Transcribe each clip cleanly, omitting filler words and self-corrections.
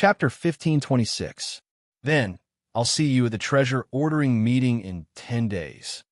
Chapter 1526. Then, I'll see you at the treasure ordering meeting in 10 days.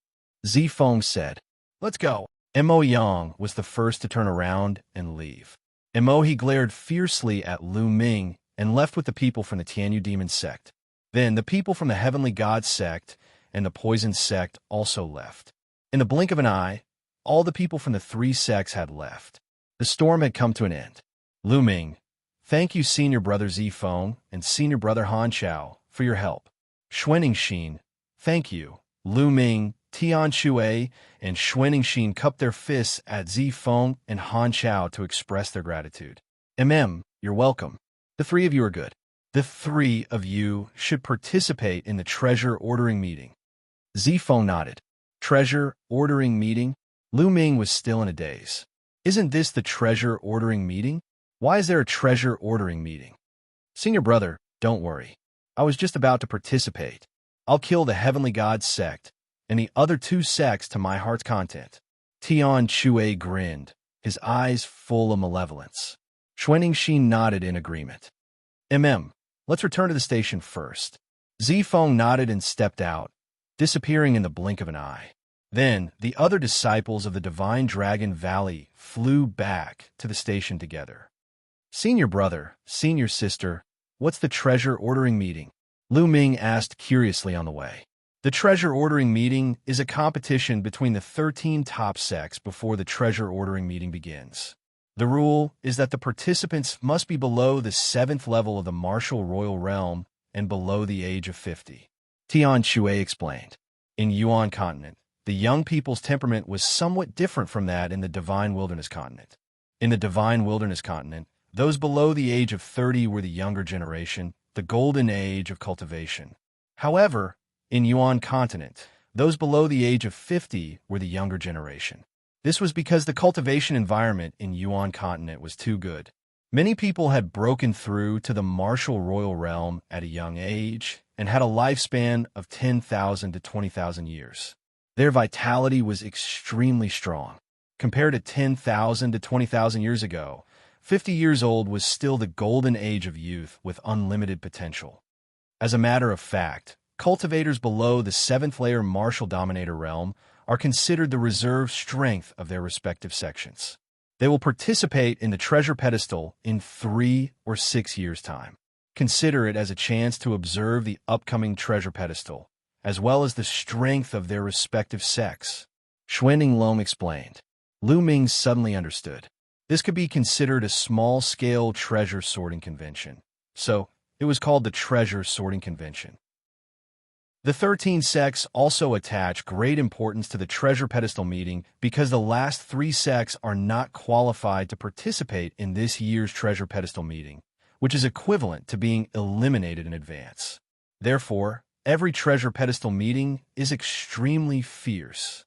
Zifeng said. Let's go. Mo Yang was the first to turn around and leave. He glared fiercely at Lu Ming and left with the people from the Tianyu Demon sect. Then the people from the Heavenly God sect and the Poison sect also left. In the blink of an eye, all the people from the three sects had left. The storm had come to an end. Lu Ming, thank you Senior Brother Zifeng and Senior Brother Han Chao for your help. Xuanxin, thank you. Lu Ming, Tian Shui, and Xuanxin cupped their fists at Zifeng and Han Chao to express their gratitude. You're welcome. The three of you are good. The three of you should participate in the treasure ordering meeting. Zifeng nodded. Treasure ordering meeting? Lu Ming was still in a daze. Isn't this the treasure ordering meeting? Why is there a treasure ordering meeting? Senior brother, don't worry. I was just about to participate. I'll kill the Heavenly God sect and the other two sects to my heart's content. Tian Shui grinned, his eyes full of malevolence. Xuanxin nodded in agreement. Let's return to the station first. Zifeng nodded and stepped out, disappearing in the blink of an eye. Then, the other disciples of the Divine Dragon Valley flew back to the station together. Senior brother, senior sister, what's the treasure ordering meeting? Lu Ming asked curiously on the way. The treasure ordering meeting is a competition between the 13 top sects before the treasure ordering meeting begins. The rule is that the participants must be below the 7th level of the martial royal realm and below the age of 50. Tian Shui explained. In Yuan continent, the young people's temperament was somewhat different from that in the Divine Wilderness continent. In the Divine Wilderness continent, those below the age of 30 were the younger generation, the golden age of cultivation. However, in Yuan continent, those below the age of 50 were the younger generation. This was because the cultivation environment in Yuan continent was too good. Many people had broken through to the martial royal realm at a young age and had a lifespan of 10,000 to 20,000 years. Their vitality was extremely strong. Compared to 10,000 to 20,000 years ago, 50 years old was still the golden age of youth with unlimited potential. As a matter of fact, cultivators below the 7th layer martial dominator realm are considered the reserve strength of their respective sections. They will participate in the treasure pedestal in 3 or 6 years' time. Consider it as a chance to observe the upcoming treasure pedestal, as well as the strength of their respective sects. Xuanxin explained. Lu Ming suddenly understood. This could be considered a small-scale treasure sorting convention, so it was called the Treasure Sorting Convention. The 13 sects also attach great importance to the treasure pedestal meeting because the last 3 sects are not qualified to participate in this year's treasure pedestal meeting, which is equivalent to being eliminated in advance. Therefore, every treasure pedestal meeting is extremely fierce.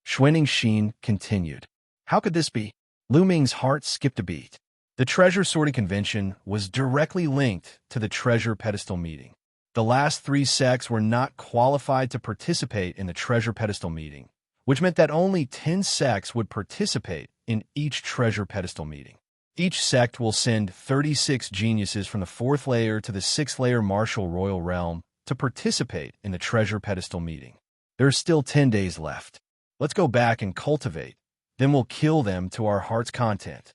Xuanxin continued. How could this be? Lu Ming's heart skipped a beat. The treasure sorting convention was directly linked to the treasure pedestal meeting. The last 3 sects were not qualified to participate in the treasure pedestal meeting, which meant that only 10 sects would participate in each treasure pedestal meeting. Each sect will send 36 geniuses from the 4th layer to the 6th layer martial royal realm to participate in the treasure pedestal meeting. There are still 10 days left. Let's go back and cultivate. Then we'll kill them to our heart's content.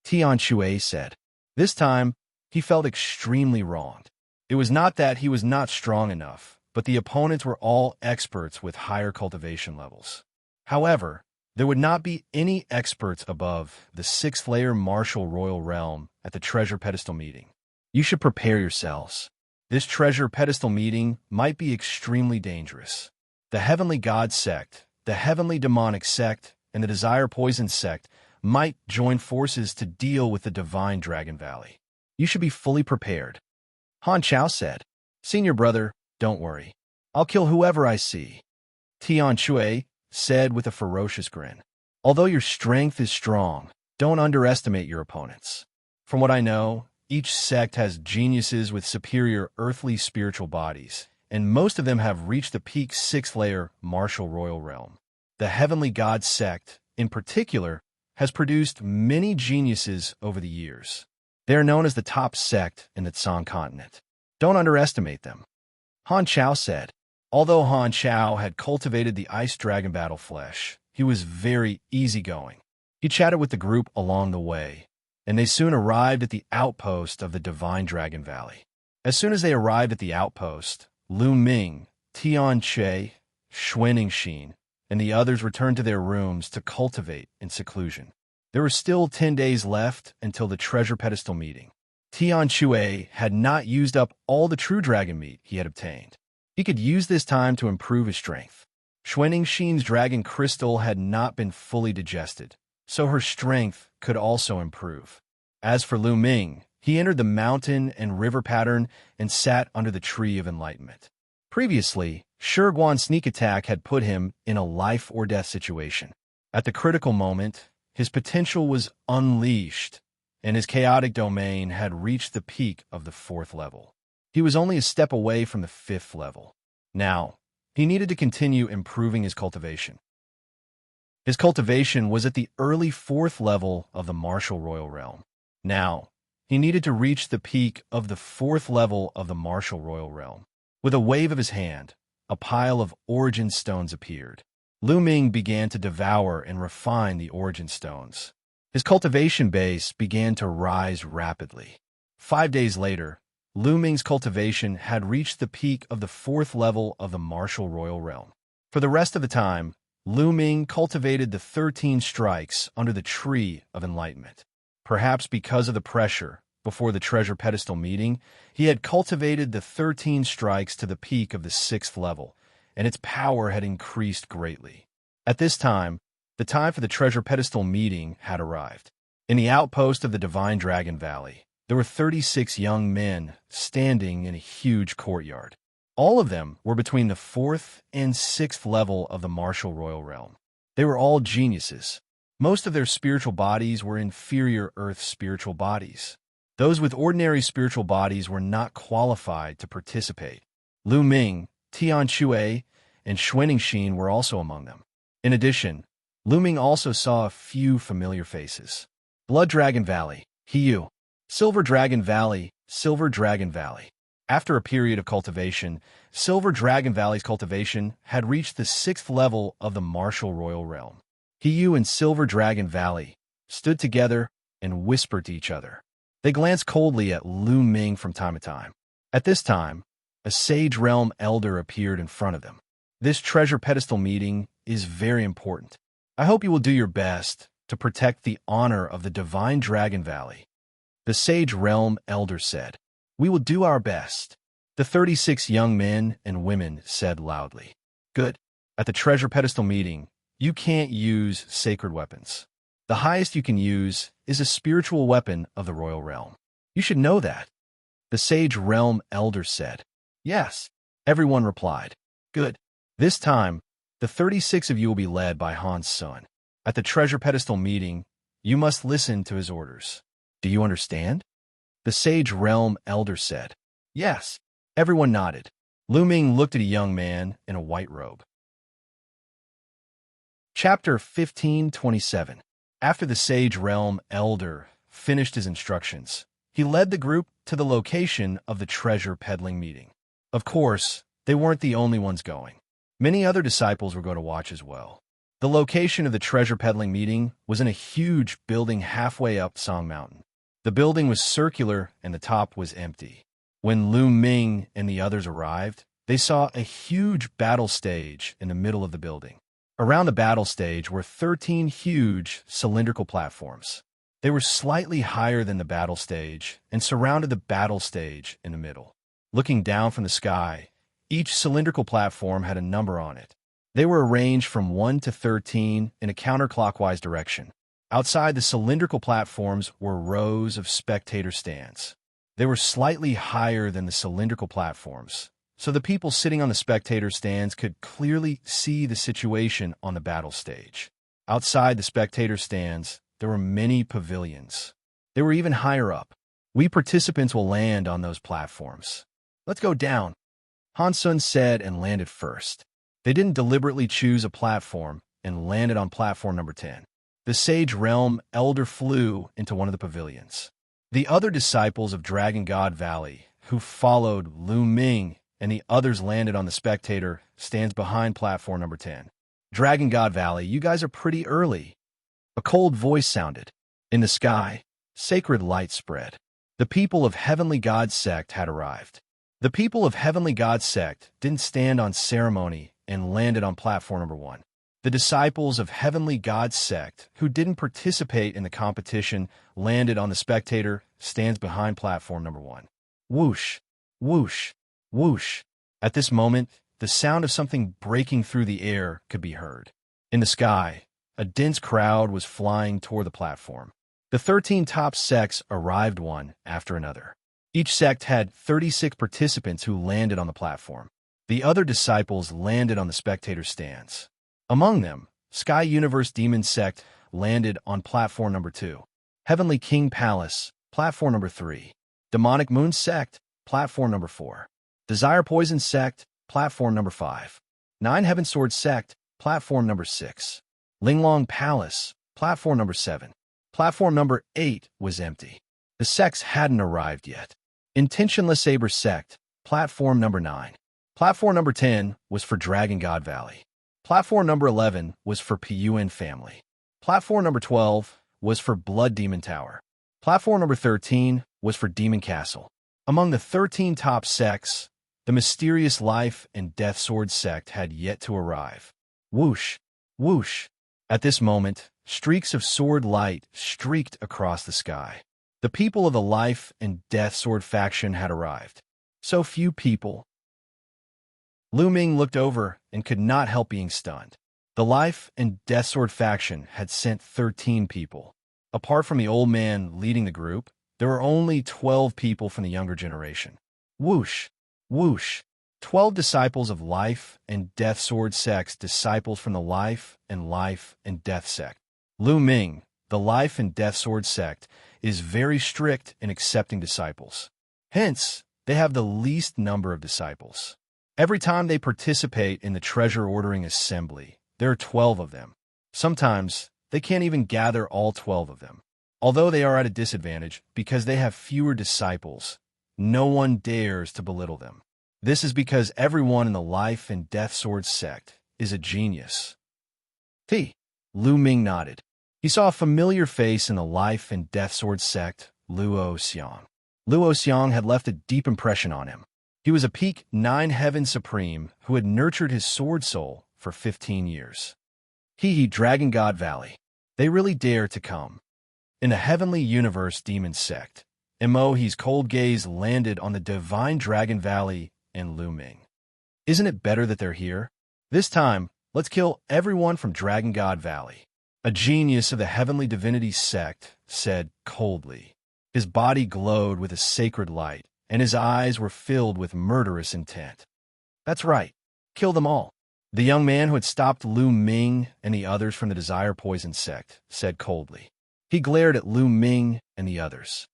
Tian Shui said. This time, he felt extremely wronged. It was not that he was not strong enough, but the opponents were all experts with higher cultivation levels. However, there would not be any experts above the 6th layer martial royal realm at the treasure pedestal meeting. You should prepare yourselves. This treasure pedestal meeting might be extremely dangerous. The Heavenly God sect, the Heavenly Demonic sect, and the Desire Poison sect might join forces to deal with the Divine Dragon Valley. You should be fully prepared. Han Chao said. Senior brother, don't worry. I'll kill whoever I see. Tian Shui said with a ferocious grin. Although your strength is strong, don't underestimate your opponents. From what I know, each sect has geniuses with superior earthly spiritual bodies, and most of them have reached the peak 6th layer martial royal realm. The Heavenly God sect, in particular, has produced many geniuses over the years. They are known as the top sect in the Tsang continent. Don't underestimate them. Han Chao said. Although Han Chao had cultivated the ice dragon battle flesh, he was very easygoing. He chatted with the group along the way, and they soon arrived at the outpost of the Divine Dragon Valley. As soon as they arrived at the outpost, Lu Ming, Tian Che, Xianxia, and the others returned to their rooms to cultivate in seclusion. There were still 10 days left until the treasure pedestal meeting. Tian Che had not used up all the true dragon meat he had obtained. He could use this time to improve his strength. Xianxia's dragon crystal had not been fully digested, so her strength could also improve. As for Lu Ming, he entered the mountain and river pattern and sat under the tree of enlightenment. Previously, Shiguan's sneak attack had put him in a life-or-death situation. At the critical moment, his potential was unleashed, and his chaotic domain had reached the peak of the 4th level. He was only a step away from the 5th level. Now, he needed to continue improving his cultivation. His cultivation was at the early 4th level of the martial royal realm. Now, he needed to reach the peak of the 4th level of the martial royal realm. With a wave of his hand, a pile of origin stones appeared. Lu Ming began to devour and refine the origin stones. His cultivation base began to rise rapidly. 5 days later, Lu Ming's cultivation had reached the peak of the 4th level of the martial royal realm. For the rest of the time, Lu Ming cultivated the 13 strikes under the tree of enlightenment. Perhaps because of the pressure before the treasure pedestal meeting, he had cultivated the 13 strikes to the peak of the 6th level, and its power had increased greatly. At this time, the time for the treasure pedestal meeting had arrived. In the outpost of the Divine Dragon Valley, there were 36 young men standing in a huge courtyard. All of them were between the 4th and 6th level of the martial royal realm. They were all geniuses. Most of their spiritual bodies were inferior Earth spiritual bodies. Those with ordinary spiritual bodies were not qualified to participate. Lu Ming, Tian Che, and Xianxia were also among them. In addition, Lu Ming also saw a few familiar faces. Blood Dragon Valley, Hiyu. Silver Dragon Valley, Silver Dragon Valley. After a period of cultivation, Silver Dragon Valley's cultivation had reached the 6th level of the martial royal realm. Hiyu and Silver Dragon Valley stood together and whispered to each other. They glanced coldly at Lu Ming from time to time. At this time, a Sage Realm Elder appeared in front of them. This treasure pedestal meeting is very important. I hope you will do your best to protect the honor of the Divine Dragon Valley. The Sage Realm Elder said. We will do our best. The 36 young men and women said loudly. Good. At the treasure pedestal meeting, you can't use sacred weapons. The highest you can use is a spiritual weapon of the royal realm. You should know that. The Sage Realm Elder said. Yes. Everyone replied. Good. This time, the 36 of you will be led by Han's son. At the treasure pedestal meeting, you must listen to his orders. Do you understand? The Sage Realm Elder said. Yes. Everyone nodded. Lu Ming looked at a young man in a white robe. Chapter 1527. After the Sage Realm Elder finished his instructions, he led the group to the location of the treasure peddling meeting. Of course, they weren't the only ones going. Many other disciples were going to watch as well. The location of the treasure peddling meeting was in a huge building halfway up Song Mountain. The building was circular and the top was empty. When Lu Ming and the others arrived, they saw a huge battle stage in the middle of the building. Around the battle stage were 13 huge cylindrical platforms. They were slightly higher than the battle stage and surrounded the battle stage in the middle. Looking down from the sky, each cylindrical platform had a number on it. They were arranged from 1 to 13 in a counterclockwise direction. Outside the cylindrical platforms were rows of spectator stands. They were slightly higher than the cylindrical platforms, so the people sitting on the spectator stands could clearly see the situation on the battle stage. Outside the spectator stands, there were many pavilions. They were even higher up. We participants will land on those platforms. Let's go down, Han Sun said and landed first. They didn't deliberately choose a platform and landed on platform number 10. The Sage Realm Elder flew into one of the pavilions. The other disciples of Dragon God Valley, who followed Lu Ming and the others, landed on the spectator stands behind platform number 10. Dragon God Valley, you guys are pretty early. A cold voice sounded. In the sky, sacred light spread. The people of Heavenly God Sect had arrived. The people of Heavenly God Sect didn't stand on ceremony and landed on platform number 1. The disciples of Heavenly God Sect, who didn't participate in the competition, landed on the spectator stands behind platform number 1. Whoosh, whoosh, whoosh. At this moment, the sound of something breaking through the air could be heard. In the sky, a dense crowd was flying toward the platform. The 13 top sects arrived one after another. Each sect had 36 participants who landed on the platform. The other disciples landed on the spectator stands. Among them, Sky Universe Demon Sect landed on platform number 2. Heavenly King Palace, platform number 3. Demonic Moon Sect, platform number 4. Desire Poison Sect, platform number 5. Nine Heaven Sword Sect, platform number 6. Linglong Palace, platform number 7. Platform number 8 was empty. The sects hadn't arrived yet. Intentionless Saber Sect, platform number 9. Platform number 10 was for Dragon God Valley. Platform number 11 was for Piyuan Family. Platform number 12 was for Blood Demon Tower. Platform number 13 was for Demon Castle. Among the 13 top sects, the mysterious Life and Death Sword Sect had yet to arrive. Whoosh, whoosh. At this moment, streaks of sword light streaked across the sky. The people of the Life and Death Sword faction had arrived. So few people. Lu Ming looked over and could not help being stunned. The Life and Death Sword faction had sent 13 people. Apart from the old man leading the group, there were only 12 people from the younger generation. Whoosh, whoosh. 12 disciples of Life and Death Sword sects, disciples from the Life and Death sect. Lu Ming, the Life and Death Sword sect, is very strict in accepting disciples. Hence, they have the least number of disciples. Every time they participate in the treasure ordering assembly, there are 12 of them. Sometimes, they can't even gather all 12 of them. Although they are at a disadvantage because they have fewer disciples, no one dares to belittle them. This is because everyone in the Life and Death Sword sect is a genius. Lu Ming nodded. He saw a familiar face in the Life and Death Sword sect, Luo Xiang. Luo Xiang had left a deep impression on him. He was a peak 9 Heaven Supreme who had nurtured his sword soul for 15 years. Dragon God Valley. They really dare to come. In the Heavenly Universe Demon Sect, Mo's cold gaze landed on the Divine Dragon Valley and Lu Ming. Isn't it better that they're here? This time, let's kill everyone from Dragon God Valley. A genius of the Heavenly Divinity Sect said coldly. His body glowed with a sacred light, and his eyes were filled with murderous intent. That's right. Kill them all. The young man who had stopped Lu Ming and the others from the Desire Poison Sect said coldly. He glared at Lu Ming and the others.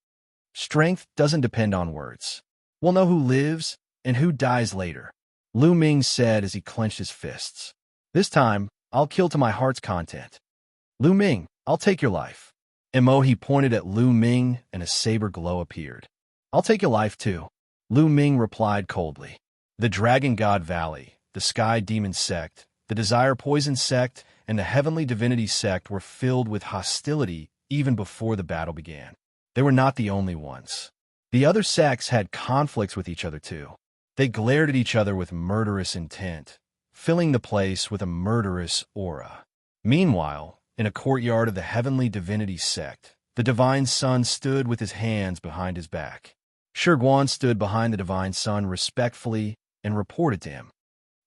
Strength doesn't depend on words. We'll know who lives and who dies later, Lu Ming said as he clenched his fists. This time, I'll kill to my heart's content. Lu Ming, I'll take your life. He pointed at Lu Ming and a saber glow appeared. I'll take your life too, Lu Ming replied coldly. The Dragon God Valley, the Sky Demon Sect, the Desire Poison Sect, and the Heavenly Divinity Sect were filled with hostility even before the battle began. They were not the only ones. The other sects had conflicts with each other too. They glared at each other with murderous intent, filling the place with a murderous aura. Meanwhile, in a courtyard of the Heavenly Divinity Sect, the Divine Sun stood with his hands behind his back. Shiguan stood behind the Divine Sun respectfully and reported to him.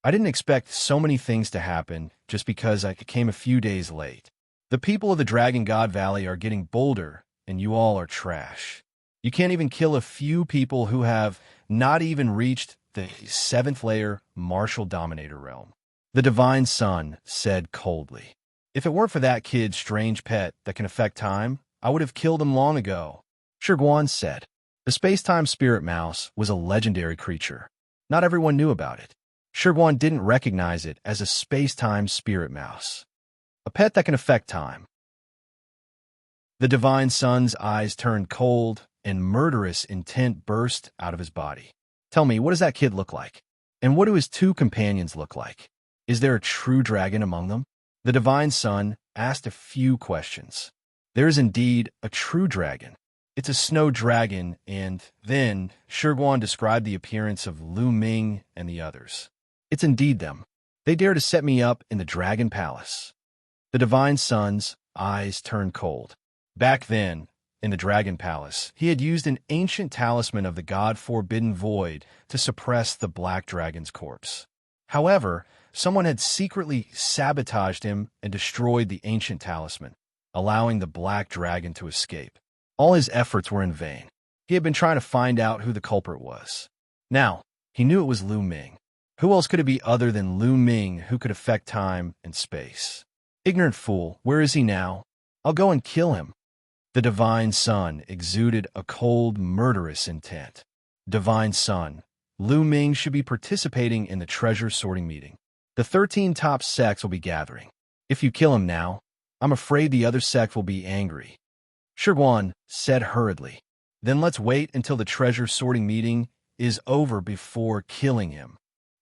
I didn't expect so many things to happen just because I came a few days late. The people of the Dragon God Valley are getting bolder, and you all are trash. You can't even kill a few people who have not even reached the 7th layer Martial Dominator realm. The Divine Sun said coldly. If it weren't for that kid's strange pet that can affect time, I would have killed him long ago. Shiguan said. The space-time spirit mouse was a legendary creature. Not everyone knew about it. Shiguan didn't recognize it as a space-time spirit mouse. A pet that can affect time. The Divine Sun's eyes turned cold, and murderous intent burst out of his body. Tell me, what does that kid look like? And what do his two companions look like? Is there a true dragon among them? The Divine Son asked a few questions. There is indeed a true dragon. It's a snow dragon, and then Shiguan described the appearance of Lu Ming and the others. It's indeed them. They dare to set me up in the Dragon Palace. The Divine Son's eyes turned cold. Back then, in the Dragon Palace, he had used an ancient talisman of the God-forbidden void to suppress the Black Dragon's corpse. However, someone had secretly sabotaged him and destroyed the ancient talisman, allowing the Black Dragon to escape. All his efforts were in vain. He had been trying to find out who the culprit was. Now, he knew it was Lu Ming. Who else could it be other than Lu Ming who could affect time and space? Ignorant fool, where is he now? I'll go and kill him. The Divine Son exuded a cold, murderous intent. Divine Son, Lu Ming should be participating in the treasure sorting meeting. The 13 top sects will be gathering. If you kill him now, I'm afraid the other sect will be angry. Shiguan said hurriedly. Then let's wait until the treasure sorting meeting is over before killing him.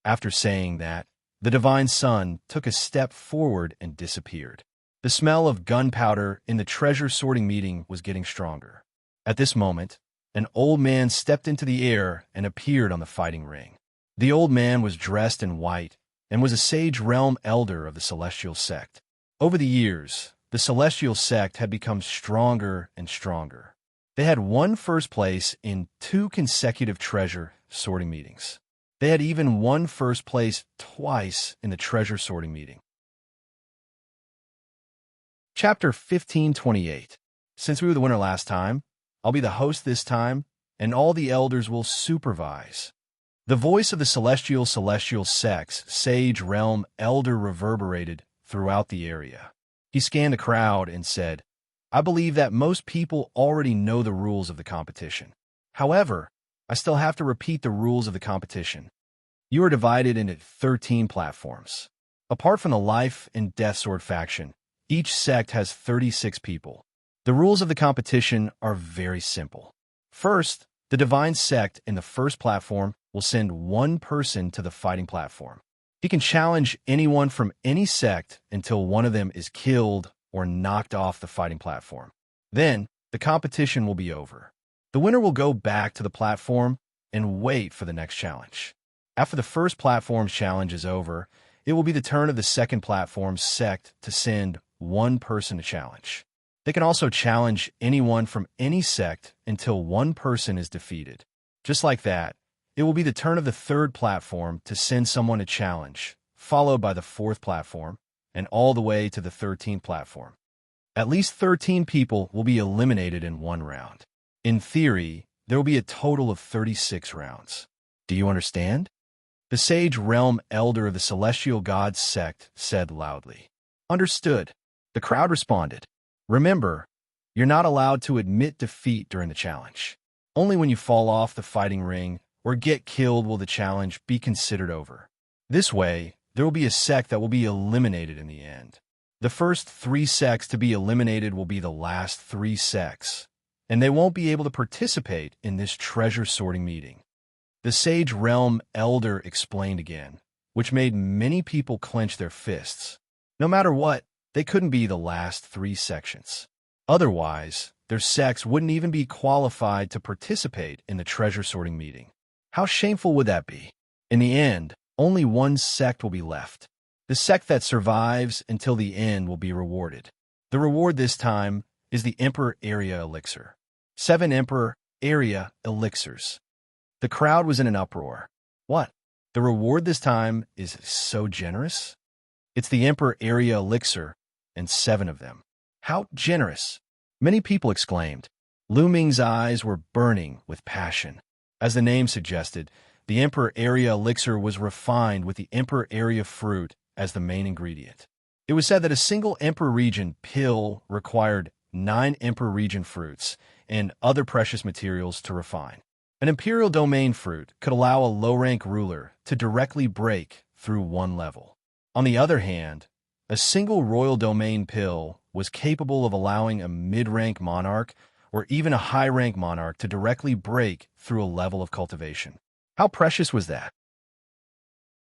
After saying that, the Divine Son took a step forward and disappeared. The smell of gunpowder in the treasure sorting meeting was getting stronger. At this moment, an old man stepped into the air and appeared on the fighting ring. The old man was dressed in white and was a sage realm elder of the Celestial Sect. Over the years, the Celestial Sect had become stronger and stronger. They had won first place in 2 consecutive treasure sorting meetings. They had even won first place twice in the treasure sorting meeting. Chapter 1528. Since we were the winner last time, I'll be the host this time, and all the elders will supervise. The voice of the Celestial Sect's sage realm elder reverberated throughout the area. He scanned the crowd and said, I believe that most people already know the rules of the competition. However, I still have to repeat the rules of the competition. You are divided into 13 platforms. Apart from the Life and Death Sword faction, each sect has 36 people. The rules of the competition are very simple. First, the Divine Sect in the first platform will send one person to the fighting platform. He can challenge anyone from any sect until one of them is killed or knocked off the fighting platform. Then, the competition will be over. The winner will go back to the platform and wait for the next challenge. After the first platform's challenge is over, it will be the turn of the second platform's sect to send one person to challenge. They can also challenge anyone from any sect until one person is defeated. Just like that, it will be the turn of the third platform to send someone to challenge, followed by the fourth platform, and all the way to the 13th platform. At least 13 people will be eliminated in one round. In theory, there will be a total of 36 rounds. Do you understand? The Sage Realm Elder of the Celestial Gods Sect said loudly. Understood. The crowd responded. Remember, you're not allowed to admit defeat during the challenge. Only when you fall off the fighting ring or get killed will the challenge be considered over. This way, there will be a sect that will be eliminated in the end. The first 3 sects to be eliminated will be the last 3 sects, and they won't be able to participate in this treasure sorting meeting. The Sage Realm Elder explained again, which made many people clench their fists. No matter what, they couldn't be the last 3 sections. Otherwise, their sects wouldn't even be qualified to participate in the treasure sorting meeting. How shameful would that be? In the end, only one sect will be left. The sect that survives until the end will be rewarded. The reward this time is the Emperor Area Elixir. 7 Emperor Area Elixirs. The crowd was in an uproar. What? The reward this time is so generous? It's the Emperor Area Elixir, and 7 of them. How generous! Many people exclaimed. Lu Ming's eyes were burning with passion. As the name suggested, the Emperor Area Elixir was refined with the Emperor Area fruit as the main ingredient. It was said that a single Emperor region pill required 9 Emperor region fruits and other precious materials to refine. An Imperial Domain fruit could allow a low-rank ruler to directly break through 1 level. On the other hand, a single Royal Domain pill was capable of allowing a mid-rank monarch or even a high-rank monarch to directly break through a level of cultivation. How precious was that?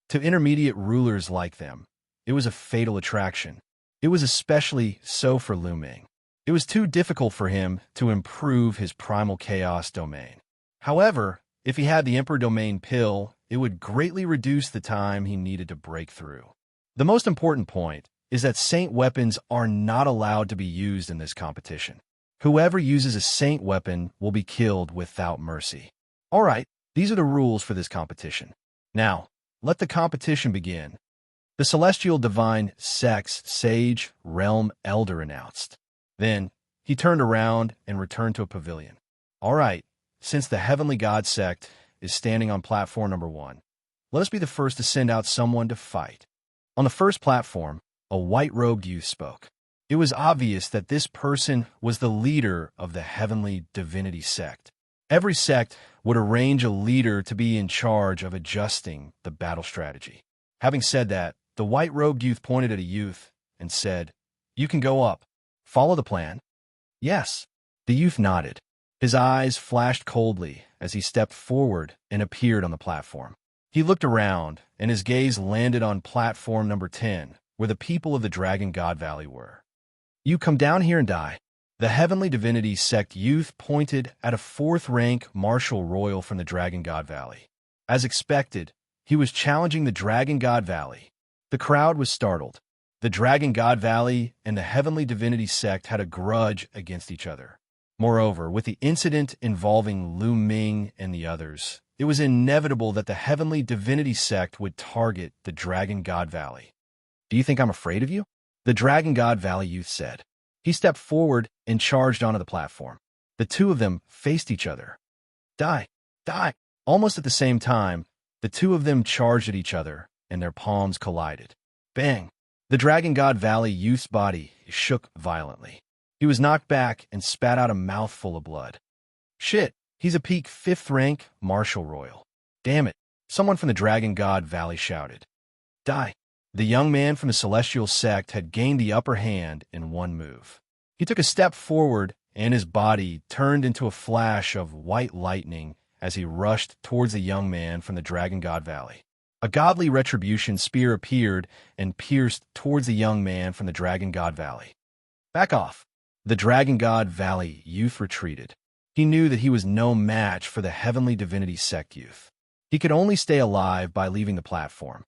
To intermediate rulers like them, it was a fatal attraction. It was especially so for Lu Ming. It was too difficult for him to improve his primal chaos domain. However, if he had the Emperor Domain pill, it would greatly reduce the time he needed to break through. The most important point is that saint weapons are not allowed to be used in this competition. Whoever uses a saint weapon will be killed without mercy. All right, these are the rules for this competition. Now, let the competition begin. The celestial divine sex sage realm elder announced. Then, he turned around and returned to a pavilion. All right, since the heavenly god sect is standing on platform number 1, let us be the first to send out someone to fight. On the first platform, a white-robed youth spoke. It was obvious that this person was the leader of the heavenly divinity sect. Every sect would arrange a leader to be in charge of adjusting the battle strategy. Having said that, the white-robed youth pointed at a youth and said, "You can go up. Follow the plan?" "Yes." The youth nodded. His eyes flashed coldly as he stepped forward and appeared on the platform. He looked around, and his gaze landed on platform number 10, where the people of the Dragon God Valley were. "You come down here and die." The Heavenly Divinity Sect youth pointed at a 4th-rank Marshal Royal from the Dragon God Valley. As expected, he was challenging the Dragon God Valley. The crowd was startled. The Dragon God Valley and the Heavenly Divinity Sect had a grudge against each other. Moreover, with the incident involving Lu Ming and the others, it was inevitable that the Heavenly Divinity Sect would target the Dragon God Valley. "Do you think I'm afraid of you?" The Dragon God Valley youth said. He stepped forward and charged onto the platform. The two of them faced each other. "Die! Die!" Almost at the same time, the two of them charged at each other, and their palms collided. Bang! The Dragon God Valley youth's body shook violently. He was knocked back and spat out a mouthful of blood. "Shit, he's a peak 5th-rank Marshal Royal. Damn it!" Someone from the Dragon God Valley shouted. "Die!" The young man from the Celestial Sect had gained the upper hand in one move. He took a step forward, and his body turned into a flash of white lightning as he rushed towards the young man from the Dragon God Valley. A godly retribution spear appeared and pierced towards the young man from the Dragon God Valley. "Back off!" The Dragon God Valley youth retreated. He knew that he was no match for the Heavenly Divinity Sect youth. He could only stay alive by leaving the platform.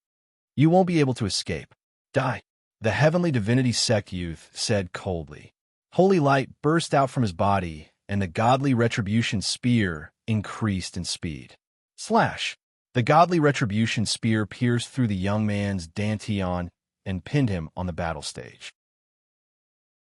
"You won't be able to escape. Die!" The Heavenly Divinity Sect youth said coldly. Holy light burst out from his body, and the godly retribution spear increased in speed. Slash! The godly retribution spear pierced through the young man's dantian and pinned him on the battle stage.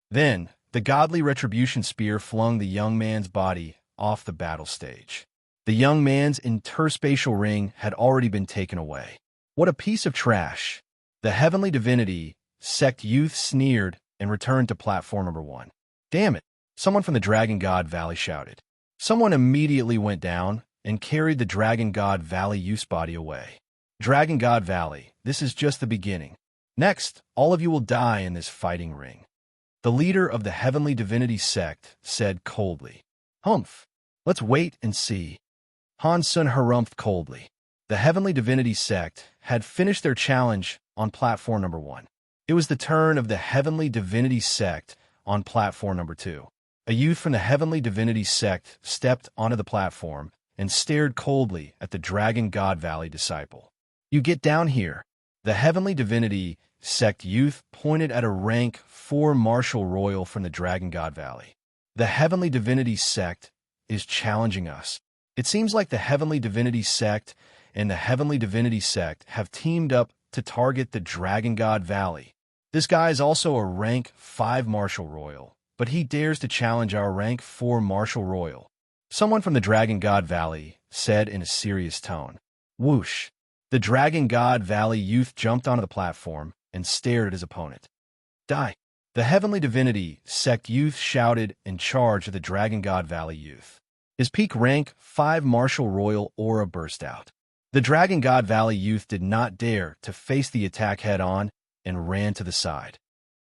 Then, the godly retribution spear flung the young man's body off the battle stage. The young man's interspatial ring had already been taken away. What a piece of trash! The Heavenly Divinity Sect youth sneered and returned to platform number 1. "Damn it!" Someone from the Dragon God Valley shouted. Someone immediately went down and carried the Dragon God Valley youth's body away. "Dragon God Valley, this is just the beginning. Next, all of you will die in this fighting ring." The leader of the Heavenly Divinity Sect said coldly. "Humph, let's wait and see." Han Sun harumphed coldly. The Heavenly Divinity Sect had finished their challenge on platform number 1. It was the turn of the Heavenly Divinity Sect on platform number 2. A youth from the Heavenly Divinity Sect stepped onto the platform and stared coldly at the Dragon God Valley disciple. "You get down here." The Heavenly Divinity Sect youth pointed at a rank 4 Marshal Royal from the Dragon God Valley. "The Heavenly Divinity Sect is challenging us. It seems like the Heavenly Divinity Sect and the Heavenly Divinity Sect have teamed up to target the Dragon God Valley. This guy is also a rank 5 Marshal Royal, but he dares to challenge our rank 4 Marshal Royal." Someone from the Dragon God Valley said in a serious tone. Whoosh! The Dragon God Valley youth jumped onto the platform and stared at his opponent. "Die!" The Heavenly Divinity Sect youth shouted and charged at the Dragon God Valley youth. His peak rank 5 Marshal Royal aura burst out. The Dragon God Valley youth did not dare to face the attack head-on and ran to the side.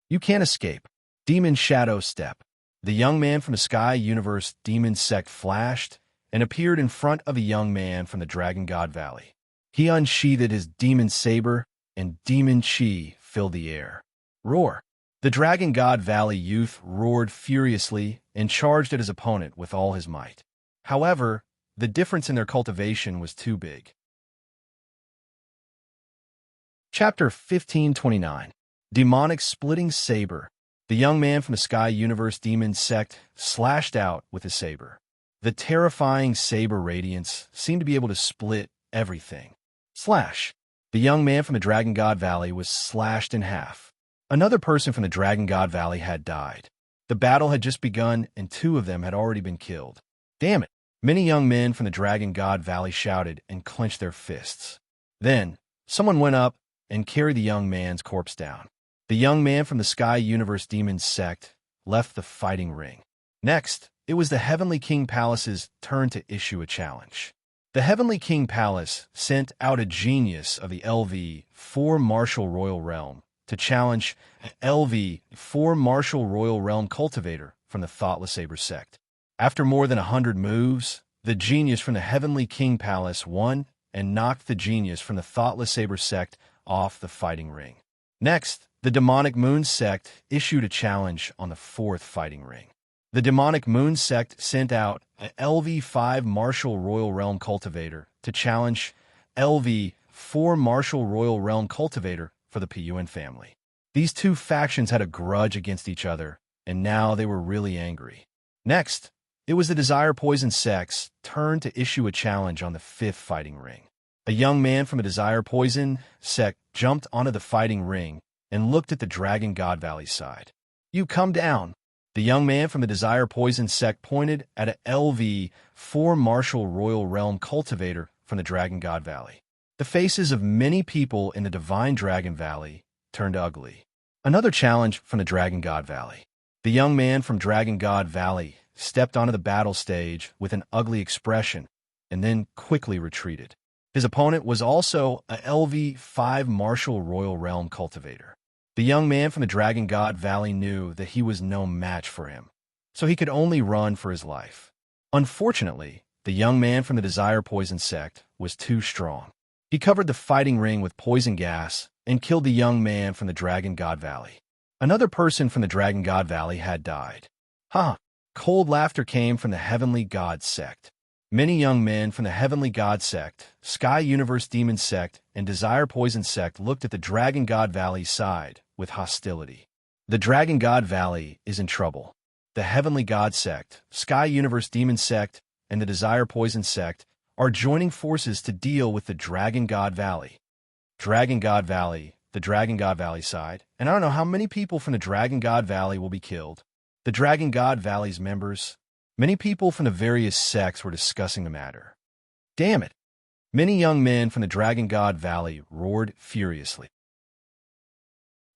"You can't escape." Demon Shadow Step. The young man from the Sky Universe Demon Sect flashed and appeared in front of a young man from the Dragon God Valley. He unsheathed his demon saber, and demon chi filled the air. Roar! The Dragon God Valley youth roared furiously and charged at his opponent with all his might. However, the difference in their cultivation was too big. Chapter 1529. Demonic Splitting Saber. The young man from the Sky Universe Demon Sect slashed out with his saber. The terrifying saber radiance seemed to be able to split everything. Slash! The young man from the Dragon God Valley was slashed in half. Another person from the Dragon God Valley had died. The battle had just begun, and 2 of them had already been killed. Damn it! Many young men from the Dragon God Valley shouted and clenched their fists. Then, someone went up and carried the young man's corpse down. The young man from the Sky Universe Demon Sect left the fighting ring. Next, it was the Heavenly King Palace's turn to issue a challenge. The Heavenly King Palace sent out a genius of the LV-4 Martial Royal Realm to challenge LV-4 Martial Royal Realm Cultivator from the Thoughtless Saber Sect. After more than 100 moves, the genius from the Heavenly King Palace won and knocked the genius from the Thoughtless Saber Sect off the fighting ring. Next, the Demonic Moon Sect issued a challenge on the 4th fighting ring. The Demonic Moon Sect sent out an LV-5 Martial Royal Realm Cultivator to challenge LV-4 Martial Royal Realm Cultivator for the PUN family. These 2 factions had a grudge against each other, and now they were really angry. Next, it was the Desire Poison Sect's turn to issue a challenge on the 5th fighting ring. A young man from the Desire Poison Sect jumped onto the fighting ring and looked at the Dragon God Valley side. "You come down." The young man from the Desire Poison Sect pointed at a LV-4 Martial Royal Realm Cultivator from the Dragon God Valley. The faces of many people in the Divine Dragon Valley turned ugly. Another challenge from the Dragon God Valley. The young man from Dragon God Valley stepped onto the battle stage with an ugly expression and then quickly retreated. His opponent was also a LV-5 Martial Royal Realm Cultivator. The young man from the Dragon God Valley knew that he was no match for him, so he could only run for his life. Unfortunately, the young man from the Desire Poison Sect was too strong. He covered the fighting ring with poison gas and killed the young man from the Dragon God Valley. Another person from the Dragon God Valley had died. Ha! Cold laughter came from the Heavenly God Sect. Many young men from the Heavenly God Sect, Sky Universe Demon Sect, and Desire Poison Sect looked at the Dragon God Valley side with hostility. The Dragon God Valley is in trouble. The Heavenly God Sect, Sky Universe Demon Sect, and the Desire Poison Sect are joining forces to deal with the Dragon God Valley. Dragon God Valley, the Dragon God Valley side, and I don't know how many people from the Dragon God Valley will be killed. The Dragon God Valley's members. Many people from the various sects were discussing the matter. Damn it! Many young men from the Dragon God Valley roared furiously.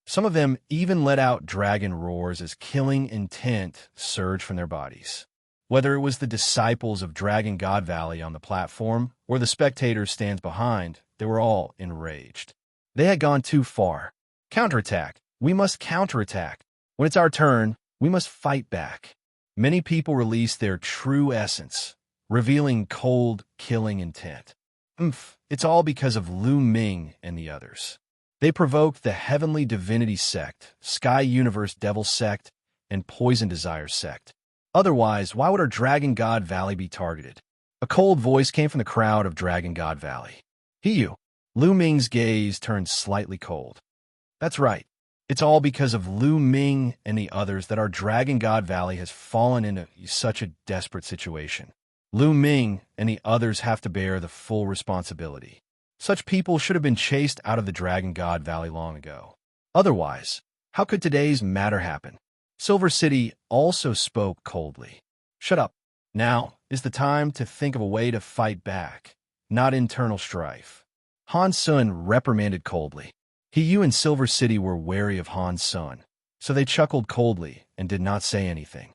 Some of them even let out dragon roars as killing intent surged from their bodies. Whether it was the disciples of Dragon God Valley on the platform or the spectators stands behind, they were all enraged. They had gone too far. Counterattack! We must counterattack! When it's our turn, we must fight back. Many people released their true essence, revealing cold, killing intent. It's all because of Lu Ming and the others. They provoked the Heavenly Divinity Sect, Sky Universe Devil Sect, and Poison Desire Sect. Otherwise, why would our Dragon God Valley be targeted? A cold voice came from the crowd of Dragon God Valley. You. Lu Ming's gaze turned slightly cold. That's right. It's all because of Lu Ming and the others that our Dragon God Valley has fallen into such a desperate situation. Lu Ming and the others have to bear the full responsibility. Such people should have been chased out of the Dragon God Valley long ago. Otherwise, how could today's matter happen? Silver City also spoke coldly. Shut up. Now is the time to think of a way to fight back, not internal strife. Han Sun reprimanded coldly. You and Silver City were wary of Han Sun, so they chuckled coldly and did not say anything.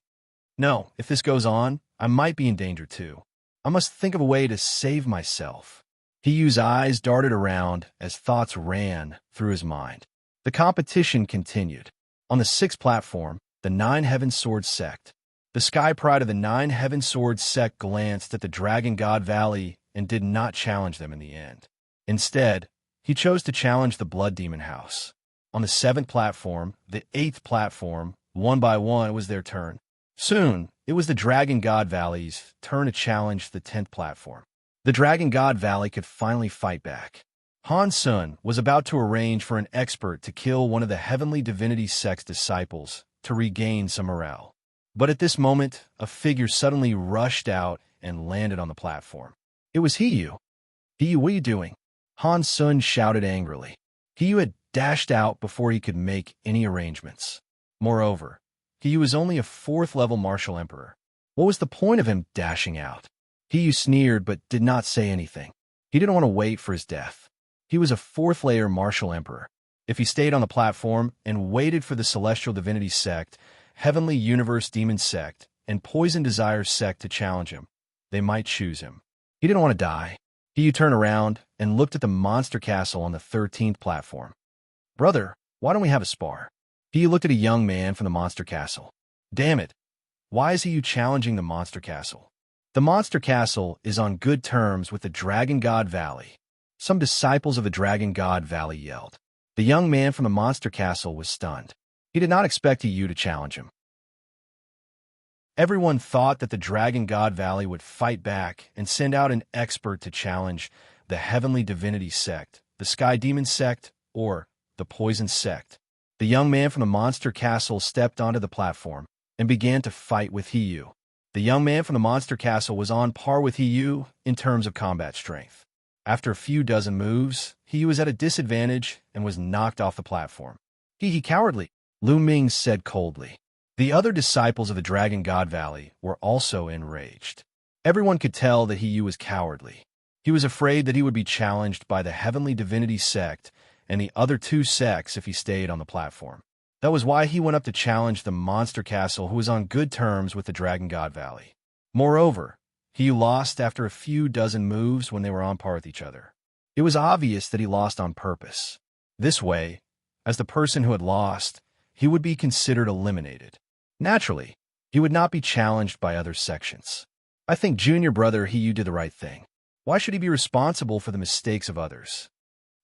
No, if this goes on, I might be in danger too. I must think of a way to save myself. Yu's eyes darted around as thoughts ran through his mind. The competition continued. On the 6th platform, the 9 Heaven Sword Sect, The Sky Pride of the Nine Heaven Sword sect glanced at the Dragon God Valley and did not challenge them in the end. Instead, he chose to challenge the Blood Demon House. On the 7th platform, the 8th platform, one by one, it was their turn. Soon, it was the Dragon God Valley's turn to challenge the 10th platform. The Dragon God Valley could finally fight back. Han Sun was about to arrange for an expert to kill one of the Heavenly Divinity sect's disciples to regain some morale. But at this moment, a figure suddenly rushed out and landed on the platform. It was Hiyu. Hiyu, what are you doing? Han Sun shouted angrily. Hiyu had dashed out before he could make any arrangements. Moreover, Hiyu was only a 4th-level martial emperor. What was the point of him dashing out? Hiyu sneered but did not say anything. He didn't want to wait for his death. He was a 4th-layer martial emperor. If he stayed on the platform and waited for the Celestial Divinity sect, Heavenly Universe Demon sect, and Poison Desire sect to challenge him, they might choose him. He didn't want to die. Hiyu turned around and looked at the monster castle on the 13th platform. Brother, why don't we have a spar? Hiyu looked at a young man from the monster castle. Damn it. Why is Hiyu challenging the monster castle? The monster castle is on good terms with the Dragon God Valley. Some disciples of the Dragon God Valley yelled. The young man from the monster castle was stunned. He did not expect Hiyu to challenge him. Everyone thought that the Dragon God Valley would fight back and send out an expert to challenge the Heavenly Divinity sect, the Sky Demon sect, or the Poison sect. The young man from the monster castle stepped onto the platform and began to fight with Hiyu. The young man from the monster castle was on par with Hiyu in terms of combat strength. After a few dozen moves, Hiyu was at a disadvantage and was knocked off the platform. He cowardly, Lu Ming said coldly. The other disciples of the Dragon God Valley were also enraged. Everyone could tell that Hiyu was cowardly. He was afraid that he would be challenged by the Heavenly Divinity sect and the other 2 sects if he stayed on the platform. That was why he went up to challenge the Monster Castle, who was on good terms with the Dragon God Valley. Moreover, Hiyu lost after a few dozen moves when they were on par with each other. It was obvious that he lost on purpose. This way, as the person who had lost, he would be considered eliminated. Naturally, he would not be challenged by other sections. I think junior brother Hiyu did the right thing. Why should he be responsible for the mistakes of others?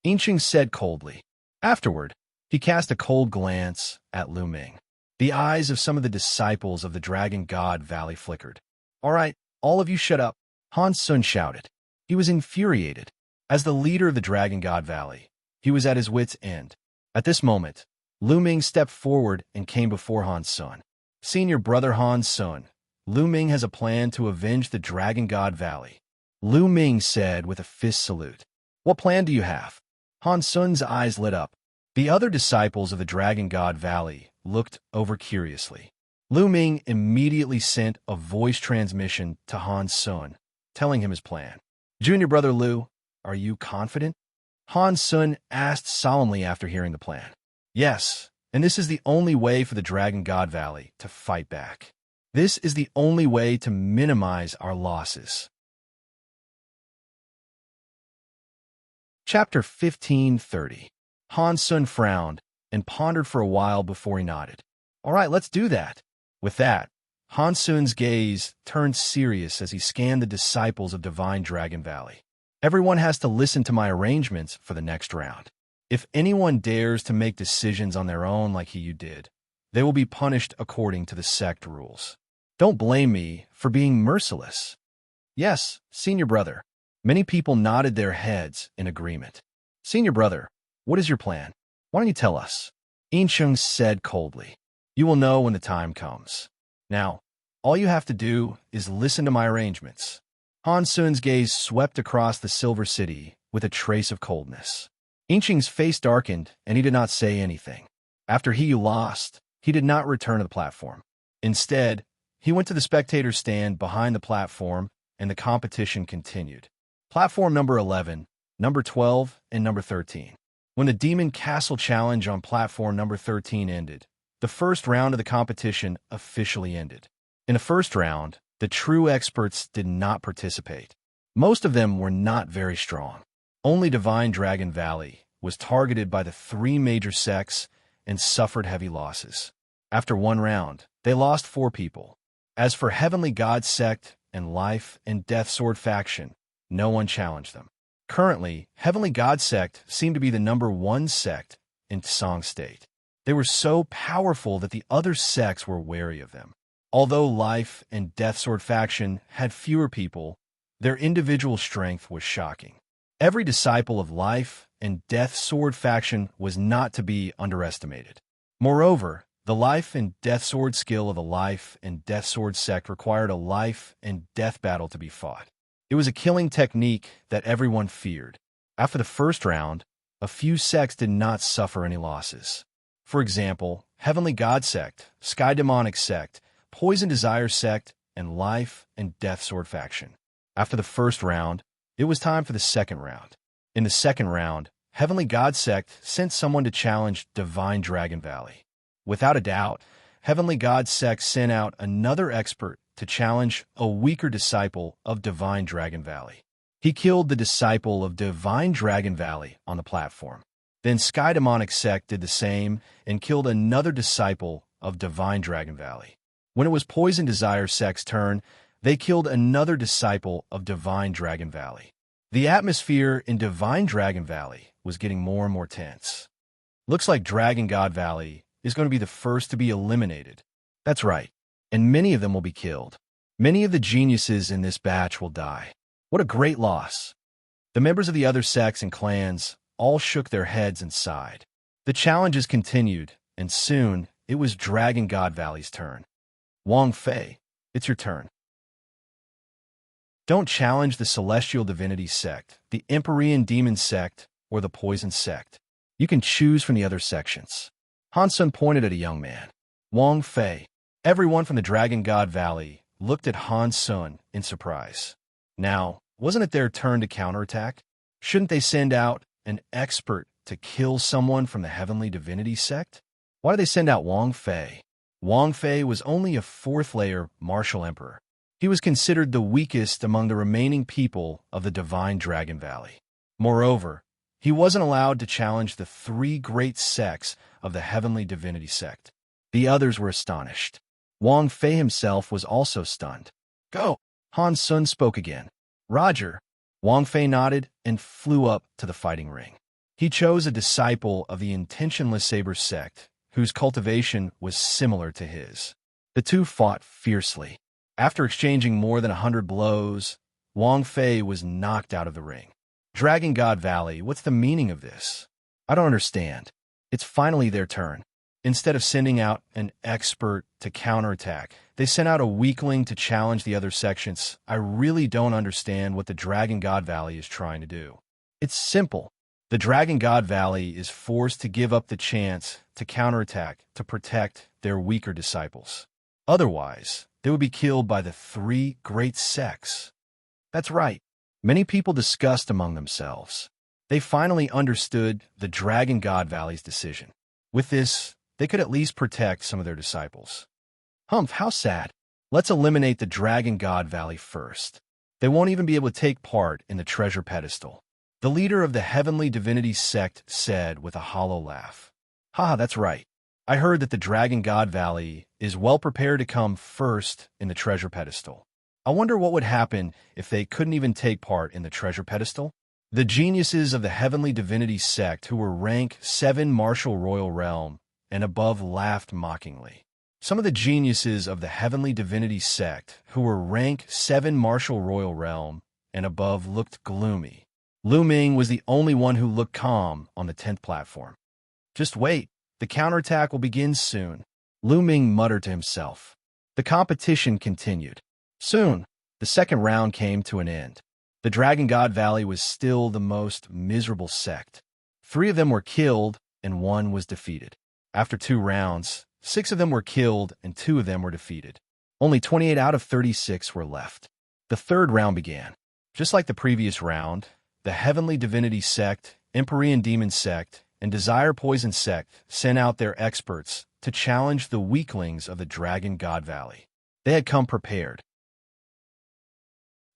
Xianxia said coldly. Afterward, he cast a cold glance at Lu Ming. The eyes of some of the disciples of the Dragon God Valley flickered. All right, all of you shut up, Han Sun shouted. He was infuriated. As the leader of the Dragon God Valley, he was at his wit's end. At this moment, Lu Ming stepped forward and came before Han Sun. Senior brother Han Sun, Lu Ming has a plan to avenge the Dragon God Valley. Lu Ming said with a fist salute. What plan do you have? Han Sun's eyes lit up. The other disciples of the Dragon God Valley looked over curiously. Lu Ming immediately sent a voice transmission to Han Sun, telling him his plan. Junior brother Lu, are you confident? Han Sun asked solemnly after hearing the plan. Yes, and this is the only way for the Dragon God Valley to fight back. This is the only way to minimize our losses. Chapter 15:30. Han Sun frowned and pondered for a while before he nodded. All right, let's do that. With that, Han Sun's gaze turned serious as he scanned the disciples of Divine Dragon Valley. Everyone has to listen to my arrangements for the next round. If anyone dares to make decisions on their own like Hiyu did, they will be punished according to the sect rules. Don't blame me for being merciless. Yes, senior brother. Many people nodded their heads in agreement. Senior brother, what is your plan? Why don't you tell us? Xianxia said coldly. You will know when the time comes. Now, all you have to do is listen to my arrangements. Han Sun's gaze swept across the Silver City with a trace of coldness. Xianxia's face darkened, and he did not say anything. After Hiyu lost, he did not return to the platform. Instead, he went to the spectator stand behind the platform, and the competition continued. Platform number 11, number 12, and number 13. When the Demon Castle Challenge on platform number 13 ended, the first round of the competition officially ended. In the first round, the true experts did not participate. Most of them were not very strong. Only Divine Dragon Valley was targeted by the 3 major sects and suffered heavy losses. After one round, they lost 4 people. As for Heavenly God sect and Life and Death Sword faction, no one challenged them. Currently, Heavenly God sect seemed to be the #1 sect in Tsang State. They were so powerful that the other sects were wary of them. Although Life and Death Sword faction had fewer people, their individual strength was shocking. Every disciple of Life and Death Sword faction was not to be underestimated. Moreover, the Life and Death Sword skill of the Life and Death Sword sect required a life and death battle to be fought. It was a killing technique that everyone feared. After the first round, a few sects did not suffer any losses. For example, Heavenly God sect, Sky Demonic sect, Poison Desire sect, and Life and Death Sword faction. After the first round, it was time for the second round. In the second round, Heavenly God sect sent someone to challenge Divine Dragon Valley. Without a doubt, Heavenly God sect sent out another expert to challenge a weaker disciple of Divine Dragon Valley. He killed the disciple of Divine Dragon Valley on the platform. Then Sky Demonic sect did the same and killed another disciple of Divine Dragon Valley. When it was Poison Desire sect's turn, they killed another disciple of Divine Dragon Valley. The atmosphere in Divine Dragon Valley was getting more and more tense. Looks like Dragon God Valley is going to be the first to be eliminated. That's right, and many of them will be killed. Many of the geniuses in this batch will die. What a great loss. The members of the other sects and clans all shook their heads and sighed. The challenges continued, and soon it was Dragon God Valley's turn. Wang Fei, it's your turn. Don't challenge the Celestial Divinity sect, the Empyrean Demon sect, or the Poison sect. You can choose from the other sections. Han Sun pointed at a young man. Wang Fei. Everyone from the Dragon God Valley looked at Han Sun in surprise. Now, wasn't it their turn to counterattack? Shouldn't they send out an expert to kill someone from the Heavenly Divinity sect? Why did they send out Wang Fei? Wang Fei was only a 4th-layer martial emperor. He was considered the weakest among the remaining people of the Divine Dragon Valley. Moreover, he wasn't allowed to challenge the 3 great sects of the Heavenly Divinity sect. The others were astonished. Wang Fei himself was also stunned. Go! Han Sun spoke again. Roger. Wang Fei nodded and flew up to the fighting ring. He chose a disciple of the Intentionless Saber sect, whose cultivation was similar to his. The two fought fiercely. After exchanging more than 100 blows, Wang Fei was knocked out of the ring. Dragon God Valley, what's the meaning of this? I don't understand. It's finally their turn. Instead of sending out an expert to counterattack, they sent out a weakling to challenge the other sections. I really don't understand what the Dragon God Valley is trying to do. It's simple. The Dragon God Valley is forced to give up the chance to counterattack to protect their weaker disciples. Otherwise, they would be killed by the 3 great sects. That's right. Many people discussed among themselves. They finally understood the Dragon God Valley's decision. With this, they could at least protect some of their disciples. Humph, how sad. Let's eliminate the Dragon God Valley first. They won't even be able to take part in the treasure pedestal. The leader of the Heavenly Divinity sect said with a hollow laugh. Haha, that's right. I heard that the Dragon God Valley is well prepared to come first in the treasure pedestal. I wonder what would happen if they couldn't even take part in the treasure pedestal? The geniuses of the Heavenly Divinity sect who were rank 7 Martial Royal Realm and above laughed mockingly. Some of the geniuses of the Heavenly Divinity sect who were rank 7 Martial Royal Realm and above looked gloomy. Lu Ming was the only one who looked calm on the 10th platform. Just wait, the counterattack will begin soon, Lu Ming muttered to himself. The competition continued. Soon, the second round came to an end. The Dragon God Valley was still the most miserable sect. 3 of them were killed and 1 was defeated. After 2 rounds, 6 of them were killed and 2 of them were defeated. Only 28 out of 36 were left. The third round began. Just like the previous round, the Heavenly Divinity sect, Empyrean Demon sect, and Desire Poison sect sent out their experts to challenge the weaklings of the Dragon God Valley. They had come prepared.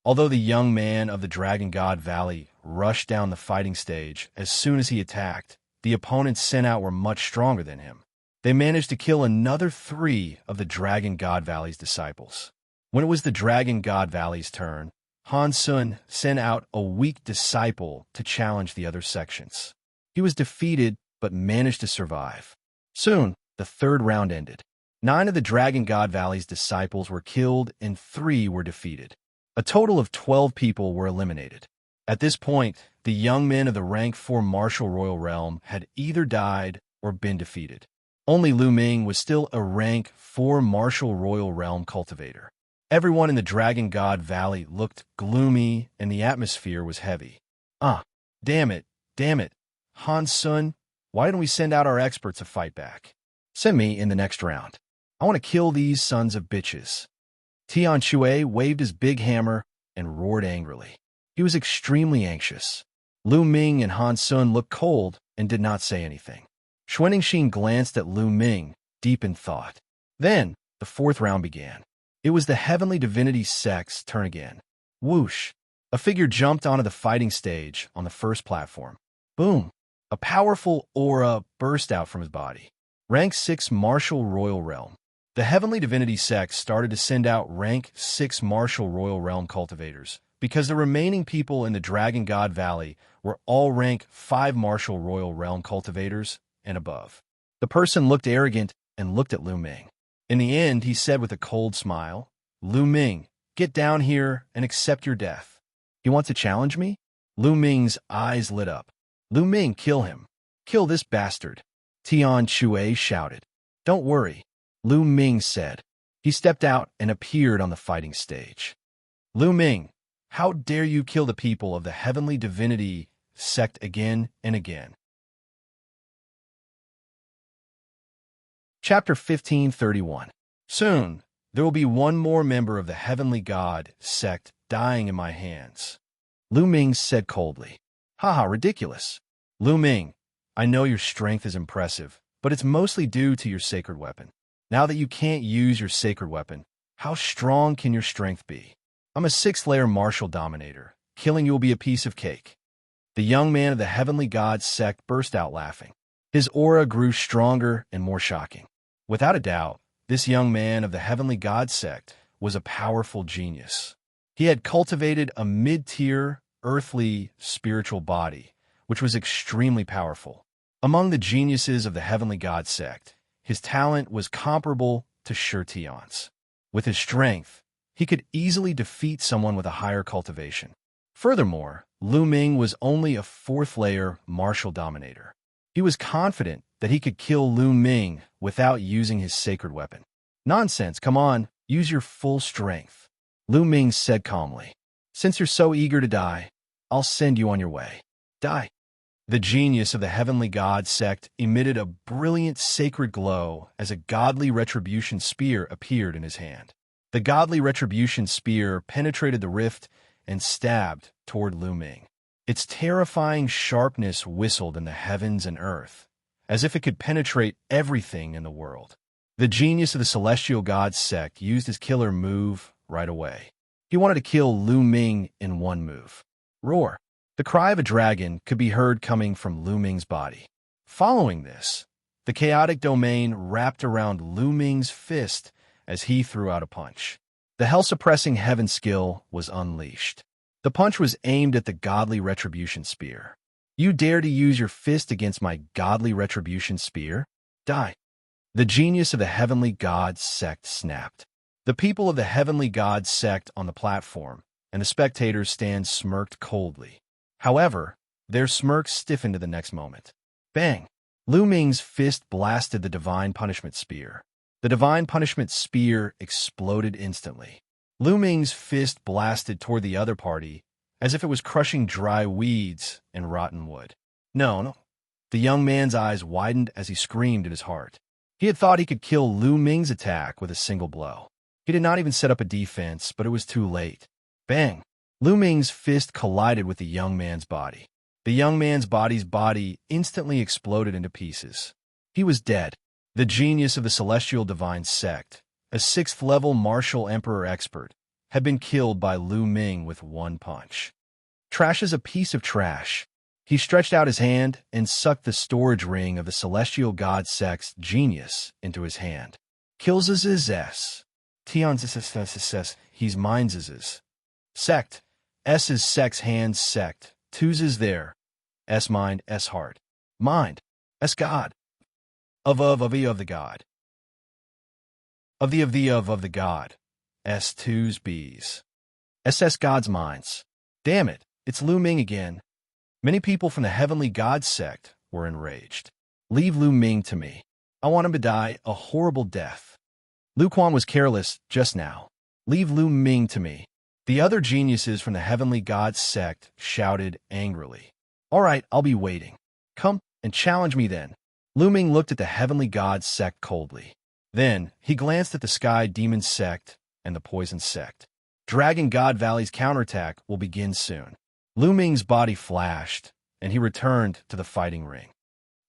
Although the young man of the Dragon God Valley rushed down the fighting stage as soon as he attacked, the opponents sent out were much stronger than him. They managed to kill another 3 of the Dragon God Valley's disciples. When it was the Dragon God Valley's turn, Han Sun sent out a weak disciple to challenge the other sections. He was defeated, but managed to survive. Soon, the third round ended. 9 of the Dragon God Valley's disciples were killed and 3 were defeated. A total of 12 people were eliminated. At this point, the young men of the rank 4 martial royal realm had either died or been defeated. Only Lu Ming was still a rank 4 martial royal realm cultivator. Everyone in the Dragon God Valley looked gloomy and the atmosphere was heavy. Damn it. Han Sun, why didn't we send out our experts to fight back? Send me in the next round. I want to kill these sons of bitches. Tian Shui waved his big hammer and roared angrily. He was extremely anxious. Lu Ming and Han Sun looked cold and did not say anything. Xuanxin glanced at Lu Ming, deep in thought. Then, the 4th round began. It was the Heavenly Divinity sect's turn again. Whoosh! A figure jumped onto the fighting stage on the first platform. Boom! A powerful aura burst out from his body. Rank 6 Martial Royal Realm. The Heavenly Divinity sect started to send out Rank 6 Martial Royal Realm cultivators, because the remaining people in the Dragon God Valley were all Rank 5 Martial Royal Realm cultivators and above. The person looked arrogant and looked at Lu Ming. In the end, he said with a cold smile, Lu Ming, get down here and accept your death. You want to challenge me? Lu Ming's eyes lit up. Lu Ming, kill him. Kill this bastard. Tian Shui shouted. Don't worry, Lu Ming said. He stepped out and appeared on the fighting stage. Lu Ming, how dare you kill the people of the Heavenly Divinity sect again and again? Chapter 1531. Soon, there will be one more member of the Heavenly God sect dying in my hands. Lu Ming said coldly. Haha, ridiculous. Lu Ming, I know your strength is impressive, but it's mostly due to your sacred weapon. Now that you can't use your sacred weapon, how strong can your strength be? I'm a 6th-layer martial dominator. Killing you will be a piece of cake. The young man of the Heavenly God sect burst out laughing. His aura grew stronger and more shocking. Without a doubt, this young man of the Heavenly God sect was a powerful genius. He had cultivated a mid-tier, earthly, spiritual body, which was extremely powerful. Among the geniuses of the Heavenly God sect, his talent was comparable to Shi Tian's. With his strength, he could easily defeat someone with a higher cultivation. Furthermore, Lu Ming was only a 4th-layer martial dominator. He was confident that he could kill Lu Ming without using his sacred weapon. Nonsense, come on, use your full strength. Lu Ming said calmly. Since you're so eager to die, I'll send you on your way. Die. The genius of the Heavenly God sect emitted a brilliant sacred glow as a godly retribution spear appeared in his hand. The godly retribution spear penetrated the rift and stabbed toward Lu Ming. Its terrifying sharpness whistled in the heavens and earth, as if it could penetrate everything in the world. The genius of the Celestial God sect used his killer move right away. He wanted to kill Lu Ming in one move. Roar! The cry of a dragon could be heard coming from Lu Ming's body. Following this, the chaotic domain wrapped around Lu Ming's fist as he threw out a punch. The hell-suppressing heaven skill was unleashed. The punch was aimed at the godly retribution spear. You dare to use your fist against my godly retribution spear? Die. The genius of the Heavenly God sect snapped. The people of the Heavenly God sect on the platform and the spectators stand smirked coldly. However, their smirks stiffened to the next moment. Bang! Lu Ming's fist blasted the Divine Punishment Spear. The Divine Punishment Spear exploded instantly. Lu Ming's fist blasted toward the other party as if it was crushing dry weeds and rotten wood. No. The young man's eyes widened as he screamed in his heart. He had thought he could kill Lu Ming's attack with a single blow. He did not even set up a defense, but it was too late. Bang! Lu Ming's fist collided with the young man's body. The young man's body instantly exploded into pieces. He was dead. The genius of the Celestial Divine Sect, a 6th-level martial emperor expert, had been killed by Lu Ming with one punch. Trash is a piece of trash. He stretched out his hand and sucked the storage ring of the Celestial God Sect's genius into his hand. Kills his S. Tion's he's mine's. Sect. S is sex hands sect. Two's is there. S mind, S heart. Mind. S God. Of the God. Of the God. S two's B's. SS God's minds. Damn it, it's Lu Ming again. Many people from the Heavenly God sect were enraged. Leave Lu Ming to me. I want him to die a horrible death. Lu Quan was careless just now. Leave Lu Ming to me. The other geniuses from the Heavenly God sect shouted angrily. All right, I'll be waiting. Come and challenge me then. Lu Ming looked at the Heavenly God sect coldly. Then he glanced at the Sky Demon sect and the Poison sect. Dragon God Valley's counterattack will begin soon. Lu Ming's body flashed, and he returned to the fighting ring.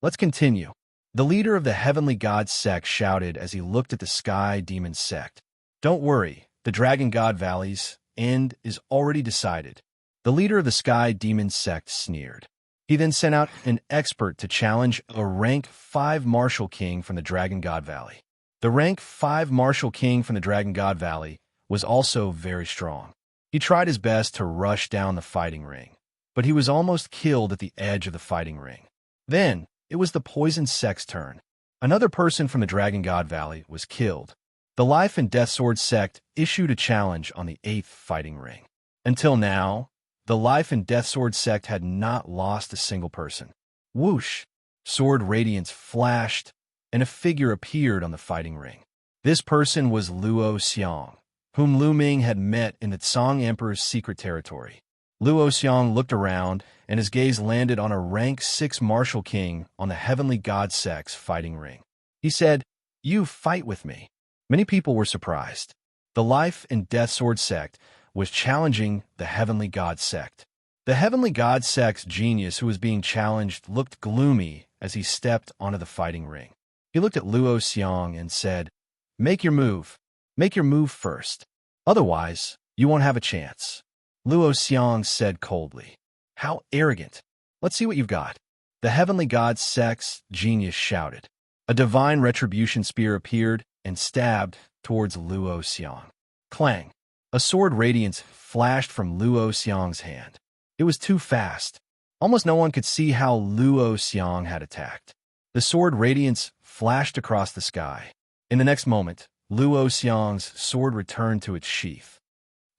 Let's continue. The leader of the Heavenly God sect shouted as he looked at the Sky Demon sect. Don't worry, the Dragon God Valley's end is already decided. The leader of the Sky Demon sect sneered. He then sent out an expert to challenge a rank 5 Martial King from the Dragon God Valley. The rank 5 Martial King from the Dragon God Valley was also very strong. He tried his best to rush down the fighting ring, but he was almost killed at the edge of the fighting ring. Then, it was the Poison sect's turn. Another person from the Dragon God Valley was killed. The Life and Death Sword sect issued a challenge on the 8th fighting ring. Until now, the Life and Death Sword sect had not lost a single person. Whoosh! Sword radiance flashed, and a figure appeared on the fighting ring. This person was Luo Xiang, whom Lu Ming had met in the Tsang Emperor's secret territory. Luo Xiang looked around, and his gaze landed on a rank 6 Martial King on the Heavenly God sect's fighting ring. He said, "You fight with me." Many people were surprised. The Life and Death Sword sect was challenging the Heavenly God sect. The Heavenly God sect's genius who was being challenged looked gloomy as he stepped onto the fighting ring. He looked at Luo Xiang and said, "Make your move. Make your move first. Otherwise, you won't have a chance." Luo Xiang said coldly, "How arrogant. Let's see what you've got." The Heavenly God sect's genius shouted. A divine retribution spear appeared and stabbed towards Luo Xiang. Clang! A sword radiance flashed from Luo Xiang's hand. It was too fast. Almost no one could see how Luo Xiang had attacked. The sword radiance flashed across the sky. In the next moment, Luo Xiang's sword returned to its sheath.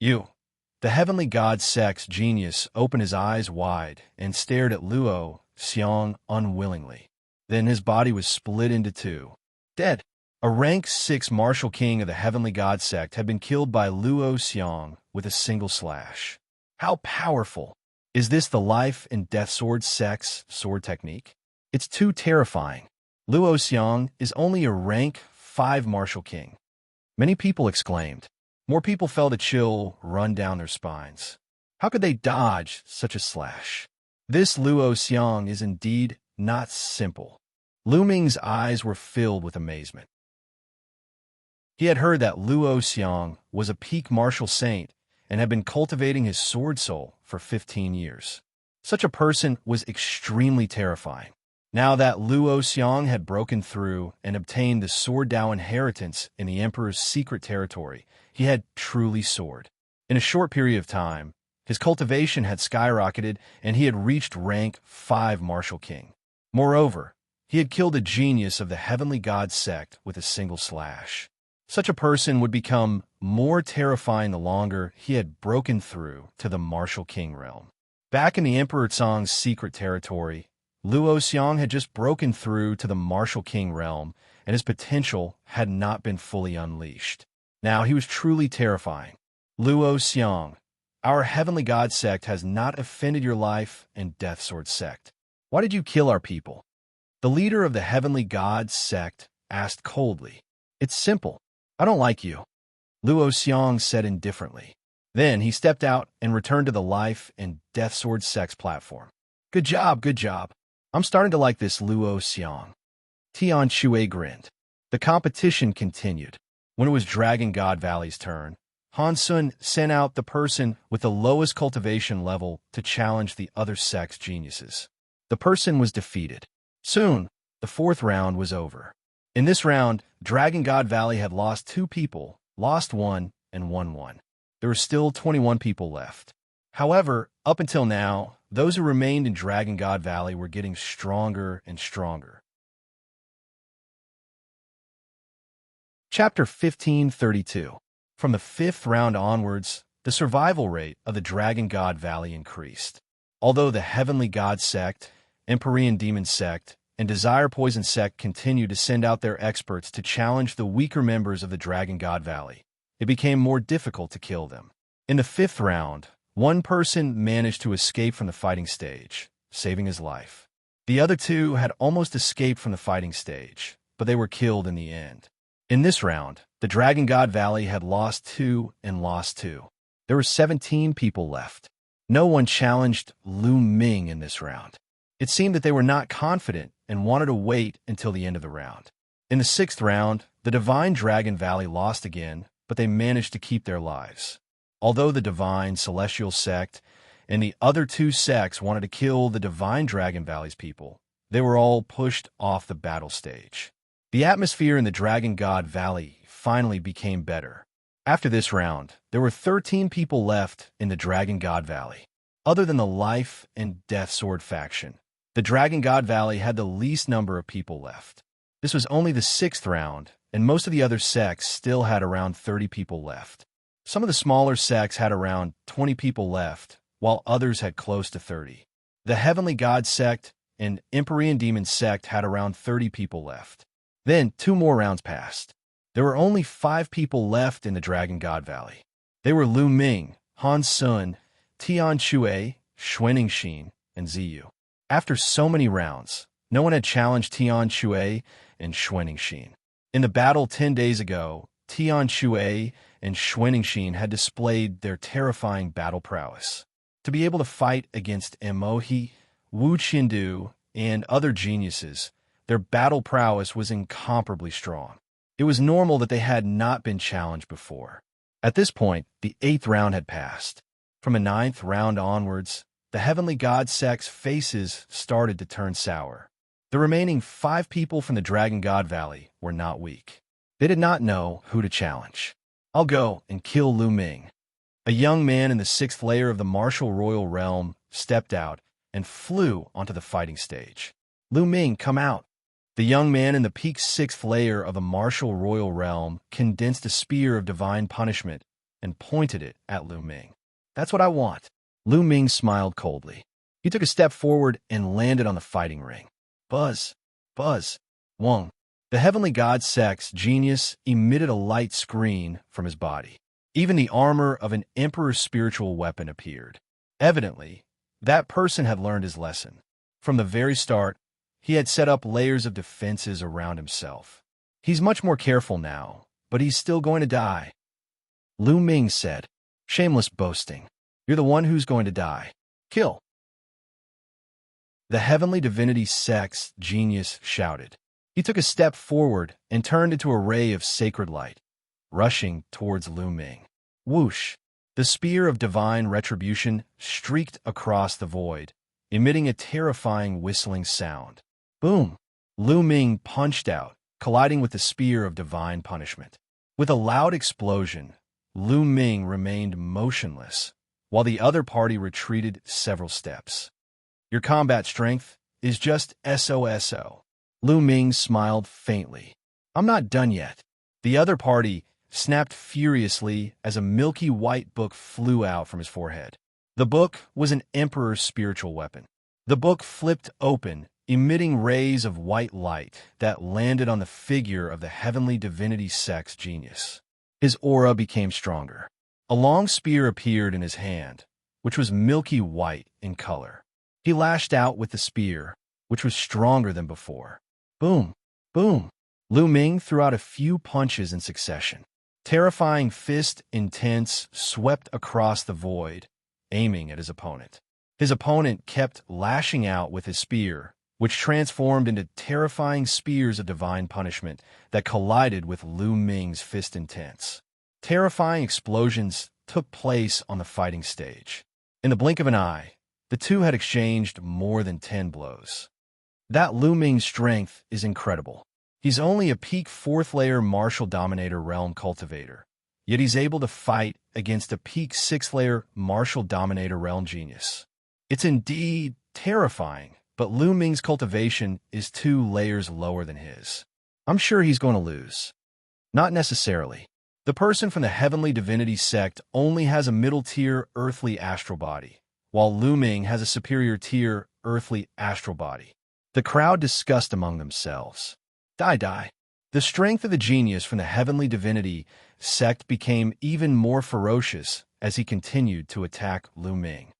"You." The Heavenly God sect's genius opened his eyes wide and stared at Luo Xiang unwillingly. Then his body was split into two. Dead. A rank 6 Martial King of the Heavenly God sect had been killed by Luo Xiang with a single slash. How powerful! Is this the Life and Death Sword sect's sword technique? It's too terrifying. Luo Xiang is only a rank 5 Martial King. Many people exclaimed. More people felt a chill run down their spines. How could they dodge such a slash? This Luo Xiang is indeed not simple. Lu Ming's eyes were filled with amazement. He had heard that Luo Xiang was a peak martial saint and had been cultivating his sword soul for 15 years. Such a person was extremely terrifying. Now that Luo Xiang had broken through and obtained the Sword Dao inheritance in the Emperor's secret territory, he had truly soared. In a short period of time, his cultivation had skyrocketed and he had reached rank 5 Martial King. Moreover, he had killed a genius of the Heavenly God sect with a single slash. Such a person would become more terrifying the longer he had broken through to the Martial King realm. Back in the Emperor Tsang's secret territory, Luo Xiang had just broken through to the Martial King realm, and his potential had not been fully unleashed. Now he was truly terrifying. Luo Xiang, our Heavenly God sect has not offended your Life and Death Sword sect. Why did you kill our people? The leader of the Heavenly God sect asked coldly. It's simple. I don't like you. Luo Xiang said indifferently. Then he stepped out and returned to the Life and Death Sword sect's platform. Good job, good job. I'm starting to like this Luo Xiang. Tian Shui grinned. The competition continued. When it was Dragon God Valley's turn, Han Sun sent out the person with the lowest cultivation level to challenge the other sect's geniuses. The person was defeated. Soon, the 4th round was over. In this round, Dragon God Valley had lost 2 people lost 1, and won 1. There were still 21 people left. However, up until now, those who remained in Dragon God Valley were getting stronger and stronger. Chapter 1532. From the 5th round onwards, the survival rate of the Dragon God Valley increased. Although the Heavenly God Sect, Empyrean Demon Sect, and Desire Poison Sect continued to send out their experts to challenge the weaker members of the Dragon God Valley, it became more difficult to kill them. In the 5th round, one person managed to escape from the fighting stage, saving his life. The other 2 had almost escaped from the fighting stage, but they were killed in the end. In this round, the Dragon God Valley had lost 2 and lost 2. There were 17 people left. No one challenged Lu Ming in this round. It seemed that they were not confident and wanted to wait until the end of the round. In the 6th round, the Divine Dragon Valley lost again, but they managed to keep their lives. Although the Divine Celestial Sect and the other 2 sects wanted to kill the Divine Dragon Valley's people, they were all pushed off the battle stage. The atmosphere in the Dragon God Valley finally became better. After this round, there were 13 people left in the Dragon God Valley. Other than the Life and Death Sword faction, the Dragon God Valley had the least number of people left. This was only the 6th round, and most of the other sects still had around 30 people left. Some of the smaller sects had around 20 people left, while others had close to 30. The Heavenly God Sect and Empyrean Demon Sect had around 30 people left. Then 2 more rounds passed. There were only 5 people left in the Dragon God Valley. They were Lu Ming, Han Sun, Tian Shui, Xuanxin, and Ziyu. After so many rounds, no one had challenged Tian Shui and Xuanxin. In the battle 10 days ago, Tian Shui and Xuanxin had displayed their terrifying battle prowess. To be able to fight against Emohi, Wu Qindu, and other geniuses, their battle prowess was incomparably strong. It was normal that they had not been challenged before. At this point, the 8th round had passed. From the 9th round onwards, the Heavenly God Sect's faces started to turn sour. The remaining 5 people from the Dragon God Valley were not weak. They did not know who to challenge. I'll go and kill Lu Ming. A young man in the 6th layer of the Martial Royal Realm stepped out and flew onto the fighting stage. Lu Ming, come out. The young man in the peak 6th layer of the Martial Royal Realm condensed a spear of divine punishment and pointed it at Lu Ming. That's what I want. Lu Ming smiled coldly. He took a step forward and landed on the fighting ring. Buzz, buzz, Wong. The Heavenly God Sect's genius emitted a light screen from his body. Even the armor of an Emperor's spiritual weapon appeared. Evidently, that person had learned his lesson. From the very start, he had set up layers of defenses around himself. He's much more careful now, but he's still going to die. Lu Ming said, shameless boasting. You're the one who's going to die. Kill. The Heavenly Divinity Sect's genius shouted. He took a step forward and turned into a ray of sacred light, rushing towards Lu Ming. Whoosh! The spear of divine retribution streaked across the void, emitting a terrifying whistling sound. Boom! Lu Ming punched out, colliding with the spear of divine punishment. With a loud explosion, Lu Ming remained motionless, while the other party retreated several steps. Your combat strength is just SOSO. Lu Ming smiled faintly. I'm not done yet. The other party snapped furiously as a milky white book flew out from his forehead. The book was an Emperor's spiritual weapon. The book flipped open, emitting rays of white light that landed on the figure of the Heavenly Divinity Sect's genius. His aura became stronger. A long spear appeared in his hand, which was milky white in color. He lashed out with the spear, which was stronger than before. Boom! Boom! Lu Ming threw out a few punches in succession. Terrifying fist intense swept across the void, aiming at his opponent. His opponent kept lashing out with his spear, which transformed into terrifying spears of divine punishment that collided with Lu Ming's fist intense. Terrifying explosions took place on the fighting stage. In the blink of an eye, the two had exchanged more than 10 blows. That Lu Ming's strength is incredible. He's only a peak 4th layer martial dominator realm cultivator, yet he's able to fight against a peak 6th-layer martial dominator realm genius. It's indeed terrifying, but Lu Ming's cultivation is 2 layers lower than his. I'm sure he's going to lose. Not necessarily. The person from the Heavenly Divinity sect only has a middle-tier earthly astral body, while Lu Ming has a superior-tier earthly astral body. The crowd discussed among themselves. Die. The strength of the genius from the Heavenly Divinity sect became even more ferocious as he continued to attack Lu Ming.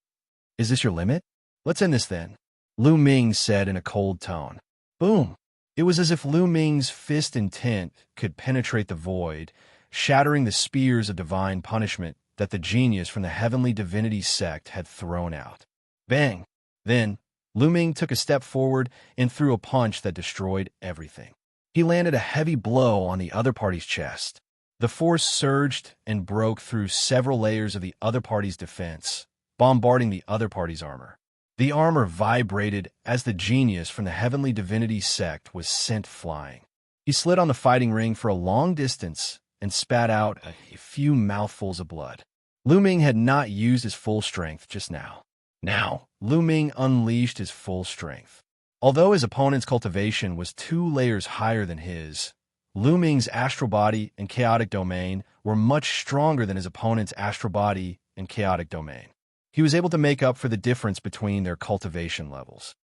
Is this your limit? Let's end this then, Lu Ming said in a cold tone. Boom! It was as if Lu Ming's fist intent could penetrate the void, shattering the spears of divine punishment that the genius from the Heavenly Divinity sect had thrown out. Bang! Then, Lu Ming took a step forward and threw a punch that destroyed everything. He landed a heavy blow on the other party's chest. The force surged and broke through several layers of the other party's defense, bombarding the other party's armor. The armor vibrated as the genius from the Heavenly Divinity sect was sent flying. He slid on the fighting ring for a long distance and spat out a few mouthfuls of blood. Lu Ming had not used his full strength just now. Now, Lu Ming unleashed his full strength. Although his opponent's cultivation was 2 layers higher than his, Lu Ming's astral body and chaotic domain were much stronger than his opponent's astral body and chaotic domain. He was able to make up for the difference between their cultivation levels.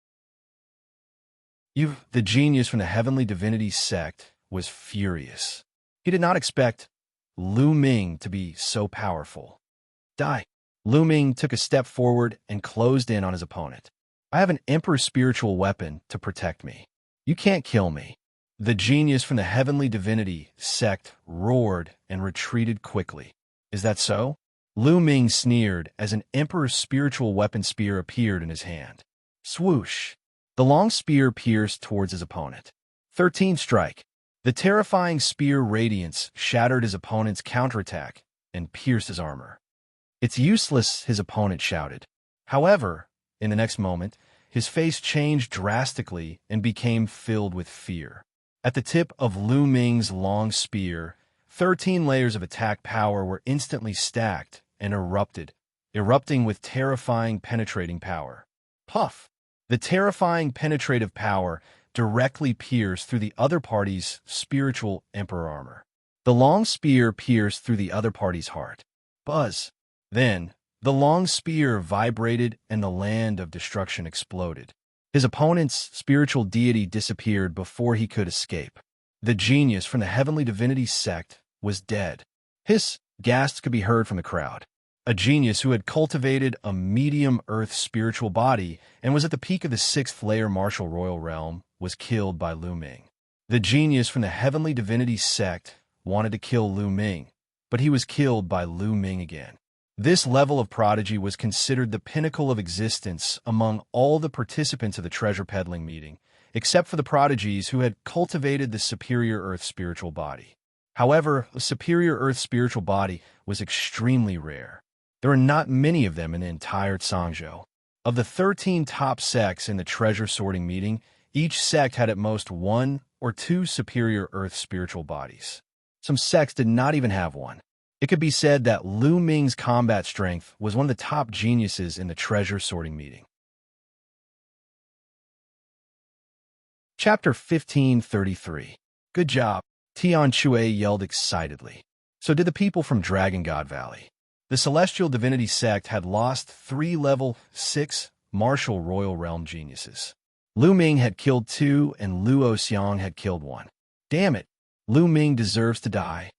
The genius from the Heavenly Divinity sect was furious. He did not expect Lu Ming to be so powerful. Die. Lu Ming took a step forward and closed in on his opponent. I have an Emperor's spiritual weapon to protect me. You can't kill me. The genius from the Heavenly Divinity sect roared and retreated quickly. Is that so? Lu Ming sneered as an Emperor's spiritual weapon spear appeared in his hand. Swoosh! The long spear pierced towards his opponent. 13th strike. The terrifying spear radiance shattered his opponent's counterattack and pierced his armor. It's useless, his opponent shouted. However, in the next moment, his face changed drastically and became filled with fear. At the tip of Lu Ming's long spear, 13 layers of attack power were instantly stacked and erupting with terrifying penetrating power. Puff! The terrifying penetrative power directly pierced through the other party's spiritual emperor armor. The long spear pierced through the other party's heart. Buzz! Then, the long spear vibrated and the land of destruction exploded. His opponent's spiritual deity disappeared before he could escape. The genius from the Heavenly Divinity sect was dead. Hiss, gasps could be heard from the crowd. A genius who had cultivated a medium earth spiritual body and was at the peak of the 6th-layer martial royal realm was killed by Lu Ming. The genius from the Heavenly Divinity sect wanted to kill Lu Ming, but he was killed by Lu Ming again. This level of prodigy was considered the pinnacle of existence among all the participants of the treasure peddling meeting, except for the prodigies who had cultivated the superior earth spiritual body. However, the superior earth spiritual body was extremely rare. There are not many of them in the entire Xianxia. Of the 13 top sects in the treasure sorting meeting, each sect had at most 1 or 2 superior earth spiritual bodies. Some sects did not even have one. It could be said that Lu Ming's combat strength was one of the top geniuses in the treasure sorting meeting. Chapter 1533. Good job, Tian Chui yelled excitedly. So did the people from Dragon God Valley. The Celestial Divinity sect had lost 3 level 6 martial royal realm geniuses. Lu Ming had killed 2 and Luo Xiang had killed 1. Damn it, Lu Ming deserves to die.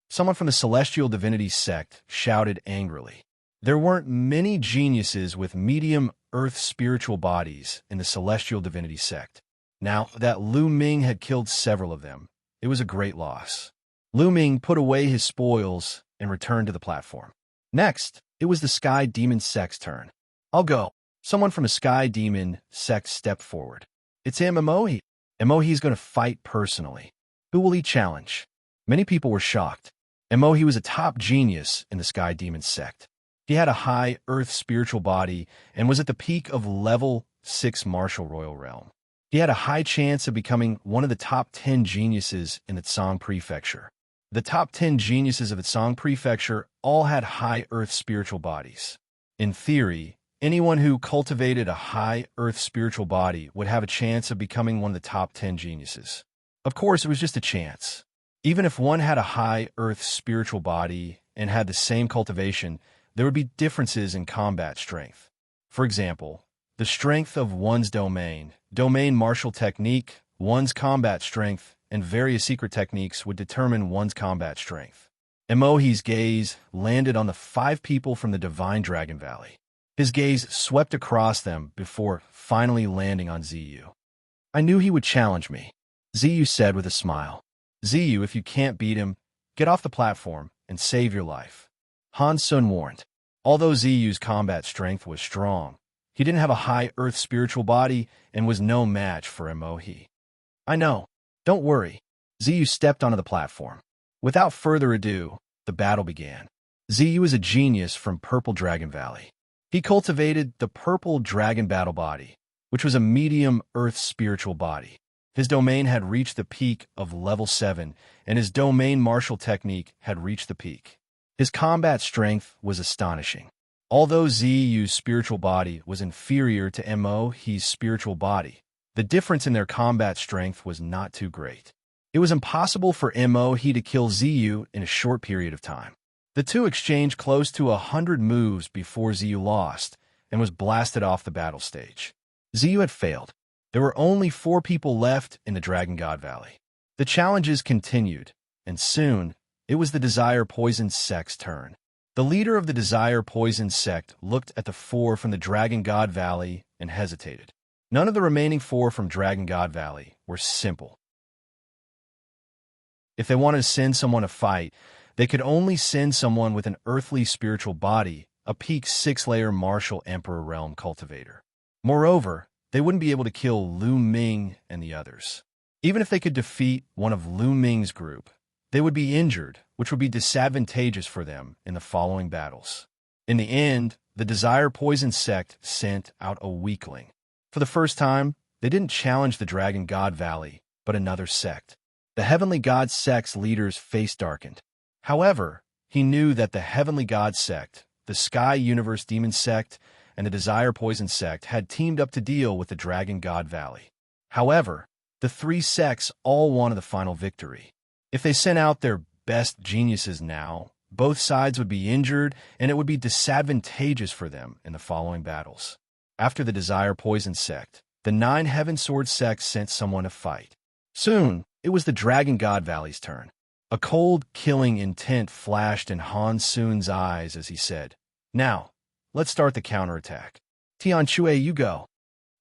Someone from the Celestial Divinity sect shouted angrily. There weren't many geniuses with medium earth spiritual bodies in the Celestial Divinity sect. Now that Lu Ming had killed several of them, it was a great loss. Lu Ming put away his spoils and returned to the platform. Next, it was the Sky Demon sect's turn. I'll go. Someone from the Sky Demon sect stepped forward. It's him, Emohi. Emohi's going to fight personally. Who will he challenge? Many people were shocked. Emohi was a top genius in the Sky Demon sect. He had a high earth spiritual body and was at the peak of level 6 martial royal realm. He had a high chance of becoming one of the top 10 geniuses in the Tsang prefecture. The top 10 geniuses of its Song Prefecture all had high Earth spiritual bodies. In theory, anyone who cultivated a high Earth spiritual body would have a chance of becoming one of the top 10 geniuses. Of course, it was just a chance. Even if one had a high Earth spiritual body and had the same cultivation, there would be differences in combat strength. For example, the strength of one's domain martial technique, one's combat strength, and various secret techniques would determine one's combat strength. Emohi's gaze landed on the 5 people from the Divine Dragon Valley. His gaze swept across them before finally landing on Ziyu. I knew he would challenge me, Ziyu said with a smile. Ziyu, if you can't beat him, get off the platform and save your life. Han Sun warned. Although Ziyu's combat strength was strong, he didn't have a high Earth spiritual body and was no match for Emohi. I know. Don't worry. Ziyu stepped onto the platform. Without further ado, the battle began. Ziyu is a genius from Purple Dragon Valley. He cultivated the Purple Dragon Battle Body, which was a medium Earth spiritual body. His domain had reached the peak of level 7, and his domain martial technique had reached the peak. His combat strength was astonishing. Although Ziyu's spiritual body was inferior to Emohi's spiritual body, the difference in their combat strength was not too great. It was impossible for Emohi to kill Ziyu in a short period of time. The two exchanged close to 100 moves before Ziyu lost and was blasted off the battle stage. Ziyu had failed. There were only 4 people left in the Dragon God Valley. The challenges continued, and soon it was the Desire Poison Sect's turn. The leader of the Desire Poison Sect looked at the 4 from the Dragon God Valley and hesitated. None of the remaining 4 from Dragon God Valley were simple. If they wanted to send someone to fight, they could only send someone with an earthly spiritual body, a peak 6-layer martial Emperor Realm cultivator. Moreover, they wouldn't be able to kill Lu Ming and the others. Even if they could defeat one of Lu Ming's group, they would be injured, which would be disadvantageous for them in the following battles. In the end, the Desire Poison Sect sent out a weakling. For the first time, they didn't challenge the Dragon God Valley, but another sect. The Heavenly God Sect's leader's face darkened. However, he knew that the Heavenly God Sect, the Sky Universe Demon Sect, and the Desire Poison Sect had teamed up to deal with the Dragon God Valley. However, the 3 sects all wanted the final victory. If they sent out their best geniuses now, both sides would be injured and it would be disadvantageous for them in the following battles. After the Desire Poison Sect, the 9 Heaven Sword sects sent someone to fight. Soon, it was the Dragon God Valley's turn. A cold, killing intent flashed in Han Sun's eyes as he said, "Now, let's start the counterattack. Tian Shui, you go."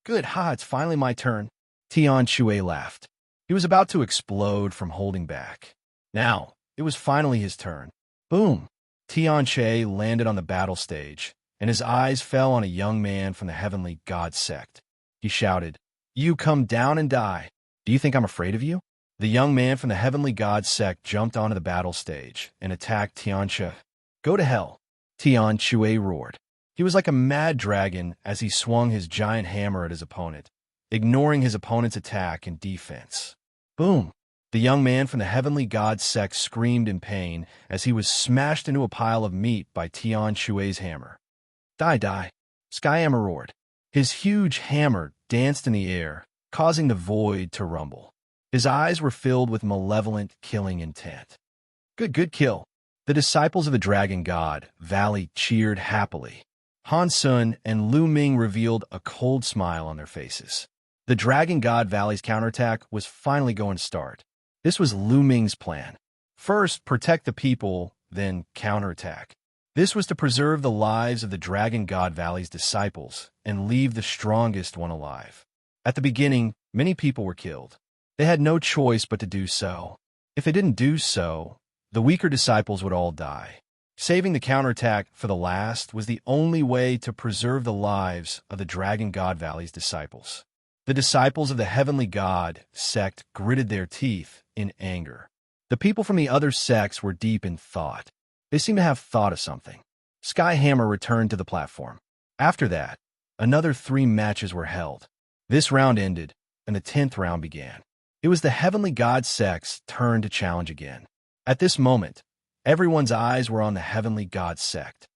"Good, it's finally my turn." Tian Shui laughed. He was about to explode from holding back. Now, it was finally his turn. Boom! Tian Shui landed on the battle stage, and his eyes fell on a young man from the Heavenly God Sect. He shouted, "You come down and die. Do you think I'm afraid of you?" The young man from the Heavenly God Sect jumped onto the battle stage and attacked Xianxia. "Go to hell!" Tian Shui roared. He was like a mad dragon as he swung his giant hammer at his opponent, ignoring his opponent's attack and defense. Boom! The young man from the Heavenly God Sect screamed in pain as he was smashed into a pile of meat by Tian Shui's hammer. "Die, die!" Skyhammer roared. His huge hammer danced in the air, causing the void to rumble. His eyes were filled with malevolent, killing intent. Good kill. The disciples of the Dragon God Valley cheered happily. Han Sun and Lu Ming revealed a cold smile on their faces. The Dragon God Valley's counterattack was finally going to start. This was Lu Ming's plan. First, protect the people, then counterattack. This was to preserve the lives of the Dragon God Valley's disciples and leave the strongest one alive. At the beginning, many people were killed. They had no choice but to do so. If they didn't do so, the weaker disciples would all die. Saving the counterattack for the last was the only way to preserve the lives of the Dragon God Valley's disciples. The disciples of the Heavenly God Sect gritted their teeth in anger. The people from the other sects were deep in thought. They seemed to have thought of something. Skyhammer returned to the platform. After that, another 3 matches were held. This round ended, and the 10th round began. It was the Heavenly God Sect's turn to challenge again. At this moment, everyone's eyes were on the Heavenly God sect.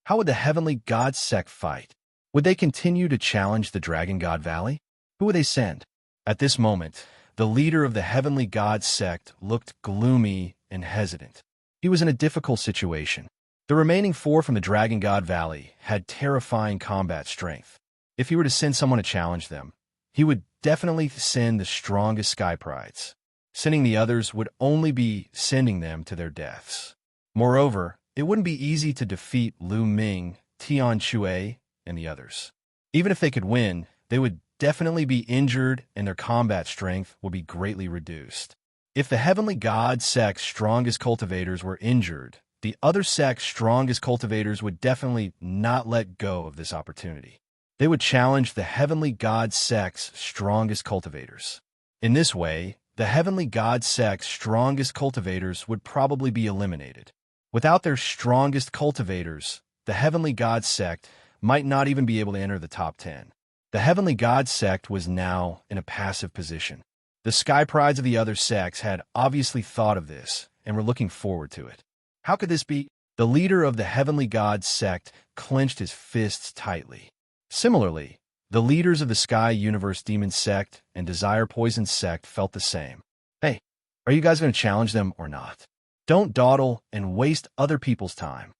How would the Heavenly God sect fight? Would they continue to challenge the Dragon God Valley? Who would they send? At this moment, the leader of the Heavenly God sect looked gloomy and hesitant. He was in a difficult situation. The remaining 4 from the Dragon God Valley had terrifying combat strength. If he were to send someone to challenge them, he would definitely send the strongest Sky Prides. Sending the others would only be sending them to their deaths. Moreover, it wouldn't be easy to defeat Lu Ming, Tian Shui, and the others. Even if they could win, they would definitely be injured and their combat strength would be greatly reduced. If the Heavenly God sect's strongest cultivators were injured, the other sect's strongest cultivators would definitely not let go of this opportunity. They would challenge the Heavenly God sect's strongest cultivators. In this way, the Heavenly God sect's strongest cultivators would probably be eliminated. Without their strongest cultivators, the Heavenly God sect might not even be able to enter the top 10. The Heavenly God sect was now in a passive position. The Sky Prides of the other sects had obviously thought of this and were looking forward to it. How could this be? The leader of the Heavenly God sect clenched his fists tightly. Similarly, the leaders of the Sky Universe Demon sect and Desire Poison sect felt the same. Hey, are you guys going to challenge them or not? Don't dawdle and waste other people's time.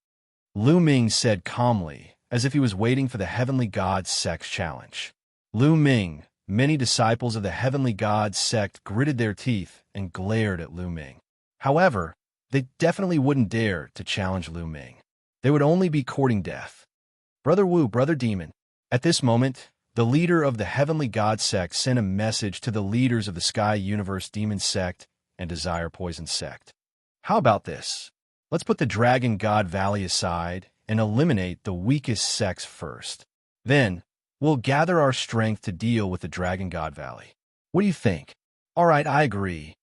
Lu Ming said calmly, as if he was waiting for the Heavenly God sect's challenge. Lu Ming, many disciples of the Heavenly God sect gritted their teeth and glared at Lu Ming. However, they definitely wouldn't dare to challenge Lu Ming. They would only be courting death. Brother Wu, Brother Demon. At this moment, the leader of the Heavenly God sect sent a message to the leaders of the Sky Universe Demon sect and Desire Poison sect. How about this? Let's put the Dragon God Valley aside and eliminate the weakest sects first. Then, we'll gather our strength to deal with the Dragon God Valley. What do you think? All right, I agree.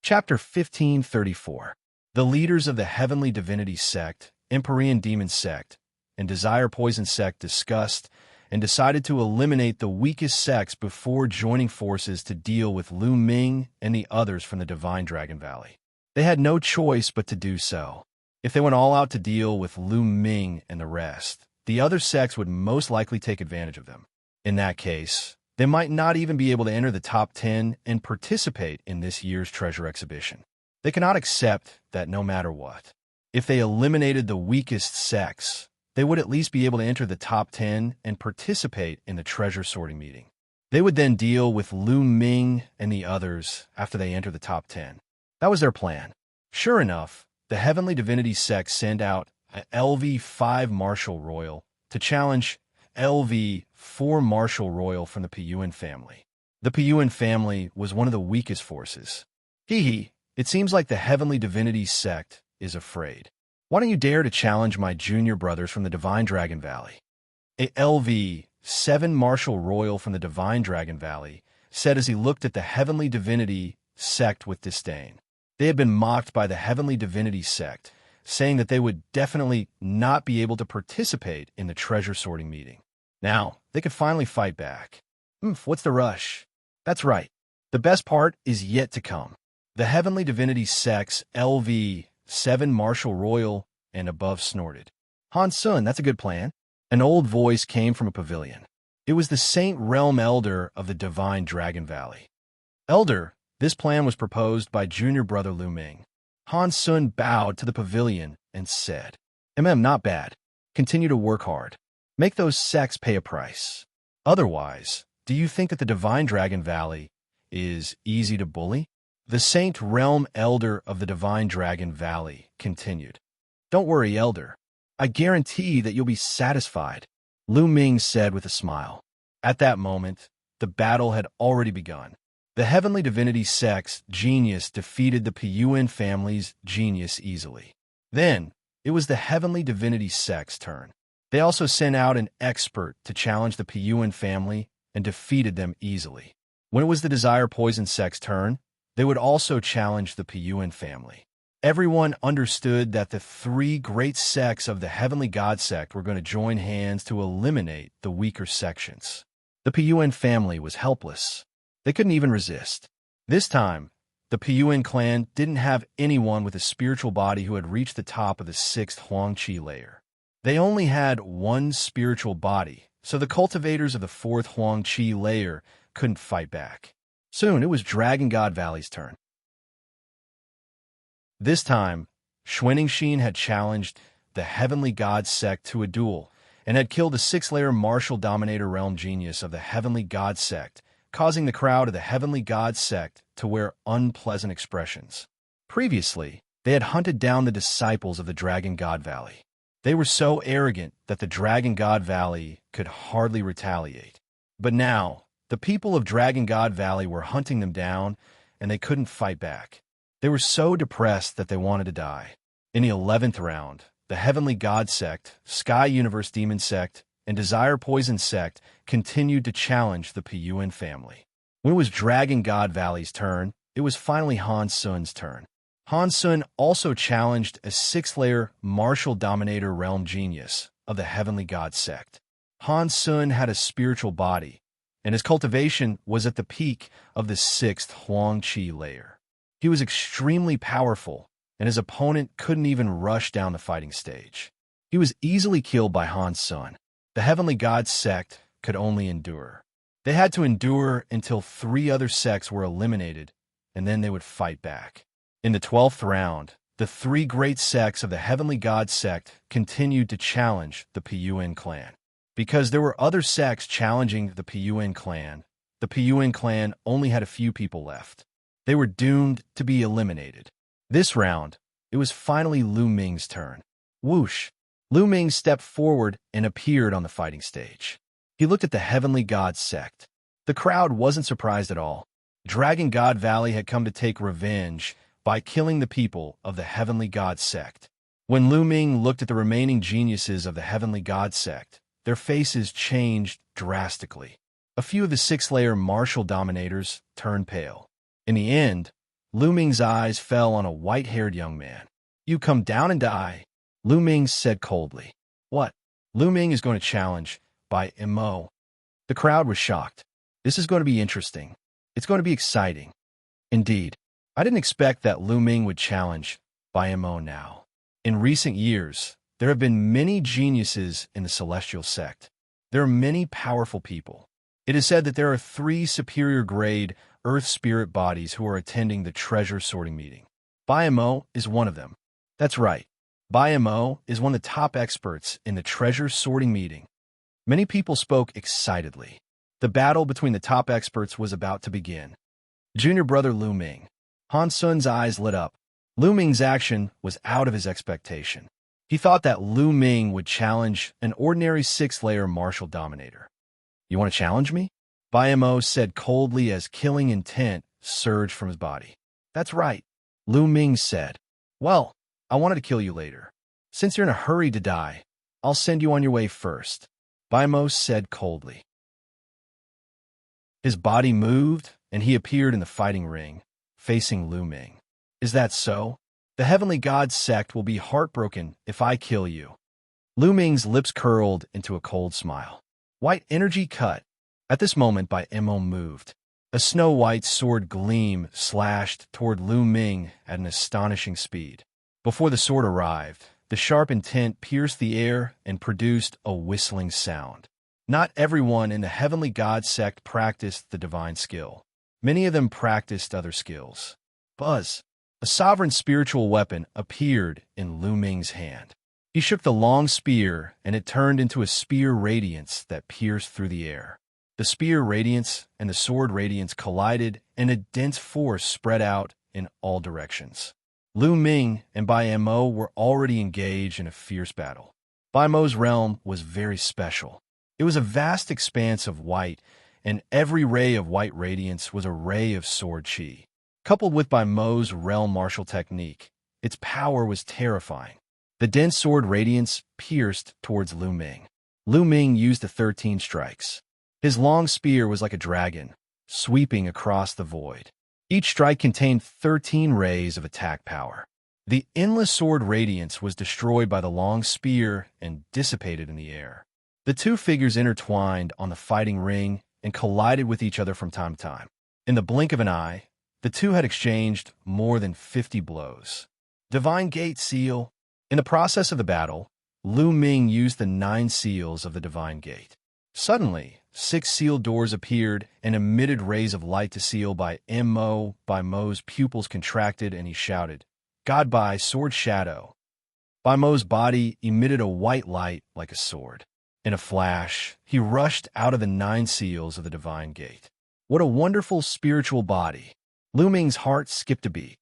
Chapter 1534. The leaders of the Heavenly Divinity sect, Empyrean Demon sect, and Desire Poison sect discussed and decided to eliminate the weakest sects before joining forces to deal with Lu Ming and the others from the Divine Dragon Valley. They had no choice but to do so. If they went all out to deal with Lu Ming and the rest, the other sects would most likely take advantage of them. In that case, they might not even be able to enter the top 10 and participate in this year's treasure exhibition. They cannot accept that no matter what. If they eliminated the weakest sects, they would at least be able to enter the top 10 and participate in the treasure sorting meeting. They would then deal with Lu Ming and the others after they enter the top 10. That was their plan. Sure enough, the Heavenly Divinity sect sent out a LV5 Marshal Royal to challenge LV4 Marshal Royal from the Piyuan family. The Piyuan family was one of the weakest forces. It seems like the Heavenly Divinity sect is afraid. Why don't you dare to challenge my junior brothers from the Divine Dragon Valley? A LV7 Marshal Royal from the Divine Dragon Valley said as he looked at the Heavenly Divinity sect with disdain. They had been mocked by the Heavenly Divinity sect, saying that they would definitely not be able to participate in the treasure sorting meeting. Now, they could finally fight back. What's the rush? That's right. The best part is yet to come. The Heavenly Divinity sect's LV7 Marshal Royal and above snorted. Han Sun, that's a good plan. An old voice came from a pavilion. It was the Saint Realm Elder of the Divine Dragon Valley. Elder, this plan was proposed by junior brother Lu Ming. Han Sun bowed to the pavilion and said, Not bad. Continue to work hard. Make those sects pay a price. Otherwise, do you think that the Divine Dragon Valley is easy to bully? The Saint Realm Elder of the Divine Dragon Valley continued. Don't worry, Elder. I guarantee that you'll be satisfied, Lu Ming said with a smile. At that moment, the battle had already begun. The Heavenly Divinity sect's genius defeated the Piyuan family's genius easily. Then, it was the Heavenly Divinity sect's turn. They also sent out an expert to challenge the Piyuan family and defeated them easily. When it was the Desire Poison sect's turn, they would also challenge the Piyuan family. Everyone understood that the 3 great sects of the Heavenly God sect were going to join hands to eliminate the weaker sections. The Piyuan family was helpless. They couldn't even resist. This time, the Piyuan clan didn't have anyone with a spiritual body who had reached the top of the 6th Huangqi layer. They only had one spiritual body, so the cultivators of the 4th Huangqi layer couldn't fight back. Soon, it was Dragon God Valley's turn. This time, Xianxia had challenged the Heavenly God sect to a duel and had killed the 6th-layer martial dominator realm genius of the Heavenly God sect, causing the crowd of the Heavenly God sect to wear unpleasant expressions. Previously, they had hunted down the disciples of the Dragon God Valley. They were so arrogant that the Dragon God Valley could hardly retaliate. But now, the people of Dragon God Valley were hunting them down, and they couldn't fight back. They were so depressed that they wanted to die. In the 11th round, the Heavenly God sect, Sky Universe Demon sect, and Desire Poison sect continued to challenge the Piyuan family. When it was Dragon God Valley's turn, it was finally Han Sun's turn. Han Sun also challenged a 6th-layer martial dominator realm genius of the Heavenly God sect. Han Sun had a spiritual body, and his cultivation was at the peak of the 6th Huangqi layer. He was extremely powerful, and his opponent couldn't even rush down the fighting stage. He was easily killed by Han Sun. The Heavenly God sect could only endure. They had to endure until 3 other sects were eliminated, and then they would fight back. In the 12th round, the 3 great sects of the Heavenly God sect continued to challenge the Piyuan clan. Because there were other sects challenging the Piyuan clan only had a few people left. They were doomed to be eliminated. This round, it was finally Lu Ming's turn. Whoosh! Lu Ming stepped forward and appeared on the fighting stage. He looked at the Heavenly God sect. The crowd wasn't surprised at all. Dragon God Valley had come to take revenge by killing the people of the Heavenly God sect. When Lu Ming looked at the remaining geniuses of the Heavenly God sect, their faces changed drastically. A few of the 6th-layer martial dominators turned pale. In the end, Lu Ming's eyes fell on a white-haired young man. "You come down and die," Lu Ming said coldly. "What?" Lu Ming is going to challenge by Mo. The crowd was shocked. This is going to be interesting. It's going to be exciting. Indeed, I didn't expect that Lu Ming would challenge by Mo now. In recent years, there have been many geniuses in the Celestial sect. There are many powerful people. It is said that there are 3 superior-grade Earth spirit bodies who are attending the treasure sorting meeting. Mo is one of them. That's right. Mo is one of the top experts in the treasure sorting meeting. Many people spoke excitedly. The battle between the top experts was about to begin. Junior brother Lu Ming. Han Sun's eyes lit up. Lu Ming's action was out of his expectation. He thought that Lu Ming would challenge an ordinary 6th-layer martial dominator. "You want to challenge me?" Mo said coldly as killing intent surged from his body. "That's right," Lu Ming said. "Well, I wanted to kill you later. Since you're in a hurry to die, I'll send you on your way first," Mo said coldly. His body moved, and he appeared in the fighting ring, facing Lu Ming. "Is that so? The Heavenly God sect will be heartbroken if I kill you." Lu Ming's lips curled into a cold smile. White energy cut. At this moment, Mo moved. A snow-white sword gleam slashed toward Lu Ming at an astonishing speed. Before the sword arrived, the sharp intent pierced the air and produced a whistling sound. Not everyone in the Heavenly God sect practiced the divine skill. Many of them practiced other skills. Buzz! A sovereign spiritual weapon appeared in Lu Ming's hand. He shook the long spear, and it turned into a spear radiance that pierced through the air. The spear radiance and the sword radiance collided, and a dense force spread out in all directions. Lu Ming and Mo were already engaged in a fierce battle. Mo's realm was very special. It was a vast expanse of white, and every ray of white radiance was a ray of sword chi. Coupled with Mo's realm martial technique, its power was terrifying. The dense sword radiance pierced towards Lu Ming. Lu Ming used the 13 strikes. His long spear was like a dragon, sweeping across the void. Each strike contained 13 rays of attack power. The endless sword radiance was destroyed by the long spear and dissipated in the air. The two figures intertwined on the fighting ring and collided with each other from time to time. In the blink of an eye, the two had exchanged more than 50 blows. Divine Gate Seal. In the process of the battle, Lu Ming used the 9 seals of the Divine Gate. Suddenly, 6 sealed doors appeared and emitted rays of light to seal by Mo. By Mo's pupils contracted and he shouted, "God by Sword Shadow." By Mo's body emitted a white light like a sword. In a flash, he rushed out of the 9 seals of the Divine Gate. What a wonderful spiritual body! Lu Ming's heart skipped a beat.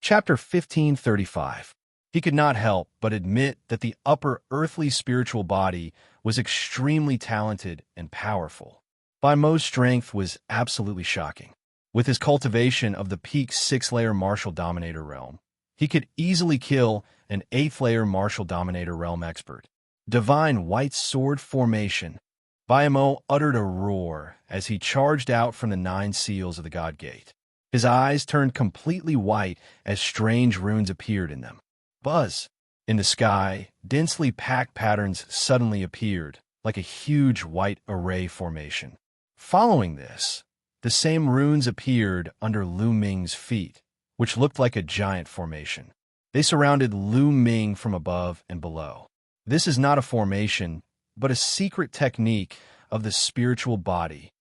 Chapter 1535. He could not help but admit that the upper earthly spiritual body was extremely talented and powerful. Bai Mo's strength was absolutely shocking. With his cultivation of the peak 6-layer martial dominator realm, he could easily kill an 8th-layer martial dominator realm expert. Divine White Sword Formation. Bai Mo uttered a roar as he charged out from the 9 seals of the God Gate. His eyes turned completely white as strange runes appeared in them. Buzz! In the sky, densely packed patterns suddenly appeared, like a huge white array formation. Following this, the same runes appeared under Lu Ming's feet, which looked like a giant formation. They surrounded Lu Ming from above and below. This is not a formation, but a secret technique of the spiritual body.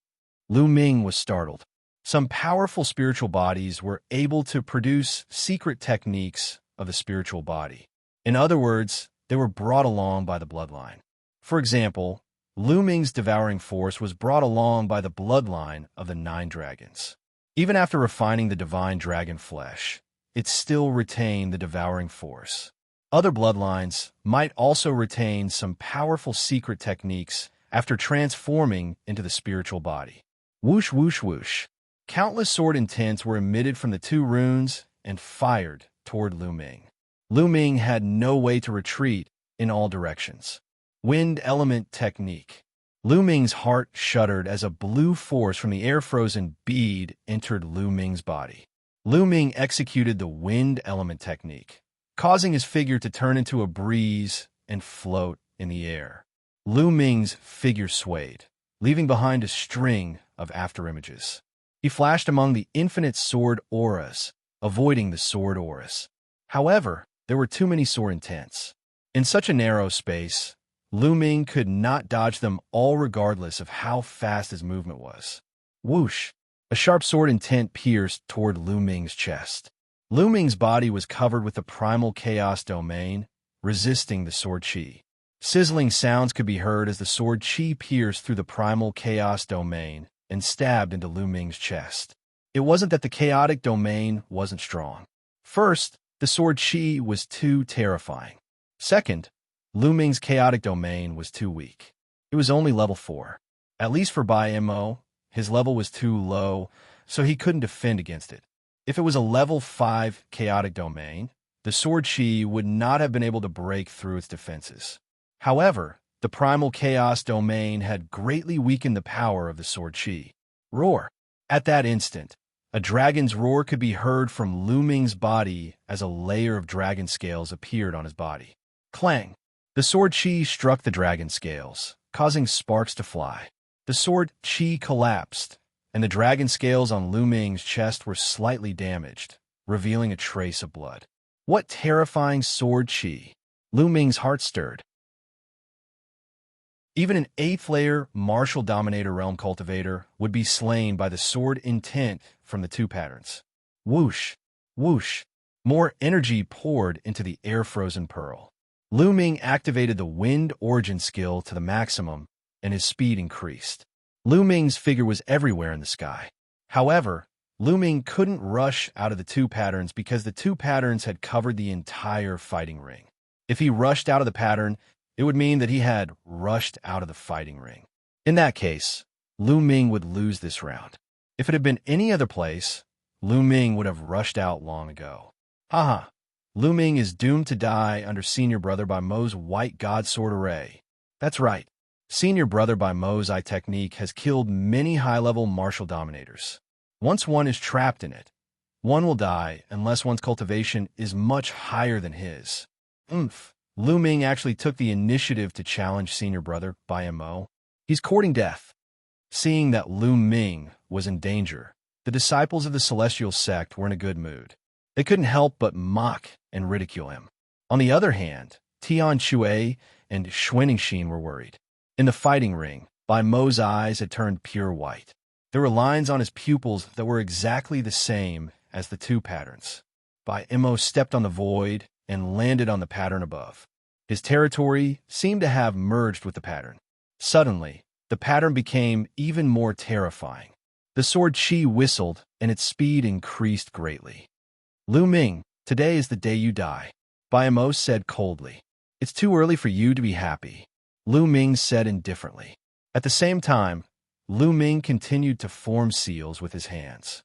Lu Ming was startled. Some powerful spiritual bodies were able to produce secret techniques of the spiritual body. In other words, they were brought along by the bloodline. For example, Lu Ming's devouring force was brought along by the bloodline of the 9 dragons. Even after refining the divine dragon flesh, it still retained the devouring force. Other bloodlines might also retain some powerful secret techniques after transforming into the spiritual body. Whoosh, whoosh, whoosh. Countless sword intents were emitted from the 2 runes and fired toward Lu Ming. Lu Ming had no way to retreat in all directions. Wind Element Technique. Lu Ming's heart shuddered as a blue force from the air-frozen bead entered Lu Ming's body. Lu Ming executed the Wind Element Technique, causing his figure to turn into a breeze and float in the air. Lu Ming's figure swayed, leaving behind a string of afterimages. He flashed among the infinite sword auras, avoiding the sword auras. However, there were too many sword intents. In such a narrow space, Lu Ming could not dodge them all regardless of how fast his movement was. Whoosh! A sharp sword intent pierced toward Lu Ming's chest. Lu Ming's body was covered with the primal chaos domain, resisting the sword chi. Sizzling sounds could be heard as the sword chi pierced through the primal chaos domain and stabbed into Lu Ming's chest. It wasn't that the chaotic domain wasn't strong. First, the sword chi was too terrifying. Second, Lu Ming's chaotic domain was too weak. It was only level 4. At least for Bai Mo, his level was too low, so he couldn't defend against it. If it was a level 5 chaotic domain, the sword chi would not have been able to break through its defenses. However, the primal chaos domain had greatly weakened the power of the sword chi. Roar! At that instant, a dragon's roar could be heard from Lu Ming's body as a layer of dragon scales appeared on his body. Clang! The sword chi struck the dragon scales, causing sparks to fly. The sword chi collapsed, and the dragon scales on Lu Ming's chest were slightly damaged, revealing a trace of blood. What terrifying sword chi! Lu Ming's heart stirred. Even an 8th-layer martial dominator realm cultivator would be slain by the sword intent from the 2 patterns. Whoosh! Whoosh! More energy poured into the air-frozen pearl. Lu Ming activated the Wind Origin skill to the maximum, and his speed increased. Lu Ming's figure was everywhere in the sky. However, Lu Ming couldn't rush out of the 2 patterns because the 2 patterns had covered the entire fighting ring. If he rushed out of the pattern, it would mean that he had rushed out of the fighting ring. In that case, Lu Ming would lose this round. If it had been any other place, Lu Ming would have rushed out long ago. Haha, Lu Ming is doomed to die under Senior Brother Bai Mo's White God Sword Array. That's right, Senior Brother Bai Mo's eye technique has killed many high-level martial dominators. Once one is trapped in it, one will die unless one's cultivation is much higher than his. Oomph! Lu Ming actually took the initiative to challenge senior brother by Mo. He's courting death. Seeing that Lu Ming was in danger, the disciples of the celestial sect were in a good mood. They couldn't help but mock and ridicule him. On the other hand, Tian Shui and Xuanxin were worried. In the fighting ring, Bai Mo's eyes had turned pure white. There were lines on his pupils that were exactly the same as the two patterns. Bai Mo stepped on the void and landed on the pattern above. His territory seemed to have merged with the pattern. Suddenly, the pattern became even more terrifying. The sword Qi whistled, and its speed increased greatly. Lu Ming, today is the day you die, Bai Mo said coldly. It's too early for you to be happy, Lu Ming said indifferently. At the same time, Lu Ming continued to form seals with his hands.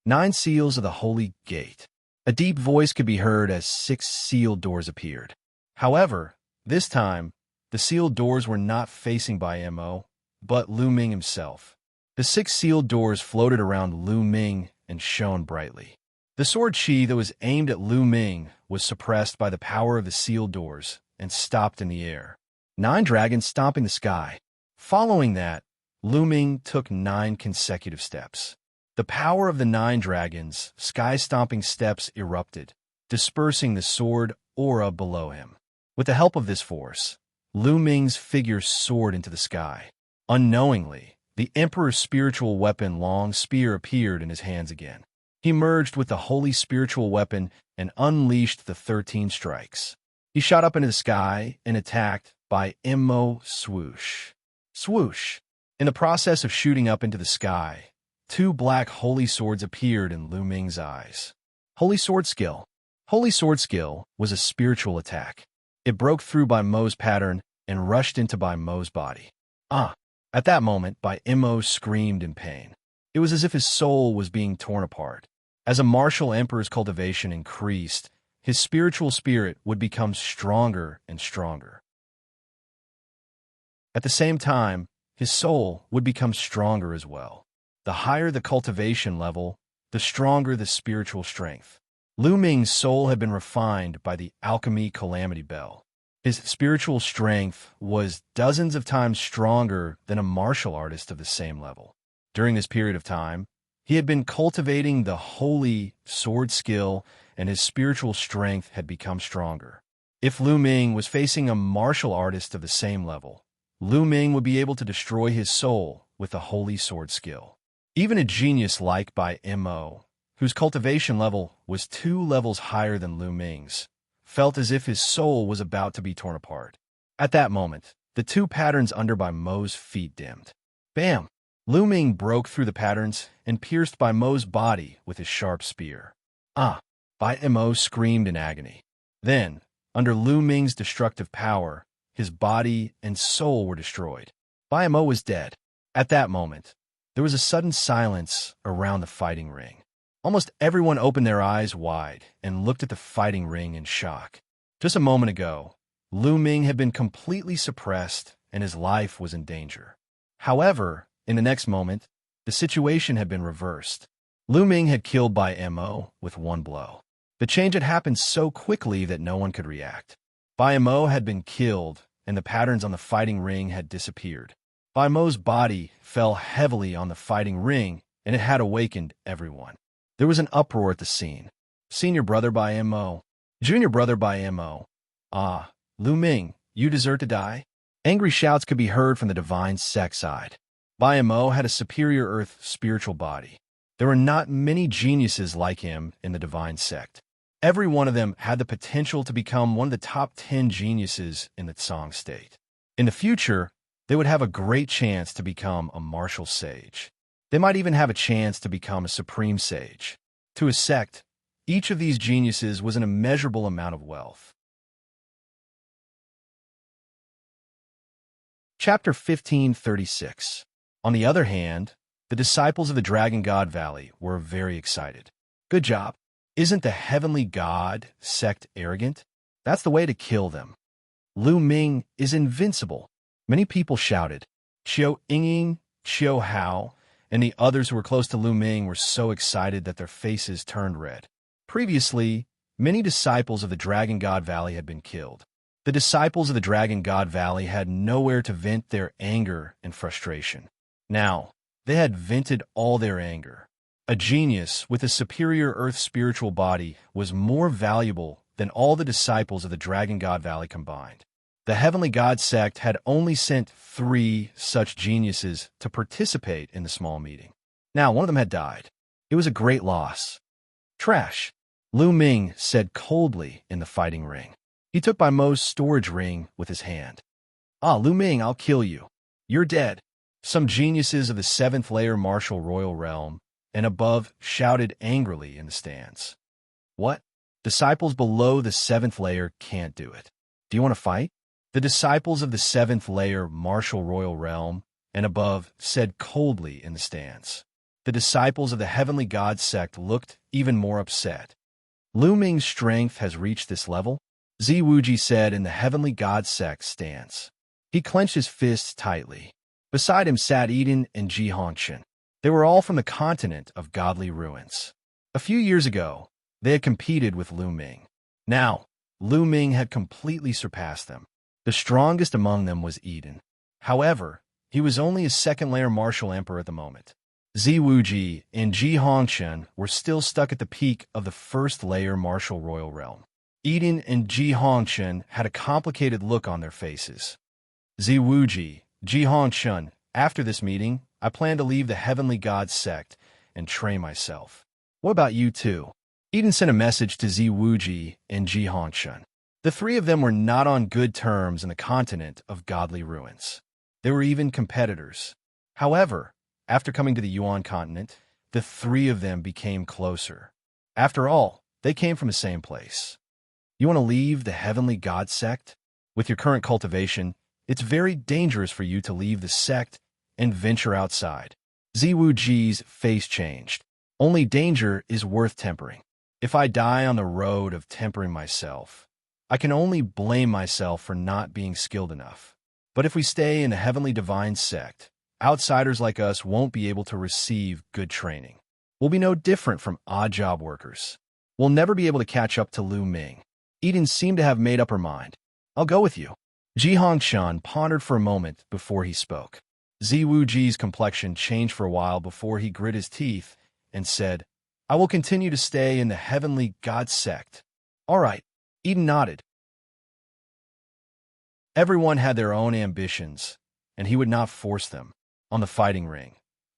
9 seals of the Holy Gate. A deep voice could be heard as 6 sealed doors appeared. However, this time, the sealed doors were not facing Bai Mo, but Lu Ming himself. The 6 sealed doors floated around Lu Ming and shone brightly. The sword Qi that was aimed at Lu Ming was suppressed by the power of the sealed doors and stopped in the air. 9 dragons stomping the sky. Following that, Lu Ming took 9 consecutive steps. The power of the 9 dragons' sky-stomping steps erupted, dispersing the sword aura below him. With the help of this force, Lu Ming's figure soared into the sky. Unknowingly, the Emperor's spiritual weapon Long Spear appeared in his hands again. He merged with the holy spiritual weapon and unleashed the 13 strikes. He shot up into the sky and attacked by Mo swoosh. Swoosh. In the process of shooting up into the sky, 2 black holy swords appeared in Lu Ming's eyes. Holy Sword Skill. Holy Sword Skill was a spiritual attack. It broke through Bai Mo's pattern and rushed into Bai Mo's body. At that moment, Bai Mo screamed in pain. It was as if his soul was being torn apart. As a martial emperor's cultivation increased, his spiritual spirit would become stronger and stronger. At the same time, his soul would become stronger as well. The higher the cultivation level, the stronger the spiritual strength. Lu Ming's soul had been refined by the alchemy calamity bell. His spiritual strength was dozens of times stronger than a martial artist of the same level. During this period of time, he had been cultivating the holy sword skill, and his spiritual strength had become stronger. If Lu Ming was facing a martial artist of the same level, Lu Ming would be able to destroy his soul with the holy sword skill. Even a genius like Bai Mo, whose cultivation level was 2 levels higher than Lu Ming's, felt as if his soul was about to be torn apart. At that moment, the 2 patterns under Bai Mo's feet dimmed. Bam! Lu Ming broke through the patterns and pierced Bai Mo's body with his sharp spear. Bai Mo screamed in agony. Then, under Lu Ming's destructive power, his body and soul were destroyed. Bai Mo was dead. At that moment, there was a sudden silence around the fighting ring. Almost everyone opened their eyes wide and looked at the fighting ring in shock. Just a moment ago, Lu Ming had been completely suppressed and his life was in danger. However, in the next moment, the situation had been reversed. Lu Ming had killed Bai Mo with 1 blow. The change had happened so quickly that no one could react. Bai Mo had been killed, and the patterns on the fighting ring had disappeared. Bai Mo's body fell heavily on the fighting ring, and it had awakened everyone. There was an uproar at the scene. Senior brother Bai Mo. Junior brother Bai Mo. Lu Ming, you deserve to die? Angry shouts could be heard from the divine sect side. Bai Mo had a superior earth spiritual body. There were not many geniuses like him in the divine sect. Every one of them had the potential to become one of the top 10 geniuses in the Tsang state. In the future, they would have a great chance to become a martial sage. They might even have a chance to become a supreme sage. To a sect, each of these geniuses was an immeasurable amount of wealth. Chapter 1536. On the other hand, the disciples of the Dragon God Valley were very excited. Good job. Isn't the heavenly god sect arrogant? That's the way to kill them. Lu Ming is invincible. Many people shouted. Qiu Yingying, Qiu Hao, and the others who were close to Lu Ming were so excited that their faces turned red. Previously, many disciples of the Dragon God Valley had been killed. The disciples of the Dragon God Valley had nowhere to vent their anger and frustration. Now, they had vented all their anger. A genius with a superior earth spiritual body was more valuable than all the disciples of the Dragon God Valley combined. The Heavenly God sect had only sent 3 such geniuses to participate in the small meeting. Now, one of them had died. It was a great loss. Trash, Lu Ming said coldly in the fighting ring. He took by Mo's storage ring with his hand. Ah, Lu Ming, I'll kill you. You're dead. Some geniuses of the 7th layer martial royal realm and above shouted angrily in the stands. What? Disciples below the 7th layer can't do it. Do you want to fight? The disciples of the 7th layer martial royal realm and above said coldly in the stands. The disciples of the Heavenly God sect looked even more upset. Lu Ming's strength has reached this level, Wuxia said in the Heavenly God sect stance. He clenched his fists tightly. Beside him sat Eden and Xianxia. They were all from the continent of godly ruins. A few years ago, they had competed with Lu Ming. Now, Lu Ming had completely surpassed them. The strongest among them was Eden. However, he was only a 2nd layer martial emperor at the moment. Wuxia and Xianxia were still stuck at the peak of the 1st layer martial royal realm. Eden and Xianxia had a complicated look on their faces. Wuxia, Xianxia, after this meeting, I plan to leave the Heavenly God sect and train myself. What about you two? Eden sent a message to Wuxia and Xianxia. The 3 of them were not on good terms in the continent of godly ruins. They were even competitors. However, after coming to the Yuan continent, the 3 of them became closer. After all, they came from the same place. You want to leave the Heavenly God sect? With your current cultivation, it's very dangerous for you to leave the sect and venture outside. Wuxia's face changed. Only danger is worth tempering. If I die on the road of tempering myself, I can only blame myself for not being skilled enough. But if we stay in the Heavenly Divine sect, outsiders like us won't be able to receive good training. We'll be no different from odd job workers. We'll never be able to catch up to Lu Ming. Eden seemed to have made up her mind. I'll go with you. Xianxia pondered for a moment before he spoke. Wuxia's complexion changed for a while before he grit his teeth and said, I will continue to stay in the Heavenly God sect. All right. Eden nodded. Everyone had their own ambitions, and he would not force them. On the fighting ring,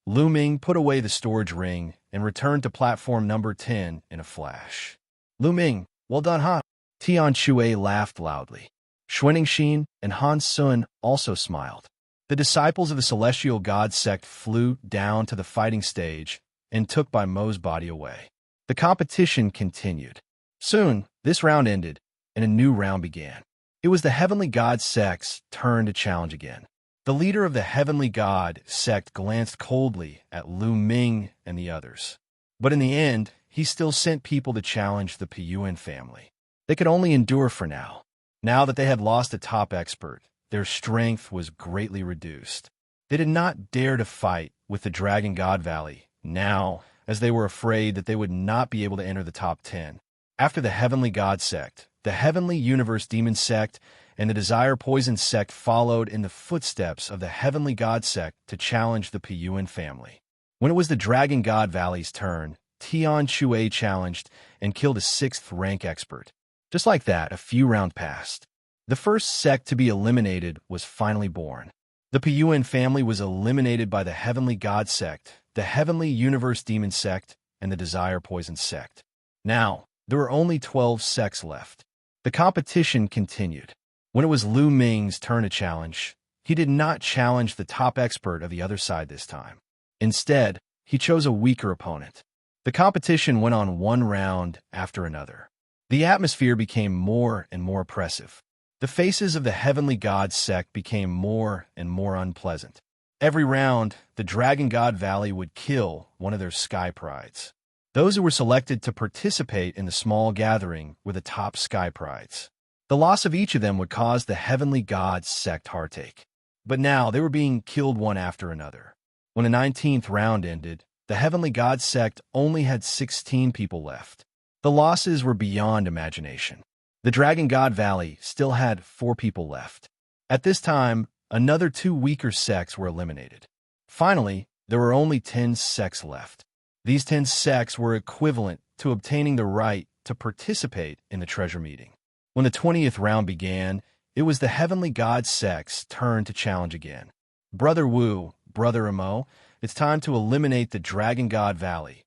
Lu Ming put away the storage ring and returned to platform number 10 in a flash. Lu Ming, well done, huh? Tian Shui laughed loudly. Xuanxin and Han Sun also smiled. The disciples of the Celestial God sect flew down to the fighting stage and took Bai Mo's body away. The competition continued. Soon, this round ended, and a new round began. It was the Heavenly God sect's turn to challenge again. The leader of the Heavenly God sect glanced coldly at Lu Ming and the others. But in the end, he still sent people to challenge the Piyuan family. They could only endure for now. Now that they had lost a top expert, their strength was greatly reduced. They did not dare to fight with the Dragon God Valley now, as they were afraid that they would not be able to enter the top 10. After the Heavenly God sect, the Heavenly Universe Demon sect and the Desire Poison sect followed in the footsteps of the Heavenly God sect to challenge the Piyuan family. When it was the Dragon God Valley's turn, Tian Shui challenged and killed a 6th rank expert. Just like that, a few rounds passed. The first sect to be eliminated was finally born. The Piyuan family was eliminated by the Heavenly God sect, the Heavenly Universe Demon sect, and the Desire Poison sect. Now, there were only 12 sects left. The competition continued. When it was Lu Ming's turn to challenge, he did not challenge the top expert of the other side this time. Instead, he chose a weaker opponent. The competition went on one round after another. The atmosphere became more and more oppressive. The faces of the Heavenly God sect became more and more unpleasant. Every round, the Dragon God Valley would kill one of their sky prides. Those who were selected to participate in the small gathering were the top sky prides. The loss of each of them would cause the Heavenly God sect heartache. But now they were being killed one after another. When the 19th round ended, the Heavenly God sect only had 16 people left. The losses were beyond imagination. The Dragon God Valley still had 4 people left. At this time, another 2 weaker sects were eliminated. Finally, there were only 10 sects left. These 10 sects were equivalent to obtaining the right to participate in the treasure meeting. When the 20th round began, it was the Heavenly God sect's turn to challenge again. Brother Wu, Brother Imo, it's time to eliminate the Dragon God Valley.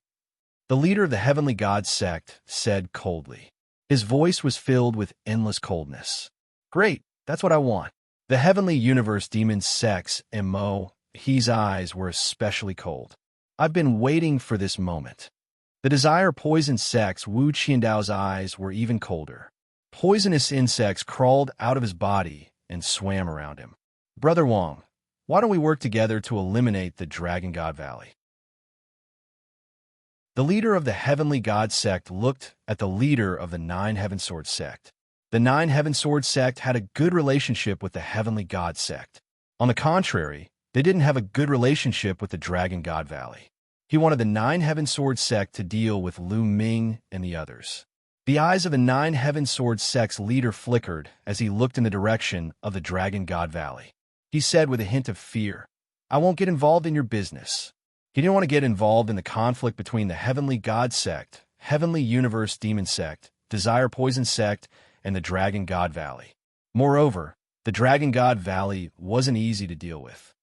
The leader of the Heavenly God sect said coldly. His voice was filled with endless coldness. Great, that's what I want. The Heavenly Universe Demon sect's Imo, his eyes were especially cold. I've been waiting for this moment. The Desire Poison sect's Wu Qiandao's eyes were even colder. Poisonous insects crawled out of his body and swam around him. Brother Wang, why don't we work together to eliminate the Dragon God Valley? The leader of the Heavenly God sect looked at the leader of the 9 Heaven Sword sect. The 9 Heaven Sword sect had a good relationship with the Heavenly God sect. On the contrary, they didn't have a good relationship with the Dragon God Valley. He wanted the 9 Heaven Sword sect to deal with Lu Ming and the others. The eyes of the 9 Heaven Sword sect's leader flickered as he looked in the direction of the Dragon God Valley. He said with a hint of fear, I won't get involved in your business. He didn't want to get involved in the conflict between the Heavenly God sect, Heavenly Universe Demon sect, Desire Poison sect, and the Dragon God Valley. Moreover, the Dragon God Valley wasn't easy to deal with.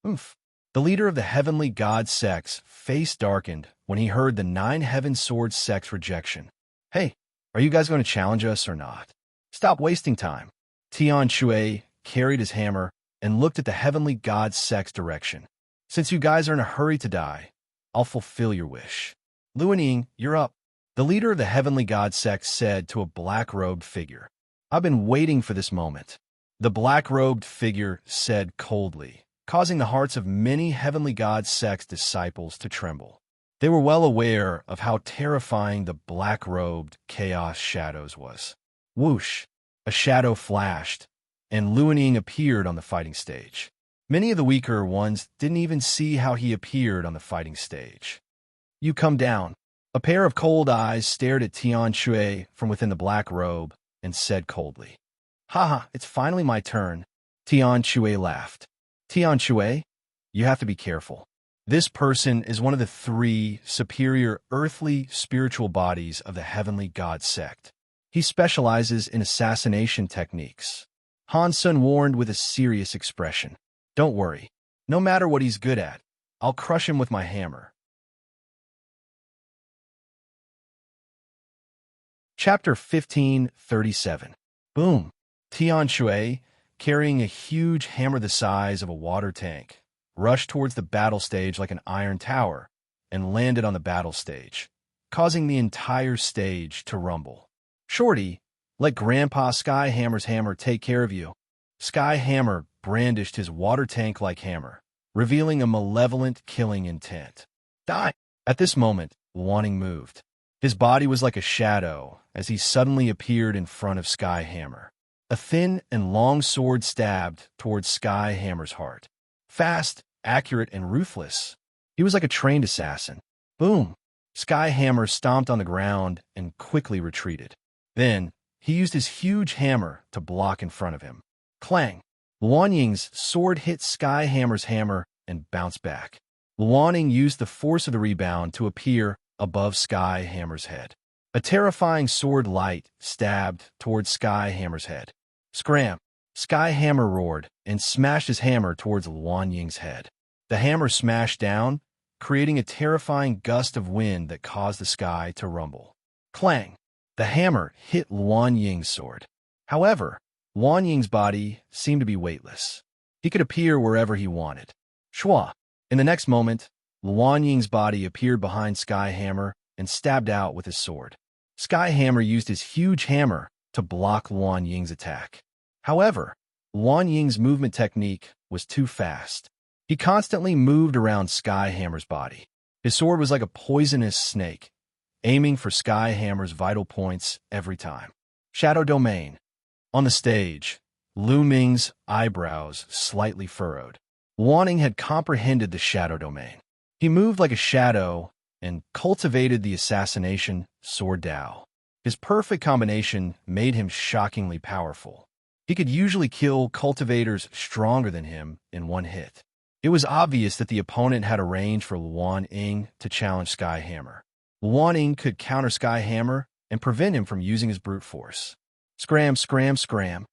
Oof. The leader of the Heavenly God sect's face darkened when he heard the 9 Heaven Sword sect's rejection. Hey, are you guys going to challenge us or not? Stop wasting time. Tian Shui carried his hammer and looked at the Heavenly God sect's direction. Since you guys are in a hurry to die, I'll fulfill your wish. Luaning, you're up. The leader of the Heavenly God sect said to a black-robed figure. I've been waiting for this moment. The black-robed figure said coldly, causing the hearts of many Heavenly God sect's disciples to tremble. They were well aware of how terrifying the black-robed chaos shadows was. Whoosh! A shadow flashed, and Luaning appeared on the fighting stage. Many of the weaker ones didn't even see how he appeared on the fighting stage. You come down. A pair of cold eyes stared at Tian Shui from within the black robe and said coldly, Haha, it's finally my turn. Tian Shui laughed. Tian Shui, you have to be careful. This person is one of the 3 superior earthly spiritual bodies of the Heavenly God sect. He specializes in assassination techniques. Han Sun warned with a serious expression. Don't worry. No matter what he's good at, I'll crush him with my hammer. Chapter 1537. Boom. Tian Shui, carrying a huge hammer the size of a water tank, rushed towards the battle stage like an iron tower and landed on the battle stage, causing the entire stage to rumble. Shorty, let Grandpa Skyhammer's hammer take care of you. Skyhammer brandished his water tank-like hammer, revealing a malevolent killing intent. Die! At this moment, Wanting moved. His body was like a shadow as he suddenly appeared in front of Skyhammer. A thin and long sword stabbed towards Skyhammer's heart. Fast, accurate, and ruthless. He was like a trained assassin. Boom! Skyhammer stomped on the ground and quickly retreated. Then, he used his huge hammer to block in front of him. Clang! Luanying's sword hit Skyhammer's hammer and bounced back. Luanying used the force of the rebound to appear above Skyhammer's head. A terrifying sword light stabbed towards Skyhammer's head. Scram! Skyhammer roared and smashed his hammer towards Luanying's head. The hammer smashed down, creating a terrifying gust of wind that caused the sky to rumble. Clang! The hammer hit Luanying's sword. However, Luanying's body seemed to be weightless. He could appear wherever he wanted. Shua! In the next moment, Luanying's body appeared behind Skyhammer and stabbed out with his sword. Skyhammer used his huge hammer to block Luanying's attack. However, Luanying's movement technique was too fast. He constantly moved around Skyhammer's body. His sword was like a poisonous snake, aiming for Skyhammer's vital points every time. Shadow Domain. On the stage, Lu Ming's eyebrows slightly furrowed. Wanting had comprehended the Shadow Domain. He moved like a shadow and cultivated the assassination Sword Dao. His perfect combination made him shockingly powerful. He could usually kill cultivators stronger than him in one hit. It was obvious that the opponent had arranged for Luan Ying to challenge Sky Hammer. Luan Ying could counter Sky Hammer and prevent him from using his brute force. Scram, scram, scram.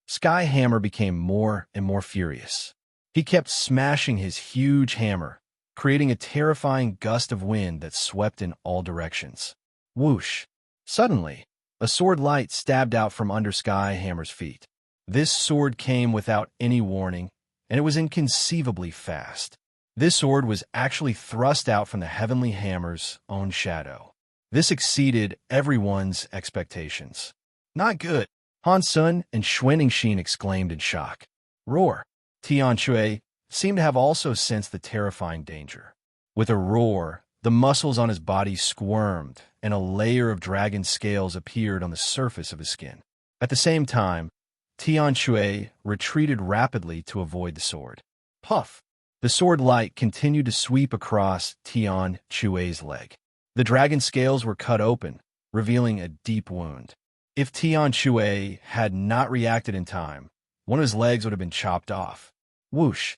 Sky Hammer became more and more furious. He kept smashing his huge hammer, creating a terrifying gust of wind that swept in all directions. Whoosh! Suddenly, a sword light stabbed out from under Sky Hammer's feet. This sword came without any warning, and it was inconceivably fast. This sword was actually thrust out from the Heavenly Hammer's own shadow. This exceeded everyone's expectations. Not good, Han Sun and Xuanxin exclaimed in shock. Roar! Tian Shui seemed to have also sensed the terrifying danger. With a roar, the muscles on his body squirmed, and a layer of dragon scales appeared on the surface of his skin. At the same time, Tian Shui retreated rapidly to avoid the sword. Puff! The sword light continued to sweep across Tian Shui's leg. The dragon scales were cut open, revealing a deep wound. If Tian Shui had not reacted in time, one of his legs would have been chopped off. Whoosh!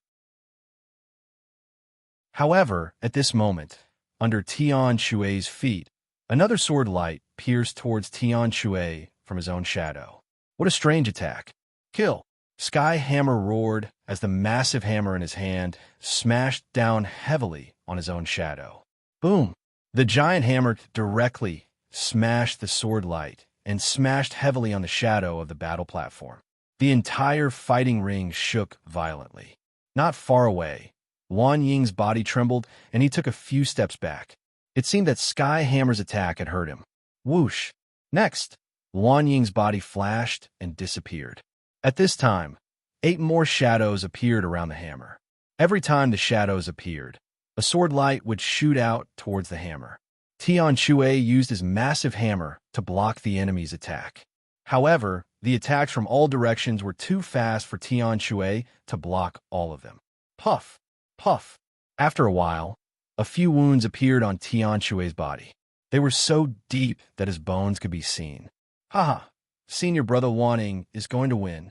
However, at this moment, under Tian Shui's feet, another sword light pierced towards Tian Shui from his own shadow. What a strange attack. Kill! Sky Hammer roared as the massive hammer in his hand smashed down heavily on his own shadow. Boom! The giant hammer directly smashed the sword light and smashed heavily on the shadow of the battle platform. The entire fighting ring shook violently. Not far away, Luan Ying's body trembled, and he took a few steps back. It seemed that Sky Hammer's attack had hurt him. Whoosh! Next, Luan Ying's body flashed and disappeared. At this time, 8 more shadows appeared around the hammer. Every time the shadows appeared, a sword light would shoot out towards the hammer. Tian Shui used his massive hammer to block the enemy's attack. However, the attacks from all directions were too fast for Tian Shui to block all of them. Puff! Puff! After a while, a few wounds appeared on Tian Shui's body. They were so deep that his bones could be seen. Haha! Senior brother Luan Ying is going to win.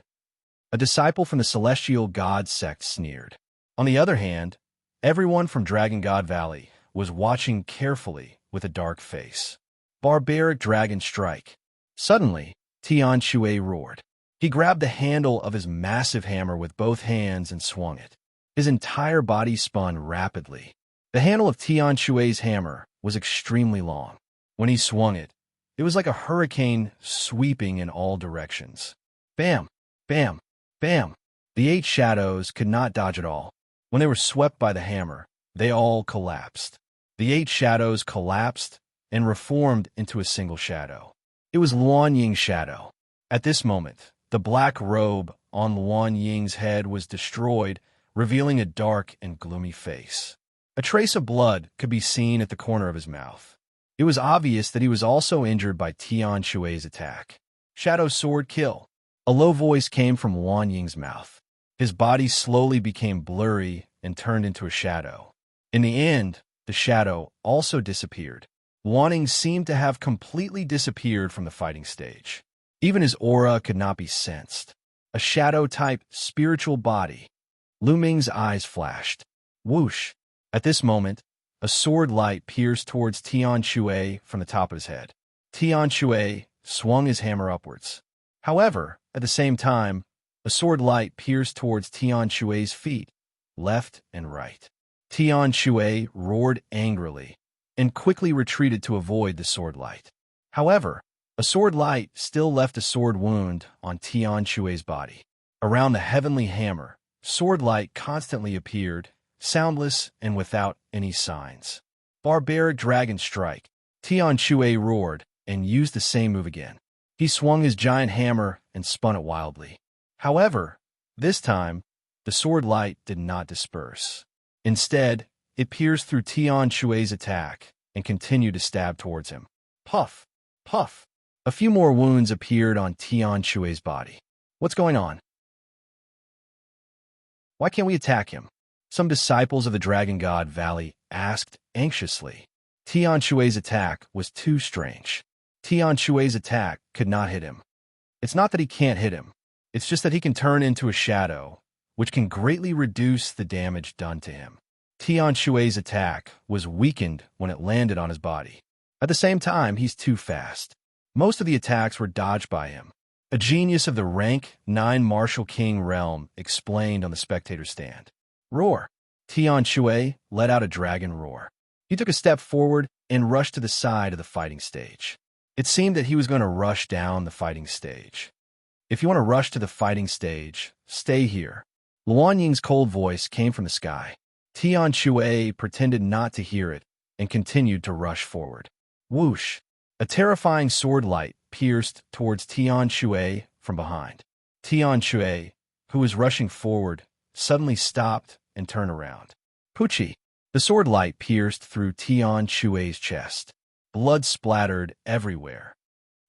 A disciple from the Celestial God sect sneered. On the other hand, everyone from Dragon God Valley was watching carefully with a dark face. Barbaric Dragon Strike. Suddenly, Tian Shui roared. He grabbed the handle of his massive hammer with both hands and swung it. His entire body spun rapidly. The handle of Tian Shui's hammer was extremely long. When he swung it, it was like a hurricane sweeping in all directions. Bam! Bam! Bam! The 8 shadows could not dodge at all. When they were swept by the hammer, they all collapsed. The 8 shadows collapsed and reformed into a single shadow. It was Luan Ying's shadow. At this moment, the black robe on Luan Ying's head was destroyed, revealing a dark and gloomy face. A trace of blood could be seen at the corner of his mouth. It was obvious that he was also injured by Tian Shui's attack. Shadow Sword Kill. A low voice came from Luan Ying's mouth. His body slowly became blurry and turned into a shadow. In the end, the shadow also disappeared. Luan Ying seemed to have completely disappeared from the fighting stage. Even his aura could not be sensed. A shadow-type spiritual body. Lu Ming's eyes flashed. Whoosh! At this moment, a sword light pierced towards Tian Shui from the top of his head. Tian Shui swung his hammer upwards. However, at the same time, a sword light pierced towards Tian Shui's feet, left and right. Tian Shui roared angrily and quickly retreated to avoid the sword light. However, a sword light still left a sword wound on Tian Shui's body. Around the heavenly hammer, sword light constantly appeared, soundless and without any signs. Barbaric Dragon Strike. Tian Shui roared and used the same move again. He swung his giant hammer and spun it wildly. However, this time, the sword light did not disperse. Instead, it pierced through Tian Shui's attack and continued to stab towards him. Puff! Puff! A few more wounds appeared on Tian Shui's body. What's going on? Why can't we attack him? Some disciples of the Dragon God Valley asked anxiously. Tian Shui's attack was too strange. Tian Shui's attack could not hit him. It's not that he can't hit him. It's just that he can turn into a shadow, which can greatly reduce the damage done to him. Tian Shui's attack was weakened when it landed on his body. At the same time, he's too fast. Most of the attacks were dodged by him. A genius of the rank 9 Martial King realm explained on the spectator stand. Roar! Tian Shui let out a dragon roar. He took a step forward and rushed to the side of the fighting stage. It seemed that he was going to rush down the fighting stage. If you want to rush to the fighting stage, stay here. Luan Ying's cold voice came from the sky. Tian Shui pretended not to hear it and continued to rush forward. Whoosh! A terrifying sword light pierced towards Tian Shui from behind. Tian Shui, who was rushing forward, suddenly stopped and turned around. Puchi! The sword light pierced through Tian Shui's chest. Blood splattered everywhere.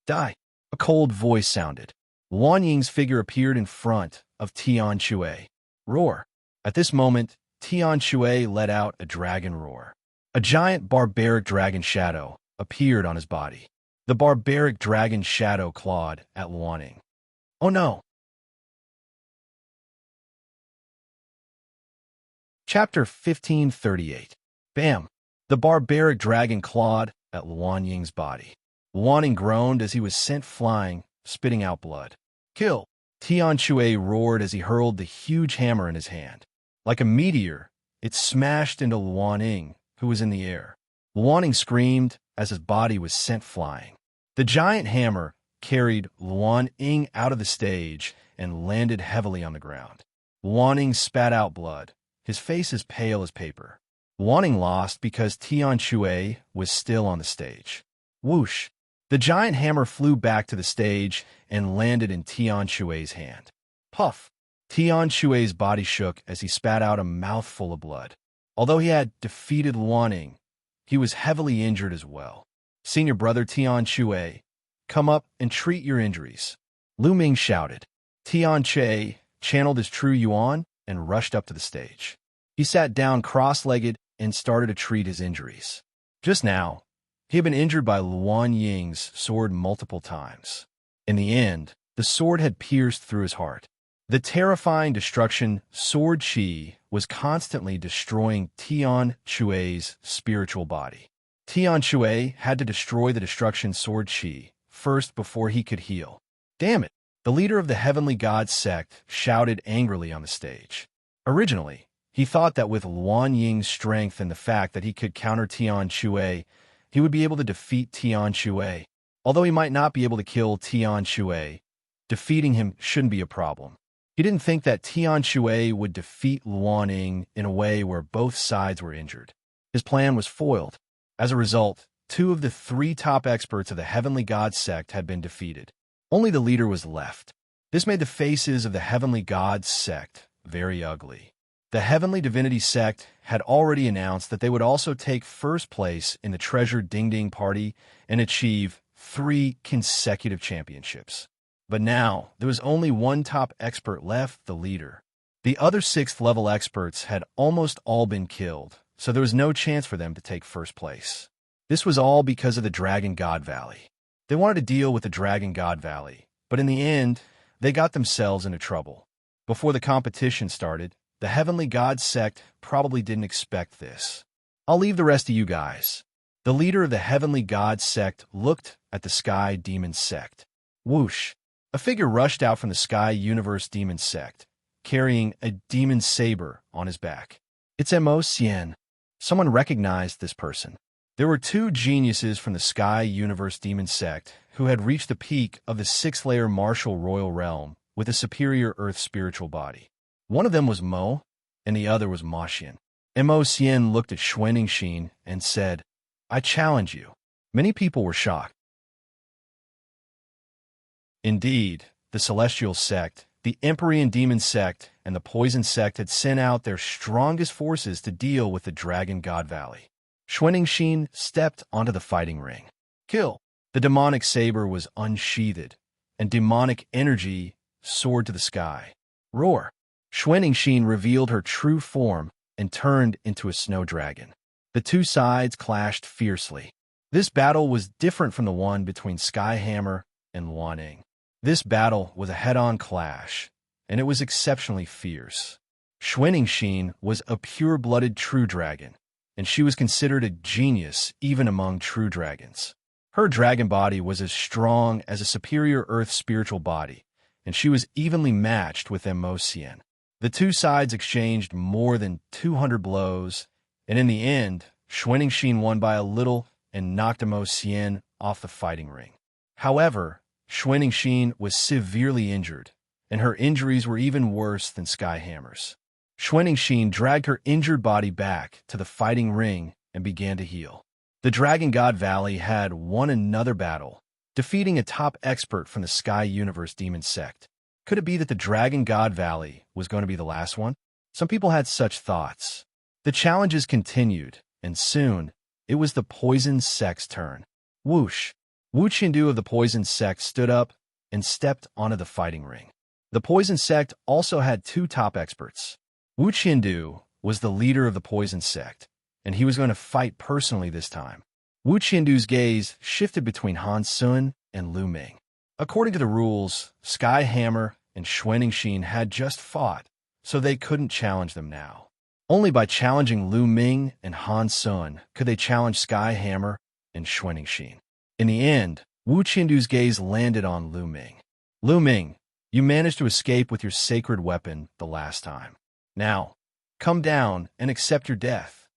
Die! A cold voice sounded. Luan Ying's figure appeared in front of Tian Shui. Roar! At this moment, Tian Shui let out a dragon roar. A giant barbaric dragon shadow appeared on his body. The barbaric dragon shadow clawed at Luan Ying. Oh no! Chapter 1538. Bam! The barbaric dragon clawed at Luan Ying's body. Luan Ying groaned as he was sent flying, spitting out blood. Kill! Tian Shui roared as he hurled the huge hammer in his hand. Like a meteor, it smashed into Luan Ying, who was in the air. Luan Ying screamed as his body was sent flying. The giant hammer carried Luan Ying out of the stage and landed heavily on the ground. Luan Ying spat out blood, his face as pale as paper. Luan Ying lost because Tian Shui was still on the stage. Whoosh! The giant hammer flew back to the stage and landed in Tian Shui's hand. Puff! Tian Shui's body shook as he spat out a mouthful of blood. Although he had defeated Luan Ying, he was heavily injured as well. Senior brother Tian Shui, come up and treat your injuries. Lu Ming shouted. Tian Shui channeled his true yuan and rushed up to the stage. He sat down cross-legged and started to treat his injuries. Just now, he had been injured by Luan Ying's sword multiple times. In the end, the sword had pierced through his heart. The terrifying destruction sword qi was constantly destroying Tian Shui's spiritual body. Tian Shui had to destroy the destruction sword qi first before he could heal. Damn it! The leader of the Heavenly God sect shouted angrily on the stage. Originally, he thought that with Luan Ying's strength and the fact that he could counter Tian Shui, he would be able to defeat Tian Shui. Although he might not be able to kill Tian Shui, defeating him shouldn't be a problem. He didn't think that Tian Shui would defeat Luan Ying in a way where both sides were injured. His plan was foiled. As a result, 2 of the 3 top experts of the Heavenly God sect had been defeated. Only the leader was left. This made the faces of the Heavenly God sect very ugly. The Heavenly Divinity sect had already announced that they would also take first place in the Treasure Ding Ding Party and achieve 3 consecutive championships. But now, there was only one top expert left, the leader. The other 6th level experts had almost all been killed, so there was no chance for them to take first place. This was all because of the Dragon God Valley. They wanted to deal with the Dragon God Valley, but in the end, they got themselves into trouble. Before the competition started, the Heavenly God sect probably didn't expect this. I'll leave the rest to you guys. The leader of the Heavenly God sect looked at the Sky Demon sect. Whoosh! A figure rushed out from the Sky Universe Demon sect, carrying a demon saber on his back. It's Mo Xian. Someone recognized this person. There were 2 geniuses from the Sky Universe Demon sect who had reached the peak of the 6th-layer martial royal realm with a superior earth spiritual body. One of them was Mo, and the other was Ma Xian. Mo Xian looked at Xianxia and said, I challenge you. Many people were shocked. Indeed, the Celestial sect, the Empyrean Demon sect, and the Poison sect had sent out their strongest forces to deal with the Dragon God Valley. Xianxia stepped onto the fighting ring. Kill! The demonic saber was unsheathed, and demonic energy soared to the sky. Roar! Xianxia revealed her true form and turned into a snow dragon. The 2 sides clashed fiercely. This battle was different from the one between Skyhammer and Luaning. This battle was a head-on clash, and it was exceptionally fierce. Xianxia was a pure-blooded true dragon, and she was considered a genius even among true dragons. Her dragon body was as strong as a superior earth spiritual body, and she was evenly matched with Emotion. The two sides exchanged more than 200 blows, and in the end, Xianxia won by a little and knocked Emotion off the fighting ring. However, Xianxia was severely injured, and her injuries were even worse than Skyhammer's. Xianxia dragged her injured body back to the fighting ring and began to heal. The Dragon God Valley had won another battle, defeating a top expert from the Sky Universe Demon Sect. Could it be that the Dragon God Valley was going to be the last one? Some people had such thoughts. The challenges continued, and soon, it was the Poison Sect's turn. Whoosh! Wu Qindu of the Poison Sect stood up and stepped onto the fighting ring. The Poison Sect also had two top experts. Wu Qindu was the leader of the Poison Sect, and he was going to fight personally this time. Wu Qindu's gaze shifted between Han Sun and Lu Ming. According to the rules, Skyhammer and Xianxia had just fought, so they couldn't challenge them now. Only by challenging Lu Ming and Han Sun could they challenge Skyhammer and Xianxia. In the end, Wu Qindu's gaze landed on Lu Ming. Lu Ming, you managed to escape with your sacred weapon the last time. Now, come down and accept your death.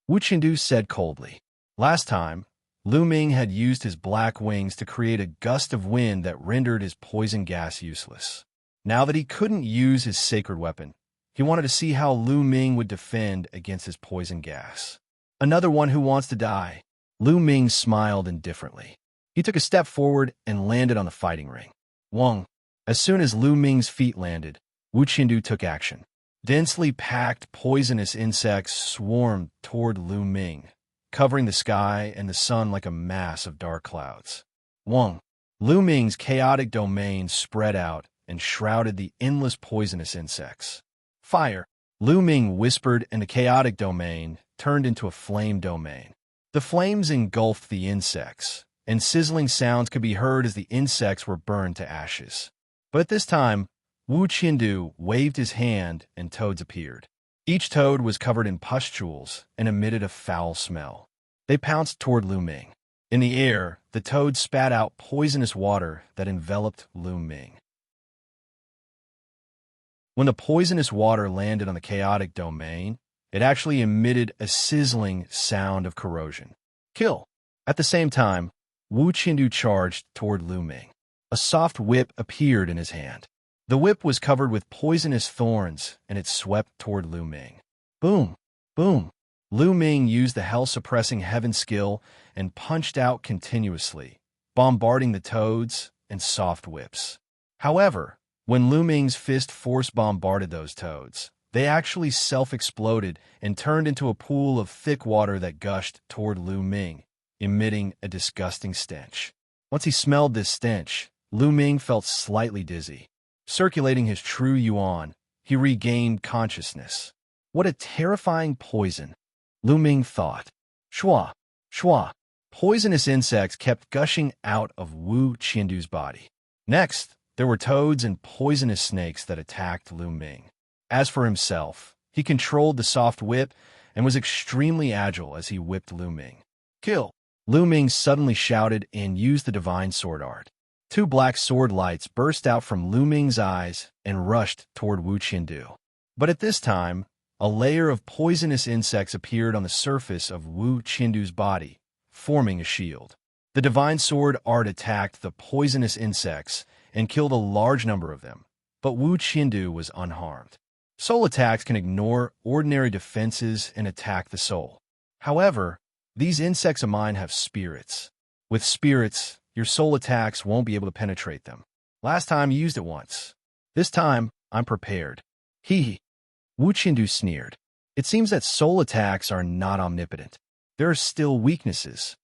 Wu Qindu said coldly. Last time, Lu Ming had used his black wings to create a gust of wind that rendered his poison gas useless. Now that he couldn't use his sacred weapon, he wanted to see how Lu Ming would defend against his poison gas. Another one who wants to die. Lu Ming smiled indifferently. He took a step forward and landed on the fighting ring. Wong. As soon as Lu Ming's feet landed, Wu Qindu took action. Densely packed poisonous insects swarmed toward Lu Ming, covering the sky and the sun like a mass of dark clouds. Wong. Lu Ming's chaotic domain spread out and shrouded the endless poisonous insects. Fire. Lu Ming whispered, and the chaotic domain turned into a flame domain. The flames engulfed the insects, and sizzling sounds could be heard as the insects were burned to ashes. But at this time, Wu Qindu waved his hand and toads appeared. Each toad was covered in pustules and emitted a foul smell. They pounced toward Lu Ming. In the air, the toads spat out poisonous water that enveloped Lu Ming. When the poisonous water landed on the chaotic domain, it actually emitted a sizzling sound of corrosion. Kill! At the same time, Wu Qindu charged toward Lu Ming. A soft whip appeared in his hand. The whip was covered with poisonous thorns, and it swept toward Lu Ming. Boom! Boom! Lu Ming used the hell-suppressing heaven skill and punched out continuously, bombarding the toads and soft whips. However, when Lu Ming's fist force bombarded those toads, they actually self-exploded and turned into a pool of thick water that gushed toward Lu Ming, emitting a disgusting stench. Once he smelled this stench, Lu Ming felt slightly dizzy. Circulating his true yuan, he regained consciousness. What a terrifying poison, Lu Ming thought. Shua, shua. Poisonous insects kept gushing out of Wu Qindu's body. Next, there were toads and poisonous snakes that attacked Lu Ming. As for himself, he controlled the soft whip and was extremely agile as he whipped Lu Ming. Kill! Lu Ming suddenly shouted and used the divine sword art. Two black sword lights burst out from Lu Ming's eyes and rushed toward Wu Qindu. But at this time, a layer of poisonous insects appeared on the surface of Wu Qindu's body, forming a shield. The divine sword art attacked the poisonous insects and killed a large number of them, but Wu Qindu was unharmed. Soul attacks can ignore ordinary defenses and attack the soul. However, these insects of mine have spirits. With spirits, your soul attacks won't be able to penetrate them. Last time you used it once. This time, I'm prepared. Hee. Wu Qindu sneered. It seems that soul attacks are not omnipotent. There are still weaknesses.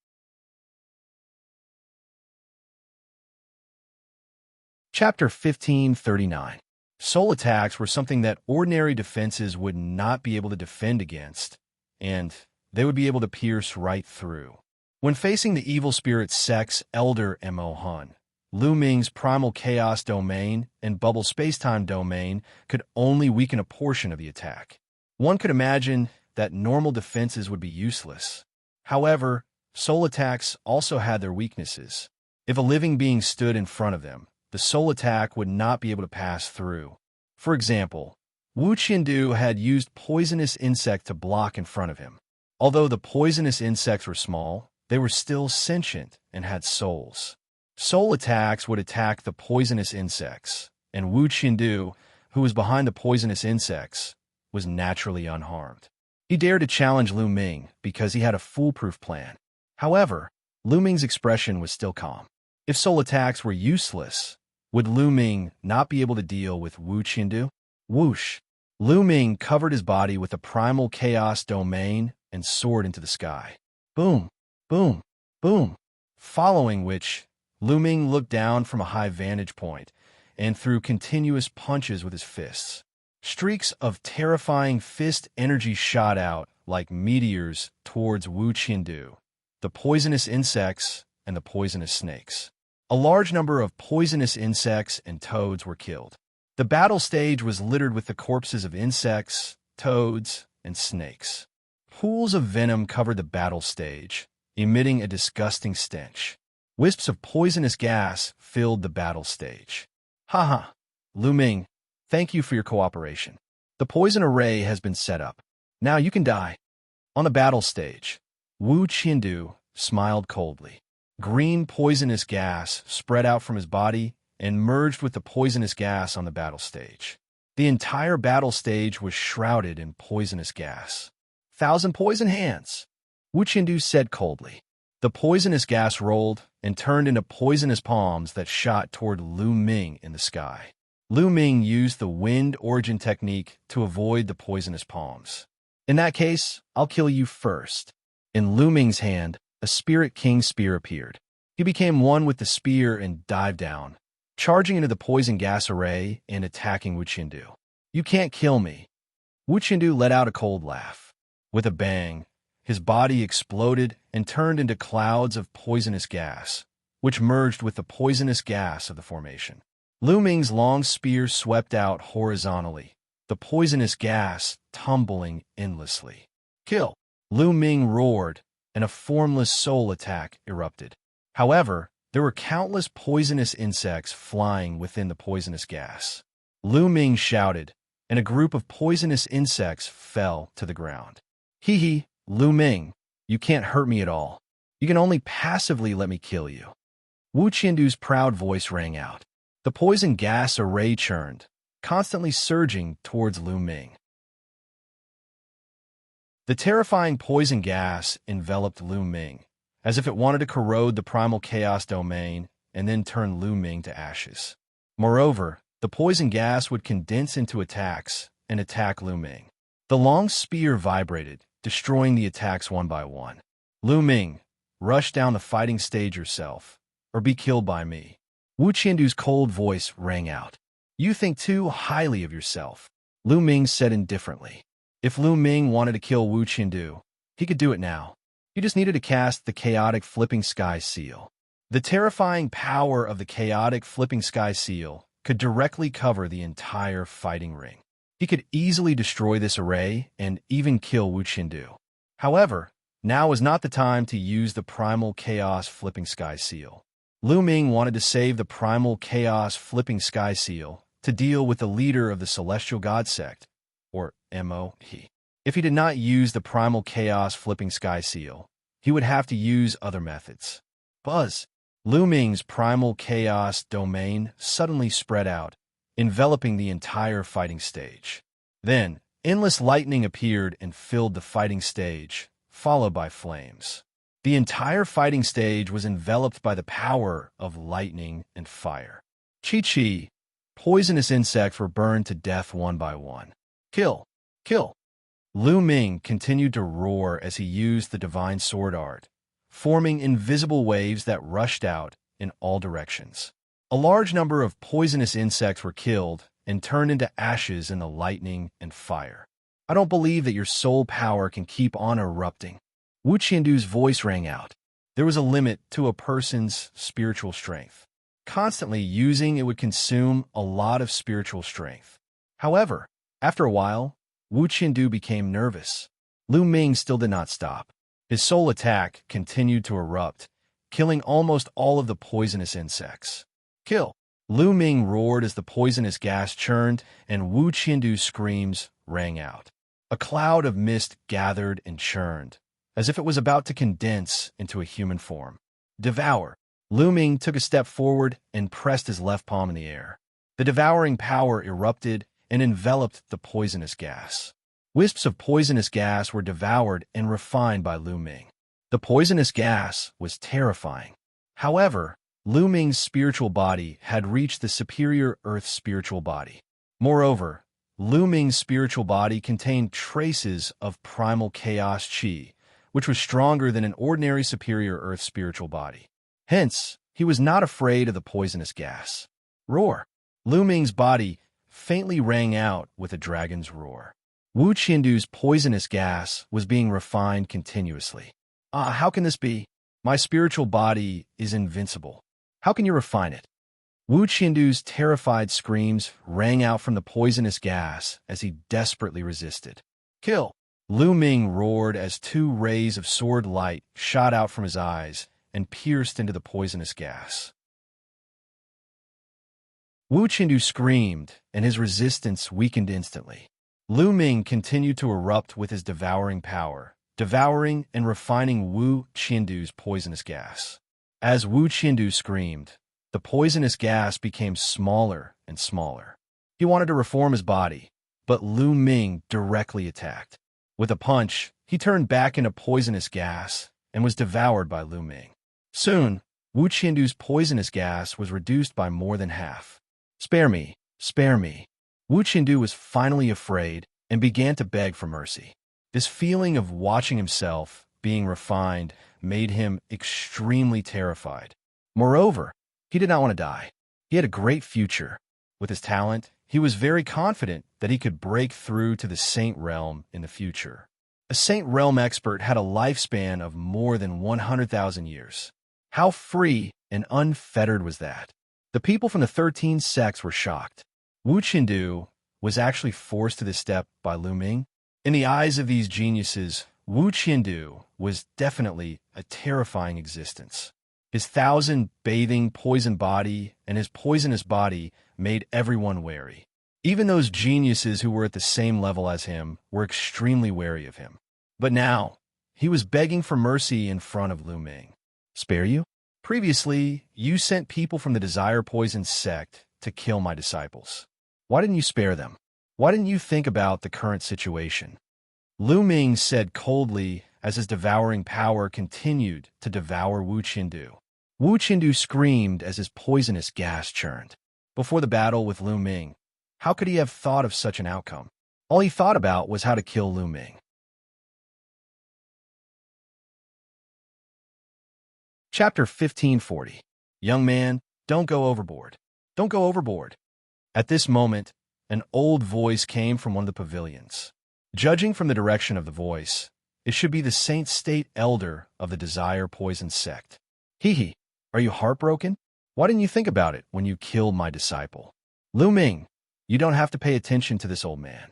Chapter 1539. Soul attacks were something that ordinary defenses would not be able to defend against, and they would be able to pierce right through. When facing the evil spirit Sex Elder Mo Hun, Lu Ming's primal chaos domain and bubble spacetime domain could only weaken a portion of the attack. One could imagine that normal defenses would be useless. However, soul attacks also had their weaknesses. If a living being stood in front of them, the soul attack would not be able to pass through. For example, Wu Qiandu had used poisonous insect to block in front of him. Although the poisonous insects were small, they were still sentient and had souls. Soul attacks would attack the poisonous insects, and Wu Qiandu, who was behind the poisonous insects, was naturally unharmed. He dared to challenge Lu Ming because he had a foolproof plan. However, Lu Ming's expression was still calm. If soul attacks were useless, would Lu Ming not be able to deal with Wu Qiandu? Whoosh! Lu Ming covered his body with a primal chaos domain and soared into the sky. Boom! Boom! Boom! Following which, Lu Ming looked down from a high vantage point and threw continuous punches with his fists. Streaks of terrifying fist energy shot out like meteors towards Wu Qiandu, the poisonous insects, and the poisonous snakes. A large number of poisonous insects and toads were killed. The battle stage was littered with the corpses of insects, toads, and snakes. Pools of venom covered the battle stage, emitting a disgusting stench. Wisps of poisonous gas filled the battle stage. Haha, Lu Ming, thank you for your cooperation. The poison array has been set up. Now you can die. On the battle stage, Wu Qiandu smiled coldly. Green poisonous gas spread out from his body and merged with the poisonous gas on the battle stage. The entire battle stage was shrouded in poisonous gas. 1,000 poison hands, Wu Qiandu said coldly. The poisonous gas rolled and turned into poisonous palms that shot toward Lu Ming in the sky. Lu Ming used the wind origin technique to avoid the poisonous palms. In that case, I'll kill you first. In Lu Ming's hand, a Spirit King spear appeared. He became one with the spear and dived down, charging into the poison gas array and attacking Wu Qiandu. You can't kill me. Wu Qiandu let out a cold laugh. With a bang, his body exploded and turned into clouds of poisonous gas, which merged with the poisonous gas of the formation. Lu Ming's long spear swept out horizontally, the poisonous gas tumbling endlessly. Kill! Lu Ming roared, and a formless soul attack erupted. However, there were countless poisonous insects flying within the poisonous gas. Lu Ming shouted, and a group of poisonous insects fell to the ground. Hee hee, Lu Ming, you can't hurt me at all. You can only passively let me kill you. Wu Qiandu's proud voice rang out. The poison gas array churned, constantly surging towards Lu Ming. The terrifying poison gas enveloped Lu Ming, as if it wanted to corrode the primal chaos domain and then turn Lu Ming to ashes. Moreover, the poison gas would condense into attacks and attack Lu Ming. The long spear vibrated, destroying the attacks one by one. Lu Ming, rush down the fighting stage yourself, or be killed by me. Wu Qiandu's cold voice rang out. You think too highly of yourself, Lu Ming said indifferently. If Lu Ming wanted to kill Wu Qiandu, he could do it now. He just needed to cast the chaotic flipping sky seal. The terrifying power of the chaotic flipping sky seal could directly cover the entire fighting ring. He could easily destroy this array and even kill Wu Qiandu. However, now is not the time to use the primal chaos flipping sky seal. Lu Ming wanted to save the primal chaos flipping sky seal to deal with the leader of the celestial god sect, or MOE. If he did not use the primal chaos flipping sky seal, he would have to use other methods. Buzz! Lu Ming's primal chaos domain suddenly spread out, enveloping the entire fighting stage. Then, endless lightning appeared and filled the fighting stage, followed by flames. The entire fighting stage was enveloped by the power of lightning and fire. Chi-chi! Poisonous insects were burned to death one by one. Kill! Kill! Lu Ming continued to roar as he used the divine sword art, forming invisible waves that rushed out in all directions. A large number of poisonous insects were killed and turned into ashes in the lightning and fire. I don't believe that your soul power can keep on erupting. Wu Qiandu's voice rang out. There was a limit to a person's spiritual strength. Constantly using it would consume a lot of spiritual strength. However, after a while, Wu Qindu became nervous. Lu Ming still did not stop. His soul attack continued to erupt, killing almost all of the poisonous insects. Kill! Lu Ming roared as the poisonous gas churned, and Wu Qindu's screams rang out. A cloud of mist gathered and churned, as if it was about to condense into a human form. Devour! Lu Ming took a step forward and pressed his left palm in the air. The devouring power erupted and enveloped the poisonous gas. Wisps of poisonous gas were devoured and refined by Lu Ming. The poisonous gas was terrifying. However, Lu Ming's spiritual body had reached the superior earth spiritual body. Moreover, Lu Ming's spiritual body contained traces of primal chaos qi, which was stronger than an ordinary superior earth spiritual body. Hence, he was not afraid of the poisonous gas. Roar! Lu Ming's body faintly rang out with a dragon's roar. Wu Qindu's poisonous gas was being refined continuously. How can this be? My spiritual body is invincible. How can you refine it? Wu Qindu's terrified screams rang out from the poisonous gas as he desperately resisted. Kill! Lu Ming roared as two rays of sword light shot out from his eyes and pierced into the poisonous gas. Wu Qindu screamed, and his resistance weakened instantly. Lu Ming continued to erupt with his devouring power, devouring and refining Wu Qindu's poisonous gas. As Wu Qindu screamed, the poisonous gas became smaller and smaller. He wanted to reform his body, but Lu Ming directly attacked. With a punch, he turned back into poisonous gas and was devoured by Lu Ming. Soon, Wu Qindu's poisonous gas was reduced by more than half. Spare me, spare me. Wu Qindu was finally afraid and began to beg for mercy. This feeling of watching himself being refined made him extremely terrified. Moreover, he did not want to die. He had a great future. With his talent, he was very confident that he could break through to the Saint Realm in the future. A Saint Realm expert had a lifespan of more than 100,000 years. How free and unfettered was that? The people from the 13 sects were shocked. Wu Qindu was actually forced to this step by Lu Ming. In the eyes of these geniuses, Wu Qindu was definitely a terrifying existence. His 1,000-bathing poison body and his poisonous body made everyone wary. Even those geniuses who were at the same level as him were extremely wary of him. But now, he was begging for mercy in front of Lu Ming. Spare you? Previously, you sent people from the Desire Poison sect to kill my disciples. Why didn't you spare them? Why didn't you think about the current situation? Lu Ming said coldly as his devouring power continued to devour Wu Qindu. Wu Qindu screamed as his poisonous gas churned. Before the battle with Lu Ming, how could he have thought of such an outcome? All he thought about was how to kill Lu Ming. Chapter 1540. Young man, don't go overboard. Don't go overboard. At this moment, an old voice came from one of the pavilions. Judging from the direction of the voice, it should be the Saint State Elder of the Desire Poison sect. Hee, are you heartbroken? Why didn't you think about it when you killed my disciple? Lu Ming, you don't have to pay attention to this old man.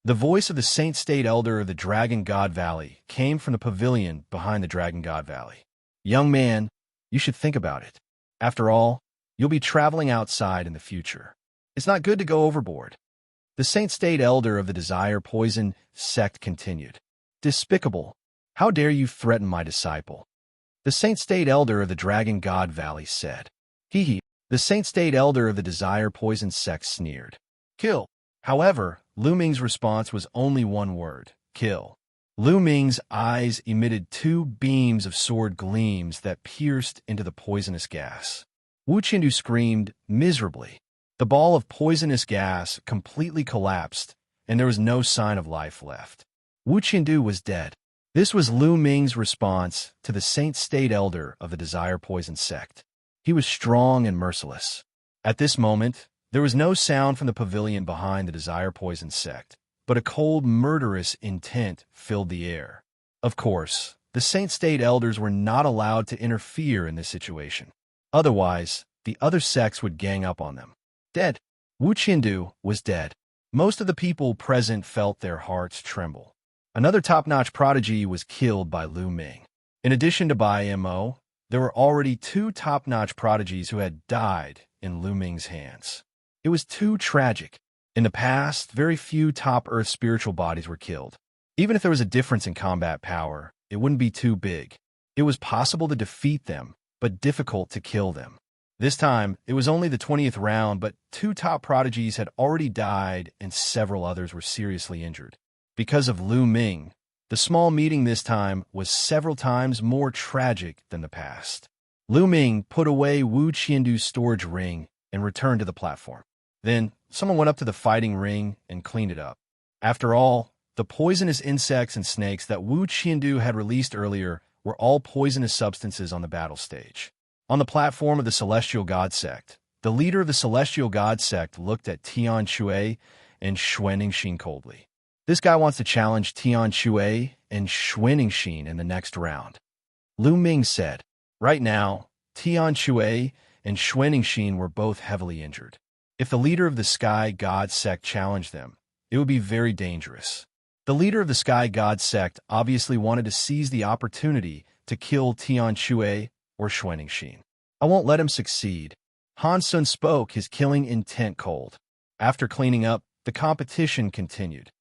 The voice of the Saint State Elder of the Dragon God Valley came from the pavilion behind the Dragon God Valley. Young man, you should think about it. After all, you'll be traveling outside in the future. It's not good to go overboard. The Saint State Elder of the Desire Poison sect continued. Despicable. How dare you threaten my disciple? The Saint State Elder of the Dragon God Valley said. Hee. The Saint State Elder of the Desire Poison sect sneered. Kill. However, Lu Ming's response was only one word. Kill. Lu Ming's eyes emitted two beams of sword gleams that pierced into the poisonous gas. Wu Qindu screamed miserably. The ball of poisonous gas completely collapsed, and there was no sign of life left. Wu Qindu was dead. This was Lu Ming's response to the Saint State Elder of the Desire Poison sect. He was strong and merciless. At this moment, there was no sound from the pavilion behind the Desire Poison sect, but a cold, murderous intent filled the air. Of course, the Saint State elders were not allowed to interfere in this situation. Otherwise, the other sects would gang up on them. Dead. Wu Qindu was dead. Most of the people present felt their hearts tremble. Another top-notch prodigy was killed by Lu Ming. In addition to Bai Mo, there were already 2 top-notch prodigies who had died in Lu Ming's hands. It was too tragic. In the past, very few top Earth spiritual bodies were killed. Even if there was a difference in combat power, it wouldn't be too big. It was possible to defeat them, but difficult to kill them. This time, it was only the 20th round, but 2 top prodigies had already died and several others were seriously injured. Because of Lu Ming, the small meeting this time was several times more tragic than the past. Lu Ming put away Wu Qiandu's storage ring and returned to the platform. Then, someone went up to the fighting ring and cleaned it up. After all, the poisonous insects and snakes that Wu Qiandu had released earlier were all poisonous substances on the battle stage. On the platform of the Celestial God Sect, the leader of the Celestial God Sect looked at Tian Shui and Xuanxin coldly. This guy wants to challenge Tian Shui and Xuanxin in the next round. Lu Ming said, right now, Tian Shui and Xuanxin were both heavily injured. If the leader of the Sky God Sect challenged them, it would be very dangerous. The leader of the Sky God Sect obviously wanted to seize the opportunity to kill Tian Shui or Xuanxin. I won't let him succeed. Han Sun spoke, his killing intent cold. After cleaning up, the competition continued.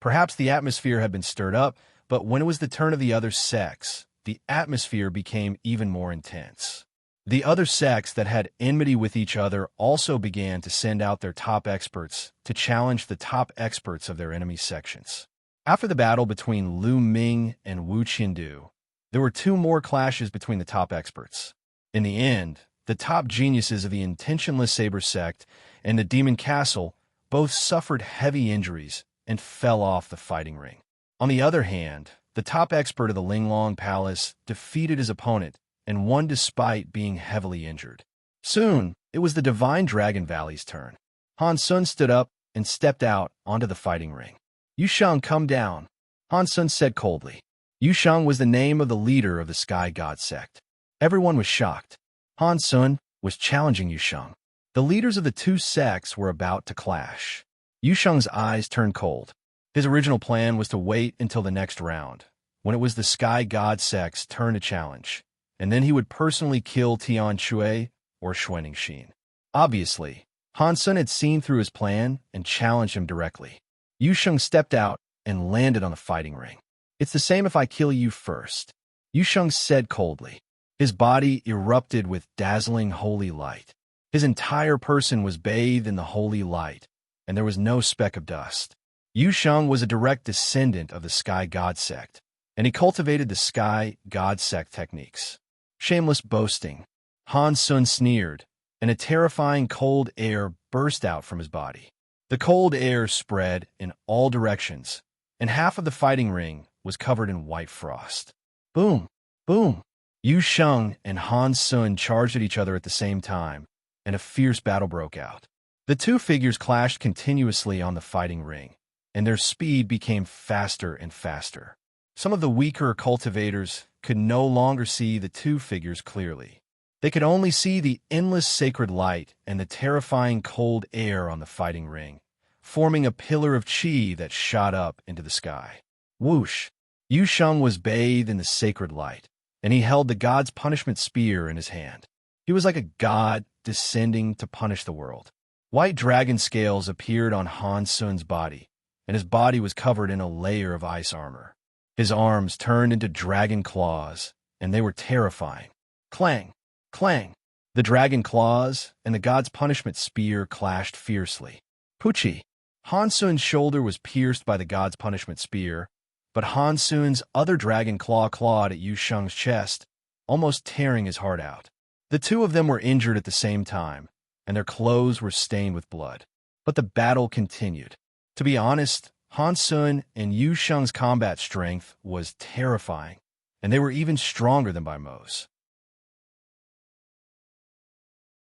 Perhaps the atmosphere had been stirred up, but when it was the turn of the other sects, the atmosphere became even more intense. The other sects that had enmity with each other also began to send out their top experts to challenge the top experts of their enemy sections. After the battle between Lu Ming and Wu Qindu, there were 2 more clashes between the top experts. In the end, the top geniuses of the Intentionless Saber sect and the Demon Castle both suffered heavy injuries and fell off the fighting ring. On the other hand, the top expert of the Linglong Palace defeated his opponent and won despite being heavily injured. Soon, it was the Divine Dragon Valley's turn. Han Sun stood up and stepped out onto the fighting ring. Yusheng, come down, Han Sun said coldly. Yusheng was the name of the leader of the Sky God Sect. Everyone was shocked. Han Sun was challenging Yusheng. The leaders of the 2 sects were about to clash. Yusheng's eyes turned cold. His original plan was to wait until the next round, when it was the Sky God Sect's turn to challenge, and then he would personally kill Tian Shui or Xuanxin. Obviously, Han Sun had seen through his plan and challenged him directly. Yusheng stepped out and landed on the fighting ring. It's the same if I kill you first, Yusheng said coldly. His body erupted with dazzling holy light. His entire person was bathed in the holy light, and there was no speck of dust. Yusheng was a direct descendant of the Sky God Sect, and he cultivated the Sky God Sect techniques. Shameless boasting, Han Sun sneered, and a terrifying cold air burst out from his body. The cold air spread in all directions, and half of the fighting ring was covered in white frost. Boom! Boom! Yusheng and Han Sun charged at each other at the same time, and a fierce battle broke out. The 2 figures clashed continuously on the fighting ring, and their speed became faster and faster. Some of the weaker cultivators could no longer see the 2 figures clearly. They could only see the endless sacred light and the terrifying cold air on the fighting ring, forming a pillar of qi that shot up into the sky. Whoosh! Yusheng was bathed in the sacred light, and he held the god's punishment spear in his hand. He was like a god descending to punish the world. White dragon scales appeared on Han Sun's body, and his body was covered in a layer of ice armor. His arms turned into dragon claws, and they were terrifying. Clang! Clang! The dragon claws and the god's punishment spear clashed fiercely. Pucci! Han Sun's shoulder was pierced by the god's punishment spear, but Han Sun's other dragon claw clawed at Yusheng's chest, almost tearing his heart out. The 2 of them were injured at the same time, and their clothes were stained with blood. But the battle continued. To be honest, Han Sun and Yusheng's combat strength was terrifying, and they were even stronger than Bai Mo's.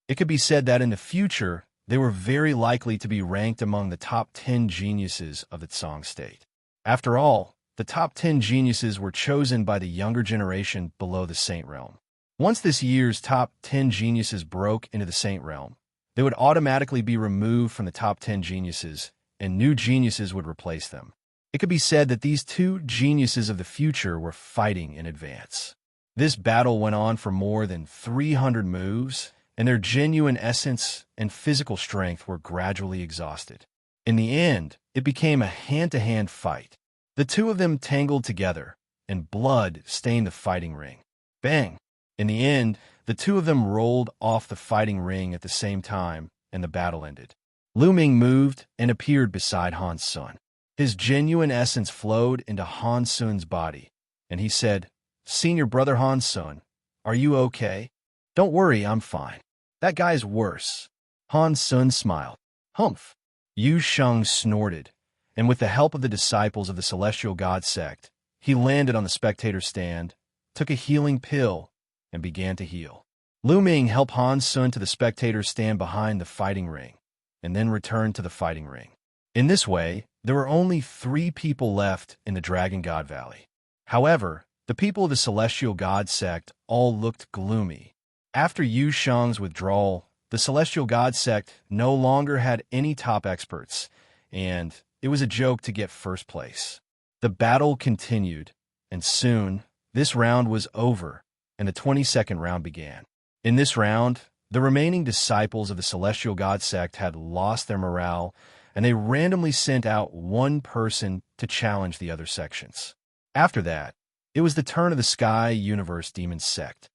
It could be said that in the future, they were very likely to be ranked among the top 10 geniuses of the Tsang state. After all, the top 10 geniuses were chosen by the younger generation below the Saint Realm. Once this year's top 10 geniuses broke into the Saint Realm, they would automatically be removed from the top 10 geniuses, and new geniuses would replace them. It could be said that these two geniuses of the future were fighting in advance. This battle went on for more than 300 moves, and their genuine essence and physical strength were gradually exhausted. In the end, it became a hand-to-hand fight. The two of them tangled together, and blood stained the fighting ring. Bang! In the end, the two of them rolled off the fighting ring at the same time, and the battle ended. Lu Ming moved and appeared beside Han Sun. His genuine essence flowed into Han Sun's body, and he said, "Senior brother Han Sun, are you okay?" "Don't worry, I'm fine. That guy's worse." Han Sun smiled. "Humph." Yu Sheng snorted, and with the help of the disciples of the Celestial God sect, he landed on the spectator stand, took a healing pill, and began to heal. Lu Ming helped Han Sun to the spectator stand behind the fighting ring, and then returned to the fighting ring. In this way, there were only 3 people left in the Dragon God Valley. However, the people of the Celestial God sect all looked gloomy. After Yu Sheng's withdrawal, the Celestial God sect no longer had any top experts, and it was a joke to get first place. The battle continued, and soon, this round was over, and the 22nd round began. In this round, the remaining disciples of the Celestial God sect had lost their morale, and they randomly sent out one person to challenge the other sections. After that, it was the turn of the Sky Universe Demon sect.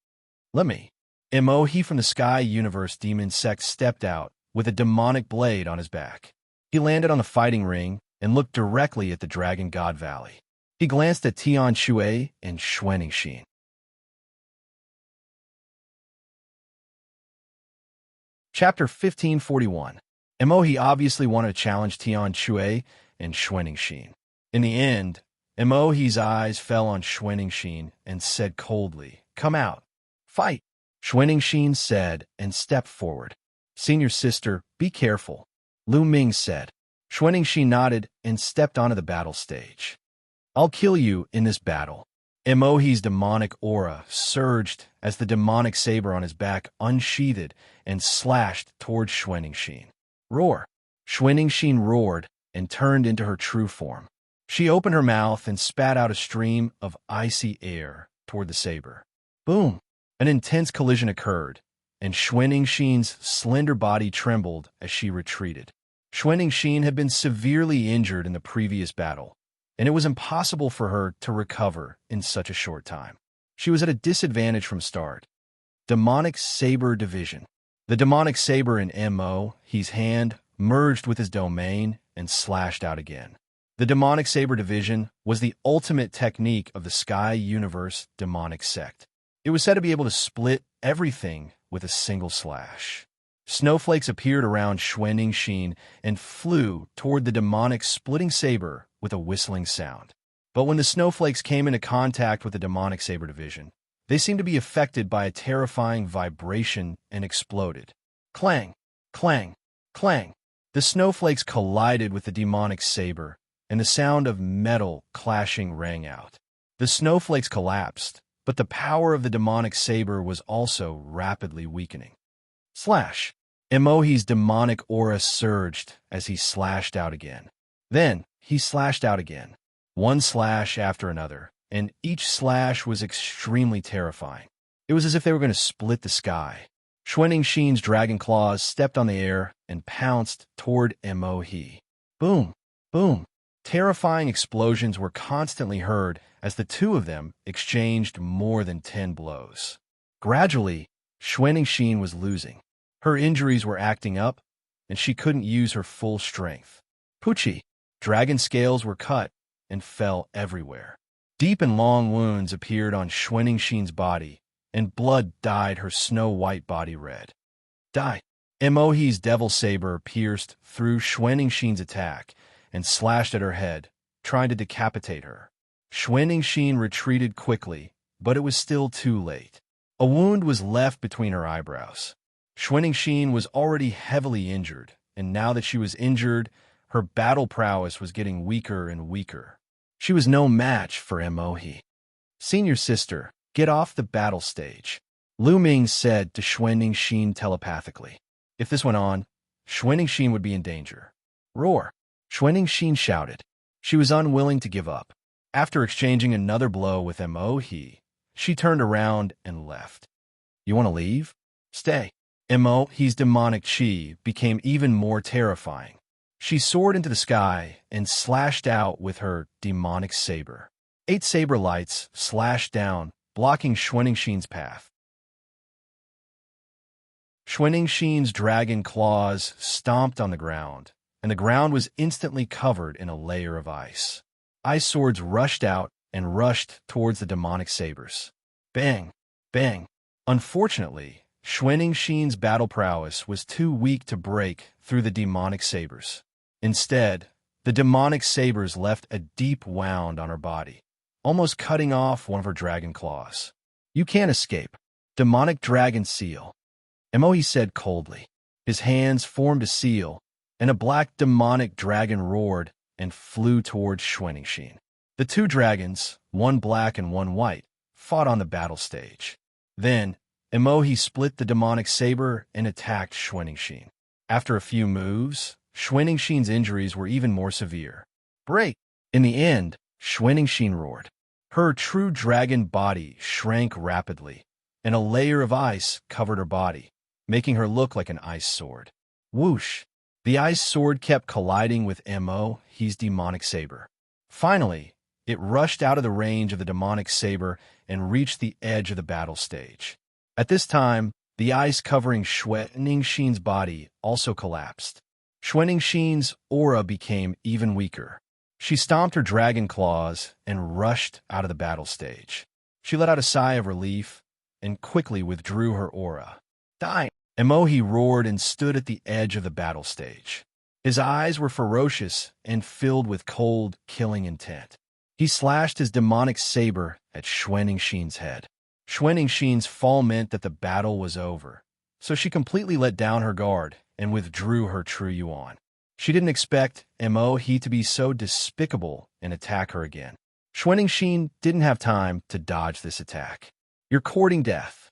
He from the Sky Universe Demon sect stepped out with a demonic blade on his back. He landed on the fighting ring and looked directly at the Dragon God Valley. He glanced at Tian Shui and Xuanxin. Chapter 1541. He obviously wanted to challenge Tian Shui and Xuanxin. In the end, He's eyes fell on Xuanxin and said coldly, "Come out. Fight." Xuanxin said and stepped forward. "Senior sister, be careful," Lu Ming said. Xuanxin nodded and stepped onto the battle stage. "I'll kill you in this battle." He's demonic aura surged as the demonic saber on his back unsheathed and slashed towards Xuanxin. "Roar!" Xuanxin roared and turned into her true form. She opened her mouth and spat out a stream of icy air toward the saber. Boom! An intense collision occurred, and Xuanxin's slender body trembled as she retreated. Xuanxin had been severely injured in the previous battle, and it was impossible for her to recover in such a short time. She was at a disadvantage from start. Demonic Saber Division. The demonic saber in He's hand merged with his domain and slashed out again. The demonic saber division was the ultimate technique of the Sky Universe demonic sect. It was said to be able to split everything with a single slash. Snowflakes appeared around Xuanxin and flew toward the demonic splitting saber with a whistling sound. But when the snowflakes came into contact with the demonic saber division, they seemed to be affected by a terrifying vibration and exploded. Clang! Clang! Clang! The snowflakes collided with the demonic saber, and the sound of metal clashing rang out. The snowflakes collapsed, but the power of the demonic saber was also rapidly weakening. Slash! He's demonic aura surged as he slashed out again. Then, he slashed out again. One slash after another, and each slash was extremely terrifying. It was as if they were going to split the sky. Xuanxin's dragon claws stepped on the air and pounced toward He. Boom! Boom! Terrifying explosions were constantly heard as the two of them exchanged more than 10 blows. Gradually, Xuanxin was losing. Her injuries were acting up, and she couldn't use her full strength. Pucci! Dragon scales were cut and fell everywhere. Deep and long wounds appeared on Xuanxin's body, and blood dyed her snow-white body red. Die! He's devil saber pierced through Xuanxin's attack and slashed at her head, trying to decapitate her. Xuanxin retreated quickly, but it was still too late. A wound was left between her eyebrows. Xuanxin was already heavily injured, and now that she was injured, her battle prowess was getting weaker and weaker. She was no match for Mohe. Senior sister, get off the battle stage, Lu Ming said to Xuanxin telepathically. If this went on, Xuanxin would be in danger. Roar! Xuanxin shouted. She was unwilling to give up. After exchanging another blow with Mohe, she turned around and left. You want to leave? Stay. Mohe's demonic chi became even more terrifying. She soared into the sky and slashed out with her demonic saber. 8 saber lights slashed down, blocking Xuanxin's path. Xuanxin's dragon claws stomped on the ground, and the ground was instantly covered in a layer of ice. Ice swords rushed out and rushed towards the demonic sabers. Bang! Bang! Unfortunately, Xuanxin's battle prowess was too weak to break through the demonic sabers. Instead, the demonic sabers left a deep wound on her body, almost cutting off one of her dragon claws. You can't escape. Demonic dragon seal, Mohe said coldly. His hands formed a seal, and a black demonic dragon roared and flew towards Xuanxin. The 2 dragons, one black and one white, fought on the battle stage. Then, Mohe split the demonic saber and attacked Xuanxin. After a few moves, Xuanxin's injuries were even more severe. Break! In the end, Xuanxin roared. Her true dragon body shrank rapidly, and a layer of ice covered her body, making her look like an ice sword. Whoosh! The ice sword kept colliding with Mohe's demonic saber. Finally, it rushed out of the range of the demonic saber and reached the edge of the battle stage. At this time, the ice covering Xuanxin's body also collapsed. Xuanxin's aura became even weaker. She stomped her dragon claws and rushed out of the battle stage. She let out a sigh of relief and quickly withdrew her aura. Die! Mohe roared and stood at the edge of the battle stage. His eyes were ferocious and filled with cold, killing intent. He slashed his demonic saber at Xuanxin's head. Xuanxin's fall meant that the battle was over, so she completely let down her guard and withdrew her true yuan. She didn't expect Mohe to be so despicable and attack her again. Xuanxin didn't have time to dodge this attack. You're courting death.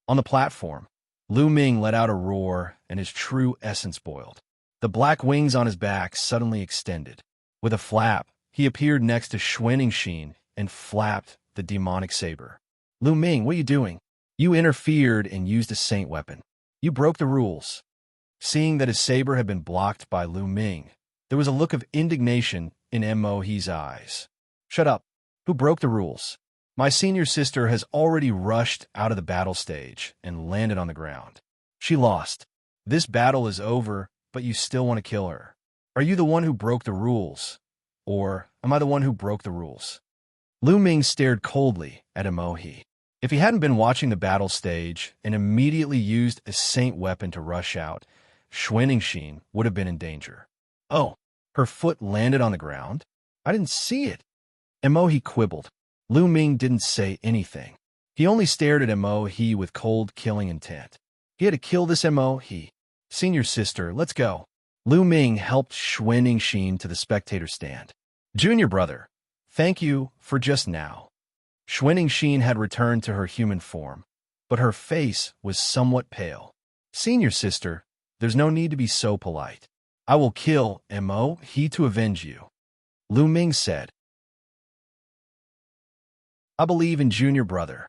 On the platform, Lu Ming let out a roar and his true essence boiled. The black wings on his back suddenly extended. With a flap, he appeared next to Xuanxin and flapped the demonic saber. Lu Ming, what are you doing? You interfered and used a saint weapon. You broke the rules. Seeing that his saber had been blocked by Lu Ming, there was a look of indignation in Mohe's eyes. Shut up. Who broke the rules? My senior sister has already rushed out of the battle stage and landed on the ground. She lost. This battle is over, but you still want to kill her. Are you the one who broke the rules? Or am I the one who broke the rules? Lu Ming stared coldly at Mohe. If he hadn't been watching the battle stage and immediately used a saint weapon to rush out, Xuanxin would have been in danger. Oh, her foot landed on the ground? I didn't see it. Mohe quibbled. Lu Ming didn't say anything. He only stared at Mohe with cold, killing intent. He had to kill this Mohe. Senior sister, let's go. Lu Ming helped Xuanxin to the spectator stand. Junior brother, thank you for just now. Xuanxin had returned to her human form, but her face was somewhat pale. Senior sister, there's no need to be so polite. I will kill Mohe to avenge you. Lu Ming said. I believe in junior brother.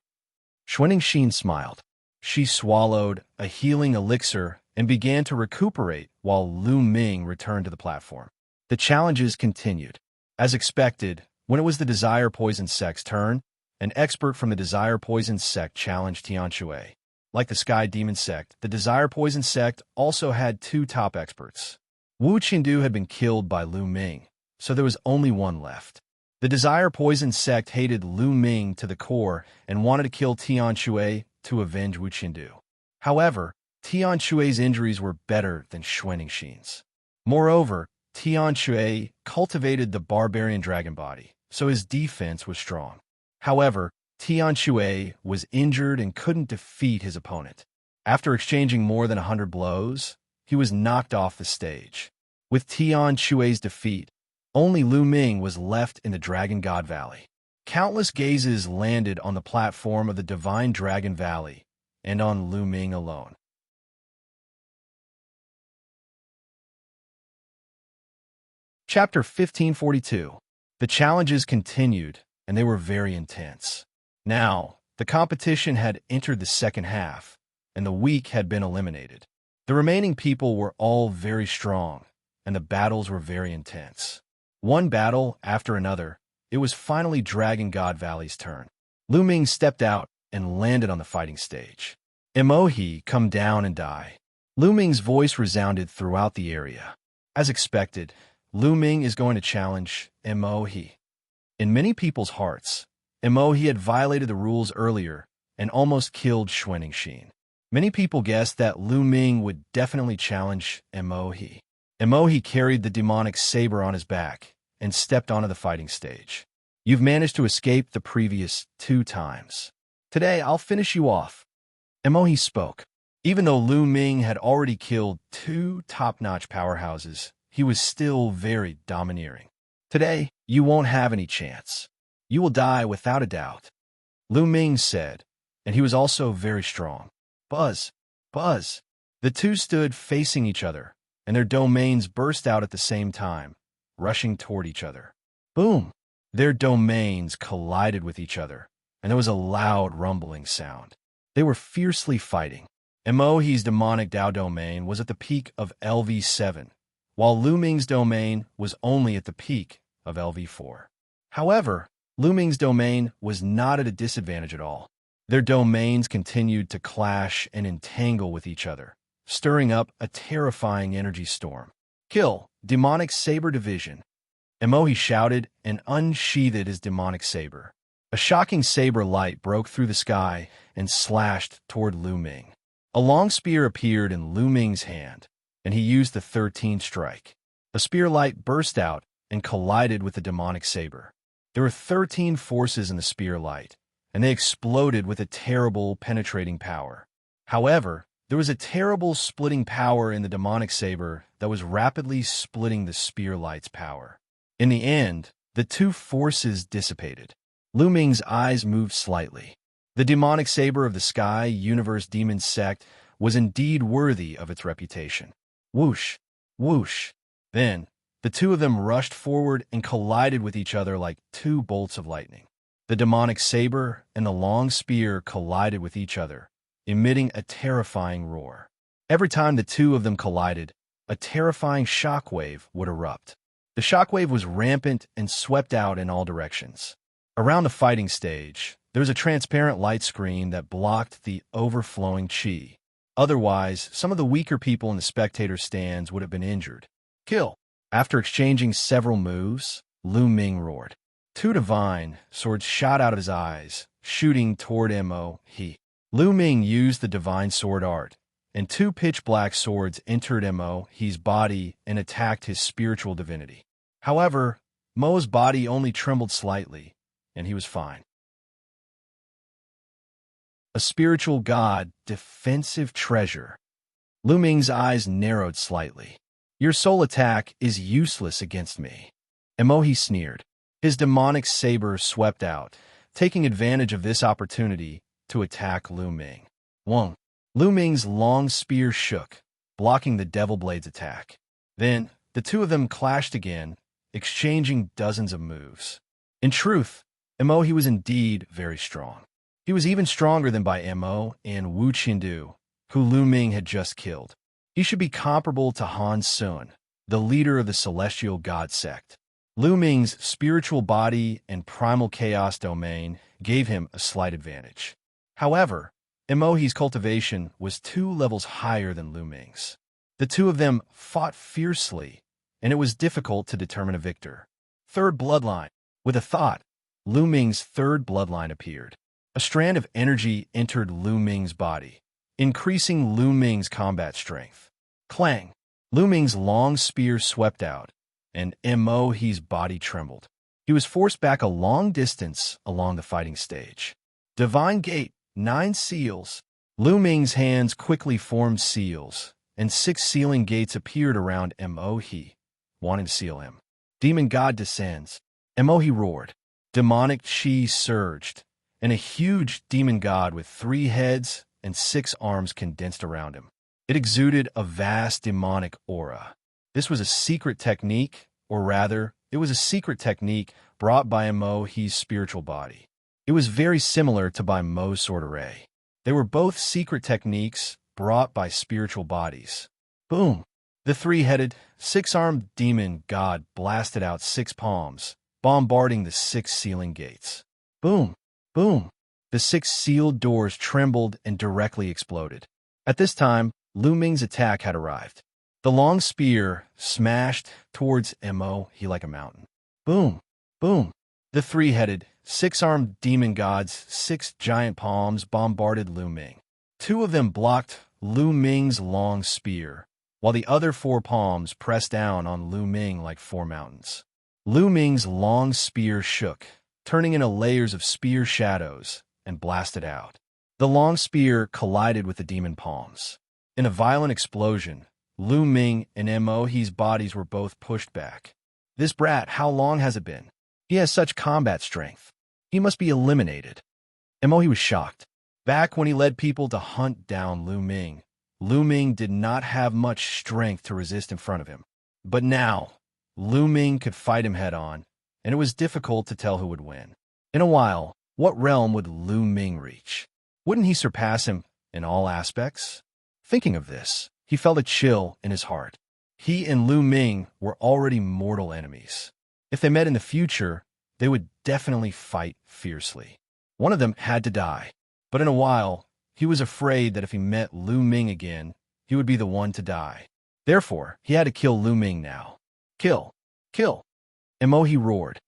Xuanxin smiled. She swallowed a healing elixir and began to recuperate while Lu Ming returned to the platform. The challenges continued. As expected, when it was the Desire Poison sect's turn, an expert from the Desire Poison sect challenged Xianxia. Like the Sky Demon sect, the Desire Poison sect also had 2 top experts. Wuxia had been killed by Lu Ming, so there was only one left. The Desire Poison sect hated Lu Ming to the core and wanted to kill Xianxia to avenge Wuxia. However, Xianxia's injuries were better than Xuanxin's. Moreover, Xianxia cultivated the barbarian dragon body, so his defense was strong. However, Xianxia was injured and couldn't defeat his opponent. After exchanging more than 100 blows, he was knocked off the stage. With Xianxia's defeat, Only Lu Ming was left in the Dragon God Valley. Countless gazes landed on the platform of the Divine Dragon Valley and on Lu Ming alone. Chapter 1542. The challenges continued, and they were very intense. Now, the competition had entered the second half, and the weak had been eliminated. The remaining people were all very strong, and the battles were very intense. One battle after another, it was finally Dragon God Valley's turn. Lu Ming stepped out and landed on the fighting stage. Emohi, come down and die. Lu Ming's voice resounded throughout the area. As expected, Lu Ming is going to challenge Emohi. In many people's hearts, Emohi had violated the rules earlier and almost killed Xuanxia. Many people guessed that Lu Ming would definitely challenge Emohi. Emohi carried the demonic saber on his back and stepped onto the fighting stage. You've managed to escape the previous 2 times. Today, I'll finish you off. Emohi spoke. Even though Lu Ming had already killed 2 top-notch powerhouses, he was still very domineering. Today, you won't have any chance. You will die without a doubt, Lu Ming said, and he was also very strong. Buzz, buzz. The two stood facing each other, and their domains burst out at the same time, rushing toward each other. Boom! Their domains collided with each other, and there was a loud rumbling sound. They were fiercely fighting. Emohi's demonic Dao domain was at the peak of LV7, while Lu Ming's domain was only at the peak of LV4. However, Lu Ming's domain was not at a disadvantage at all. Their domains continued to clash and entangle with each other, stirring up a terrifying energy storm. Kill, demonic saber division. Emohi shouted and unsheathed his demonic saber. A shocking saber light broke through the sky and slashed toward Lu Ming. A long spear appeared in Lu Ming's hand, and he used the 13th strike. A spear light burst out and collided with the demonic saber. There were 13 forces in the spear light, and they exploded with a terrible penetrating power. However, there was a terrible splitting power in the demonic saber that was rapidly splitting the spear light's power. In the end, the two forces dissipated. Lu Ming's eyes moved slightly. The demonic saber of the Sky Universe Demon Sect was indeed worthy of its reputation. Whoosh, whoosh. Then, the two of them rushed forward and collided with each other like 2 bolts of lightning. The demonic saber and the long spear collided with each other, emitting a terrifying roar. Every time the two of them collided, a terrifying shockwave would erupt. The shockwave was rampant and swept out in all directions. Around the fighting stage, there was a transparent light screen that blocked the overflowing chi. Otherwise, some of the weaker people in the spectator stands would have been injured. Kill. After exchanging several moves, Lu Ming roared. 2 divine swords shot out of his eyes, shooting toward Mo-He. Lu Ming used the divine sword art, and 2 pitch-black swords entered Mo-He's body and attacked his spiritual divinity. However, Mo's body only trembled slightly, and he was fine. A spiritual god, defensive treasure. Lu Ming's eyes narrowed slightly. Your soul attack is useless against me. Mo-He sneered. His demonic saber swept out, taking advantage of this opportunity to attack Lu Ming. Wong. Lu Ming's long spear shook, blocking the Devil Blade's attack. Then, the two of them clashed again, exchanging dozens of moves. In truth, Mo-He was indeed very strong. He was even stronger than by Mo and Wu Qindu, who Lu Ming had just killed. He should be comparable to Han Sun, the leader of the Celestial God Sect. Lu Ming's spiritual body and primal chaos domain gave him a slight advantage. However, Mo-He's cultivation was 2 levels higher than Lu Ming's. The two of them fought fiercely, and it was difficult to determine a victor. Third bloodline. With a thought, Lu Ming's 3rd bloodline appeared. A strand of energy entered Lu Ming's body, increasing Lu Ming's combat strength. Clang! Lu Ming's long spear swept out, and Mo-He's body trembled. He was forced back a long distance along the fighting stage. Divine Gate, 9 seals. Lu Ming's hands quickly formed seals, and 6 sealing gates appeared around Mo-He, wanting to seal him. Demon God descends. Emohi roared. Demonic chi surged, and a huge demon god with 3 heads and 6 arms condensed around him. It exuded a vast demonic aura. This was a secret technique, or rather, it was a secret technique brought by Emohi's spiritual body. It was very similar to by Mo's sword array. They were both secret techniques brought by spiritual bodies. Boom! The 3-headed, 6-armed demon god blasted out 6 palms, bombarding the 6 ceiling gates. Boom! Boom! The 6 sealed doors trembled and directly exploded. At this time, Lu Ming's attack had arrived. The long spear smashed towards Emohi like a mountain. Boom! Boom! The 3-headed, 6-armed demon god's 6 giant palms bombarded Lu Ming. 2 of them blocked Lu Ming's long spear, while the other 4 palms pressed down on Lu Ming like 4 mountains. Lu Ming's long spear shook, turning into layers of spear shadows, and blasted out. The long spear collided with the demon palms. In a violent explosion, Lu Ming and Emohi's bodies were both pushed back. This brat, how long has it been? He has such combat strength. He must be eliminated. Emohi was shocked. Back when he led people to hunt down Lu Ming did not have much strength to resist in front of him. But now, Lu Ming could fight him head-on, and it was difficult to tell who would win. In a while, what realm would Lu Ming reach? Wouldn't he surpass him in all aspects? Thinking of this, he felt a chill in his heart. He and Lu Ming were already mortal enemies. If they met in the future, they would definitely fight fiercely. One of them had to die, but in a while, he was afraid that if he met Lu Ming again, he would be the one to die. Therefore, he had to kill Lu Ming now. Kill! Kill! Emohi roared.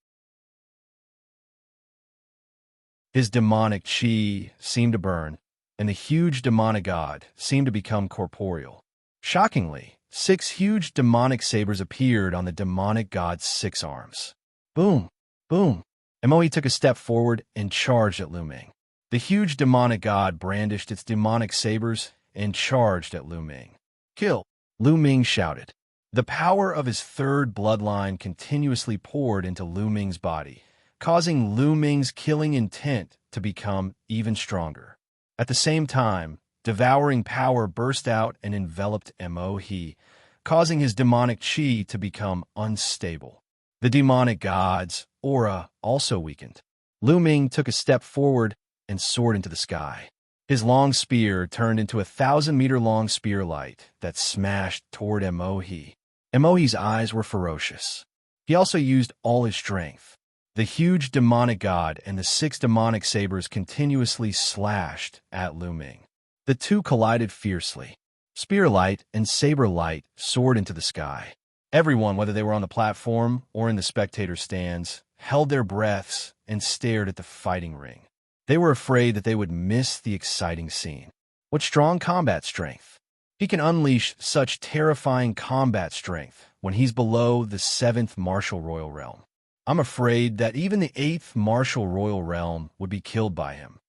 His demonic chi seemed to burn, and the huge demonic god seemed to become corporeal. Shockingly, 6 huge demonic sabers appeared on the demonic god's 6 arms. Boom! Boom! Emohi took a step forward and charged at Lu Ming. The huge demonic god brandished its demonic sabers and charged at Lu Ming. Kill! Lu Ming shouted. The power of his 3rd bloodline continuously poured into Lu Ming's body, causing Lu Ming's killing intent to become even stronger. At the same time, devouring power burst out and enveloped Emohi, causing his demonic chi to become unstable. The demonic god's aura also weakened. Lu Ming took a step forward and soared into the sky. His long spear turned into a 1,000-meter-long spear light that smashed toward Emohi. Emohi's eyes were ferocious. He also used all his strength. The huge demonic god and the 6 demonic sabers continuously slashed at Lu Ming. The 2 collided fiercely. Spear light and saber light soared into the sky. Everyone, whether they were on the platform or in the spectator stands, held their breaths and stared at the fighting ring. They were afraid that they would miss the exciting scene. What strong combat strength! He can unleash such terrifying combat strength when he's below the 7th martial royal realm. I'm afraid that even the 8th martial royal realm would be killed by him.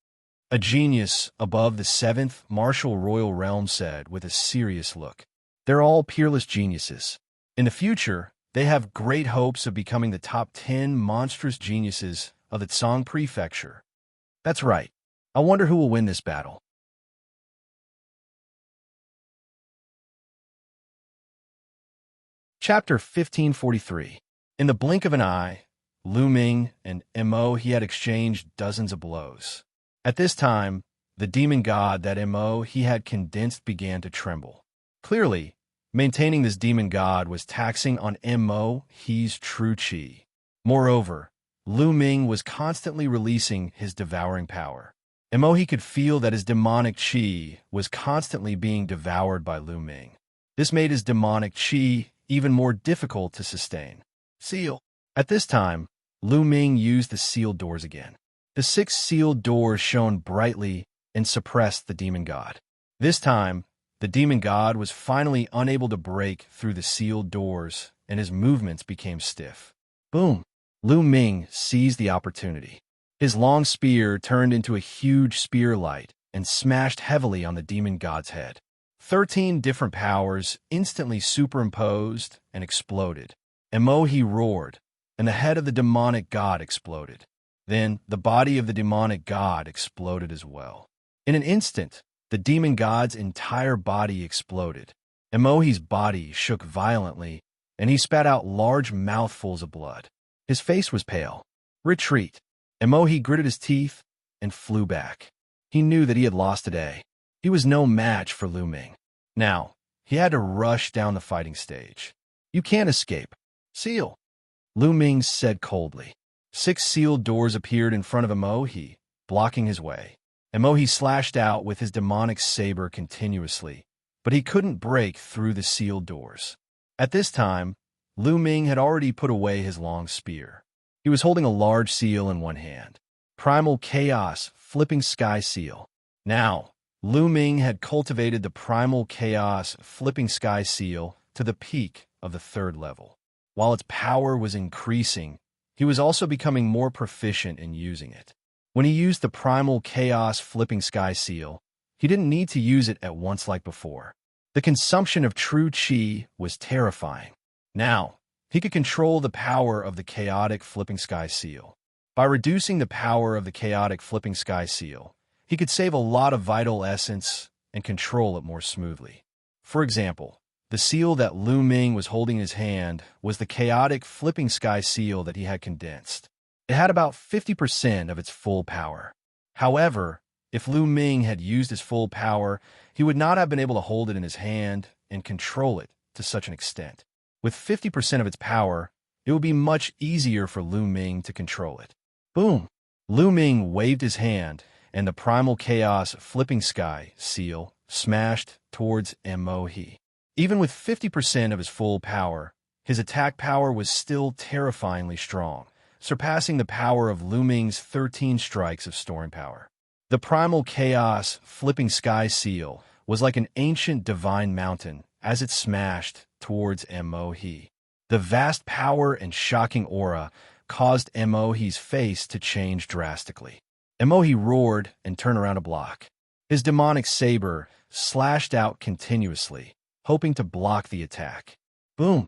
A genius above the 7th martial royal realm said with a serious look. They're all peerless geniuses. In the future, they have great hopes of becoming the top 10 monstrous geniuses of the Tsang Prefecture. That's right. I wonder who will win this battle. Chapter 1543. In the blink of an eye, Lu Ming and Emohi had exchanged dozens of blows. At this time, the demon god that Emohi had condensed began to tremble. Clearly, maintaining this demon god was taxing on Emohi's true chi. Moreover, Lu Ming was constantly releasing his devouring power. Emohi could feel that his demonic chi was constantly being devoured by Lu Ming. This made his demonic chi even more difficult to sustain. Seal. At this time, Lu Ming used the sealed doors again. The 6 sealed doors shone brightly and suppressed the demon god. This time, the demon god was finally unable to break through the sealed doors, and his movements became stiff. Boom! Lu Ming seized the opportunity. His long spear turned into a huge spear light and smashed heavily on the demon god's head. 13 different powers instantly superimposed and exploded. He roared, and the head of the demonic god exploded. Then the body of the demonic god exploded as well. In an instant, the demon god's entire body exploded. He's body shook violently, and he spat out large mouthfuls of blood. His face was pale. Retreat. He gritted his teeth and flew back. He knew that he had lost today. He was no match for Lu Ming. Now, he had to rush down the fighting stage. You can't escape. Seal. Lu Ming said coldly. 6 sealed doors appeared in front of He, blocking his way. He slashed out with his demonic saber continuously, but he couldn't break through the sealed doors. At this time, Lu Ming had already put away his long spear. He was holding a large seal in one hand. Primal Chaos Flipping Sky Seal. Now, Lu Ming had cultivated the Primal Chaos Flipping Sky Seal to the peak of the 3rd level. While its power was increasing, he was also becoming more proficient in using it. When he used the Primal Chaos Flipping Sky Seal, he didn't need to use it at once like before. The consumption of true Qi was terrifying. Now, he could control the power of the Chaotic Flipping Sky Seal. By reducing the power of the Chaotic Flipping Sky Seal, he could save a lot of vital essence and control it more smoothly. For example, the seal that Lu Ming was holding in his hand was the Chaotic Flipping Sky Seal that he had condensed. It had about 50% of its full power. However, if Lu Ming had used his full power, he would not have been able to hold it in his hand and control it to such an extent. With 50% of its power, it would be much easier for Lu Ming to control it. Boom! Lu Ming waved his hand, and the Primal Chaos Flipping Sky Seal smashed towards He. Even with 50% of his full power, his attack power was still terrifyingly strong, surpassing the power of Lu Ming's 13 strikes of storing power. The Primal Chaos Flipping Sky Seal was like an ancient divine mountain as it smashed towards He. The vast power and shocking aura caused He's face to change drastically. He roared and turned around to block. His demonic saber slashed out continuously, hoping to block the attack. Boom!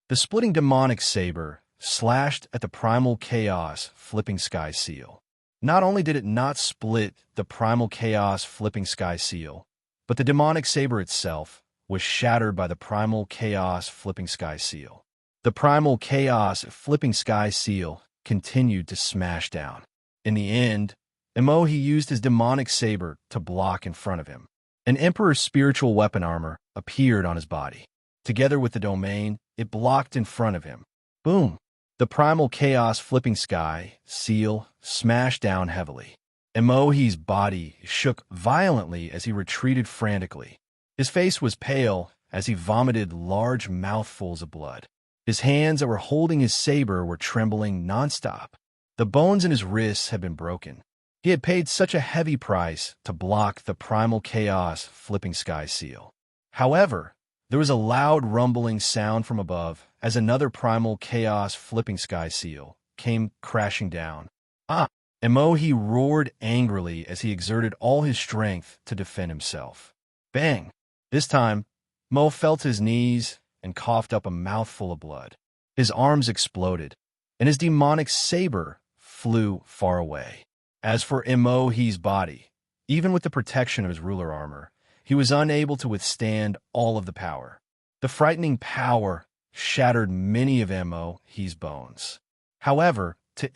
The splitting demonic saber slashed at the Primal Chaos Flipping Sky Seal. Not only did it not split the Primal Chaos Flipping Sky Seal, but the demonic saber itself was shattered by the Primal Chaos Flipping Sky Seal. The Primal Chaos Flipping Sky Seal continued to smash down. In the end, He used his demonic saber to block in front of him. An Emperor's spiritual weapon armor appeared on his body. Together with the domain, it blocked in front of him. Boom! The Primal Chaos Flipping Sky Seal smashed down heavily. He's body shook violently as he retreated frantically. His face was pale as he vomited large mouthfuls of blood. His hands that were holding his saber were trembling nonstop. The bones in his wrists had been broken. He had paid such a heavy price to block the Primal Chaos Flipping Sky Seal. However, there was a loud rumbling sound from above as another Primal Chaos Flipping Sky Seal came crashing down. He roared angrily as he exerted all his strength to defend himself. Bang! This time, Mo felt his knees and coughed up a mouthful of blood. His arms exploded, and his demonic saber flew far away. As for He's body, even with the protection of his ruler armor, he was unable to withstand all of the power. The frightening power shattered many of He's bones. However, to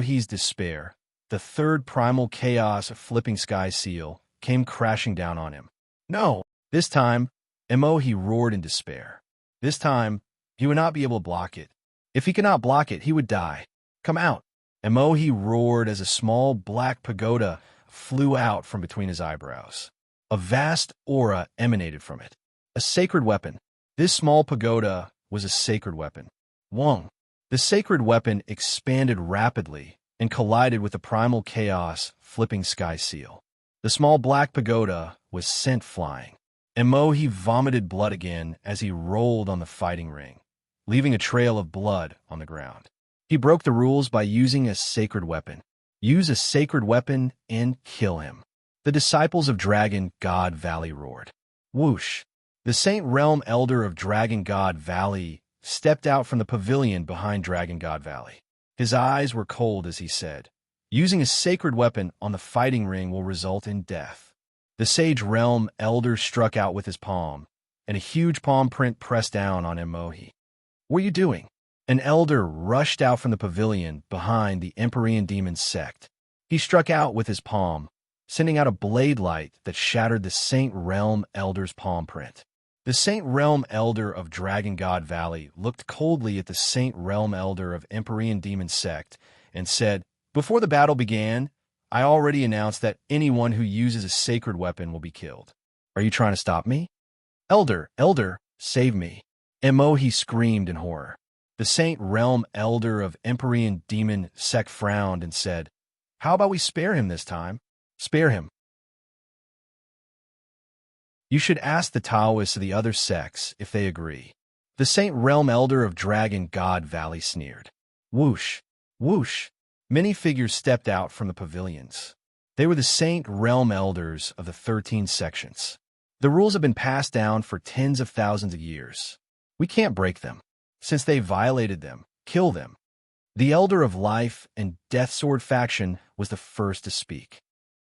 He's despair, the 3rd Primal Chaos Flipping Sky Seal came crashing down on him. No! This time, He roared in despair. This time, he would not be able to block it. If he could not block it, he would die. Come out! He roared as a small black pagoda flew out from between his eyebrows. A vast aura emanated from it. A sacred weapon. This small pagoda was a sacred weapon. Wong. The sacred weapon expanded rapidly and collided with the Primal Chaos Flipping Sky Seal. The small black pagoda was sent flying. He vomited blood again as he rolled on the fighting ring, leaving a trail of blood on the ground. He broke the rules by using a sacred weapon. Use a sacred weapon and kill him. The disciples of Dragon God Valley roared. Whoosh! The Saint Realm Elder of Dragon God Valley stepped out from the pavilion behind Dragon God Valley. His eyes were cold as he said, "Using a sacred weapon on the fighting ring will result in death." The Sage Realm Elder struck out with his palm, and a huge palm print pressed down on Emohi. "What are you doing?" An elder rushed out from the pavilion behind the Empyrean Demon sect. He struck out with his palm, sending out a blade light that shattered the Saint Realm Elder's palm print. The Saint Realm Elder of Dragon God Valley looked coldly at the Saint Realm Elder of Empyrean Demon sect and said, "Before the battle began, I already announced that anyone who uses a sacred weapon will be killed. Are you trying to stop me?" Elder, save me." Emohi screamed in horror. The Saint Realm Elder of Empyrean Demon sect frowned and said, "How about we spare him this time? Spare him. You should ask the Taoists of the other sects if they agree." The Saint Realm Elder of Dragon God Valley sneered. Whoosh, whoosh. Many figures stepped out from the pavilions. They were the Saint Realm Elders of the 13 sections. The rules have been passed down for tens of thousands of years. We can't break them. Since they violated them, kill them. The Elder of Life and Death Sword faction was the first to speak.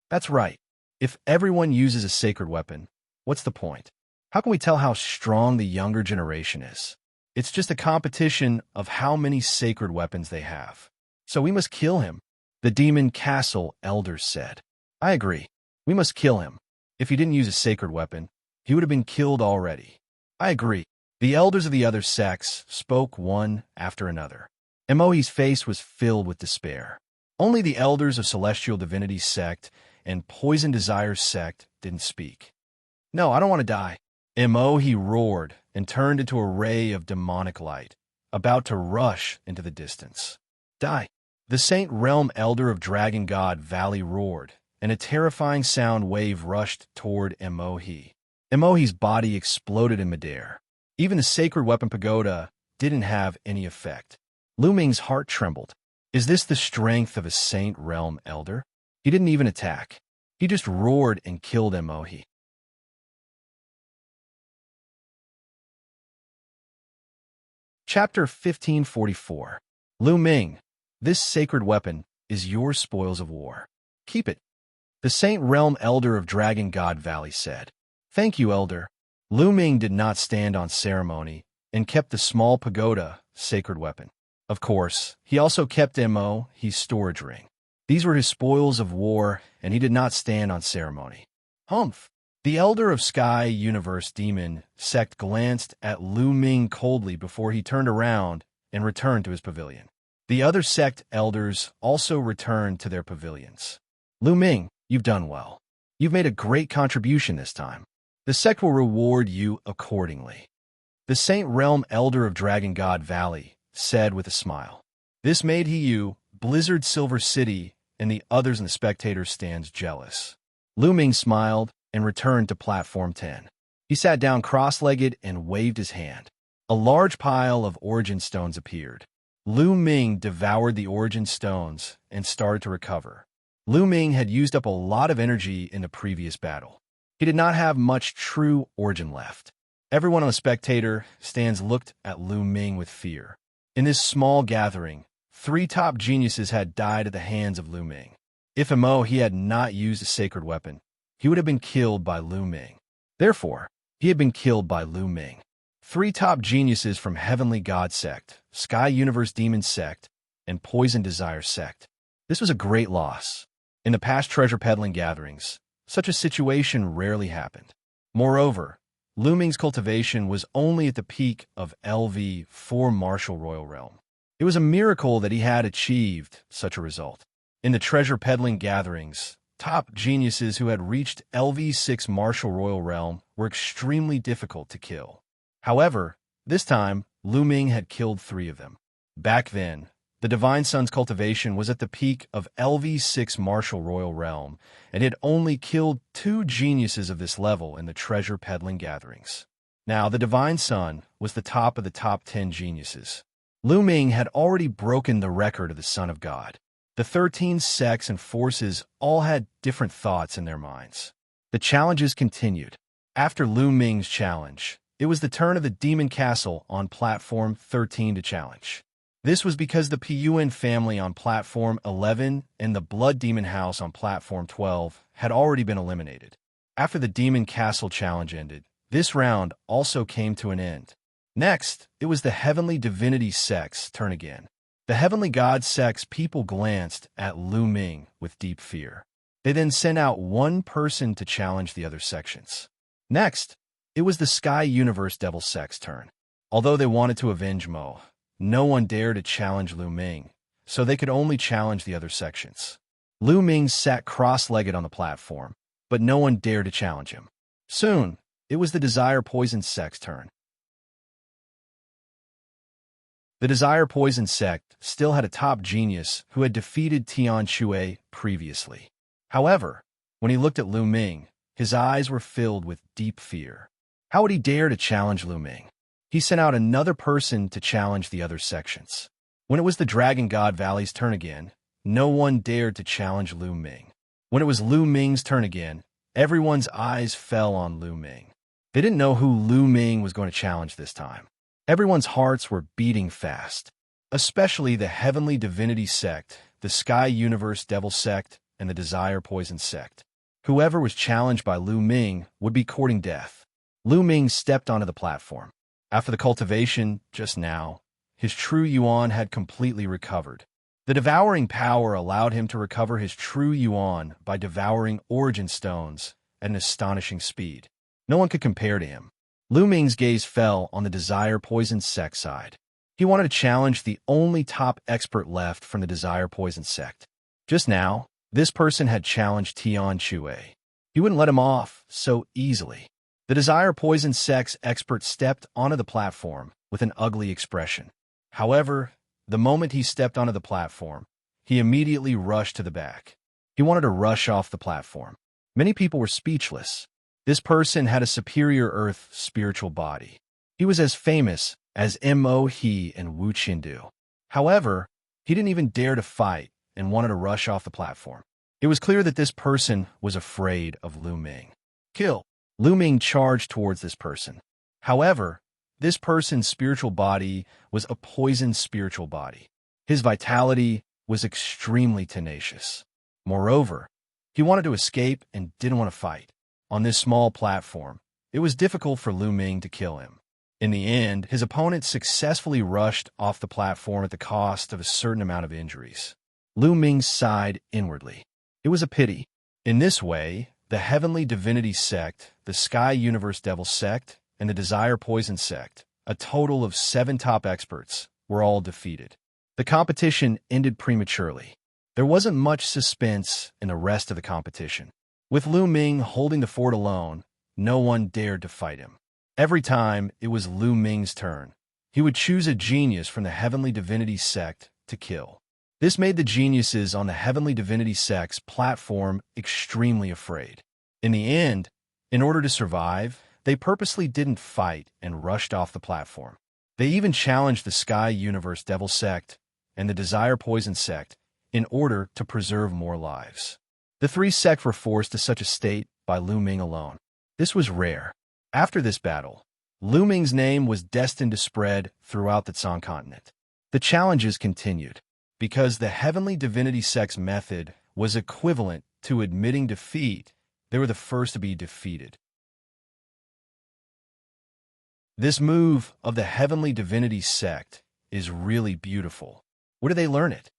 That's right. If everyone uses a sacred weapon, what's the point? How can we tell how strong the younger generation is? It's just a competition of how many sacred weapons they have. So we must kill him, the Demon Castle Elders said. I agree. We must kill him. If he didn't use a sacred weapon, he would have been killed already. I agree. The elders of the other sects spoke one after another. Emohi's face was filled with despair. Only the elders of Celestial Divinity sect and Poison Desires sect didn't speak. "No, I don't want to die." Emohi roared and turned into a ray of demonic light, about to rush into the distance. "Die." The Saint Realm Elder of Dragon God Valley roared, and a terrifying sound wave rushed toward Emohi. Emohi's body exploded in midair. Even the sacred weapon pagoda didn't have any effect. Lu Ming's heart trembled. Is this the strength of a Saint Realm Elder? He didn't even attack. He just roared and killed Emohi. Chapter 1544. Lu Ming, this sacred weapon is your spoils of war. Keep it. The Saint Realm Elder of Dragon God Valley said. Thank you, Elder. Lu Ming did not stand on ceremony and kept the small pagoda sacred weapon. Of course, he also kept Emohi's storage ring. These were his spoils of war, and he did not stand on ceremony. Humph! The Elder of Sky Universe Demon sect glanced at Lu Ming coldly before he turned around and returned to his pavilion. The other sect elders also returned to their pavilions. Lu Ming, you've done well. You've made a great contribution this time. The sect will reward you accordingly. The Saint Realm Elder of Dragon God Valley said with a smile. This made you, Blizzard Silver City, and the others in the spectator stands jealous. Lu Ming smiled and returned to Platform 10. He sat down cross-legged and waved his hand. A large pile of origin stones appeared. Lu Ming devoured the origin stones and started to recover. Lu Ming had used up a lot of energy in the previous battle. He did not have much true origin left. Everyone on the spectator stands looked at Lu Ming with fear. In this small gathering, 3 top geniuses had died at the hands of Lu Ming. If he had not used a sacred weapon, he would have been killed by Lu Ming. Therefore, he had been killed by Lu Ming. 3 top geniuses from Heavenly God Sect, Sky Universe Demon Sect, and Poison Desire Sect. This was a great loss. In the past treasure peddling gatherings, such a situation rarely happened. Moreover, Lu Ming's cultivation was only at the peak of LV4 Martial Royal Realm. It was a miracle that he had achieved such a result. In the treasure peddling gatherings, top geniuses who had reached LV6 Martial Royal Realm were extremely difficult to kill. However, this time, Lu Ming had killed 3 of them. Back then, the Divine Sun's cultivation was at the peak of LV6 Martial Royal Realm, and had only killed 2 geniuses of this level in the treasure peddling gatherings. Now, the Divine Sun was the top of the top 10 geniuses. Lu Ming had already broken the record of the Son of God. The 13 sects and forces all had different thoughts in their minds. The challenges continued. After Lu Ming's challenge, it was the turn of the Demon Castle on Platform 13 to challenge. This was because the Piyuan family on Platform 11 and the Blood Demon House on Platform 12 had already been eliminated. After the Demon Castle challenge ended, this round also came to an end. Next, it was the Heavenly Divinity Sect's turn again. The Heavenly God Sect's people glanced at Lu Ming with deep fear. They then sent out one person to challenge the other sections. Next, it was the Sky Universe Devil Sect's turn. Although they wanted to avenge Mo, no one dared to challenge Lu Ming, so they could only challenge the other sections. Lu Ming sat cross-legged on the platform, but no one dared to challenge him. Soon, it was the Desire Poison Sect's turn. The Desire Poison Sect still had a top genius who had defeated Tian Shui previously. However, when he looked at Lu Ming, his eyes were filled with deep fear. How would he dare to challenge Lu Ming? He sent out another person to challenge the other sections. When it was the Dragon God Valley's turn again, no one dared to challenge Lu Ming. When it was Lu Ming's turn again, everyone's eyes fell on Lu Ming. They didn't know who Lu Ming was going to challenge this time. Everyone's hearts were beating fast, especially the Heavenly Divinity Sect, the Sky Universe Devil Sect, and the Desire Poison Sect. Whoever was challenged by Lu Ming would be courting death. Lu Ming stepped onto the platform. After the cultivation, just now, his true yuan had completely recovered. The devouring power allowed him to recover his true yuan by devouring origin stones at an astonishing speed. No one could compare to him. Lu Ming's gaze fell on the Desire Poison Sect side. He wanted to challenge the only top expert left from the Desire Poison Sect. Just now, this person had challenged Tian Shui. He wouldn't let him off so easily. The Desire Poison Sect's expert stepped onto the platform with an ugly expression. However, the moment he stepped onto the platform, he immediately rushed to the back. He wanted to rush off the platform. Many people were speechless. This person had a superior earth spiritual body. He was as famous as Mo He and Wuxia. However, he didn't even dare to fight and wanted to rush off the platform. It was clear that this person was afraid of Lu Ming. Kill! Lu Ming charged towards this person. However, this person's spiritual body was a poisoned spiritual body. His vitality was extremely tenacious. Moreover, he wanted to escape and didn't want to fight. On this small platform, it was difficult for Lu Ming to kill him. In the end, his opponent successfully rushed off the platform at the cost of a certain amount of injuries. Lu Ming sighed inwardly. It was a pity. In this way, the Heavenly Divinity Sect, the Sky Universe Devil Sect, and the Desire Poison Sect, a total of 7 top experts, were all defeated. The competition ended prematurely. There wasn't much suspense in the rest of the competition. With Lu Ming holding the fort alone, no one dared to fight him. Every time it was Lu Ming's turn, he would choose a genius from the Heavenly Divinity Sect to kill. This made the geniuses on the Heavenly Divinity Sect's platform extremely afraid. In the end, in order to survive, they purposely didn't fight and rushed off the platform. They even challenged the Sky Universe Devil Sect and the Desire Poison Sect in order to preserve more lives. The 3 sects were forced to such a state by Lu Ming alone. This was rare. After this battle, Lu Ming's name was destined to spread throughout the Tsang continent. The challenges continued. Because the Heavenly Divinity Sect's method was equivalent to admitting defeat, they were the first to be defeated. This move of the Heavenly Divinity Sect is really beautiful. Where did they learn it?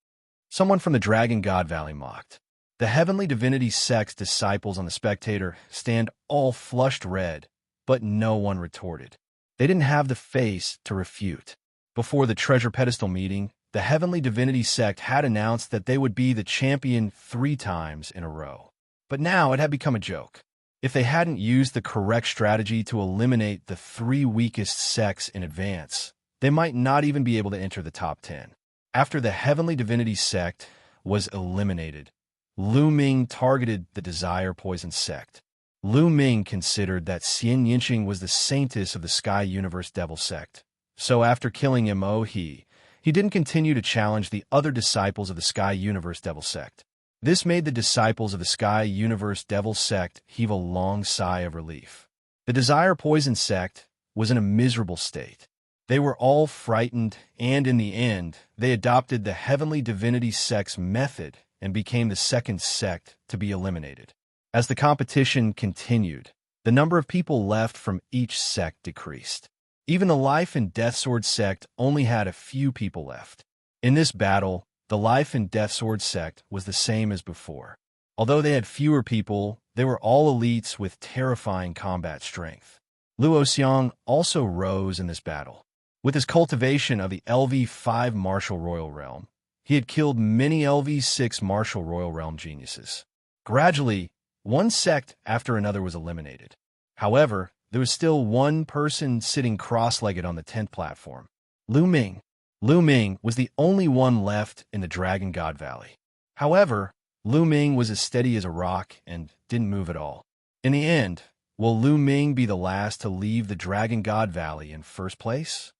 Someone from the Dragon God Valley mocked. The Heavenly Divinity Sect's disciples on the Spectator stand all flushed red, but no one retorted. They didn't have the face to refute. Before the Treasure Pedestal meeting, the Heavenly Divinity Sect had announced that they would be the champion 3 times in a row. But now it had become a joke. If they hadn't used the correct strategy to eliminate the 3 weakest sects in advance, they might not even be able to enter the top 10. After the Heavenly Divinity Sect was eliminated, Lu Ming targeted the Desire Poison Sect. Lu Ming considered that Xianxia was the saintess of the Sky Universe Devil Sect. So after killing Mo He didn't continue to challenge the other disciples of the Sky Universe Devil Sect. This made the disciples of the Sky Universe Devil Sect heave a long sigh of relief. The Desire Poison sect was in a miserable state. They were all frightened, and in the end, they adopted the Heavenly Divinity sect's method and became the second sect to be eliminated. As the competition continued, the number of people left from each sect decreased. Even the Life and Death Sword sect only had a few people left. In this battle, the Life and Death Sword sect was the same as before. Although they had fewer people, they were all elites with terrifying combat strength. Luo Xiang also rose in this battle. With his cultivation of the LV5 Martial Royal Realm, he had killed many LV6 Martial Royal Realm geniuses. Gradually, one sect after another was eliminated. However, there was still one person sitting cross-legged on the 10th platform. Lu Ming. Lu Ming was the only one left in the Dragon God Valley. However, Lu Ming was as steady as a rock and didn't move at all. In the end, will Lu Ming be the last to leave the Dragon God Valley in first place?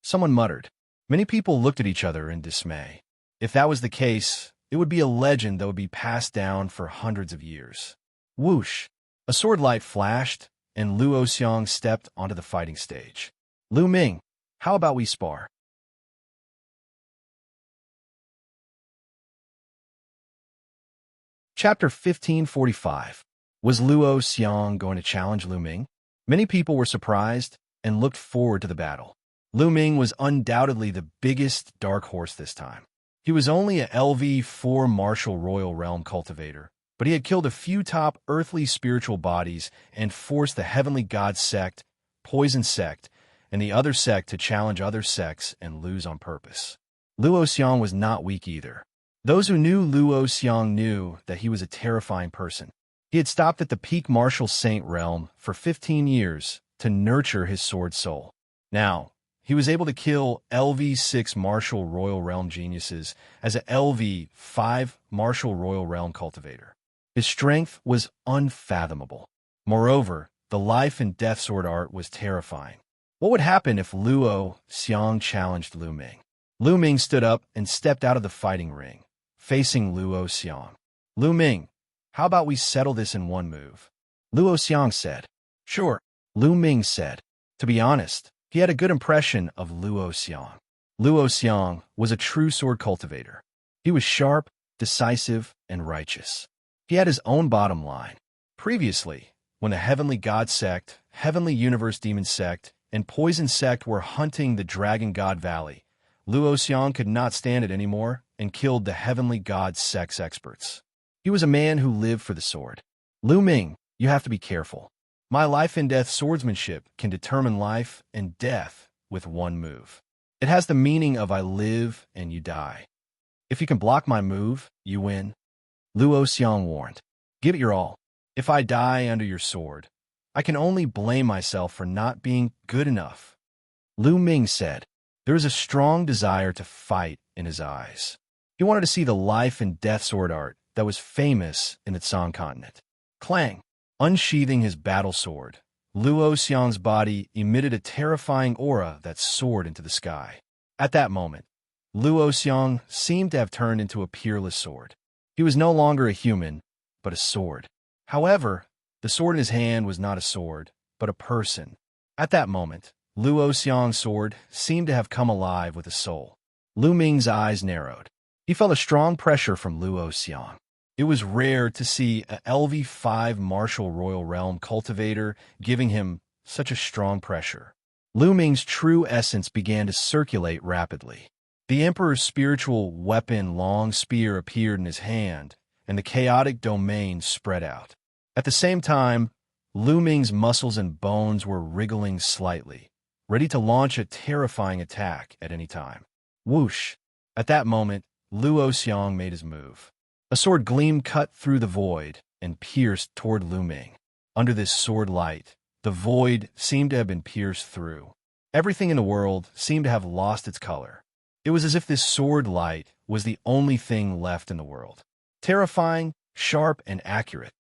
Someone muttered. Many people looked at each other in dismay. If that was the case, it would be a legend that would be passed down for hundreds of years. Whoosh! A sword light flashed, and Luo Xiang stepped onto the fighting stage. Lu Ming, how about we spar? Chapter 1545. Was Luo Xiang going to challenge Lu Ming? Many people were surprised and looked forward to the battle. Lu Ming was undoubtedly the biggest dark horse this time. He was only a LV4 Martial Royal Realm cultivator, but he had killed a few top earthly spiritual bodies and forced the Heavenly God sect, Poison sect, and the other sect to challenge other sects and lose on purpose. Luo Xiang was not weak either. Those who knew Luo Xiang knew that he was a terrifying person. He had stopped at the peak martial saint realm for 15 years to nurture his sword soul. Now, he was able to kill LV6 Martial Royal Realm geniuses as a LV5 Martial Royal Realm cultivator. His strength was unfathomable. Moreover, the Life and Death Sword art was terrifying. What would happen if Luo Xiang challenged Lu Ming? Lu Ming stood up and stepped out of the fighting ring, facing Luo Xiang. Lu Ming, how about we settle this in one move? Luo Xiang said. Sure, Lu Ming said. To be honest, he had a good impression of Luo Xiang. Luo Xiang was a true sword cultivator. He was sharp, decisive, and righteous. He had his own bottom line. Previously, when the Heavenly God sect, Heavenly Universe Demon sect, and Poison sect were hunting the Dragon God Valley, Luo Xiang could not stand it anymore and killed the Heavenly God sect's experts. He was a man who lived for the sword. Lu Ming, you have to be careful. My life and death swordsmanship can determine life and death with one move. It has the meaning of I live and you die. If you can block my move, you win. Luo Xiang warned. Give it your all. If I die under your sword, I can only blame myself for not being good enough. Lu Ming said. There was a strong desire to fight in his eyes. He wanted to see the Life and Death Sword art that was famous in the Tsang continent. Clang! Unsheathing his battle sword, Luo Xiang's body emitted a terrifying aura that soared into the sky. At that moment, Luo Xiang seemed to have turned into a peerless sword. He was no longer a human, but a sword. However, the sword in his hand was not a sword, but a person. At that moment, Luo Xiang's sword seemed to have come alive with a soul. Lu Ming's eyes narrowed. He felt a strong pressure from Luo Xiang. It was rare to see a LV5 Martial Royal Realm cultivator giving him such a strong pressure. Lu Ming's true essence began to circulate rapidly. The Emperor's spiritual weapon long spear appeared in his hand, and the chaotic domain spread out. At the same time, Lu Ming's muscles and bones were wriggling slightly, ready to launch a terrifying attack at any time. Whoosh! At that moment, Luo Xiang made his move. A sword gleam cut through the void and pierced toward Lu Ming. Under this sword light, the void seemed to have been pierced through. Everything in the world seemed to have lost its color. It was as if this sword light was the only thing left in the world. Terrifying, sharp, and accurate.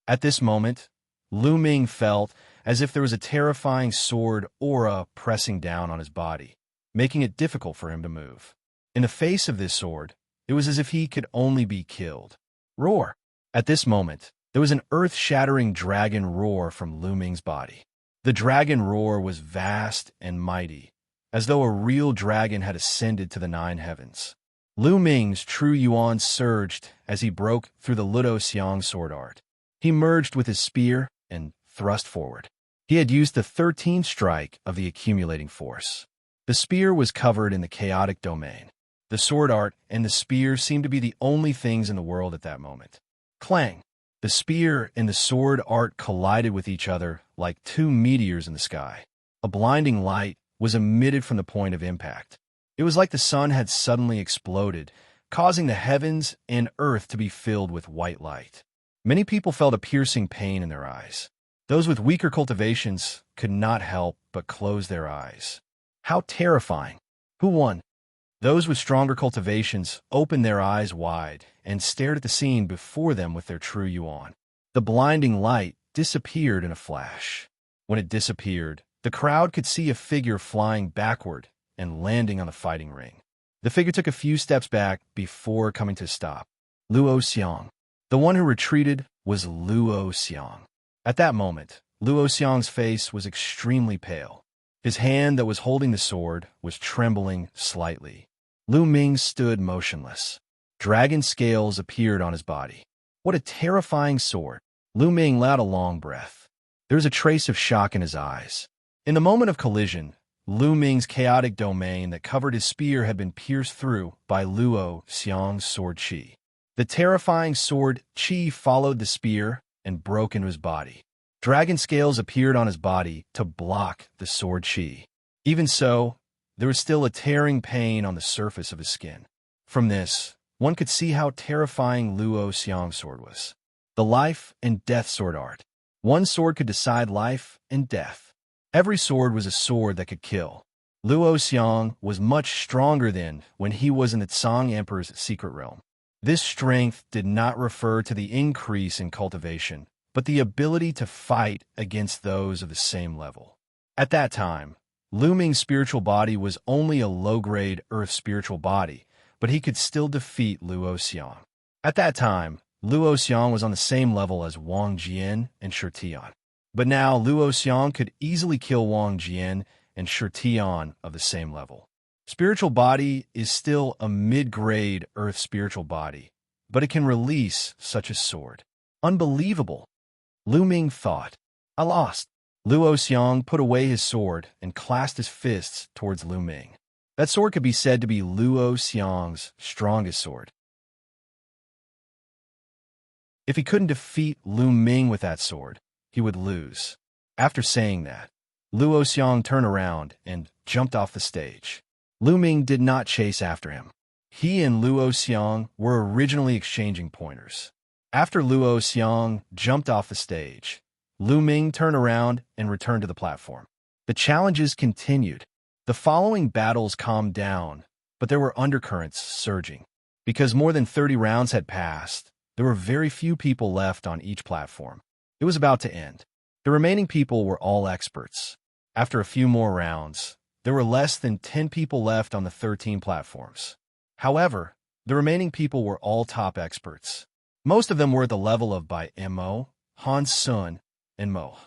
At this moment, Lu Ming felt as if there was a terrifying sword aura pressing down on his body, making it difficult for him to move. In the face of this sword, it was as if he could only be killed. Roar! At this moment, There was an earth-shattering dragon roar from Lu Ming's body. The dragon roar was vast and mighty, as though a real dragon had ascended to the nine heavens. Lu Ming's true yuan surged as he broke through the Ludo Xiang sword art. He merged with his spear and thrust forward. He had used the 13th strike of the accumulating force. The spear was covered in the chaotic domain. The sword art and the spear seemed to be the only things in the world at that moment. Clang! The spear and the sword art collided with each other like two meteors in the sky. A blinding light was emitted from the point of impact. It was like the sun had suddenly exploded, causing the heavens and earth to be filled with white light. Many people felt a piercing pain in their eyes. Those with weaker cultivations could not help but close their eyes. How terrifying! Who won? Those with stronger cultivations opened their eyes wide and stared at the scene before them with their true yuan. The blinding light disappeared in a flash. When it disappeared, the crowd could see a figure flying backward and landing on the fighting ring. The figure took a few steps back before coming to a stop. Luo Xiang. The one who retreated was Luo Xiang. At that moment, Luo Xiang's face was extremely pale. His hand that was holding the sword was trembling slightly. Lu Ming stood motionless. Dragon scales appeared on his body. What a terrifying sword! Lu Ming let out a long breath. There was a trace of shock in his eyes. In the moment of collision, Lu Ming's chaotic domain that covered his spear had been pierced through by Luo Xiang's sword qi. The terrifying sword qi followed the spear and broke into his body. Dragon scales appeared on his body to block the sword qi. Even so, there was still a tearing pain on the surface of his skin. From this, one could see how terrifying Luo Xiang's sword was. The life and death sword art. One sword could decide life and death. Every sword was a sword that could kill. Luo Xiang was much stronger than when he was in the Tsang Emperor's secret realm. This strength did not refer to the increase in cultivation, but the ability to fight against those of the same level. At that time, Lu Ming's spiritual body was only a low-grade earth spiritual body, but he could still defeat Luo Xiang. At that time, Luo Xiang was on the same level as Wang Jian and Shi Tian. But now Luo Xiang could easily kill Wang Jian and Shi Tian of the same level. Spiritual body is still a mid-grade earth spiritual body, but it can release such a sword. Unbelievable! Lu Ming thought. I lost. Luo Xiang put away his sword and clasped his fists towards Lu Ming. That sword could be said to be Luo Xiang's strongest sword. If he couldn't defeat Lu Ming with that sword, he would lose. After saying that, Luo Xiang turned around and jumped off the stage. Lu Ming did not chase after him. He and Luo Xiang were originally exchanging pointers. After Luo Xiang jumped off the stage, Lu Ming turned around and returned to the platform. The challenges continued. The following battles calmed down, but there were undercurrents surging. Because more than 30 rounds had passed, there were very few people left on each platform. It was about to end. The remaining people were all experts. After a few more rounds, there were less than 10 people left on the 13 platforms. However, the remaining people were all top experts. Most of them were at the level of Bai Mo, Han Sun, and Mo.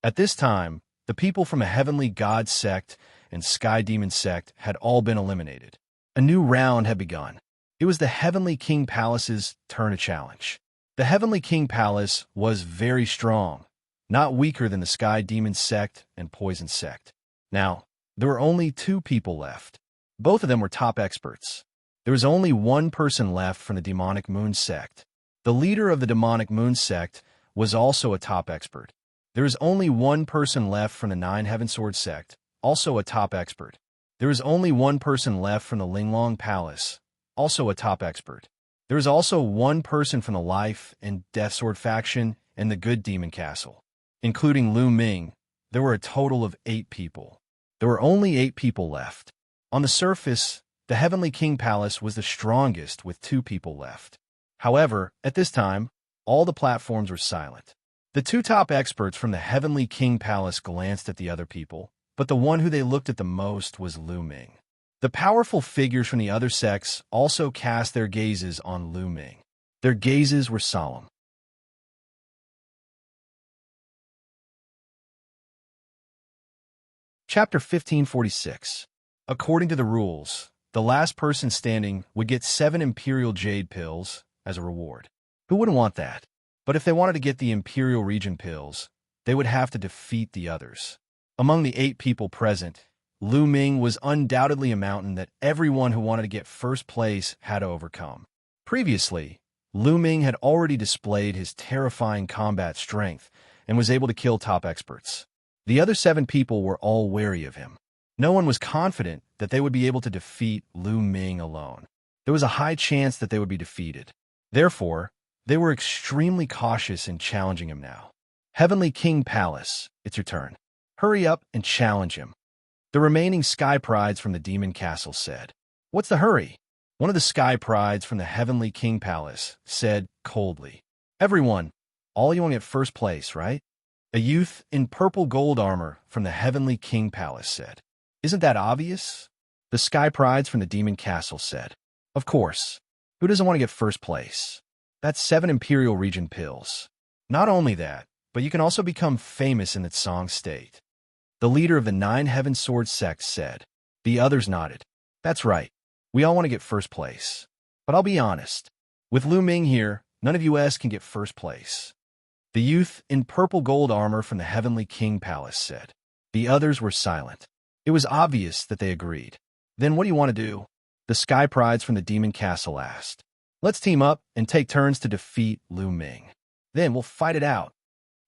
At this time, the people from the Heavenly God sect and Sky Demon sect had all been eliminated. A new round had begun. It was the Heavenly King Palace's turn to challenge. The Heavenly King Palace was very strong, not weaker than the Sky Demon sect and Poison sect. Now, there were only 2 people left. Both of them were top experts. There was only one person left from the Demonic Moon sect. The leader of the Demonic Moon sect was also a top expert. There is only one person left from the Nine Heaven Sword sect, also a top expert. There is only one person left from the Linglong Palace, also a top expert. There is also one person from the Life and Death Sword faction and the Good Demon Castle. Including Lu Ming, there were a total of 8 people. There were only 8 people left. On the surface, the Heavenly King Palace was the strongest with 2 people left. However, at this time, all the platforms were silent. The 2 top experts from the Heavenly King Palace glanced at the other people, but the one who they looked at the most was Lu Ming. The powerful figures from the other sects also cast their gazes on Lu Ming. Their gazes were solemn. Chapter 1546. According to the rules, the last person standing would get 7 Imperial Jade Pills as a reward. Who wouldn't want that? But if they wanted to get the Imperial Region Pills, they would have to defeat the others. Among the 8 people present, Lu Ming was undoubtedly a mountain that everyone who wanted to get first place had to overcome. Previously, Lu Ming had already displayed his terrifying combat strength and was able to kill top experts. The other 7 people were all wary of him. No one was confident that they would be able to defeat Lu Ming alone. There was a high chance that they would be defeated. Therefore, they were extremely cautious in challenging him now. Heavenly King Palace, it's your turn. Hurry up and challenge him. The remaining Sky Prides from the Demon Castle said. What's the hurry? One of the Sky Prides from the Heavenly King Palace said coldly. Everyone, all you want to get first place, right? A youth in purple gold armor from the Heavenly King Palace said. Isn't that obvious? The Sky Prides from the Demon Castle said. Of course. Who doesn't want to get first place? That's 7 Imperial Region Pills. Not only that, but you can also become famous in that Song State. The leader of the 9 Heaven Sword sect said. The others nodded. That's right. We all want to get first place. But I'll be honest. With Lu Ming here, none of us can get first place. The youth in purple gold armor from the Heavenly King Palace said. The others were silent. It was obvious that they agreed. Then what do you want to do? The Sky Prides from the Demon Castle asked. Let's team up and take turns to defeat Lu Ming. Then we'll fight it out.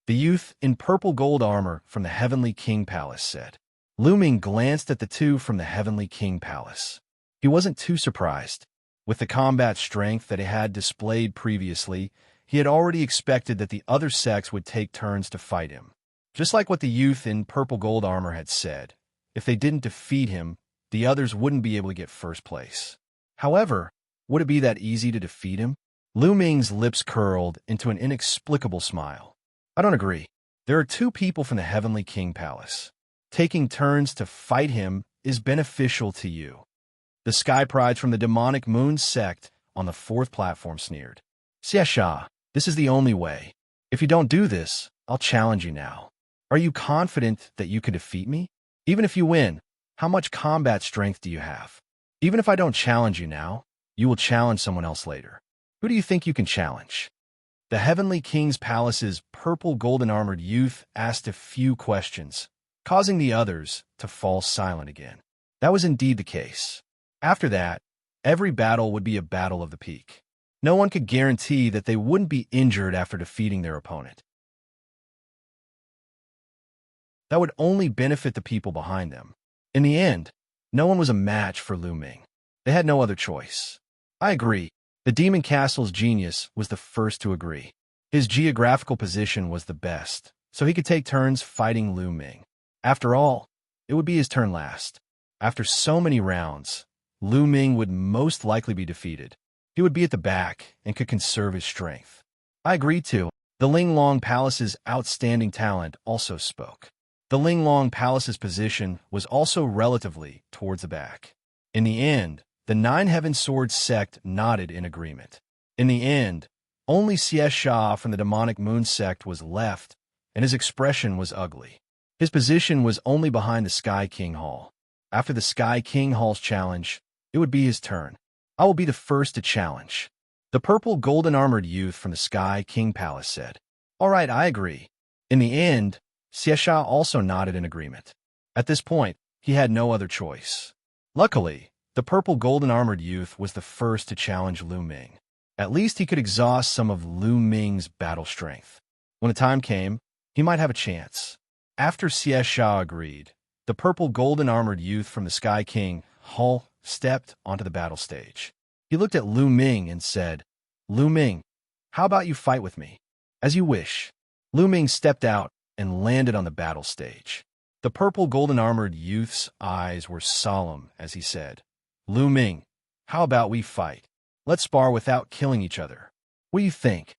The youth in purple gold armor from the Heavenly King Palace said. Lu Ming glanced at the 2 from the Heavenly King Palace. He wasn't too surprised. With the combat strength that he had displayed previously, he had already expected that the other sects would take turns to fight him. Just like what the youth in purple gold armor had said, if they didn't defeat him, the others wouldn't be able to get first place. However, would it be that easy to defeat him? Lu Ming's lips curled into an inexplicable smile. I don't agree. There are 2 people from the Heavenly King Palace. Taking turns to fight him is beneficial to you. The Sky Prides from the Demonic Moon sect on the 4th platform sneered. Xianxia, this is the only way. If you don't do this, I'll challenge you now. Are you confident that you can defeat me? Even if you win, how much combat strength do you have? Even if I don't challenge you now, you will challenge someone else later. Who do you think you can challenge? The Heavenly King's Palace's purple golden armored youth asked a few questions, causing the others to fall silent again. That was indeed the case. After that, every battle would be a battle of the peak. No one could guarantee that they wouldn't be injured after defeating their opponent. That would only benefit the people behind them. In the end, no one was a match for Lu Ming. They had no other choice. I agree. The Demon Castle's genius was the first to agree. His geographical position was the best, so he could take turns fighting Lu Ming. After all, it would be his turn last. After so many rounds, Lu Ming would most likely be defeated. He would be at the back and could conserve his strength. I agree too. The Linglong Palace's outstanding talent also spoke. The Linglong Palace's position was also relatively towards the back. In the end, the 9 Heaven Sword sect nodded in agreement. In the end, only Xianxia from the Demonic Moon sect was left, and his expression was ugly. His position was only behind the Sky King Hall. After the Sky King Hall's challenge, it would be his turn. I will be the first to challenge. The purple golden armored youth from the Sky King Palace said. All right, I agree. In the end, Xianxia also nodded in agreement. At this point, he had no other choice. Luckily, the purple golden armored youth was the first to challenge Lu Ming. At least he could exhaust some of Lu Ming's battle strength. When the time came, he might have a chance. After Xianxia agreed, the purple golden armored youth from the Sky King Hall stepped onto the battle stage. He looked at Lu Ming and said, Lu Ming, how about you fight with me? As you wish. Lu Ming stepped out and landed on the battle stage. The purple golden armored youth's eyes were solemn as he said, Lu Ming, how about we fight? Let's spar without killing each other. What do you think?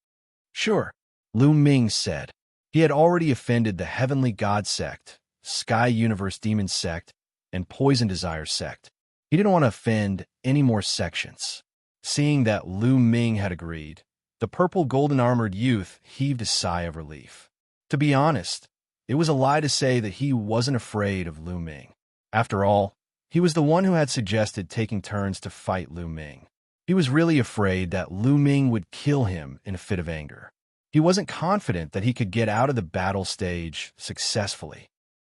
Sure, Lu Ming said. He had already offended the Heavenly God sect, Sky Universe Demon sect, and Poison Desire sect. He didn't want to offend any more sections. Seeing that Lu Ming had agreed, the purple golden armored youth heaved a sigh of relief. To be honest, it was a lie to say that he wasn't afraid of Lu Ming. After all, he was the one who had suggested taking turns to fight Lu Ming. He was really afraid that Lu Ming would kill him in a fit of anger. He wasn't confident that he could get out of the battle stage successfully.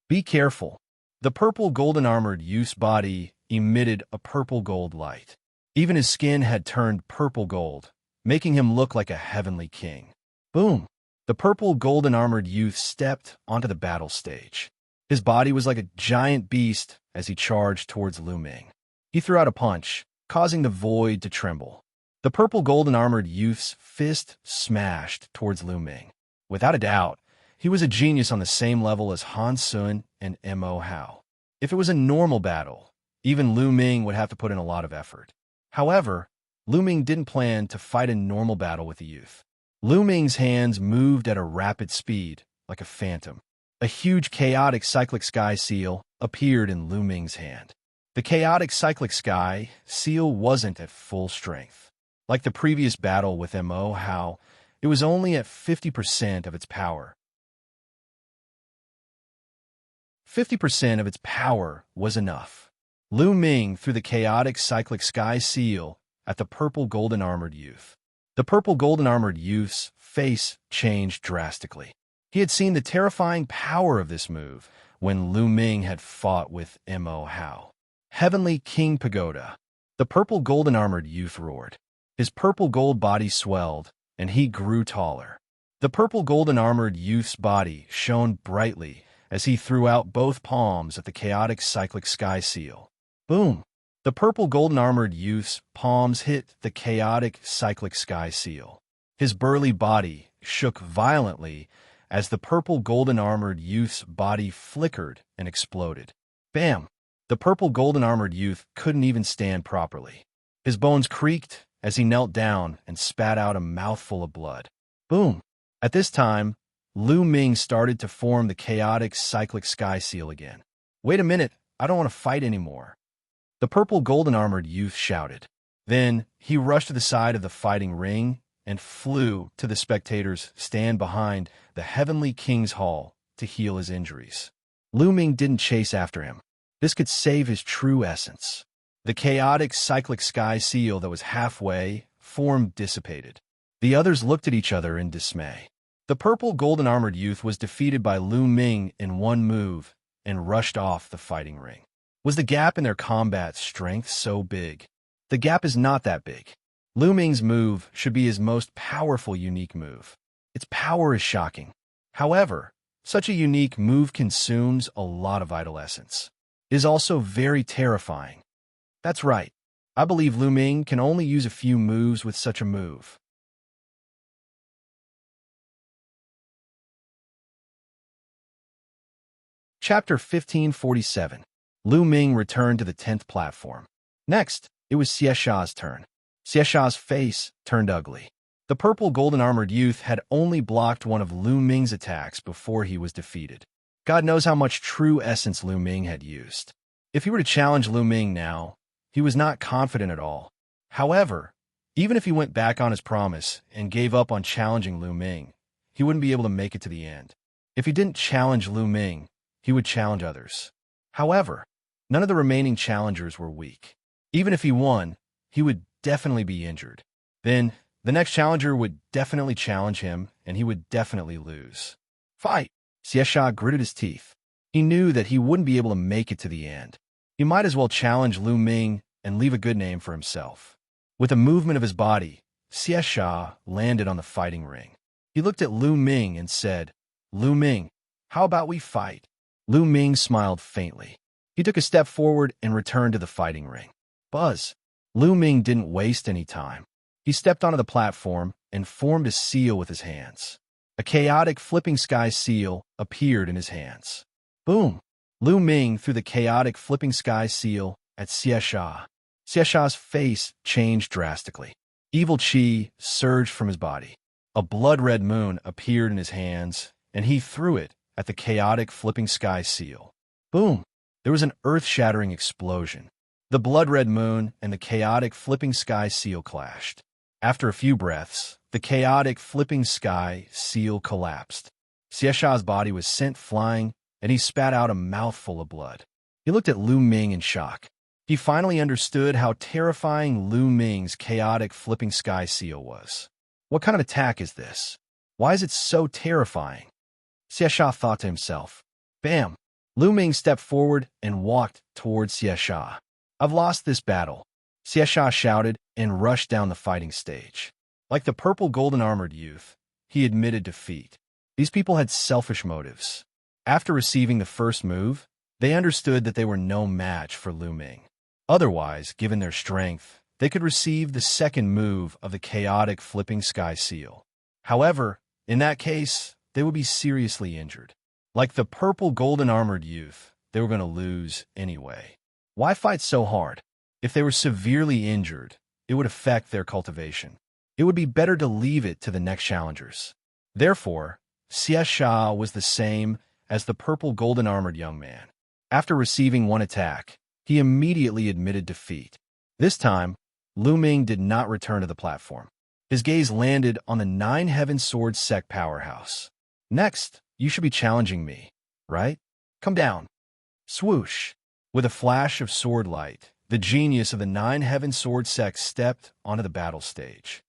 Be careful. The purple golden-armored youth's body emitted a purple-gold light. Even his skin had turned purple gold, making him look like a heavenly king. Boom! The purple golden-armored youth stepped onto the battle stage. His body was like a giant beast as he charged towards Lu Ming. He threw out a punch, causing the void to tremble. The purple golden-armored youth's fist smashed towards Lu Ming. Without a doubt, he was a genius on the same level as Han Sun and Mo Hao. If it was a normal battle, even Lu Ming would have to put in a lot of effort. However, Lu Ming didn't plan to fight a normal battle with the youth. Lu Ming's hands moved at a rapid speed, like a phantom. A huge chaotic cyclic sky seal appeared in Lu Ming's hand. The chaotic cyclic sky seal wasn't at full strength. Like the previous battle with Mo Hao, it was only at 50% of its power. 50% of its power was enough. Lu Ming threw the chaotic cyclic sky seal at the purple golden-armored youth. The purple golden-armored youth's face changed drastically. He had seen the terrifying power of this move when Lu Ming had fought with Mo Hao. Heavenly King Pagoda. The purple golden-armored youth roared. His purple gold body swelled, and he grew taller. The purple golden-armored youth's body shone brightly as he threw out both palms at the chaotic cyclic sky seal. Boom! The purple golden-armored youth's palms hit the chaotic cyclic sky seal. His burly body shook violently as the purple golden-armored youth's body flickered and exploded. Bam! The purple golden-armored youth couldn't even stand properly. His bones creaked as he knelt down and spat out a mouthful of blood. Boom! At this time, Lu Ming started to form the chaotic cyclic sky seal again. Wait a minute, I don't want to fight anymore. The purple golden-armored youth shouted. Then he rushed to the side of the fighting ring and flew to the spectators' stand behind the Heavenly King's Hall to heal his injuries. Lu Ming didn't chase after him. This could save his true essence. The chaotic cyclic sky seal that was halfway formed dissipated. The others looked at each other in dismay. The purple golden-armored youth was defeated by Lu Ming in one move and rushed off the fighting ring. Was the gap in their combat strength so big? The gap is not that big. Lu Ming's move should be his most powerful unique move. Its power is shocking. However, such a unique move consumes a lot of vital essence. It is also very terrifying. That's right. I believe Lu Ming can only use a few moves with such a move. Chapter 1547. Lu Ming returned to the 10th platform. Next, it was Xianxia's turn. Xianxia's face turned ugly. The purple golden-armored youth had only blocked one of Lu Ming's attacks before he was defeated. God knows how much true essence Lu Ming had used. If he were to challenge Lu Ming now, he was not confident at all. However, even if he went back on his promise and gave up on challenging Lu Ming, he wouldn't be able to make it to the end. If he didn't challenge Lu Ming, he would challenge others. However, none of the remaining challengers were weak. Even if he won, he would definitely be injured. Then, the next challenger would definitely challenge him, and he would definitely lose. Fight! Xianxia gritted his teeth. He knew that he wouldn't be able to make it to the end. He might as well challenge Lu Ming and leave a good name for himself. With a movement of his body, Xianxia landed on the fighting ring. He looked at Lu Ming and said, "Lu Ming, how about we fight?" Lu Ming smiled faintly. He took a step forward and returned to the fighting ring. Buzz! Lu Ming didn't waste any time. He stepped onto the platform and formed a seal with his hands. A chaotic flipping sky seal appeared in his hands. Boom! Lu Ming threw the chaotic flipping sky seal at Xianxia. Xianxia's face changed drastically. Evil chi surged from his body. A blood-red moon appeared in his hands, and he threw it at the chaotic flipping sky seal. Boom! There was an earth-shattering explosion. The blood-red moon and the chaotic flipping sky seal clashed. After a few breaths, the chaotic flipping sky seal collapsed. Xiaxia's body was sent flying, and he spat out a mouthful of blood. He looked at Lu Ming in shock. He finally understood how terrifying Lu Ming's chaotic flipping sky seal was. What kind of attack is this? Why is it so terrifying? Xiaxia thought to himself. Bam! Lu Ming stepped forward and walked towards Xiaxia. I've lost this battle, Xiaxia shouted and rushed down the fighting stage. Like the purple golden-armored youth, he admitted defeat. These people had selfish motives. After receiving the first move, they understood that they were no match for Lu Ming. Otherwise, given their strength, they could receive the second move of the chaotic flipping sky seal. However, in that case, they would be seriously injured. Like the purple golden-armored youth, they were going to lose anyway. Why fight so hard? If they were severely injured, it would affect their cultivation. It would be better to leave it to the next challengers. Therefore, Xiaxia was the same as the purple golden-armored young man. After receiving one attack, he immediately admitted defeat. This time, Lu Ming did not return to the platform. His gaze landed on the Nine Heaven Sword Sect powerhouse. Next, you should be challenging me, right? Come down. Swoosh. With a flash of sword light, the genius of the Nine Heaven Sword Sect stepped onto the battle stage.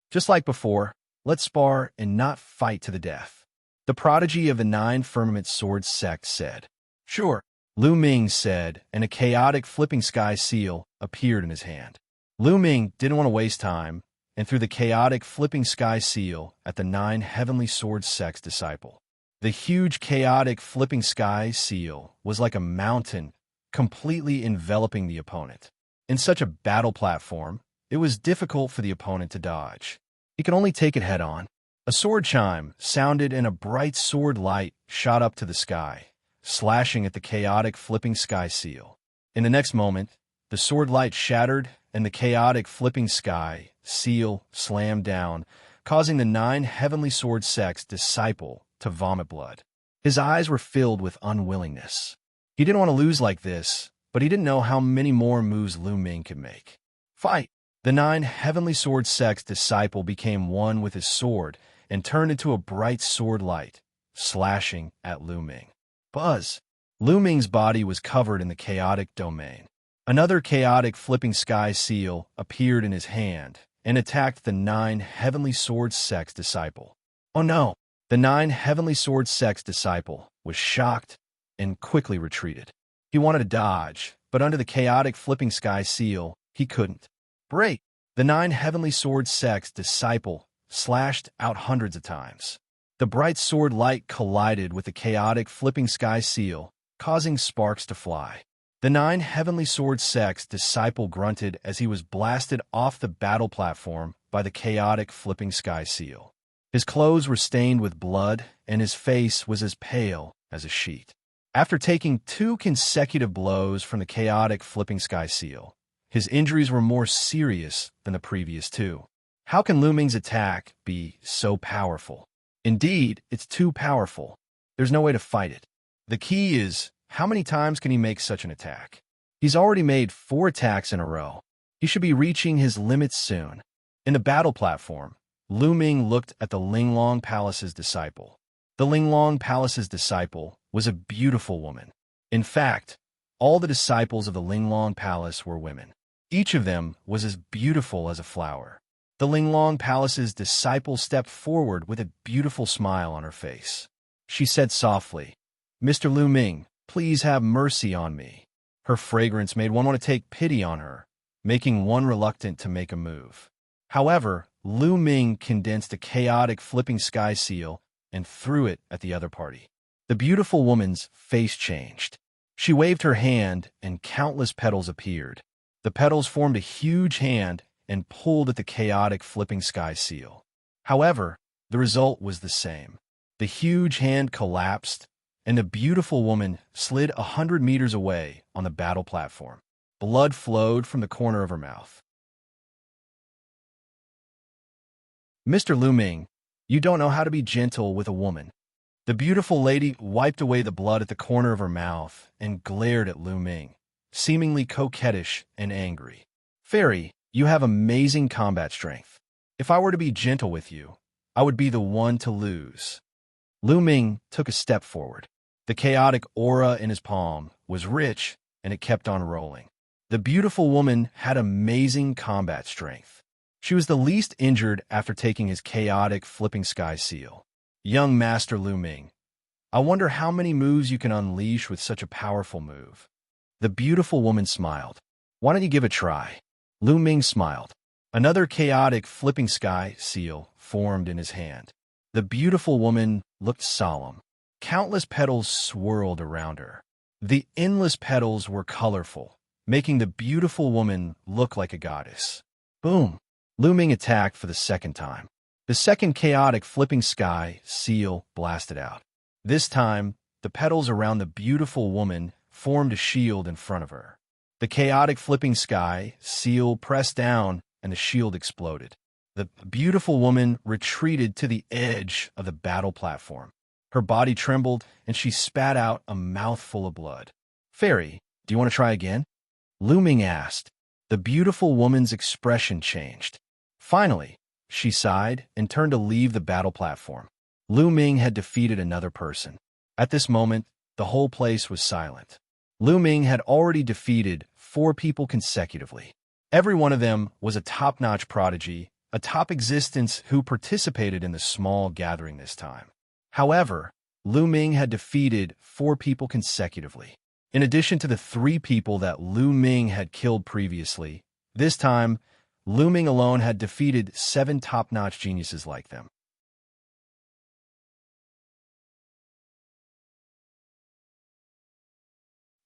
Just like before, let's spar and not fight to the death. The prodigy of the Nine Firmament Sword Sect said. Sure, Lu Ming said, and a chaotic flipping sky seal appeared in his hand. Lu Ming didn't want to waste time, and threw the chaotic flipping sky seal at the Nine Heavenly Sword Sect's disciple. The huge chaotic flipping sky seal was like a mountain, completely enveloping the opponent. In such a battle platform, it was difficult for the opponent to dodge. He could only take it head-on. A sword chime sounded and a bright sword light shot up to the sky, slashing at the chaotic flipping sky seal. In the next moment, the sword light shattered and the chaotic flipping sky seal slammed down, causing the Nine Heavenly Sword Sect's disciple to vomit blood. His eyes were filled with unwillingness. He didn't want to lose like this, but he didn't know how many more moves Lu Ming could make. Fight! The Nine Heavenly Sword Sect's disciple became one with his sword and turned into a bright sword light, slashing at Lu Ming. Buzz! Lu Ming's body was covered in the chaotic domain. Another chaotic flipping sky seal appeared in his hand and attacked the Nine Heavenly Sword Sect's disciple. Oh no! The Nine Heavenly Sword Sect's disciple was shocked and quickly retreated. He wanted to dodge, but under the chaotic flipping sky seal, he couldn't. Break! The Nine Heavenly Sword Sect's disciple slashed out hundreds of times. The bright sword light collided with the chaotic flipping sky seal, causing sparks to fly. The Nine Heavenly Sword Sect's disciple grunted as he was blasted off the battle platform by the chaotic flipping sky seal. His clothes were stained with blood, and his face was as pale as a sheet. After taking 2 consecutive blows from the chaotic flipping sky seal, his injuries were more serious than the previous 2. How can Lu Ming's attack be so powerful? Indeed, it's too powerful. There's no way to fight it. The key is, how many times can he make such an attack? He's already made 4 attacks in a row. He should be reaching his limits soon. In the battle platform, Lu Ming looked at the Linglong Palace's disciple. The Linglong Palace's disciple was a beautiful woman. In fact, all the disciples of the Linglong Palace were women. Each of them was as beautiful as a flower. The Linglong Palace's disciple stepped forward with a beautiful smile on her face. She said softly, "Mr. Lu Ming, please have mercy on me." Her fragrance made one want to take pity on her, making one reluctant to make a move. However, Lu Ming condensed a chaotic flipping sky seal and threw it at the other party. The beautiful woman's face changed. She waved her hand and countless petals appeared. The petals formed a huge hand and pulled at the chaotic flipping sky seal. However, the result was the same. The huge hand collapsed, and the beautiful woman slid 100 meters away on the battle platform. Blood flowed from the corner of her mouth. Mr. Lu Ming, you don't know how to be gentle with a woman. The beautiful lady wiped away the blood at the corner of her mouth and glared at Lu Ming, seemingly coquettish and angry. Fairy, you have amazing combat strength. If I were to be gentle with you, I would be the one to lose. Lu Ming took a step forward. The chaotic aura in his palm was rich, and it kept on rolling. The beautiful woman had amazing combat strength. She was the least injured after taking his chaotic flipping sky seal. Young Master Lu Ming, I wonder how many moves you can unleash with such a powerful move. The beautiful woman smiled. Why don't you give it a try? Lu Ming smiled. Another chaotic flipping sky seal formed in his hand. The beautiful woman looked solemn. Countless petals swirled around her. The endless petals were colorful, making the beautiful woman look like a goddess. Boom! Lu Ming attacked for the second time. The second chaotic flipping sky seal blasted out. This time, the petals around the beautiful woman formed a shield in front of her. The chaotic flipping sky seal pressed down, and the shield exploded. The beautiful woman retreated to the edge of the battle platform. Her body trembled, and she spat out a mouthful of blood. Fairy, do you want to try again? Lu Ming asked. The beautiful woman's expression changed. Finally, she sighed and turned to leave the battle platform. Lu Ming had defeated another person. At this moment, the whole place was silent. Lu Ming had already defeated 4 people consecutively. Every one of them was a top-notch prodigy, a top existence who participated in the small gathering this time. However, Lu Ming had defeated 4 people consecutively. In addition to the 3 people that Lu Ming had killed previously, this time, Lu Ming alone had defeated 7 top-notch geniuses like them.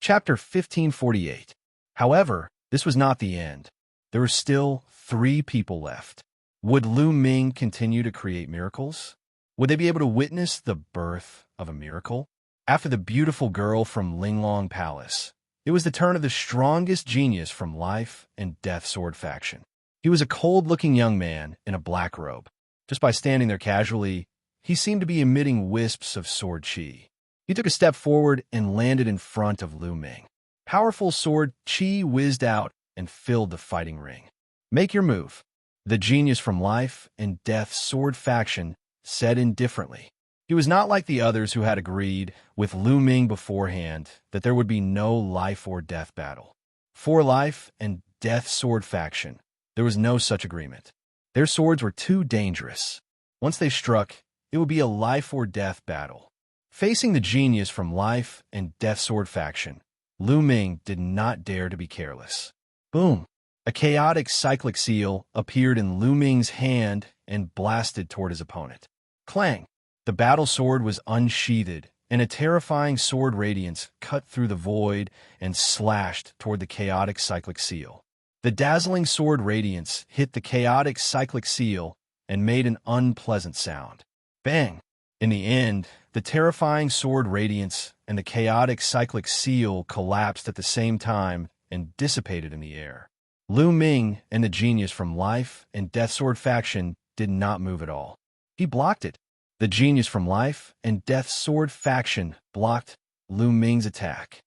Chapter 1548. However, this was not the end. There were still 3 people left. Would Lu Ming continue to create miracles? Would they be able to witness the birth of a miracle? After the beautiful girl from Linglong Palace, it was the turn of the strongest genius from Life and Death Sword faction. He was a cold-looking young man in a black robe. Just by standing there casually, he seemed to be emitting wisps of sword chi. He took a step forward and landed in front of Lu Ming. Powerful sword chi whizzed out and filled the fighting ring. Make your move. The genius from Life and Death Sword faction said indifferently. He was not like the others who had agreed with Lu Ming beforehand that there would be no life or death battle. For Life and Death Sword faction, there was no such agreement. Their swords were too dangerous. Once they struck, it would be a life or death battle. Facing the genius from Life and Death Sword faction, Lu Ming did not dare to be careless. Boom! A chaotic cyclic seal appeared in Lu Ming's hand and blasted toward his opponent. Clang! The battle sword was unsheathed, and a terrifying sword radiance cut through the void and slashed toward the chaotic cyclic seal. The dazzling sword radiance hit the chaotic cyclic seal and made an unpleasant sound. Bang! In the end, the terrifying sword radiance and the chaotic cyclic seal collapsed at the same time and dissipated in the air. Lu Ming and the genius from Life and Death Sword faction did not move at all. He blocked it. The genius from Life and Death Sword faction blocked Lu Ming's attack.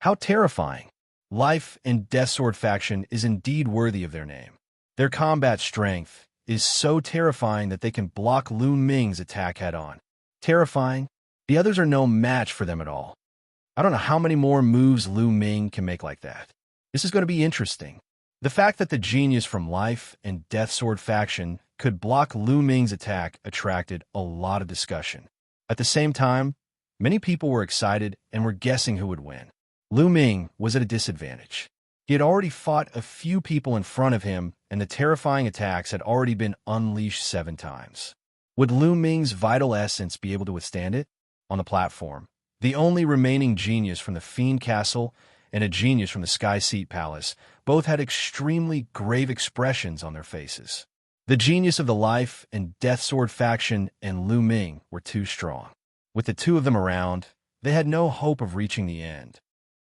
How terrifying! Life and Death Sword faction is indeed worthy of their name. Their combat strength is so terrifying that they can block Lu Ming's attack head-on. Terrifying? The others are no match for them at all. I don't know how many more moves Lu Ming can make like that. This is going to be interesting. The fact that the genius from Life and Death Sword faction could block Lu Ming's attack attracted a lot of discussion. At the same time, many people were excited and were guessing who would win. Lu Ming was at a disadvantage. He had already fought a few people in front of him, and the terrifying attacks had already been unleashed 7 times. Would Lu Ming's vital essence be able to withstand it? On the platform, the only remaining genius from the Fiend Castle and a genius from the Sky Seat Palace both had extremely grave expressions on their faces. The genius of the Life and Death Sword faction and Lu Ming were too strong. With the 2 of them around, they had no hope of reaching the end.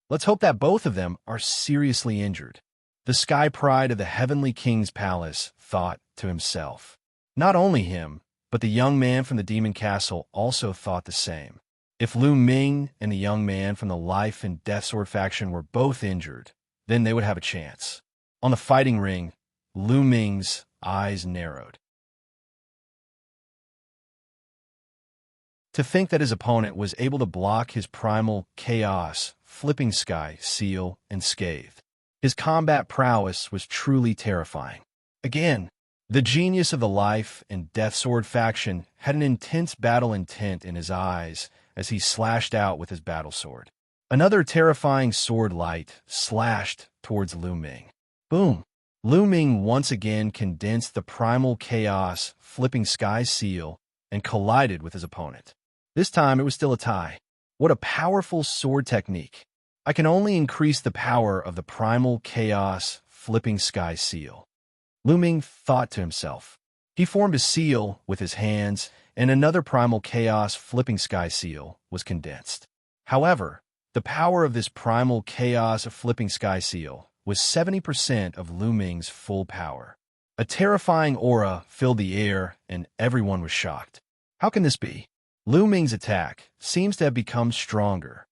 Let's hope that both of them are seriously injured. The Sky Pride of the Heavenly King's Palace thought to himself. Not only him, but the young man from the Demon Castle also thought the same. If Lu Ming and the young man from the Life and Death Sword faction were both injured, then they would have a chance. On the fighting ring, Lu Ming's eyes narrowed. To think that his opponent was able to block his primal chaos, flipping sky, seal, and scathe. His combat prowess was truly terrifying. Again, the genius of the life and death sword faction had an intense battle intent in his eyes as he slashed out with his battle sword. Another terrifying sword light slashed towards Lu Ming. Boom! Lu Ming once again condensed the primal chaos, flipping sky seal, and collided with his opponent. This time it was still a tie. What a powerful sword technique! I can only increase the power of the primal chaos, flipping sky seal. Lu Ming thought to himself. He formed a seal with his hands, and another primal chaos, flipping sky seal was condensed. However, the power of this primal chaos, flipping sky seal was 70% of Lu Ming's full power. A terrifying aura filled the air, and everyone was shocked. How can this be? Lu Ming's attack seems to have become stronger.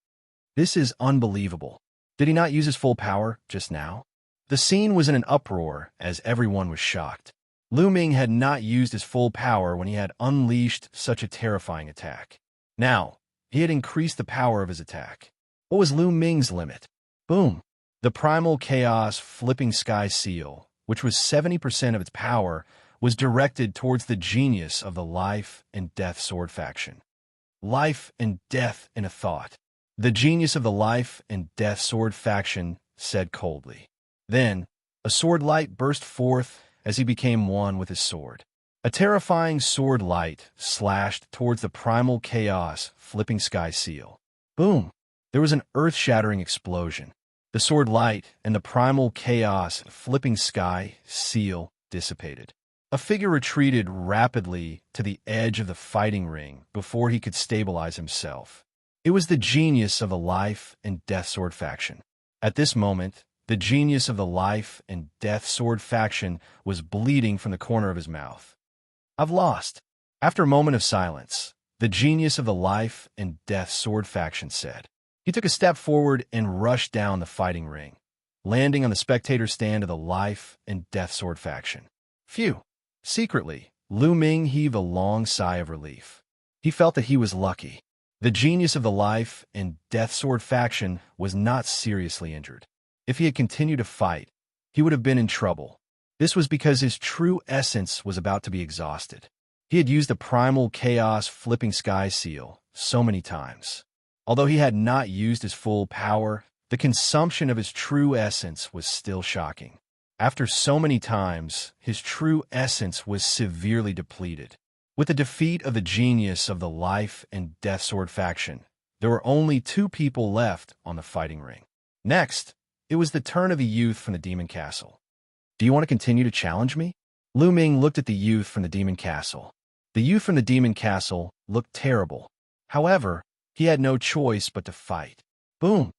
This is unbelievable. Did he not use his full power just now? The scene was in an uproar as everyone was shocked. Lu Ming had not used his full power when he had unleashed such a terrifying attack. Now, he had increased the power of his attack. What was Lu Ming's limit? Boom! The primal chaos, flipping sky seal, which was 70% of its power, was directed towards the genius of the life and death sword faction. Life and death in a thought. The genius of the life and death sword faction said coldly. Then, a sword light burst forth as he became one with his sword. A terrifying sword light slashed towards the primal chaos, flipping sky seal. Boom! There was an earth-shattering explosion. The sword light and the primal chaos, flipping sky seal dissipated. A figure retreated rapidly to the edge of the fighting ring before he could stabilize himself. It was the genius of the life and death sword faction. At this moment, the genius of the life and death sword faction was bleeding from the corner of his mouth. I've lost. After a moment of silence, the genius of the life and death sword faction said. He took a step forward and rushed down the fighting ring, landing on the spectator stand of the life and death sword faction. Phew! Secretly, Lu Ming heaved a long sigh of relief. He felt that he was lucky. The genius of the life and death sword faction was not seriously injured. If he had continued to fight, he would have been in trouble. This was because his true essence was about to be exhausted. He had used the primal chaos, flipping sky seal so many times. Although he had not used his full power, the consumption of his true essence was still shocking. After so many times, his true essence was severely depleted. With the defeat of the genius of the life and death sword faction, there were only 2 people left on the fighting ring. Next, it was the turn of a youth from the Demon Castle. Do you want to continue to challenge me? Lu Ming looked at the youth from the Demon Castle. The youth from the Demon Castle looked terrible. However, he had no choice but to fight. Boom!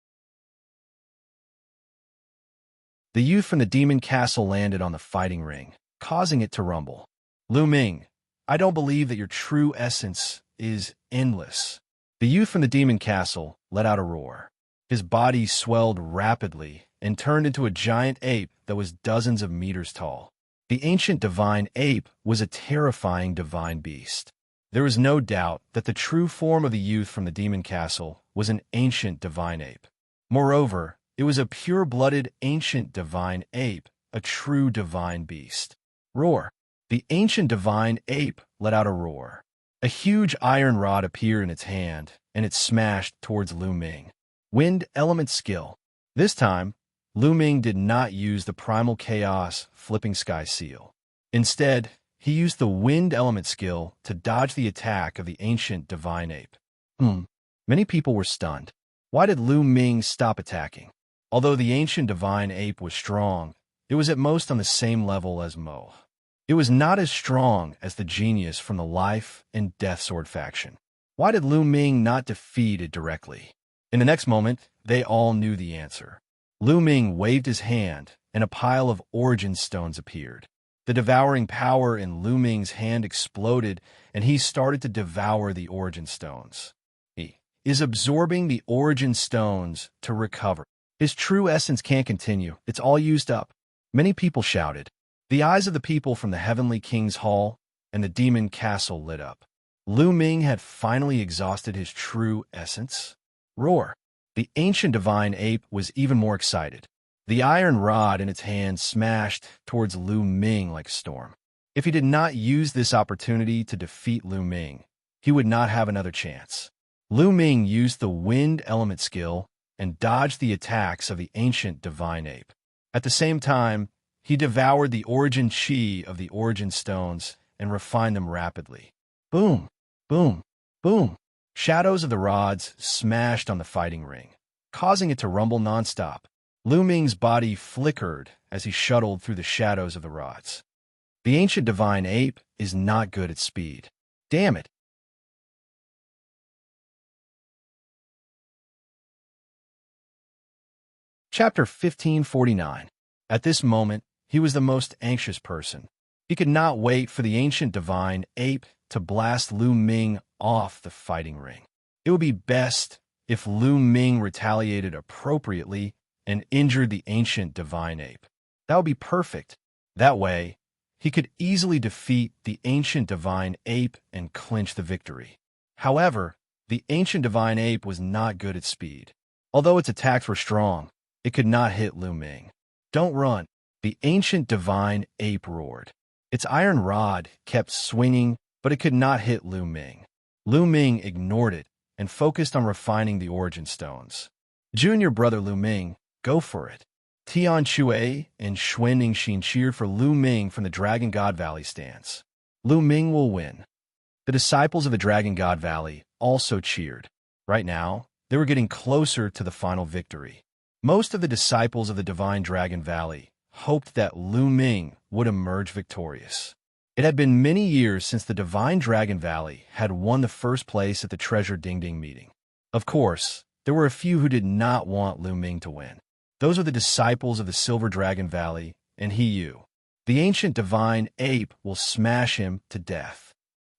The youth from the Demon Castle landed on the fighting ring, causing it to rumble. Lu Ming, I don't believe that your true essence is endless. The youth from the Demon Castle let out a roar. His body swelled rapidly and turned into a giant ape that was dozens of meters tall. The ancient divine ape was a terrifying divine beast. There was no doubt that the true form of the youth from the Demon Castle was an ancient divine ape. Moreover, it was a pure-blooded ancient divine ape, a true divine beast. Roar! The ancient divine ape let out a roar. A huge iron rod appeared in its hand, and it smashed towards Lu Ming. Wind element skill. This time, Lu Ming did not use the primal chaos, flipping sky seal. Instead, he used the wind element skill to dodge the attack of the ancient divine ape. Many people were stunned. Why did Lu Ming stop attacking? Although the ancient divine ape was strong, it was at most on the same level as Mo. It was not as strong as the genius from the life and death sword faction. Why did Lu Ming not defeat it directly? In the next moment, they all knew the answer. Lu Ming waved his hand, and a pile of origin stones appeared. The devouring power in Lu Ming's hand exploded, and he started to devour the origin stones. He is absorbing the origin stones to recover. His true essence can't continue. It's all used up. Many people shouted. The eyes of the people from the Heavenly King's Hall and the Demon Castle lit up. Lu Ming had finally exhausted his true essence. Roar! The ancient divine ape was even more excited. The iron rod in its hand smashed towards Lu Ming like a storm. If he did not use this opportunity to defeat Lu Ming, he would not have another chance. Lu Ming used the wind element skill and dodged the attacks of the ancient divine ape. At the same time, he devoured the origin chi of the origin stones and refined them rapidly. Boom! Boom! Boom! Shadows of the rods smashed on the fighting ring, causing it to rumble nonstop. Lu Ming's body flickered as he shuttled through the shadows of the rods. The ancient divine ape is not good at speed. Damn it! Chapter 1549. At this moment, he was the most anxious person. He could not wait for the ancient divine ape to blast Lu Ming off the fighting ring. It would be best if Lu Ming retaliated appropriately and injured the ancient divine ape. That would be perfect. That way, he could easily defeat the ancient divine ape and clinch the victory. However, the ancient divine ape was not good at speed. Although its attacks were strong, it could not hit Lu Ming. Don't run! The ancient divine ape roared. Its iron rod kept swinging, but it could not hit Lu Ming. Lu Ming ignored it and focused on refining the origin stones. Junior brother Lu Ming, go for it. Tian Chue and Xuan Ningxin cheered for Lu Ming from the Dragon God Valley stance. Lu Ming will win. The disciples of the Dragon God Valley also cheered. Right now, they were getting closer to the final victory. Most of the disciples of the Divine Dragon Valley hoped that Lu Ming would emerge victorious. It had been many years since the Divine Dragon Valley had won the first place at the Treasure Ding Ding meeting. Of course, there were a few who did not want Lu Ming to win. Those were the disciples of the Silver Dragon Valley and He Yu. The ancient divine ape will smash him to death.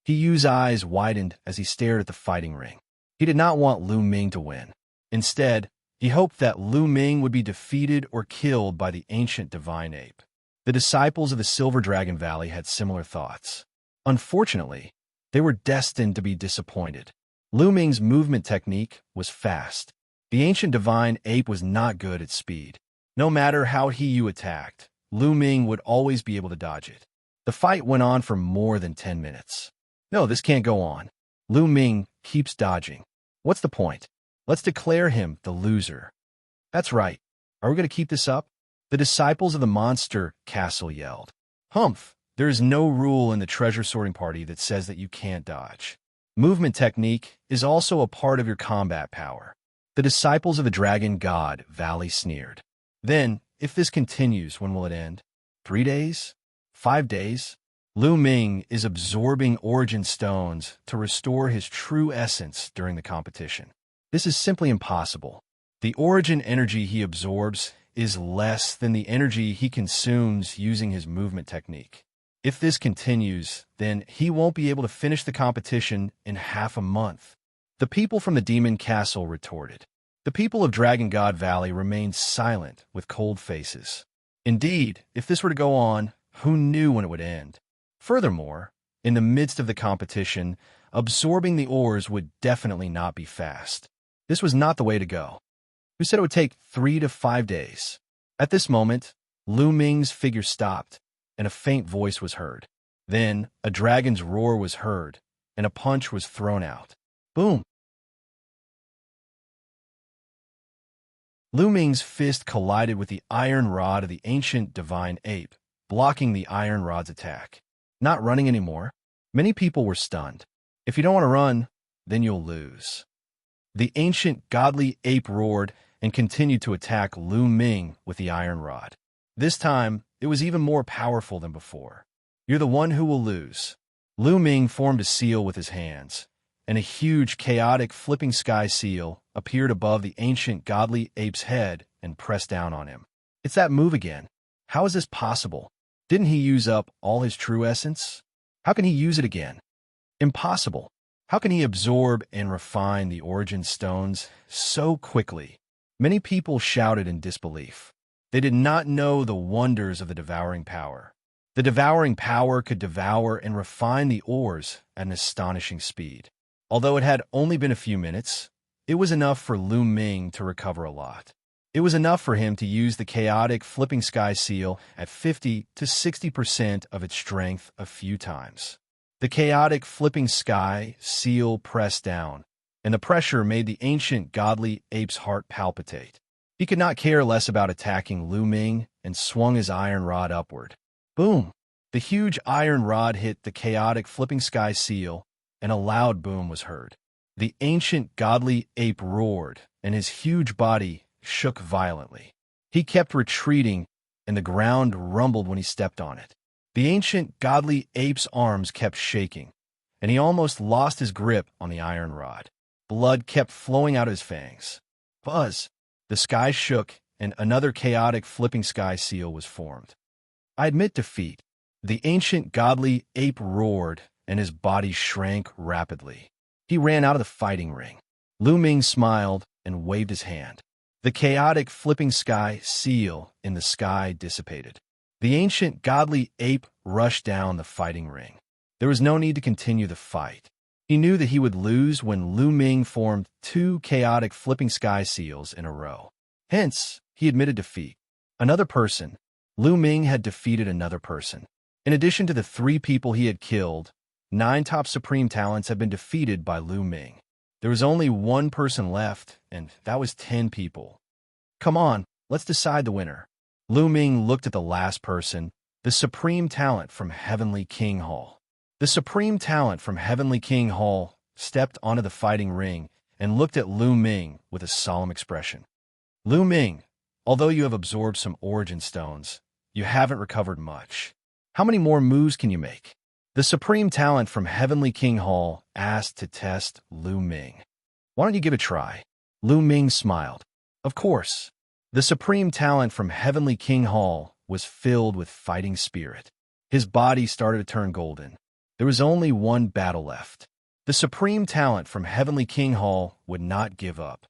He Yu's eyes widened as he stared at the fighting ring. He did not want Lu Ming to win. Instead, he hoped that Lu Ming would be defeated or killed by the ancient divine ape. The disciples of the Silver Dragon Valley had similar thoughts. Unfortunately, they were destined to be disappointed. Lu Ming's movement technique was fast. The ancient divine ape was not good at speed. No matter how He Yu attacked, Lu Ming would always be able to dodge it. The fight went on for more than 10 minutes. No, this can't go on. Lu Ming keeps dodging. What's the point? Let's declare him the loser. That's right. Are we going to keep this up? The disciples of the monster castle yelled. Humph! There is no rule in the treasure sorting party that says that you can't dodge. Movement technique is also a part of your combat power. The disciples of the Dragon God Valley sneered. Then, if this continues, when will it end? 3 days? 5 days? Lu Ming is absorbing origin stones to restore his true essence during the competition. This is simply impossible. The origin energy he absorbs is less than the energy he consumes using his movement technique. If this continues, then he won't be able to finish the competition in half a month. The people from the Demon Castle retorted. The people of Dragon God Valley remained silent with cold faces. Indeed, if this were to go on, who knew when it would end? Furthermore, in the midst of the competition, absorbing the ores would definitely not be fast. This was not the way to go. Who said it would take 3 to 5 days? At this moment, Lu Ming's figure stopped, and a faint voice was heard. Then, a dragon's roar was heard, and a punch was thrown out. Boom! Lu Ming's fist collided with the iron rod of the ancient divine ape, blocking the iron rod's attack. Not running anymore. Many people were stunned. If you don't want to run, then you'll lose. The ancient godly ape roared and continued to attack Lu Ming with the iron rod. This time, it was even more powerful than before. You're the one who will lose. Lu Ming formed a seal with his hands, and a huge, chaotic, flipping sky seal appeared above the ancient godly ape's head and pressed down on him. It's that move again. How is this possible? Didn't he use up all his true essence? How can he use it again? Impossible. How can he absorb and refine the origin stones so quickly? Many people shouted in disbelief. They did not know the wonders of the devouring power. The devouring power could devour and refine the ores at an astonishing speed. Although it had only been a few minutes, it was enough for Lu Ming to recover a lot. It was enough for him to use the chaotic flipping sky seal at 50 to 60% of its strength a few times. The chaotic flipping sky seal pressed down, and the pressure made the ancient godly ape's heart palpitate. He could not care less about attacking Lu Ming and swung his iron rod upward. Boom! The huge iron rod hit the chaotic flipping sky seal, and a loud boom was heard. The ancient godly ape roared, and his huge body shook violently. He kept retreating, and the ground rumbled when he stepped on it. The ancient godly ape's arms kept shaking, and he almost lost his grip on the iron rod. Blood kept flowing out of his fangs. Buzz! The sky shook, and another chaotic flipping sky seal was formed. I admit defeat. The ancient godly ape roared, and his body shrank rapidly. He ran out of the fighting ring. Lu Ming smiled and waved his hand. The chaotic flipping sky seal in the sky dissipated. The ancient godly ape rushed down the fighting ring. There was no need to continue the fight. He knew that he would lose when Lu Ming formed 2 chaotic flipping sky seals in a row. Hence, he admitted defeat. Another person. Lu Ming had defeated another person. In addition to the 3 people he had killed, 9 top supreme talents had been defeated by Lu Ming. There was only 1 person left, and that was 10 people. Come on, let's decide the winner. Lu Ming looked at the last person, the supreme talent from Heavenly King Hall. The supreme talent from Heavenly King Hall stepped onto the fighting ring and looked at Lu Ming with a solemn expression. Lu Ming, although you have absorbed some origin stones, you haven't recovered much. How many more moves can you make? The supreme talent from Heavenly King Hall asked to test Lu Ming. Why don't you give it a try? Lu Ming smiled. Of course. The supreme talent from Heavenly King Hall was filled with fighting spirit. His body started to turn golden. There was only 1 battle left. The supreme talent from Heavenly King Hall would not give up.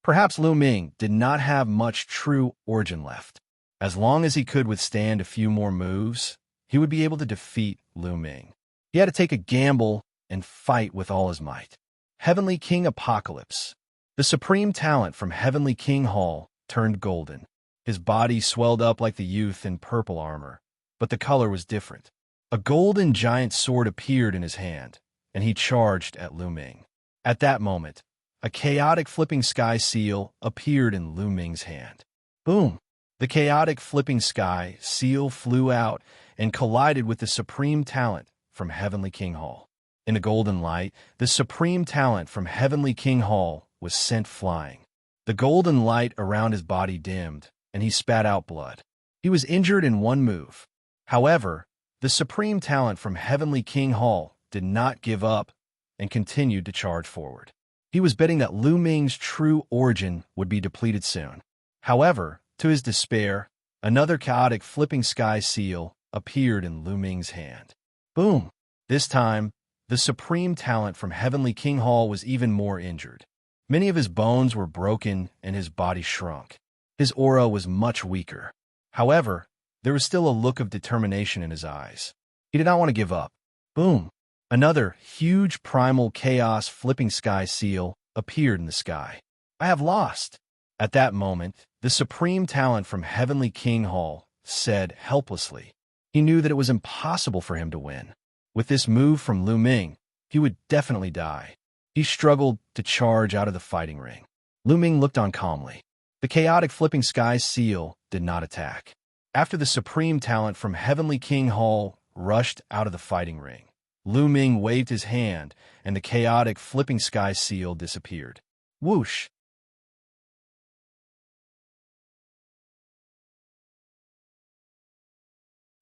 Perhaps Lu Ming did not have much true origin left. As long as he could withstand a few more moves, he would be able to defeat Lu Ming. He had to take a gamble and fight with all his might. Heavenly King Apocalypse. The supreme talent from Heavenly King Hall turned golden. His body swelled up like the youth in purple armor, but the color was different. A golden giant sword appeared in his hand, and he charged at Lu Ming. At that moment, a chaotic flipping sky seal appeared in Lu Ming's hand. Boom! The chaotic flipping sky seal flew out and collided with the supreme talent from Heavenly King Hall. In the golden light, the supreme talent from Heavenly King Hall was sent flying. The golden light around his body dimmed, and he spat out blood. He was injured in 1 move. However, the supreme talent from Heavenly King Hall did not give up and continued to charge forward. He was betting that Lu Ming's true origin would be depleted soon. However, to his despair, another chaotic flipping sky seal appeared in Lu Ming's hand. Boom! This time, the supreme talent from Heavenly King Hall was even more injured. Many of his bones were broken and his body shrunk. His aura was much weaker. However, there was still a look of determination in his eyes. He did not want to give up. Boom! Another huge primal chaos flipping sky seal appeared in the sky. I have lost. At that moment, the supreme talent from Heavenly King Hall said helplessly. He knew that it was impossible for him to win. With this move from Lu Ming, he would definitely die. He struggled to charge out of the fighting ring. Lu Ming looked on calmly. The chaotic flipping sky seal did not attack. After the supreme talent from Heavenly King Hall rushed out of the fighting ring, Lu Ming waved his hand, and the chaotic flipping sky seal disappeared. Whoosh!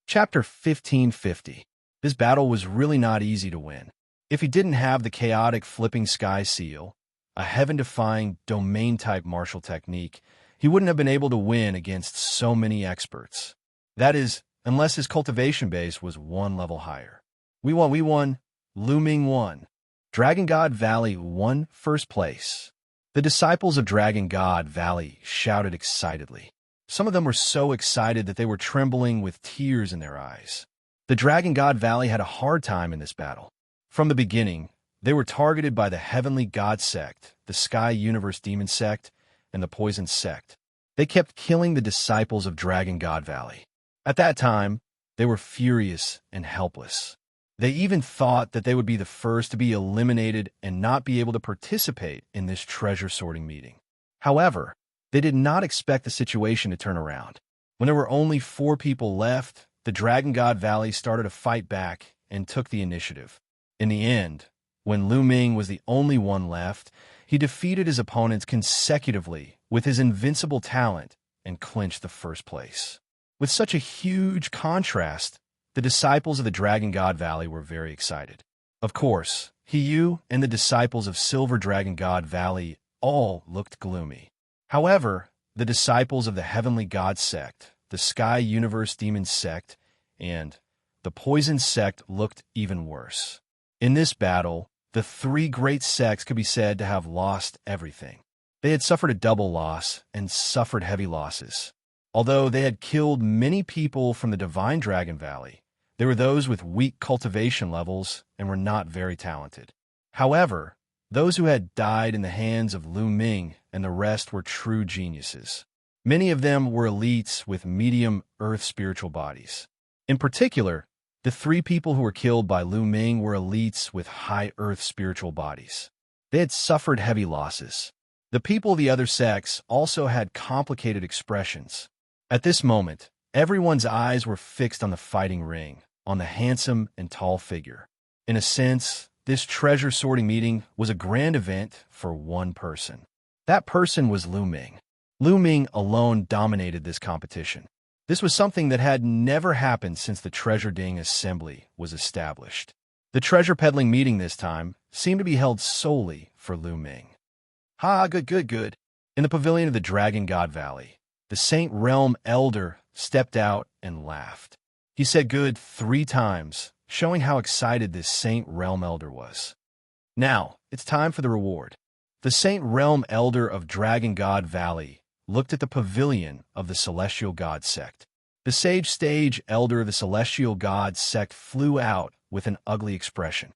Chapter 1550. This battle was really not easy to win. If he didn't have the chaotic flipping sky seal, a heaven-defying domain-type martial technique, he wouldn't have been able to win against so many experts. That is, unless his cultivation base was 1 level higher. We won. Lu Ming won. Dragon God Valley won first place. The disciples of Dragon God Valley shouted excitedly. Some of them were so excited that they were trembling with tears in their eyes. The Dragon God Valley had a hard time in this battle. From the beginning, they were targeted by the Heavenly God Sect, the Sky Universe Demon Sect, and the Poison Sect. They kept killing the disciples of Dragon God Valley. At that time, they were furious and helpless. They even thought that they would be the first to be eliminated and not be able to participate in this treasure sorting meeting. However, they did not expect the situation to turn around. When there were only 4 people left, the Dragon God Valley started to fight back and took the initiative. In the end, when Lu Ming was the only one left, he defeated his opponents consecutively with his invincible talent and clinched the first place. With such a huge contrast, the disciples of the Dragon God Valley were very excited. Of course, Yu and the disciples of Silver Dragon God Valley all looked gloomy. However, the disciples of the Heavenly God Sect, the Sky Universe Demon Sect, and the Poison Sect looked even worse. In this battle, the 3 great sects could be said to have lost everything. They had suffered a double loss and suffered heavy losses. Although they had killed many people from the Divine Dragon Valley, there were those with weak cultivation levels and were not very talented. However, those who had died in the hands of Lu Ming and the rest were true geniuses. Many of them were elites with medium earth spiritual bodies. In particular, the 3 people who were killed by Lu Ming were elites with high earth spiritual bodies. They had suffered heavy losses. The people of the other sects also had complicated expressions. At this moment, everyone's eyes were fixed on the fighting ring, on the handsome and tall figure. In a sense, this treasure sorting meeting was a grand event for one person. That person was Lu Ming. Lu Ming alone dominated this competition. This was something that had never happened since the Treasure Ding Assembly was established. The treasure peddling meeting this time seemed to be held solely for Lu Ming. Good. In the pavilion of the Dragon God Valley, the Saint Realm Elder stepped out and laughed. He said good 3 times, showing how excited this Saint Realm Elder was. Now, it's time for the reward. The Saint Realm Elder of Dragon God Valley looked at the pavilion of the Celestial God Sect. The Sage Stage Elder of the Celestial God Sect flew out with an ugly expression.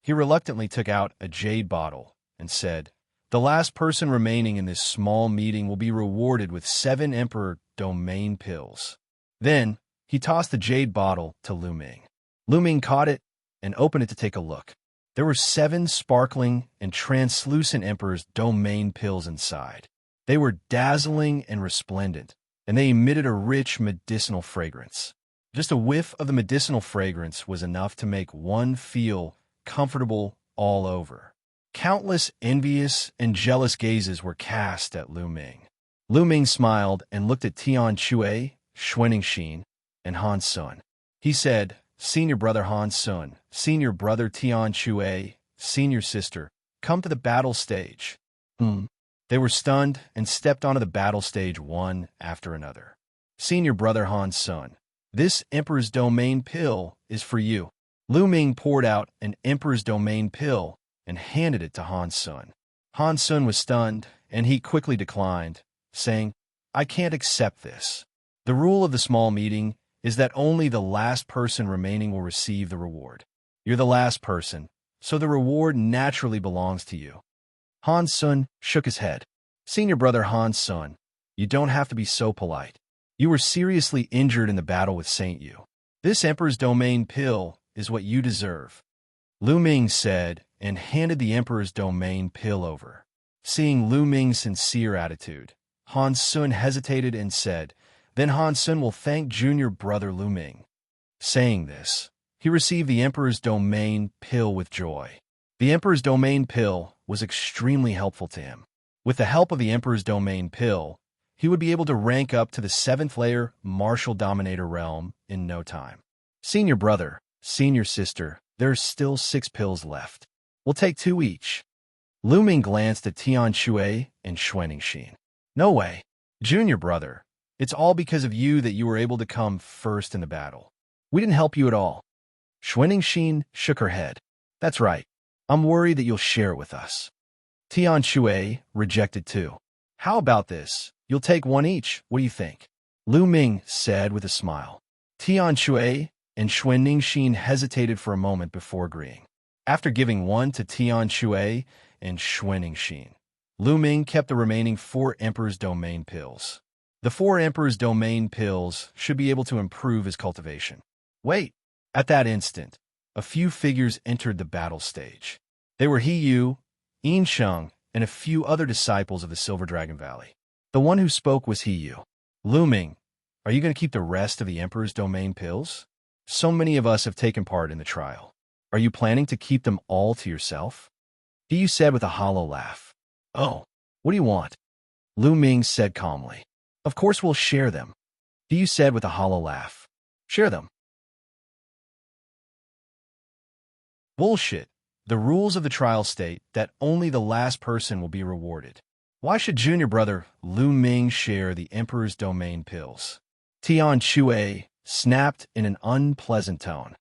He reluctantly took out a jade bottle and said, "The last person remaining in this small meeting will be rewarded with 7 Emperor Domain pills." Then, he tossed the jade bottle to Lu Ming. Lu Ming caught it and opened it to take a look. There were 7 sparkling and translucent Emperor's Domain pills inside. They were dazzling and resplendent, and they emitted a rich medicinal fragrance. Just a whiff of the medicinal fragrance was enough to make one feel comfortable all over. Countless envious and jealous gazes were cast at Lu Ming. Lu Ming smiled and looked at Tian Chui, Xianxia, and Han Sun. He said, "Senior brother Han Sun, senior brother Tian Chui, senior sister, come to the battle stage." They were stunned and stepped onto the battle stage one after another. "Senior brother Han Sun, this Emperor's Domain pill is for you." Lu Ming poured out an Emperor's Domain pill and handed it to Han Sun. Han Sun was stunned, and he quickly declined, saying, "I can't accept this. The rule of the small meeting is that only the last person remaining will receive the reward. You're the last person, so the reward naturally belongs to you." Han Sun shook his head. "Senior brother Han Sun, you don't have to be so polite. You were seriously injured in the battle with Saint Yu. This Emperor's Domain pill is what you deserve." Lu Ming said, and handed the Emperor's Domain pill over. Seeing Lu Ming's sincere attitude, Han Sun hesitated and said, "Then Han Sun will thank junior brother Lu Ming." Saying this, he received the Emperor's Domain pill with joy. The Emperor's Domain pill was extremely helpful to him. With the help of the Emperor's Domain pill, he would be able to rank up to the 7th layer Martial Dominator realm in no time. "Senior brother, senior sister, there's still 6 pills left. We'll take 2 each." Lu Ming glanced at Tian Chui and Xianxia. "No way. Junior brother, it's all because of you that you were able to come first in the battle. We didn't help you at all." Xianxia shook her head. "That's right. I'm worried that you'll share it with us." Tian Chui rejected too. How about this? You'll take one each. What do you think? Lu Ming said with a smile. Tian Shui and Xuan Ningxin hesitated for a moment before agreeing. After giving one to Tian Shui and Xuan Ningxin, Lu Ming kept the remaining 4 Emperor's Domain pills. The 4 Emperor's Domain pills should be able to improve his cultivation. Wait! At that instant, a few figures entered the battle stage. They were He Yu, Yin Sheng, and a few other disciples of the Silver Dragon Valley. The one who spoke was He Yu. Lu Ming, are you going to keep the rest of the Emperor's Domain pills? So many of us have taken part in the trial. Are you planning to keep them all to yourself? He Yu said with a hollow laugh. Oh, what do you want? Lu Ming said calmly. Of course we'll share them. He Yu said with a hollow laugh. Share them. Bullshit. The rules of the trial state that only the last person will be rewarded. Why should junior brother Lu Ming share the Emperor's Domain pills? Tian Shui snapped in an unpleasant tone.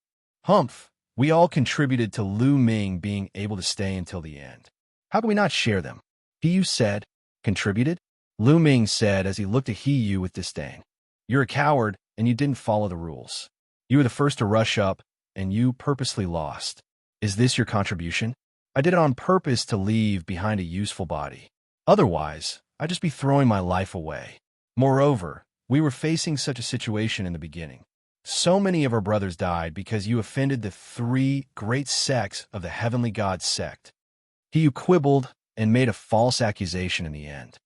Humph, we all contributed to Lu Ming being able to stay until the end. How can we not share them? He Yu said. Contributed? Lu Ming said as he looked at He Yu with disdain. You're a coward, and you didn't follow the rules. You were the first to rush up, and you purposely lost. Is this your contribution? I did it on purpose to leave behind a useful body. Otherwise, I'd just be throwing my life away. Moreover, we were facing such a situation in the beginning. So many of our brothers died because you offended the 3 great sects of the Heavenly God sect. He Yu quibbled and made a false accusation in the end.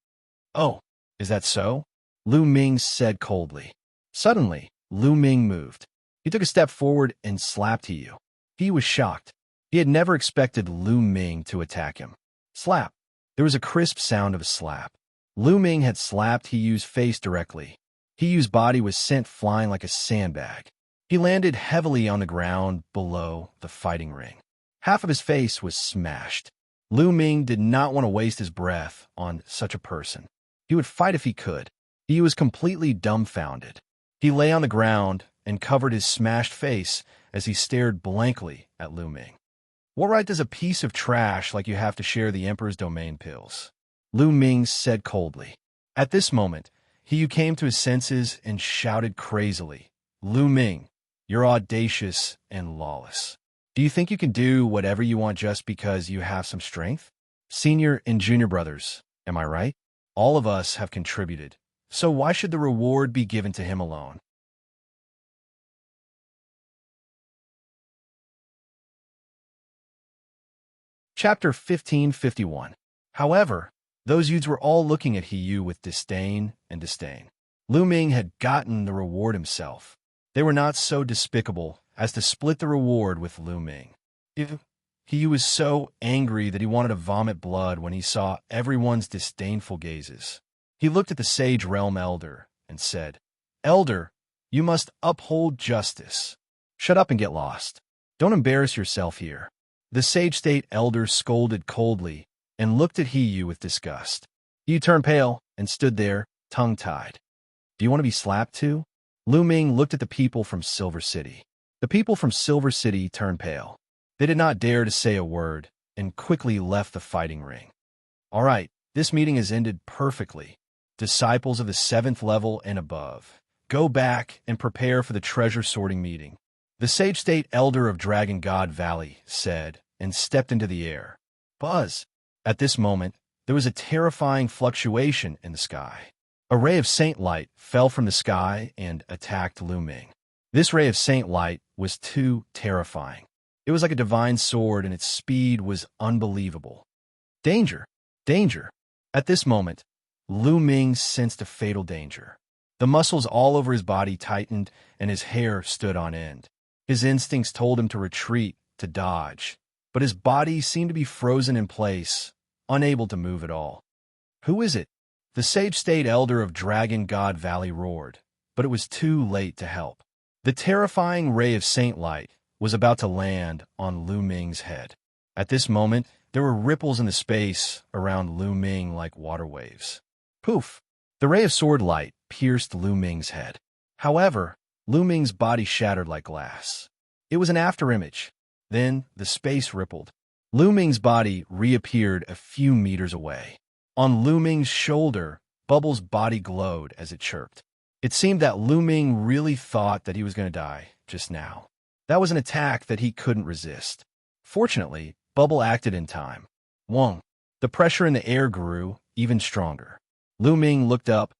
Oh, is that so? Lu Ming said coldly. Suddenly, Lu Ming moved. He took a step forward and slapped He Yu. He was shocked. He had never expected Lu Ming to attack him. Slap. There was a crisp sound of a slap. Lu Ming had slapped He Yu's face directly. He Yu's body was sent flying like a sandbag. He landed heavily on the ground below the fighting ring. Half of his face was smashed. Lu Ming did not want to waste his breath on such a person. He would fight if he could. He was completely dumbfounded. He lay on the ground and covered his smashed face as he stared blankly at Lu Ming. What right does a piece of trash like you have to share the Emperor's Domain pills? Lu Ming said coldly. At this moment, He Yu came to his senses and shouted crazily, Lu Ming, you're audacious and lawless. Do you think you can do whatever you want just because you have some strength? Senior and junior brothers, am I right? All of us have contributed, so why should the reward be given to him alone? Chapter 1551. However, those youths were all looking at He Yu with disdain and disdain. Lu Ming had gotten the reward himself. They were not so despicable as to split the reward with Lu Ming. He Yu was so angry that he wanted to vomit blood when he saw everyone's disdainful gazes. He looked at the Sage Realm Elder and said, Elder, you must uphold justice. Shut up and get lost. Don't embarrass yourself here. The Sage State Elder scolded coldly and looked at He Yu with disgust. He Yu turned pale and stood there, tongue-tied. Do you want to be slapped too? Lu Ming looked at the people from Silver City. The people from Silver City turned pale. They did not dare to say a word and quickly left the fighting ring. All right, this meeting has ended perfectly. Disciples of the 7th level and above, go back and prepare for the treasure sorting meeting. The Sage State Elder of Dragon God Valley said and stepped into the air. Buzz! At this moment, there was a terrifying fluctuation in the sky. A ray of saint light fell from the sky and attacked Lu Ming. This ray of saint light was too terrifying. It was like a divine sword and its speed was unbelievable. Danger! Danger! At this moment, Lu Ming sensed a fatal danger. The muscles all over his body tightened and his hair stood on end. His instincts told him to retreat, to dodge, but his body seemed to be frozen in place, unable to move at all. Who is it? The Sage State Elder of Dragon God Valley roared, but it was too late to help. The terrifying ray of saint light was about to land on Lu Ming's head. At this moment, there were ripples in the space around Lu Ming like water waves. Poof! The ray of sword light pierced Lu Ming's head. However, Lu Ming's body shattered like glass. It was an afterimage. Then the space rippled. Lu Ming's body reappeared a few meters away. On Lu Ming's shoulder, Bubble's body glowed as it chirped. It seemed that Lu Ming really thought that he was going to die just now. That was an attack that he couldn't resist. Fortunately, Bubble acted in time. Wong. The pressure in the air grew even stronger. Lu Ming looked up,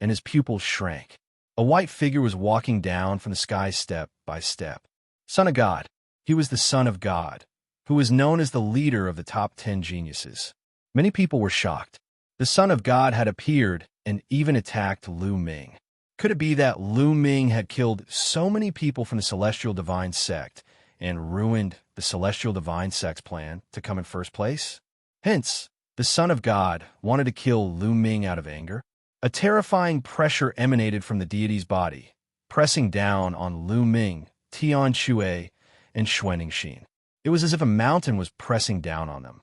and his pupils shrank. A white figure was walking down from the sky step by step. Son of God. He was the Son of God, who was known as the leader of the top 10 geniuses. Many people were shocked. The Son of God had appeared and even attacked Lu Ming. Could it be that Lu Ming had killed so many people from the Celestial Divine Sect and ruined the Celestial Divine Sect's plan to come in first place? Hence, the Son of God wanted to kill Lu Ming out of anger. A terrifying pressure emanated from the deity's body, pressing down on Lu Ming, Tian Shui, and Xianxia. It was as if a mountain was pressing down on them.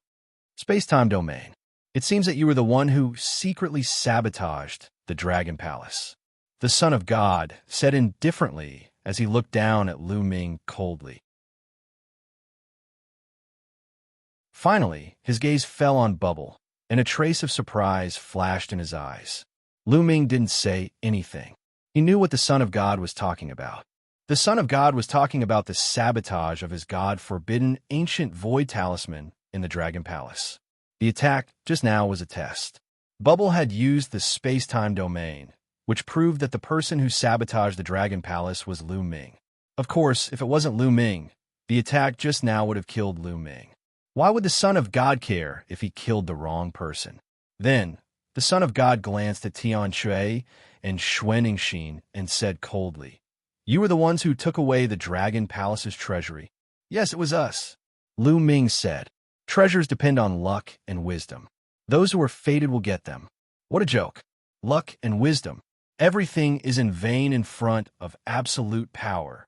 Space-time domain. It seems that you were the one who secretly sabotaged the Dragon Palace. The Son of God said indifferently as he looked down at Lu Ming coldly. Finally, his gaze fell on Bubble, and a trace of surprise flashed in his eyes. Lu Ming didn't say anything. He knew what the Son of God was talking about. The Son of God was talking about the sabotage of his God-forbidden ancient void talisman in the Dragon Palace. The attack just now was a test. Bubble had used the space-time domain, which proved that the person who sabotaged the Dragon Palace was Lu Ming. Of course, if it wasn't Lu Ming, the attack just now would have killed Lu Ming. Why would the Son of God care if he killed the wrong person? Then, the Son of God glanced at Tian Shui and Xianxia and said coldly, "You were the ones who took away the Dragon Palace's treasury." "Yes, it was us," Lu Ming said. "Treasures depend on luck and wisdom. Those who are fated will get them." What a joke. Luck and wisdom. Everything is in vain in front of absolute power.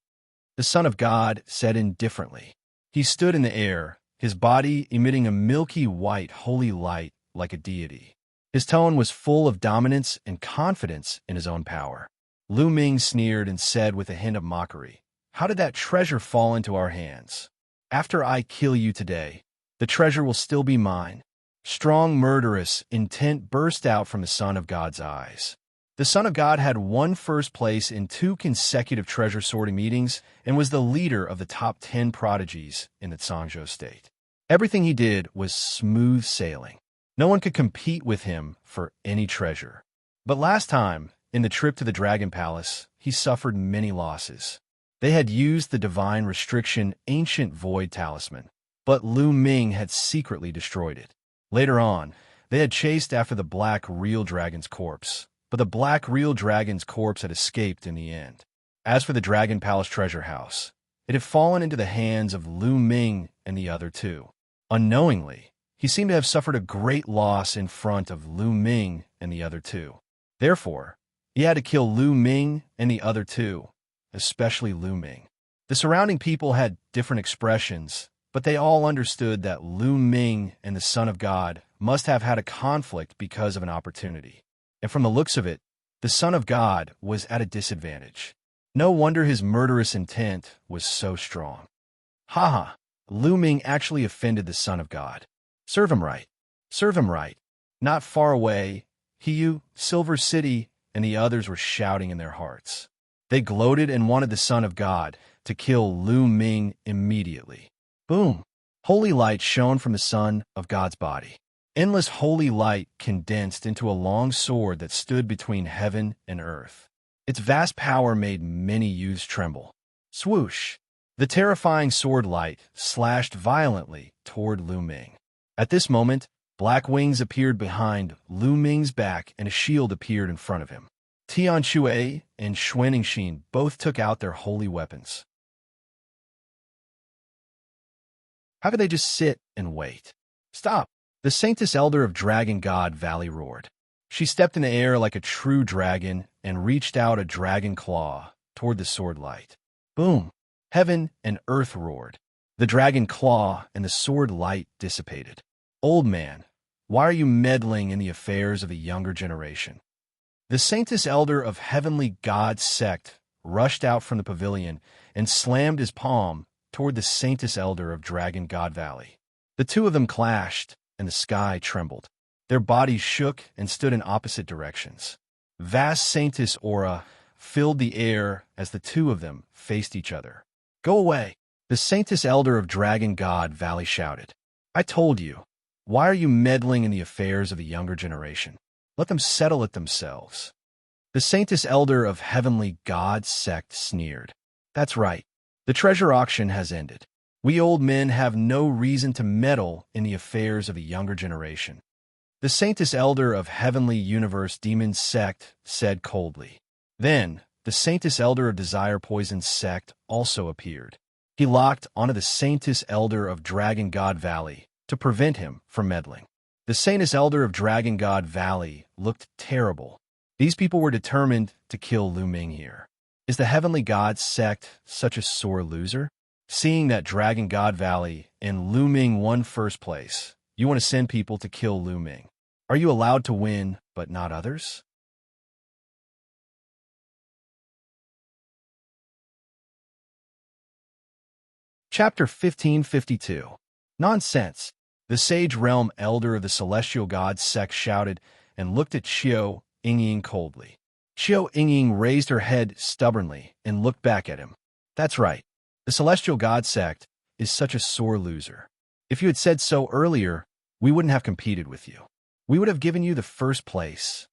The Son of God said indifferently. He stood in the air, his body emitting a milky white holy light like a deity. His tone was full of dominance and confidence in his own power. Lu Ming sneered and said with a hint of mockery, "How did that treasure fall into our hands? After I kill you today, the treasure will still be mine." Strong murderous intent burst out from the Son of God's eyes. The Son of God had won first place in 2 consecutive treasure sorting meetings and was the leader of the top 10 prodigies in the Xianxia state. Everything he did was smooth sailing. No one could compete with him for any treasure. But last time, in the trip to the Dragon Palace, he suffered many losses. They had used the divine restriction ancient void talisman, but Lu Ming had secretly destroyed it. Later on, they had chased after the black real dragon's corpse, but the black real dragon's corpse had escaped in the end. As for the Dragon Palace treasure house, it had fallen into the hands of Lu Ming and the other 2. Unknowingly, he seemed to have suffered a great loss in front of Lu Ming and the other 2. Therefore, he had to kill Lu Ming and the other 2, especially Lu Ming. The surrounding people had different expressions, but they all understood that Lu Ming and the Son of God must have had a conflict because of an opportunity. And from the looks of it, the Son of God was at a disadvantage. No wonder his murderous intent was so strong. Haha, Lu Ming actually offended the Son of God. Serve him right. Serve him right. Not far away, Hiyu, Silver City, and the others were shouting in their hearts. They gloated and wanted the Son of God to kill Lu Ming immediately. Boom! Holy light shone from the Son of God's body. Endless holy light condensed into a long sword that stood between heaven and earth. Its vast power made many youths tremble. Swoosh! The terrifying sword light slashed violently toward Lu Ming. At this moment, black wings appeared behind Lu Ming's back and a shield appeared in front of him. Tian Shui and Xianxia both took out their holy weapons. How could they just sit and wait? Stop! The Saintess Elder of Dragon God Valley roared. She stepped in the air like a true dragon and reached out a dragon claw toward the sword light. Boom! Heaven and earth roared. The dragon claw and the sword light dissipated. Old man, why are you meddling in the affairs of a younger generation? The Saintess Elder of Heavenly God Sect rushed out from the pavilion and slammed his palm toward the Saintess Elder of Dragon God Valley. The 2 of them clashed, and the sky trembled. Their bodies shook and stood in opposite directions. Vast saintess aura filled the air as the two of them faced each other. "Go away!" The saintess elder of Dragon God Valley shouted. "I told you. Why are you meddling in the affairs of the younger generation? Let them settle it themselves." The saintess elder of Heavenly God sect sneered. "That's right. The treasure auction has ended. We old men have no reason to meddle in the affairs of the younger generation." The saintess elder of Heavenly Universe Demon sect said coldly. Then, the saintess elder of Desire Poison sect also appeared. He locked onto the saintess elder of Dragon God Valley to prevent him from meddling. The saintess elder of Dragon God Valley looked terrible. These people were determined to kill Lu Ming here. Is the Heavenly God sect such a sore loser? Seeing that Dragon God Valley and Lu Ming won first place, you want to send people to kill Lu Ming. Are you allowed to win, but not others? Chapter 1552. Nonsense. The Sage Realm Elder of the Celestial God sect shouted and looked at Xiao Yingying coldly. Xiao Yingying raised her head stubbornly and looked back at him. That's right. The Celestial God sect is such a sore loser. If you had said so earlier, we wouldn't have competed with you. We would have given you the first place.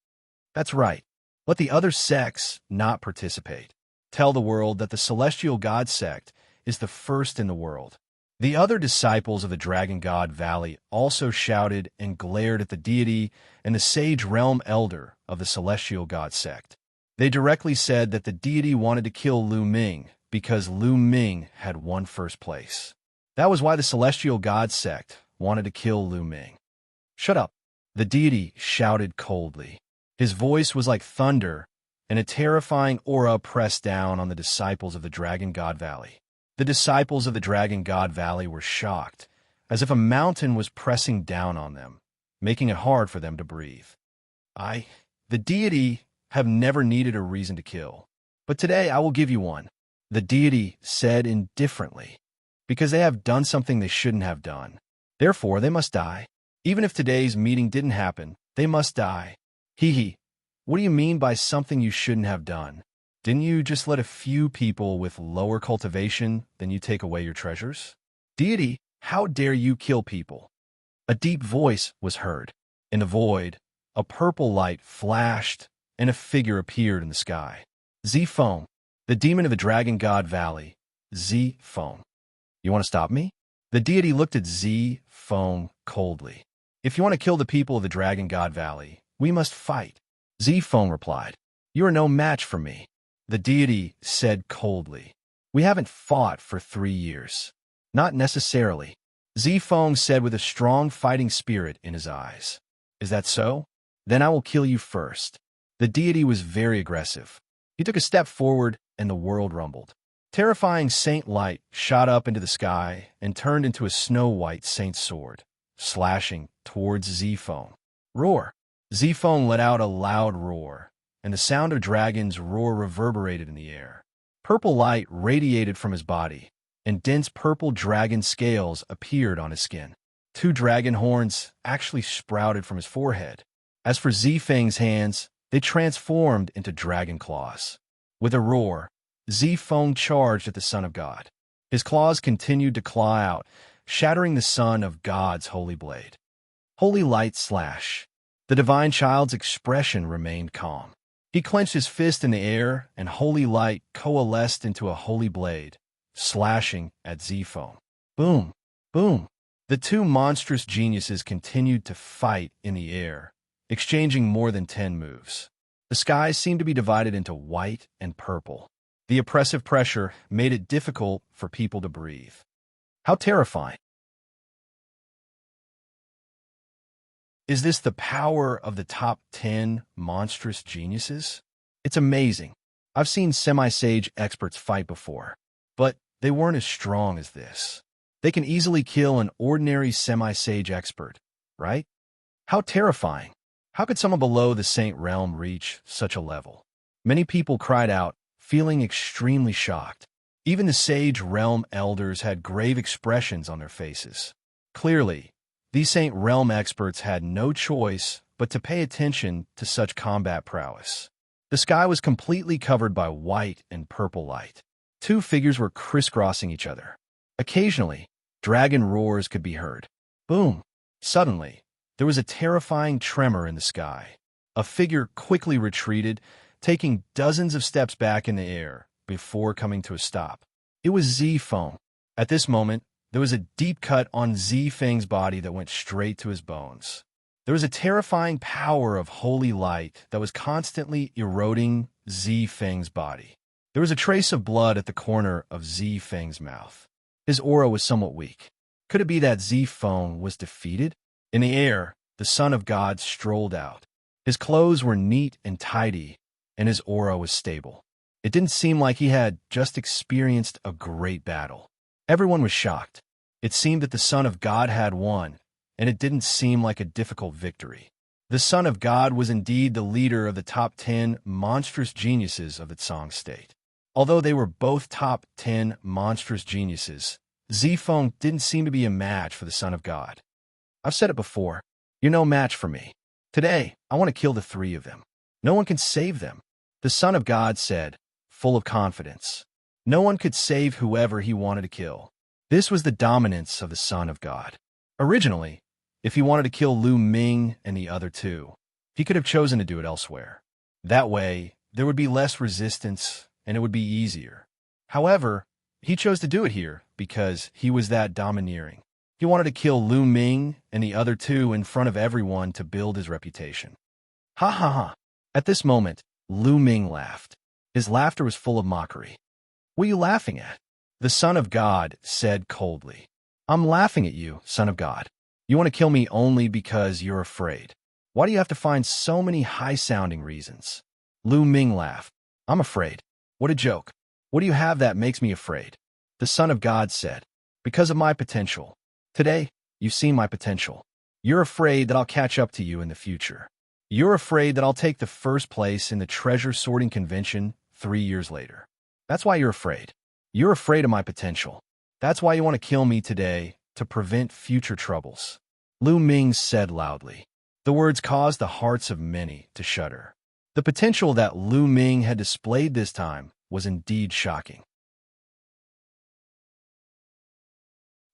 That's right. Let the other sects not participate. Tell the world that the Celestial God sect is the first in the world. The other disciples of the Dragon God Valley also shouted and glared at the deity and the Sage Realm Elder of the Celestial God sect. They directly said that the deity wanted to kill Lu Ming because Lu Ming had won first place. That was why the Celestial God sect wanted to kill Lu Ming. "Shut up," the deity shouted coldly. His voice was like thunder, and a terrifying aura pressed down on the disciples of the Dragon God Valley. The disciples of the Dragon God Valley were shocked, as if a mountain was pressing down on them, making it hard for them to breathe. The deity, have never needed a reason to kill. But today I will give you one," the deity said indifferently, "because they have done something they shouldn't have done. Therefore, they must die. Even if today's meeting didn't happen, they must die." Hee. What do you mean by something you shouldn't have done? Didn't you just let a few people with lower cultivation than you take away your treasures? Deity, how dare you kill people? A deep voice was heard. In the void, a purple light flashed, and a figure appeared in the sky. Zifeng, the demon of the Dragon God Valley. Zifeng. You want to stop me? The deity looked at Zifeng coldly. If you want to kill the people of the Dragon God Valley, we must fight. Zifeng replied. You are no match for me. The deity said coldly. We haven't fought for 3 years. Not necessarily. Zifeng said with a strong fighting spirit in his eyes. Is that so? Then I will kill you first. The deity was very aggressive. He took a step forward and the world rumbled. Terrifying saint light shot up into the sky and turned into a snow-white saint sword, slashing towards Zifeng. Roar! Zifeng let out a loud roar, and the sound of dragon's roar reverberated in the air. Purple light radiated from his body, and dense purple dragon scales appeared on his skin. 2 dragon horns actually sprouted from his forehead. As for Zifeng's hands, they transformed into dragon claws. With a roar, Zifeng charged at the Son of God. His claws continued to claw out, shattering the Son of God's holy blade. Holy light slash. The divine child's expression remained calm. He clenched his fist in the air, and holy light coalesced into a holy blade, slashing at Zifeng. Boom! Boom! The 2 monstrous geniuses continued to fight in the air, exchanging more than 10 moves. The skies seemed to be divided into white and purple. The oppressive pressure made it difficult for people to breathe. How terrifying! Is this the power of the top 10 monstrous geniuses? It's amazing. I've seen semi-sage experts fight before, but they weren't as strong as this. They can easily kill an ordinary semi-sage expert, right? How terrifying! How could someone below the Saint Realm reach such a level? Many people cried out, feeling extremely shocked. Even the Sage Realm elders had grave expressions on their faces. Clearly, These Saint Realm experts had no choice but to pay attention to such combat prowess. The sky was completely covered by white and purple light. Two figures were crisscrossing each other. Occasionally, dragon roars could be heard. Boom! Suddenly, there was a terrifying tremor in the sky. A figure quickly retreated, taking dozens of steps back in the air before coming to a stop. It was Zifeng. At this moment, there was a deep cut on Zifeng's body that went straight to his bones. There was a terrifying power of holy light that was constantly eroding Zifeng's body. There was a trace of blood at the corner of Zifeng's mouth. His aura was somewhat weak. Could it be that Zifeng was defeated? In the air, the Son of God strolled out. His clothes were neat and tidy, and his aura was stable. It didn't seem like he had just experienced a great battle. Everyone was shocked. It seemed that the Son of God had won, and it didn't seem like a difficult victory. The Son of God was indeed the leader of the top 10 monstrous geniuses of the Tsang state. Although they were both top 10 monstrous geniuses, Zifeng didn't seem to be a match for the Son of God. I've said it before, you're no match for me. Today, I want to kill the three of them. No one can save them. The Son of God said, full of confidence. No one could save whoever he wanted to kill. This was the dominance of the Son of God. Originally, if he wanted to kill Lu Ming and the other two, he could have chosen to do it elsewhere. That way, there would be less resistance and it would be easier. However, he chose to do it here because he was that domineering. He wanted to kill Lu Ming and the other two in front of everyone to build his reputation. Ha ha ha. At this moment, Lu Ming laughed. His laughter was full of mockery. What are you laughing at? The Son of God said coldly. I'm laughing at you, Son of God. You want to kill me only because you're afraid. Why do you have to find so many high-sounding reasons? Lu Ming laughed. I'm afraid. What a joke. What do you have that makes me afraid? The Son of God said, because of my potential. Today, you've seen my potential. You're afraid that I'll catch up to you in the future. You're afraid that I'll take the first place in the treasure sorting convention 3 years later. That's why you're afraid. You're afraid of my potential. That's why you want to kill me today to prevent future troubles. Lu Ming said loudly. The words caused the hearts of many to shudder. The potential that Lu Ming had displayed this time was indeed shocking.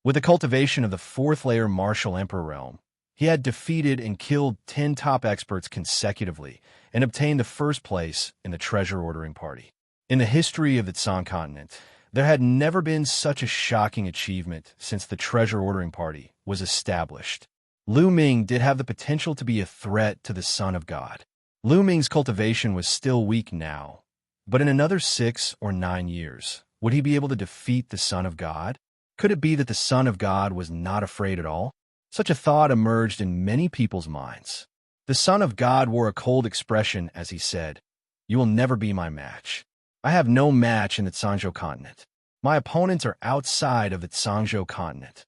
With the cultivation of the fourth-layer martial emperor realm, he had defeated and killed 10 top experts consecutively and obtained the first place in the treasure ordering party. In the history of the Tsang continent, there had never been such a shocking achievement since the treasure ordering party was established. Lu Ming did have the potential to be a threat to the Son of God. Lu Ming's cultivation was still weak now, but in another 6 or 9 years, would he be able to defeat the Son of God? Could it be that the Son of God was not afraid at all? Such a thought emerged in many people's minds. The Son of God wore a cold expression as he said, "You will never be my match. I have no match in the Tsangzhou continent. My opponents are outside of the Tsangzhou continent."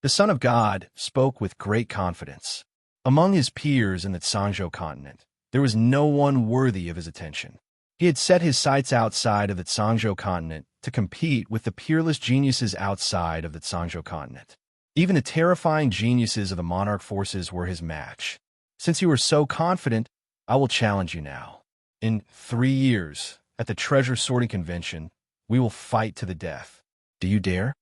The Son of God spoke with great confidence. Among his peers in the Tsangzhou continent, there was no one worthy of his attention. He had set his sights outside of the Tsangzhou continent to compete with the peerless geniuses outside of the Tsangzhou continent. Even the terrifying geniuses of the monarch forces were his match. Since you were so confident, I will challenge you now. In 3 years, at the treasure sorting convention, we will fight to the death. Do you dare?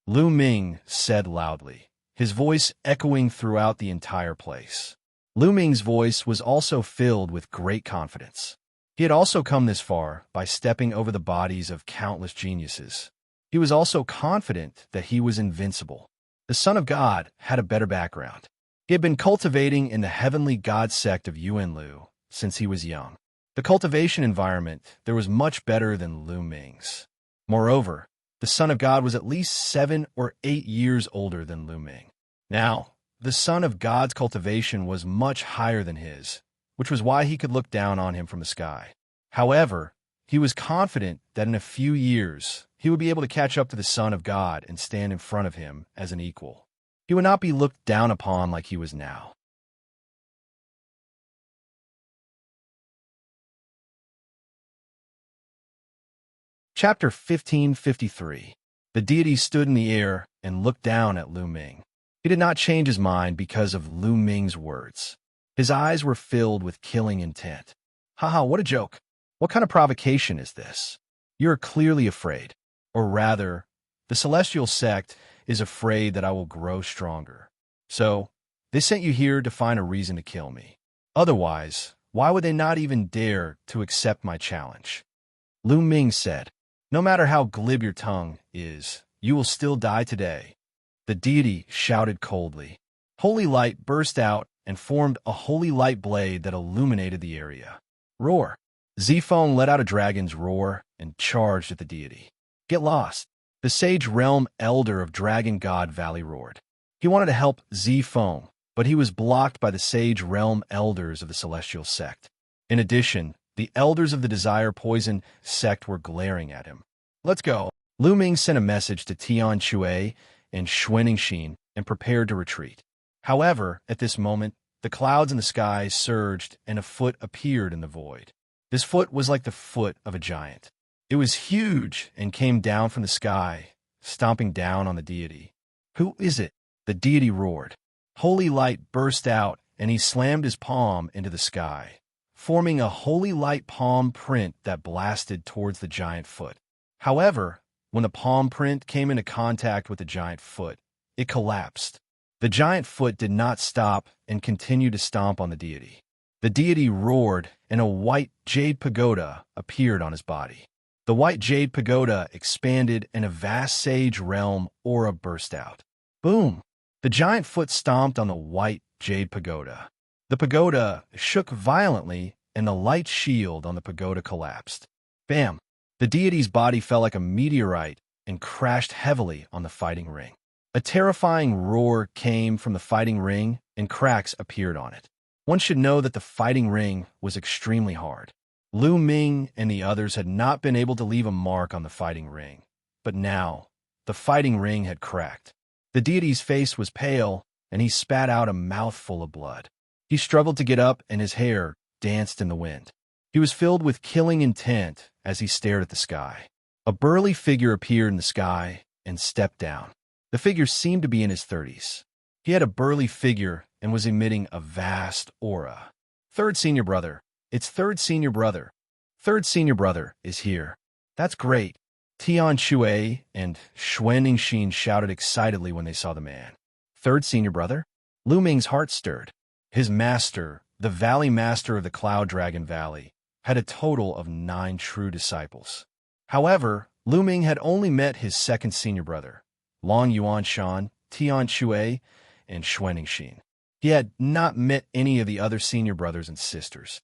Lu Ming said loudly, his voice echoing throughout the entire place. Lu Ming's voice was also filled with great confidence. He had also come this far by stepping over the bodies of countless geniuses. He was also confident that he was invincible. The Son of God had a better background. He had been cultivating in the heavenly god sect of Yuanlu since he was young. The cultivation environment there was much better than Lu Ming's. Moreover, the Son of God was at least 7 or 8 years older than Lu Ming. Now, the Son of God's cultivation was much higher than his, which was why he could look down on him from the sky. However, he was confident that in a few years, he would be able to catch up to the Son of God and stand in front of him as an equal. He would not be looked down upon like he was now. Chapter 1553. The deity stood in the air and looked down at Lu Ming. He did not change his mind because of Lu Ming's words. His eyes were filled with killing intent. Haha, what a joke. What kind of provocation is this? You are clearly afraid. Or rather, the celestial sect is afraid that I will grow stronger. So, they sent you here to find a reason to kill me. Otherwise, why would they not even dare to accept my challenge? Lu Ming said, no matter how glib your tongue is, you will still die today. The deity shouted coldly. Holy light burst out and formed a holy light blade that illuminated the area. Roar! Zifeng let out a dragon's roar and charged at the deity. Get lost! The sage realm elder of Dragon God Valley roared. He wanted to help Zifeng, but he was blocked by the sage realm elders of the celestial sect. In addition, the elders of the Desire Poison sect were glaring at him. Let's go. Lu Ming sent a message to Tian Shui and Xuanxin and prepared to retreat. However, at this moment, the clouds in the sky surged and a foot appeared in the void. This foot was like the foot of a giant. It was huge and came down from the sky, stomping down on the deity. Who is it? The deity roared. Holy light burst out, and he slammed his palm into the sky, forming a holy light palm print that blasted towards the giant foot. However, when the palm print came into contact with the giant foot, it collapsed. The giant foot did not stop and continued to stomp on the deity. The deity roared, and a white jade pagoda appeared on his body. The white jade pagoda expanded, and a vast sage realm aura burst out. Boom! The giant foot stomped on the white jade pagoda. The pagoda shook violently, and the light shield on the pagoda collapsed. Bam! The deity's body fell like a meteorite and crashed heavily on the fighting ring. A terrifying roar came from the fighting ring, and cracks appeared on it. One should know that the fighting ring was extremely hard. Lu Ming and the others had not been able to leave a mark on the fighting ring, but now the fighting ring had cracked. The deity's face was pale, and he spat out a mouthful of blood. He struggled to get up, and his hair danced in the wind. He was filled with killing intent as he stared at the sky. A burly figure appeared in the sky and stepped down. The figure seemed to be in his 30s. He had a burly figure and was emitting a vast aura. Third senior brother. It's third senior brother. Third senior brother is here. That's great. Tian Shui and Xuanxin shouted excitedly when they saw the man. Third senior brother? Lu Ming's heart stirred. His master, the Valley Master of the Cloud Dragon Valley, had a total of 9 true disciples. However, Lu Ming had only met his second senior brother, Long Yuan Shan, Tian Shui, and Xuanxin. He had not met any of the other senior brothers and sisters.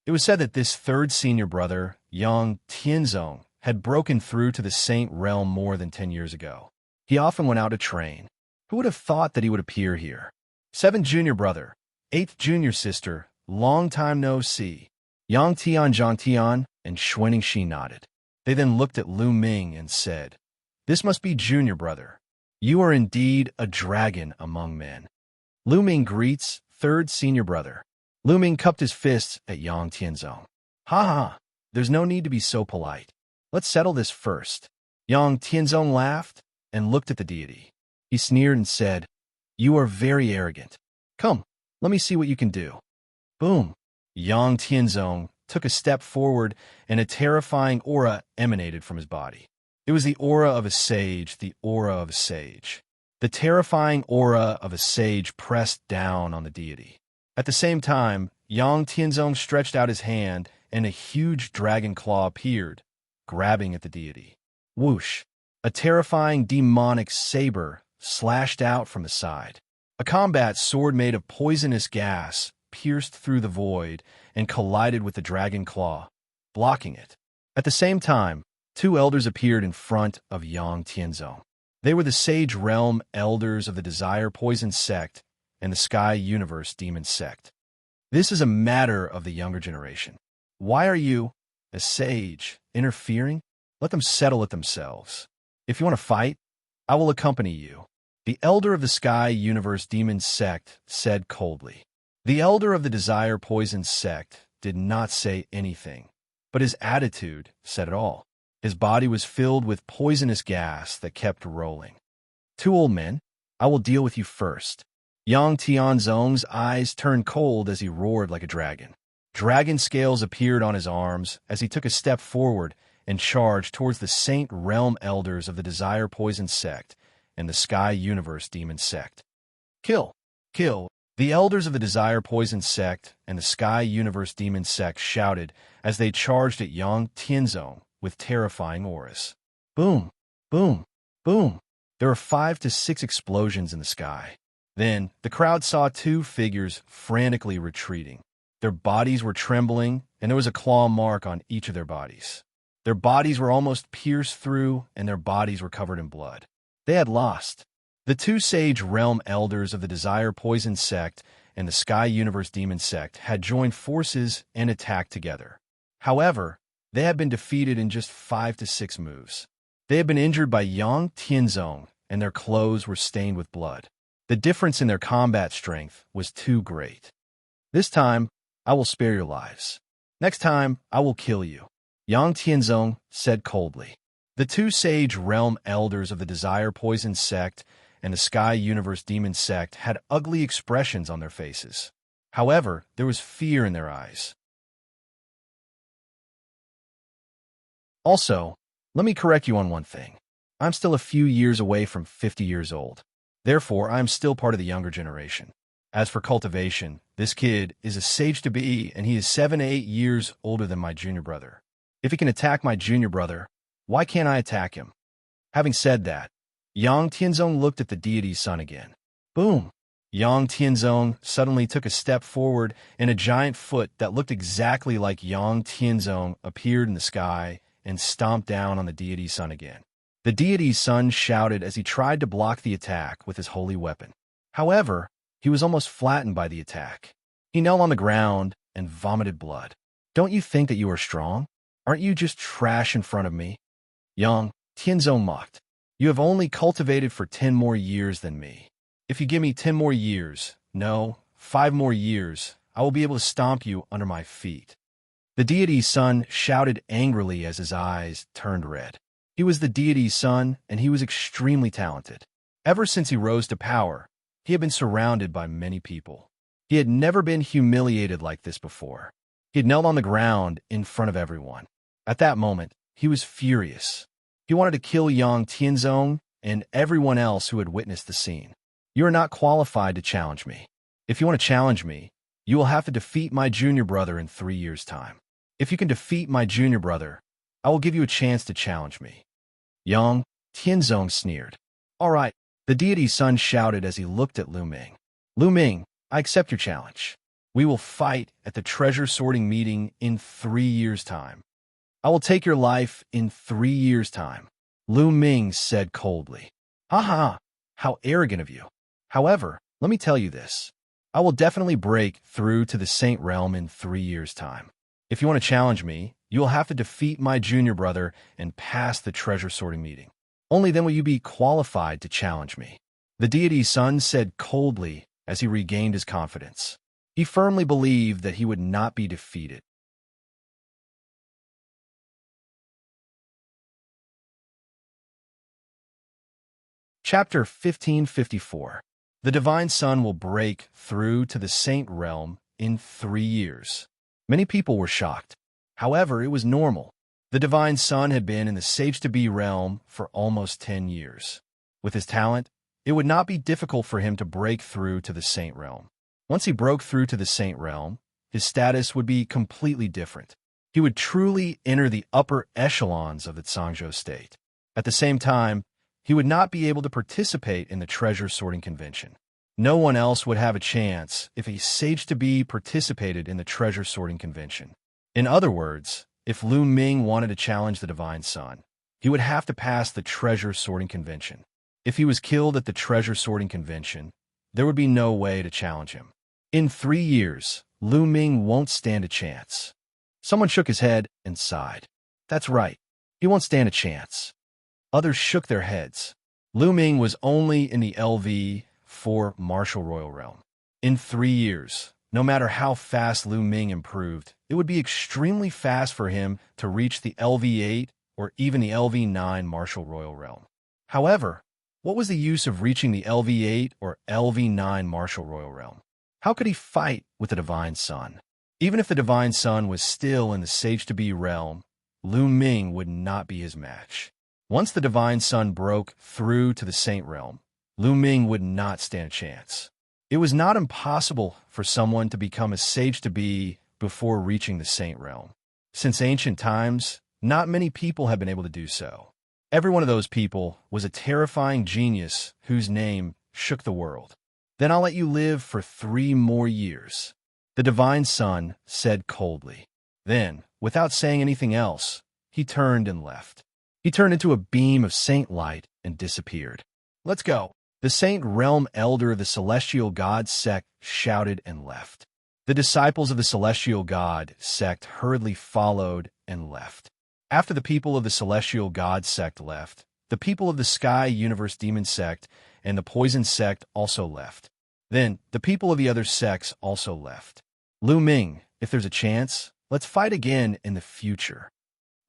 It was said that this third senior brother, Yang Tianzong, had broken through to the Saint Realm more than 10 years ago. He often went out to train. Who would have thought that he would appear here? 7th junior brother, 8th junior sister, long time no see. Yang Tian Zhang Tian and Xuanxin nodded. They then looked at Lu Ming and said, "This must be junior brother. You are indeed a dragon among men." Lu Ming greets third senior brother. Lu Ming cupped his fists at Yang Tianzong. Ha ha, there's no need to be so polite. Let's settle this first. Yang Tianzong laughed and looked at the deity. He sneered and said, "You are very arrogant. Come, let me see what you can do." Boom! Yang Tianzong took a step forward, and a terrifying aura emanated from his body. It was the aura of a sage, the aura of a sage. The terrifying aura of a sage pressed down on the deity. At the same time, Yang Tianzong stretched out his hand, and a huge dragon claw appeared, grabbing at the deity. Whoosh! A terrifying demonic saber slashed out from the side. A combat sword made of poisonous gas pierced through the void and collided with the dragon claw, blocking it. At the same time, 2 elders appeared in front of Yang Tianzong. They were the Sage Realm elders of the Desire Poison sect and the Sky Universe Demon sect. This is a matter of the younger generation. Why are you, a sage, interfering? Let them settle it themselves. If you want to fight, I will accompany you. The elder of the Sky Universe Demon sect said coldly. The elder of the Desire Poison sect did not say anything, but his attitude said it all. His body was filled with poisonous gas that kept rolling. "Two old men, I will deal with you first." Yang Tianzong's eyes turned cold as he roared like a dragon. Dragon scales appeared on his arms as he took a step forward and charged towards the Saint Realm Elders of the Desire Poison Sect and the Sky Universe Demon Sect. "Kill! Kill!" The Elders of the Desire Poison Sect and the Sky Universe Demon Sect shouted as they charged at Yang Tianzong with terrifying auras. Boom! Boom! Boom! There were 5 to 6 explosions in the sky. Then, the crowd saw 2 figures frantically retreating. Their bodies were trembling, and there was a claw mark on each of their bodies. Their bodies were almost pierced through, and their bodies were covered in blood. They had lost. The 2 Sage Realm Elders of the Desire Poison Sect and the Sky Universe Demon Sect had joined forces and attacked together. However, they had been defeated in just 5 to 6 moves. They had been injured by Yang Tianzong, and their clothes were stained with blood. The difference in their combat strength was too great. "This time, I will spare your lives. Next time, I will kill you," Yang Tianzong said coldly. The 2 Sage Realm Elders of the Desire Poison Sect and the Sky Universe Demon Sect had ugly expressions on their faces. However, there was fear in their eyes. Also, let me correct you on one thing. I'm still a few years away from 50 years old. Therefore, I am still part of the younger generation. As for cultivation, this kid is a sage-to-be, and he is 7 to 8 years older than my junior brother. If he can attack my junior brother, why can't I attack him? Having said that, Yang Tianzong looked at the deity's son again. Boom! Yang Tianzong suddenly took a step forward, and a giant foot that looked exactly like Yang Tianzong appeared in the sky and stomped down on the deity's son again. The deity's son shouted as he tried to block the attack with his holy weapon. However, he was almost flattened by the attack. He knelt on the ground and vomited blood. "Don't you think that you are strong? Aren't you just trash in front of me?" Yang Tianzong mocked. "You have only cultivated for 10 more years than me. If you give me 10 more years, no, 5 more years, I will be able to stomp you under my feet." The deity's son shouted angrily as his eyes turned red. He was the deity's son, and he was extremely talented. Ever since he rose to power, he had been surrounded by many people. He had never been humiliated like this before. He had knelt on the ground in front of everyone. At that moment, he was furious. He wanted to kill Yang Tianzong and everyone else who had witnessed the scene. "You are not qualified to challenge me. If you want to challenge me, you will have to defeat my junior brother in 3 years' time. If you can defeat my junior brother, I will give you a chance to challenge me." Yang Tianzong sneered. "All right," the deity's son shouted as he looked at Lu Ming. "Lu Ming, I accept your challenge. We will fight at the treasure sorting meeting in 3 years' time. I will take your life in 3 years' time," Lu Ming said coldly. "Ha ha, how arrogant of you. However, let me tell you this. I will definitely break through to the Saint Realm in 3 years' time. If you want to challenge me, you will have to defeat my junior brother and pass the treasure sorting meeting. Only then will you be qualified to challenge me," the deity's son said coldly as he regained his confidence. He firmly believed that he would not be defeated. Chapter 1554. The Divine Son will break through to the Saint Realm in 3 years. Many people were shocked. However, it was normal. The Divine Son had been in the Sage-to-Be realm for almost 10 years. With his talent, it would not be difficult for him to break through to the Saint Realm. Once he broke through to the Saint Realm, his status would be completely different. He would truly enter the upper echelons of the Zhangzhou state. At the same time, he would not be able to participate in the treasure sorting convention. No one else would have a chance if a Sage-to-Be participated in the treasure sorting convention. In other words, if Lu Ming wanted to challenge the Divine Son, he would have to pass the treasure sorting convention. If he was killed at the treasure sorting convention, there would be no way to challenge him. In 3 years, Lu Ming won't stand a chance. Someone shook his head and sighed. That's right, he won't stand a chance. Others shook their heads. Lu Ming was only in the LV4 Martial Royal realm. In 3 years, no matter how fast Lu Ming improved, it would be extremely fast for him to reach the LV8 or even the LV9 Martial Royal Realm. However, what was the use of reaching the LV8 or LV9 Martial Royal Realm? How could he fight with the Divine Sun? Even if the Divine Sun was still in the Sage-to-Be realm, Lu Ming would not be his match. Once the Divine Sun broke through to the Saint realm, Lu Ming would not stand a chance. It was not impossible for someone to become a Sage-to-Be before reaching the Saint realm. Since ancient times, not many people have been able to do so. Every one of those people was a terrifying genius whose name shook the world. Then I'll let you live for 3 more years, the Divine Sun said coldly. Then, without saying anything else, he turned and left. He turned into a beam of saint light and disappeared. Let's go. The Saint Realm Elder of the Celestial God sect shouted and left. The disciples of the Celestial God sect hurriedly followed and left. After the people of the Celestial God sect left, the people of the Sky Universe Demon sect and the Poison sect also left. Then, the people of the other sects also left. Lu Ming, if there's a chance, let's fight again in the future.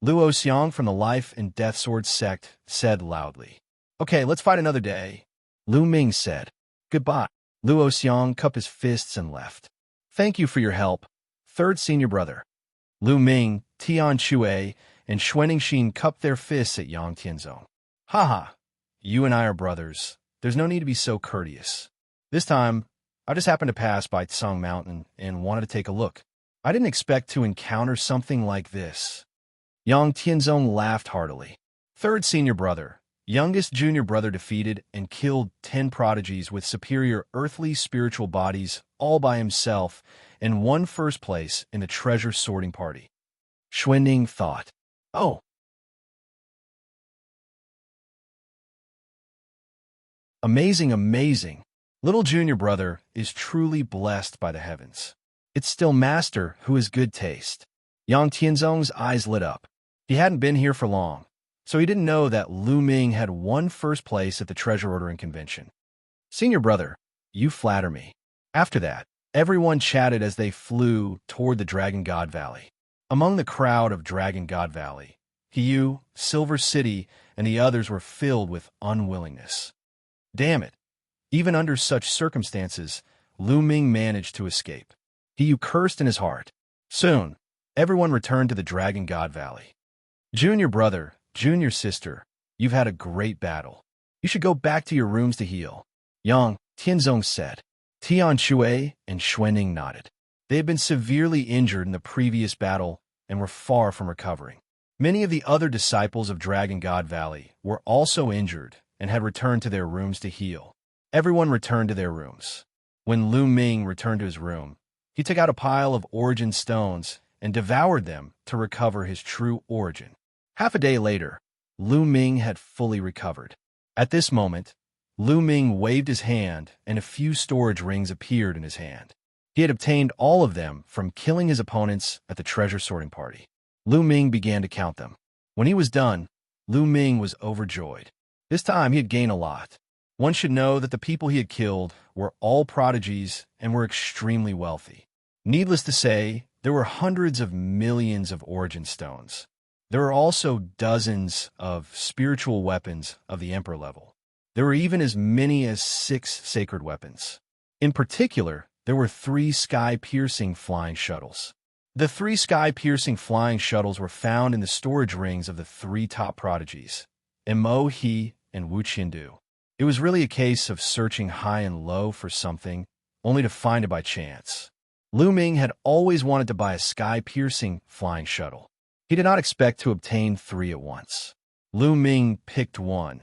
Luo Xiang from the Life and Death Sword sect said loudly. Okay, let's fight another day. Lu Ming said. Goodbye. Luo Xiang cupped his fists and left. Thank you for your help, third senior brother. Lu Ming, Tian Chue, and Xuanxin cupped their fists at Yang Tianzong. Haha, you and I are brothers. There's no need to be so courteous. This time, I just happened to pass by Tsang Mountain and wanted to take a look. I didn't expect to encounter something like this. Yang Tianzong laughed heartily. Third senior brother, youngest junior brother defeated and killed 10 prodigies with superior earthly spiritual bodies all by himself and won first place in the treasure sorting party. Xuanning thought. Oh. Amazing, amazing. Little junior brother is truly blessed by the heavens. It's still master who has good taste. Yang Tianzong's eyes lit up. He hadn't been here for long, so he didn't know that Lu Ming had won first place at the treasure ordering convention. Senior brother, you flatter me. After that, everyone chatted as they flew toward the Dragon God Valley. Among the crowd of Dragon God Valley, Hiyu, Silver City, and the others were filled with unwillingness. Damn it. Even under such circumstances, Lu Ming managed to escape. Hiyu cursed in his heart. Soon, everyone returned to the Dragon God Valley. Junior brother, junior sister, you've had a great battle. You should go back to your rooms to heal. Yang Tianzong said. Tian Chue and Xuanning nodded. They had been severely injured in the previous battle and were far from recovering. Many of the other disciples of Dragon God Valley were also injured and had returned to their rooms to heal. Everyone returned to their rooms. When Lu Ming returned to his room, he took out a pile of origin stones and devoured them to recover his true origin. Half a day later, Lu Ming had fully recovered. At this moment, Lu Ming waved his hand and a few storage rings appeared in his hand. He had obtained all of them from killing his opponents at the treasure sorting party. Lu Ming began to count them. When he was done, Lu Ming was overjoyed. This time he had gained a lot. One should know that the people he had killed were all prodigies and were extremely wealthy. Needless to say, there were hundreds of millions of origin stones. There were also dozens of spiritual weapons of the Emperor level. There were even as many as 6 sacred weapons. In particular, there were 3 sky-piercing flying shuttles. The 3 sky-piercing flying shuttles were found in the storage rings of the 3 top prodigies, Imo, He, and Wuxia. It was really a case of searching high and low for something, only to find it by chance. Lu Ming had always wanted to buy a sky-piercing flying shuttle. He did not expect to obtain 3 at once. Lu Ming picked one,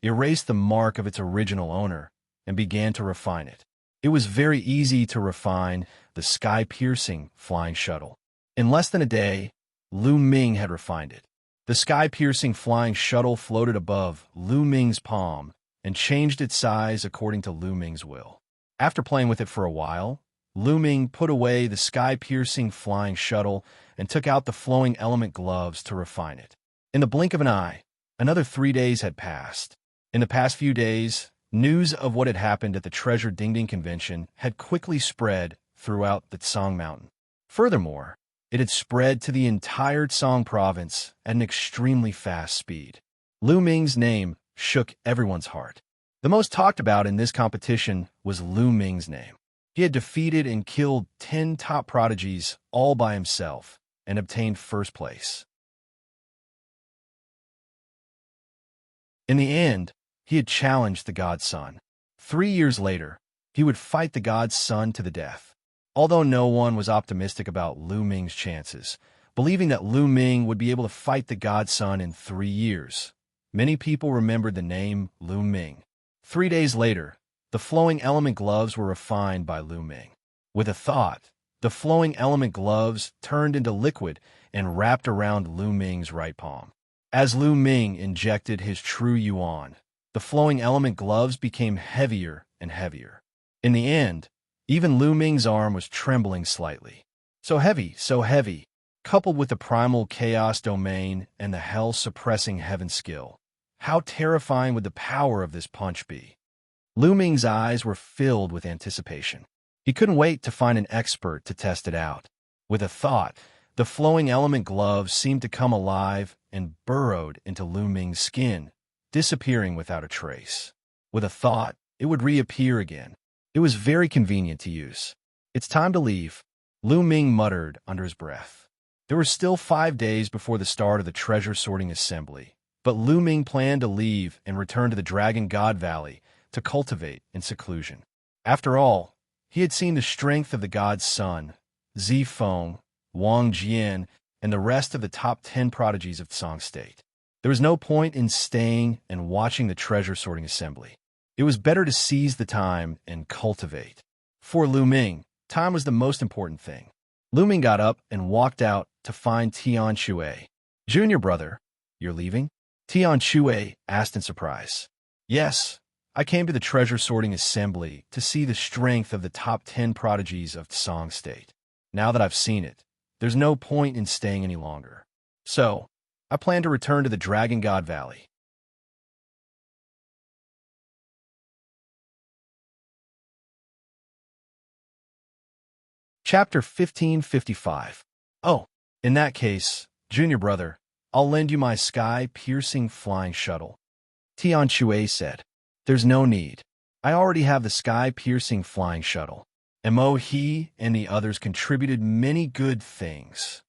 erased the mark of its original owner, and began to refine it. It was very easy to refine the sky-piercing flying shuttle. In less than a day, Lu Ming had refined it. The sky-piercing flying shuttle floated above Lu Ming's palm and changed its size according to Lu Ming's will. After playing with it for a while, Lu Ming put away the sky-piercing flying shuttle and took out the flowing element gloves to refine it. In the blink of an eye, another 3 days had passed. In the past few days, news of what had happened at the Treasure Dingding Convention had quickly spread throughout the Tsang Mountain. Furthermore, It had spread to the entire Tsang province at an extremely fast speed. Lu Ming's name shook everyone's heart. The most talked about in this competition was Lu Ming's name. He had defeated and killed 10 top prodigies all by himself and obtained first place. In the end, he had challenged the god's son. 3 years later, he would fight the god's son to the death. Although no one was optimistic about Lu Ming's chances, believing that Lu Ming would be able to fight the god's son in 3 years, many people remembered the name Lu Ming. 3 days later, the flowing element gloves were refined by Lu Ming. With a thought, the flowing element gloves turned into liquid and wrapped around Lu Ming's right palm. As Lu Ming injected his true yuan, the flowing element gloves became heavier and heavier. In the end, even Lu Ming's arm was trembling slightly. So heavy, coupled with the primal chaos domain and the hell-suppressing heaven skill. How terrifying would the power of this punch be? Lu Ming's eyes were filled with anticipation. He couldn't wait to find an expert to test it out. With a thought, the flowing element gloves seemed to come alive and burrowed into Lu Ming's skin, disappearing without a trace. With a thought, it would reappear again. It was very convenient to use. It's time to leave, Lu Ming muttered under his breath. There were still 5 days before the start of the treasure sorting assembly, but Lu Ming planned to leave and return to the Dragon God Valley to cultivate in seclusion. After all, he had seen the strength of the god's son, Zifeng, Wang Jian, and the rest of the top 10 prodigies of Tsang State. There was no point in staying and watching the treasure sorting assembly. It was better to seize the time and cultivate. For Lu Ming, time was the most important thing. Lu Ming got up and walked out to find Tian Shui. "Junior brother, you're leaving?" Tian Shui asked in surprise. "Yes, I came to the treasure sorting assembly to see the strength of the top 10 prodigies of Tsang State. Now that I've seen it, there's no point in staying any longer. So, I plan to return to the Dragon God Valley." Chapter 1555. "Oh, in that case, junior brother, I'll lend you my sky-piercing flying shuttle," Tian Shui said. "There's no need. I already have the sky-piercing flying shuttle." He and the others contributed many good things.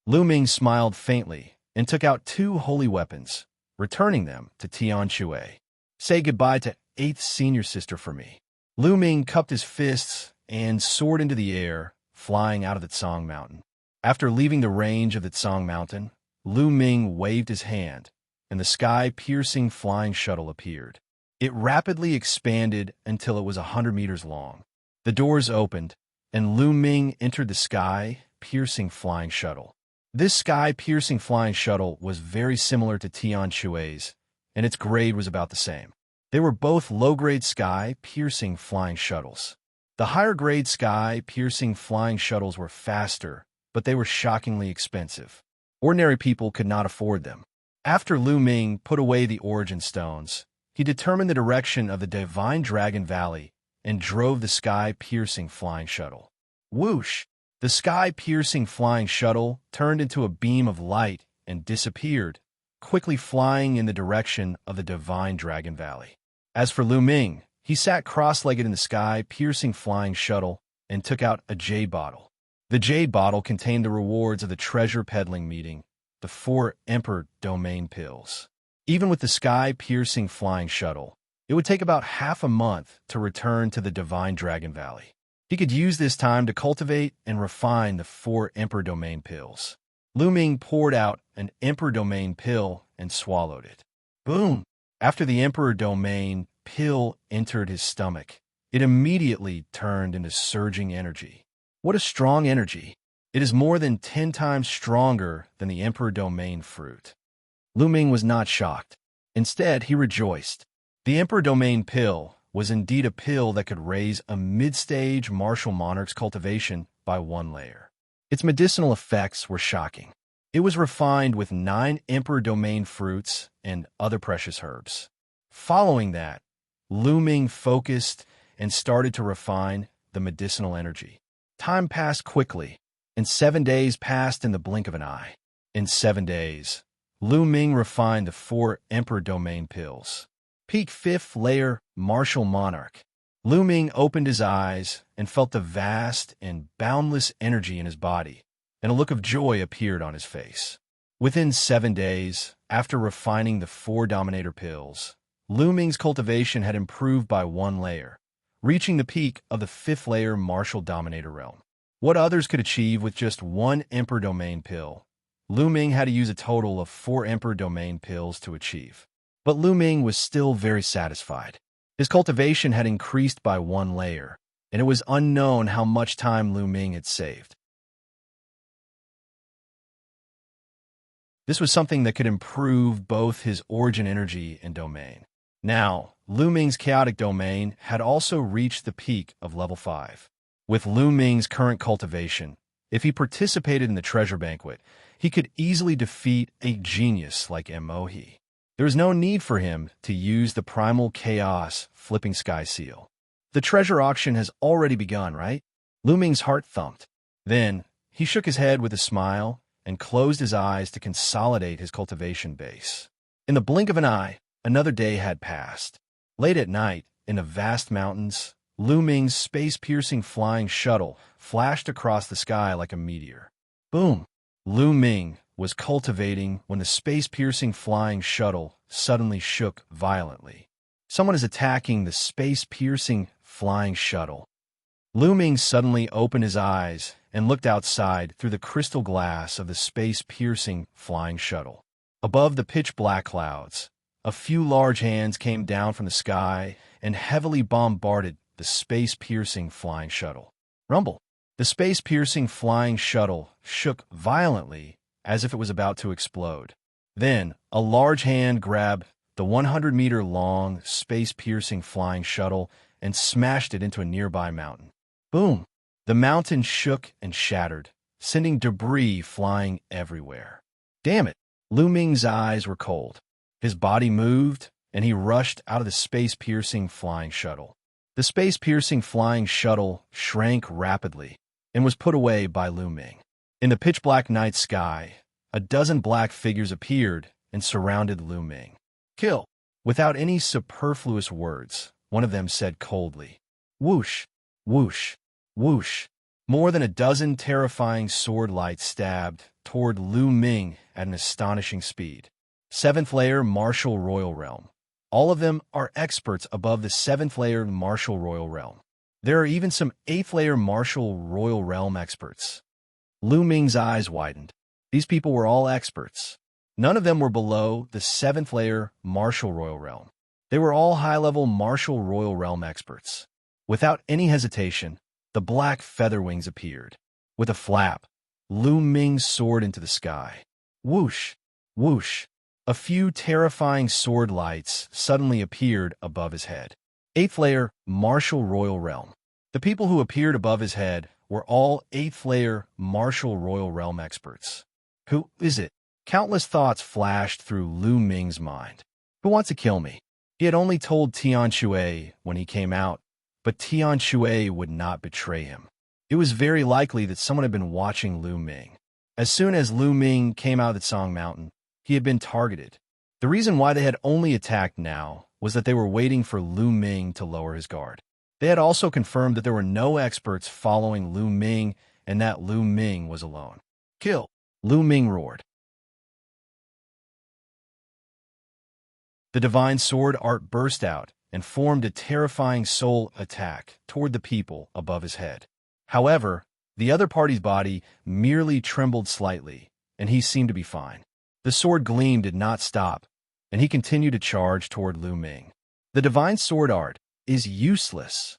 Lu Ming smiled faintly and took out 2 holy weapons, returning them to Tian Shui. "Say goodbye to 8th senior sister for me." Lu Ming cupped his fists and soared into the air, flying out of the Tsang Mountain. After leaving the range of the Tsang Mountain, Lu Ming waved his hand, and the sky-piercing flying shuttle appeared. It rapidly expanded until it was 100 meters long. The doors opened, and Lu Ming entered the sky-piercing flying shuttle. This sky-piercing flying shuttle was very similar to Tian Shui's, and its grade was about the same. They were both low-grade sky-piercing flying shuttles. The higher-grade sky-piercing flying shuttles were faster, but they were shockingly expensive. Ordinary people could not afford them. After Lu Ming put away the origin stones, he determined the direction of the Divine Dragon Valley and drove the sky-piercing flying shuttle. Whoosh! The sky-piercing flying shuttle turned into a beam of light and disappeared, quickly flying in the direction of the Divine Dragon Valley. As for Lu Ming, he sat cross-legged in the sky-piercing flying shuttle and took out a jade bottle. The jade bottle contained the rewards of the treasure peddling meeting, the 4 Emperor Domain pills. Even with the sky-piercing flying shuttle, it would take about half a month to return to the Divine Dragon Valley. He could use this time to cultivate and refine the 4 Emperor Domain pills. Lu Ming poured out an Emperor Domain pill and swallowed it. Boom! After the Emperor Domain pill entered his stomach, it immediately turned into surging energy. What a strong energy! It is more than 10 times stronger than the Emperor Domain fruit. Lu Ming was not shocked. Instead, he rejoiced. The Emperor Domain pill was indeed a pill that could raise a mid-stage martial monarch's cultivation by 1 layer. Its medicinal effects were shocking. It was refined with 9 Emperor Domain fruits and other precious herbs. Following that, Lu Ming focused and started to refine the medicinal energy. Time passed quickly. and 7 days passed in the blink of an eye. In 7 days, Lu Ming refined the 4 Emperor Domain pills. Peak 5th layer Martial Monarch. Lu Ming opened his eyes and felt the vast and boundless energy in his body, and a look of joy appeared on his face. Within 7 days, after refining the 4 Dominator pills, Lu Ming's cultivation had improved by 1 layer, reaching the peak of the 5th layer Martial Dominator realm. What others could achieve with just 1 Emperor Domain pill, Lu Ming had to use a total of 4 Emperor Domain pills to achieve. But Lu Ming was still very satisfied. His cultivation had increased by 1 layer, and it was unknown how much time Lu Ming had saved. This was something that could improve both his origin energy and domain. Now, Lu Ming's chaotic domain had also reached the peak of level 5. With Lu Ming's current cultivation, if he participated in the treasure banquet, he could easily defeat a genius like Mohi. There was no need for him to use the primal chaos flipping sky seal. The treasure auction has already begun, right? Lu Ming's heart thumped. Then, he shook his head with a smile and closed his eyes to consolidate his cultivation base. In the blink of an eye, another day had passed. Late at night, in the vast mountains, Lu Ming's space-piercing flying shuttle flashed across the sky like a meteor. Boom! Lu Ming was cultivating when the space-piercing flying shuttle suddenly shook violently. Someone is attacking the space-piercing flying shuttle. Lu Ming suddenly opened his eyes and looked outside through the crystal glass of the space-piercing flying shuttle. Above the pitch-black clouds, a few large hands came down from the sky and heavily bombarded the space-piercing flying shuttle. Rumble! The space-piercing flying shuttle shook violently as if it was about to explode. Then, a large hand grabbed the 100-meter-long space-piercing flying shuttle and smashed it into a nearby mountain. Boom! The mountain shook and shattered, sending debris flying everywhere. Damn it! Lu Ming's eyes were cold. His body moved, and he rushed out of the space-piercing flying shuttle. The space-piercing flying shuttle shrank rapidly and was put away by Lu Ming. In the pitch-black night sky, a dozen black figures appeared and surrounded Lu Ming. Kill! Without any superfluous words, one of them said coldly, "Whoosh, whoosh, whoosh." More than a dozen terrifying sword lights stabbed toward Lu Ming at an astonishing speed. 7th layer Martial Royal Realm. All of them are experts above the 7th layer Martial Royal Realm. There are even some 8th layer Martial Royal Realm experts. Lu Ming's eyes widened. These people were all experts. None of them were below the 7th layer Martial Royal Realm. They were all high-level Martial Royal Realm experts. Without any hesitation, the black featherwings appeared. With a flap, Lu Ming soared into the sky. Whoosh, whoosh. A few terrifying sword lights suddenly appeared above his head. 8th layer Martial Royal Realm. The people who appeared above his head were all 8th layer Martial Royal Realm experts. Who is it? Countless thoughts flashed through Lu Ming's mind. Who wants to kill me? He had only told Tian Shui when he came out, but Tian Shui would not betray him. It was very likely that someone had been watching Lu Ming. As soon as Lu Ming came out of the Song Mountain, he had been targeted. The reason why they had only attacked now was that they were waiting for Lu Ming to lower his guard. They had also confirmed that there were no experts following Lu Ming and that Lu Ming was alone. Kill! Lu Ming roared. The divine sword art burst out and formed a terrifying soul attack toward the people above his head. However, the other party's body merely trembled slightly, and he seemed to be fine. The sword gleam did not stop, and he continued to charge toward Lu Ming. The divine sword art is useless.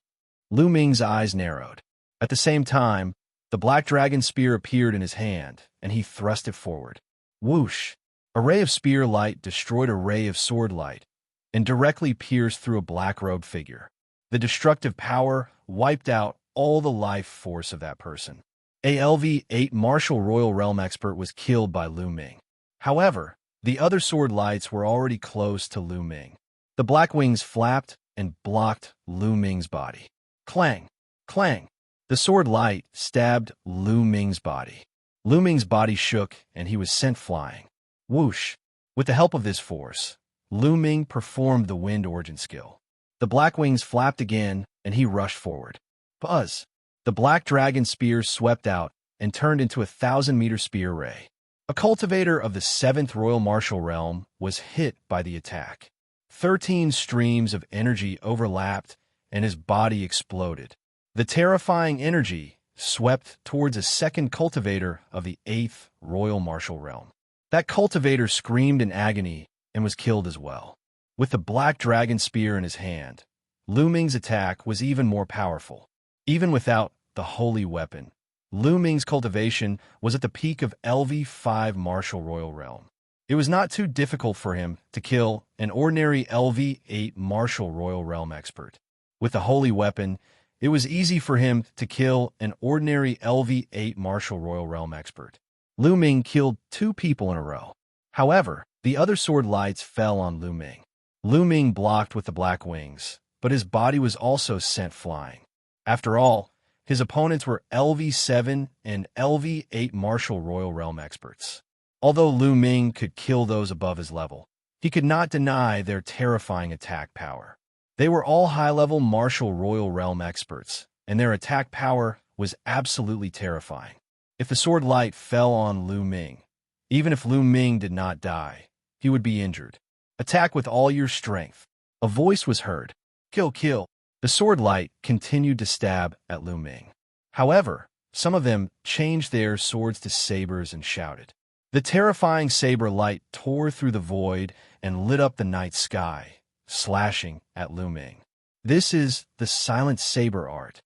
Lu Ming's eyes narrowed. At the same time, the black dragon spear appeared in his hand, and he thrust it forward. Whoosh! A ray of spear light destroyed a ray of sword light, and directly pierced through a black-robed figure. The destructive power wiped out all the life force of that person. A LV-8 Martial Royal Realm expert was killed by Lu Ming. However, the other sword lights were already close to Lu Ming. The black wings flapped and blocked Lu Ming's body. Clang! Clang! The sword light stabbed Lu Ming's body. Lu Ming's body shook, and he was sent flying. Whoosh! With the help of this force, Lu Ming performed the wind origin skill. The black wings flapped again, and he rushed forward. Buzz! The black dragon spear swept out and turned into a 1,000-meter spear ray. A cultivator of the 7th Royal Martial Realm was hit by the attack. 13 streams of energy overlapped, and his body exploded. The terrifying energy swept towards a second cultivator of the 8th Royal Martial Realm. That cultivator screamed in agony and was killed as well. With the black dragon spear in his hand, Lu Ming's attack was even more powerful. Even without the holy weapon, Lu Ming's cultivation was at the peak of LV5 Martial Royal Realm. It was not too difficult for him to kill an ordinary LV8 Martial Royal Realm expert. With the holy weapon, it was easy for him to kill an ordinary LV8 Martial Royal Realm expert. Lu Ming killed 2 people in a row. However, the other sword lights fell on Lu Ming. Lu Ming blocked with the black wings, but his body was also sent flying. After all, his opponents were LV7 and LV8 Martial Royal Realm experts. Although Lu Ming could kill those above his level, he could not deny their terrifying attack power. They were all high-level Martial Royal Realm experts, and their attack power was absolutely terrifying. If the sword light fell on Lu Ming, even if Lu Ming did not die, he would be injured. Attack with all your strength. A voice was heard. Kill, kill. The sword light continued to stab at Lu Ming. However, some of them changed their swords to sabers and shouted. The terrifying saber light tore through the void and lit up the night sky, slashing at Lu Ming. This is the silent saber art.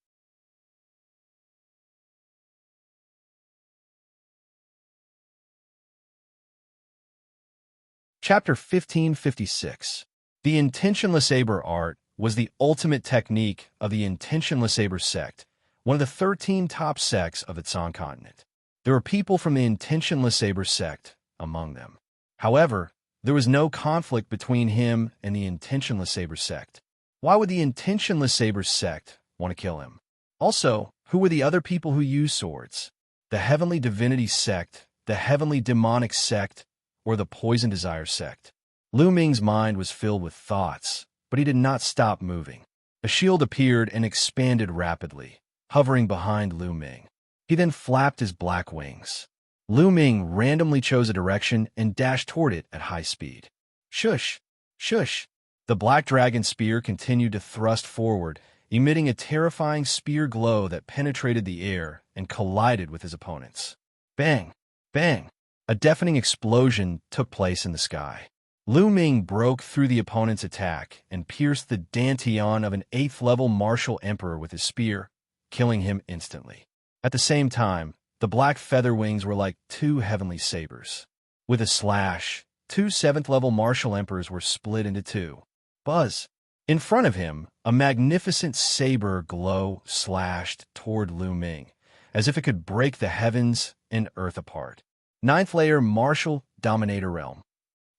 Chapter 1556. The intentionless saber art was the ultimate technique of the intentionless saber sect, one of the 13 top sects of the Tsan continent. There were people from the intentionless saber sect among them. However, there was no conflict between him and the intentionless saber sect. Why would the intentionless saber sect want to kill him? Also, who were the other people who used swords? The heavenly divinity sect, the heavenly demonic sect, or the poison desire sect? Lu Ming's mind was filled with thoughts, but he did not stop moving. A shield appeared and expanded rapidly, hovering behind Lu Ming. He then flapped his black wings. Lu Ming randomly chose a direction and dashed toward it at high speed. Shush! Shush! The black dragon spear continued to thrust forward, emitting a terrifying spear glow that penetrated the air and collided with his opponents. Bang! Bang! A deafening explosion took place in the sky. Lu Ming broke through the opponent's attack and pierced the dantian of an 8th-level martial emperor with his spear, killing him instantly. At the same time, the black feather wings were like 2 heavenly sabers. With a slash, 2 7th-level martial emperors were split into 2. Buzz! In front of him, a magnificent saber glow slashed toward Lu Ming, as if it could break the heavens and earth apart. 9th layer Martial Dominator Realm.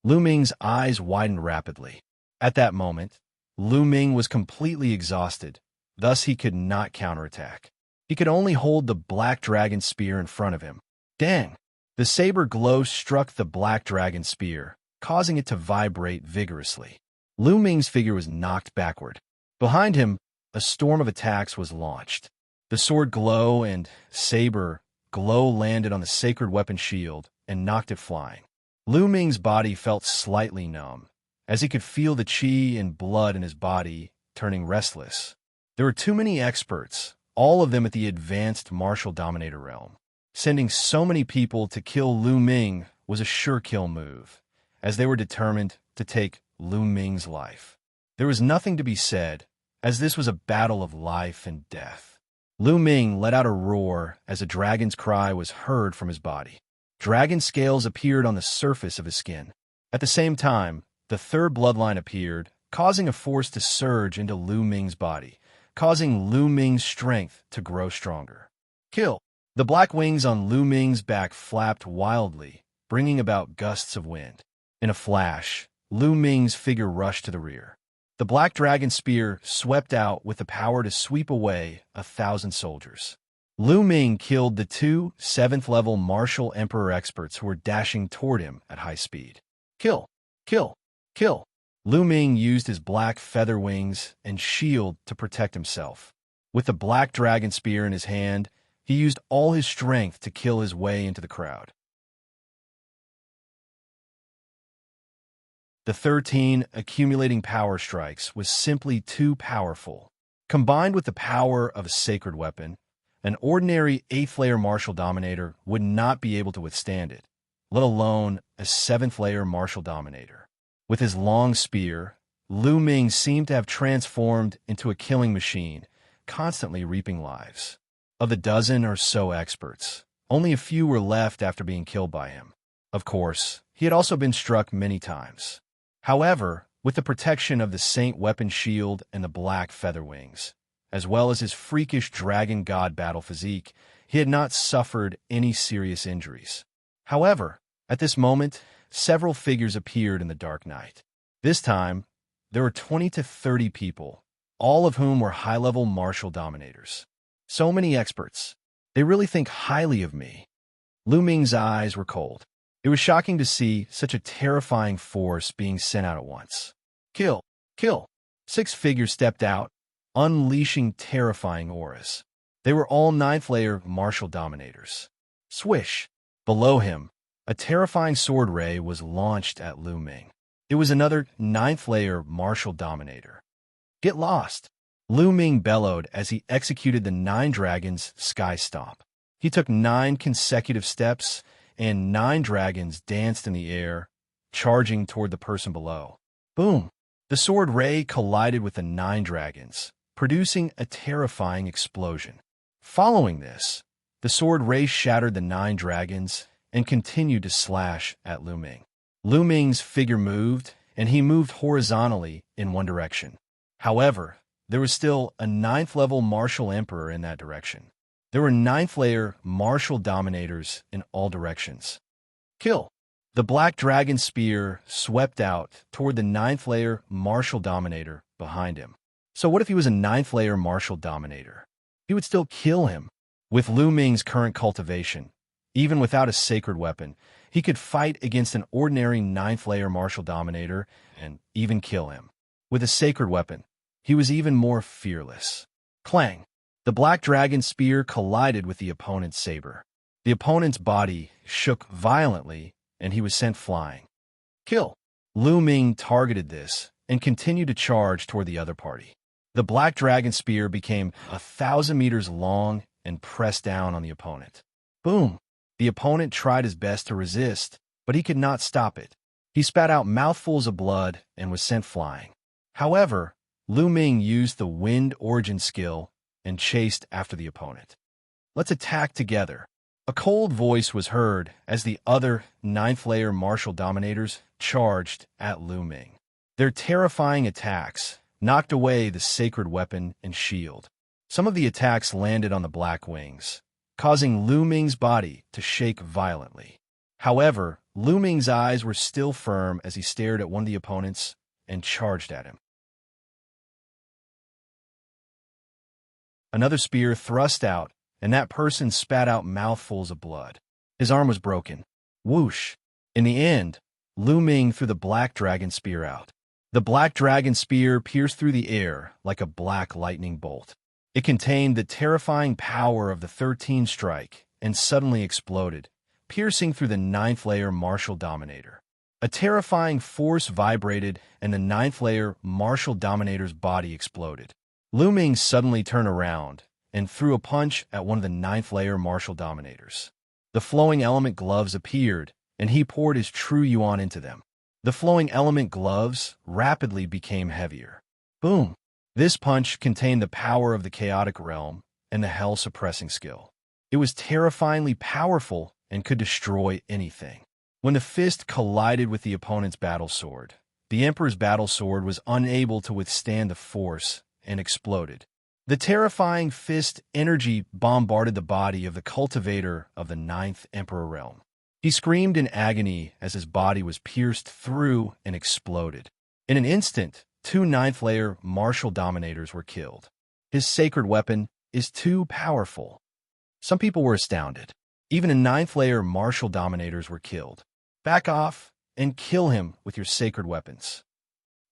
Lu Ming's eyes widened rapidly. At that moment, Lu Ming was completely exhausted, thus he could not counterattack. He could only hold the black dragon spear in front of him. Dang! The saber glow struck the black dragon spear, causing it to vibrate vigorously. Lu Ming's figure was knocked backward. Behind him, a storm of attacks was launched. The sword glow and saber glow landed on the sacred weapon shield and knocked it flying. Lu Ming's body felt slightly numb, as he could feel the qi and blood in his body turning restless. There were too many experts, all of them at the advanced martial dominator realm. Sending so many people to kill Lu Ming was a sure kill move, as they were determined to take Lu Ming's life. There was nothing to be said, as this was a battle of life and death. Lu Ming let out a roar as a dragon's cry was heard from his body. Dragon scales appeared on the surface of his skin. At the same time, the 3rd bloodline appeared, causing a force to surge into Lu Ming's body, causing Lu Ming's strength to grow stronger. Kill! The black wings on Lu Ming's back flapped wildly, bringing about gusts of wind. In a flash, Lu Ming's figure rushed to the rear. The black dragon spear swept out with the power to sweep away 1,000 soldiers. Lu Ming killed the two 7th-level martial emperor experts who were dashing toward him at high speed. Kill! Kill! Kill! Lu Ming used his black feather wings and shield to protect himself. With the black dragon spear in his hand, he used all his strength to kill his way into the crowd. The 13 accumulating power strikes was simply too powerful. Combined with the power of a sacred weapon, an ordinary 8th-layer martial dominator would not be able to withstand it, let alone a 7th-layer martial dominator. With his long spear, Lu Ming seemed to have transformed into a killing machine, constantly reaping lives. Of the dozen or so experts, only a few were left after being killed by him. Of course, he had also been struck many times. However, with the protection of the Saint Weapon Shield and the black feather wings, as well as his freakish dragon god battle physique, he had not suffered any serious injuries. However, at this moment, several figures appeared in the dark night. This time, there were 20 to 30 people, all of whom were high-level martial dominators. So many experts. They really think highly of me. Lu Ming's eyes were cold. It was shocking to see such a terrifying force being sent out at once. Kill! Kill! 6 figures stepped out, unleashing terrifying auras. They were all 9th-layer martial dominators. Swish! Below him, a terrifying sword ray was launched at Lu Ming. It was another 9th-layer martial dominator. Get lost! Lu Ming bellowed as he executed the 9 dragons' sky stomp. He took 9 consecutive steps, and 9 dragons danced in the air, charging toward the person below. Boom! The sword ray collided with the 9 dragons, producing a terrifying explosion. Following this, the sword ray shattered the 9 dragons and continued to slash at Lu Ming. Lu Ming's figure moved, and he moved horizontally in one direction. However, there was still a 9th-level martial emperor in that direction. There were 9th-layer martial dominators in all directions. Kill! The black dragon spear swept out toward the 9th-layer martial dominator behind him. So what if he was a 9th-layer martial dominator? He would still kill him. With Lu Ming's current cultivation, even without a sacred weapon, he could fight against an ordinary 9th-layer martial dominator and even kill him. With a sacred weapon, he was even more fearless. Clang! The black dragon spear collided with the opponent's saber. The opponent's body shook violently, and he was sent flying. Kill! Lu Ming targeted this and continued to charge toward the other party. The black dragon spear became 1,000 meters long and pressed down on the opponent. Boom! The opponent tried his best to resist, but he could not stop it. He spat out mouthfuls of blood and was sent flying. However, Lu Ming used the wind origin skill and chased after the opponent. Let's attack together. A cold voice was heard as the other 9th-layer martial dominators charged at Lu Ming. Their terrifying attacks knocked away the sacred weapon and shield. Some of the attacks landed on the black wings, causing Lu Ming's body to shake violently. However, Lu Ming's eyes were still firm as he stared at one of the opponents and charged at him. Another spear thrust out, and that person spat out mouthfuls of blood. His arm was broken. Whoosh! In the end, Lu Ming threw the black dragon spear out. The black dragon spear pierced through the air like a black lightning bolt. It contained the terrifying power of the 13 strike and suddenly exploded, piercing through the 9th-layer martial dominator. A terrifying force vibrated, and the 9th-layer martial dominator's body exploded. Lu Ming suddenly turned around and threw a punch at one of the 9th-layer martial dominators. The flowing element gloves appeared, and he poured his true yuan into them. The flowing element gloves rapidly became heavier. Boom! This punch contained the power of the chaotic realm and the hell-suppressing skill. It was terrifyingly powerful and could destroy anything. When the fist collided with the opponent's battle sword, the Emperor's battle sword was unable to withstand the force and exploded. The terrifying fist energy bombarded the body of the cultivator of the 9th Emperor realm. He screamed in agony as his body was pierced through and exploded. In an instant, 2 ninth-layer martial dominators were killed. His sacred weapon is too powerful. Some people were astounded. Even a 9th-layer martial dominators were killed. Back off and kill him with your sacred weapons.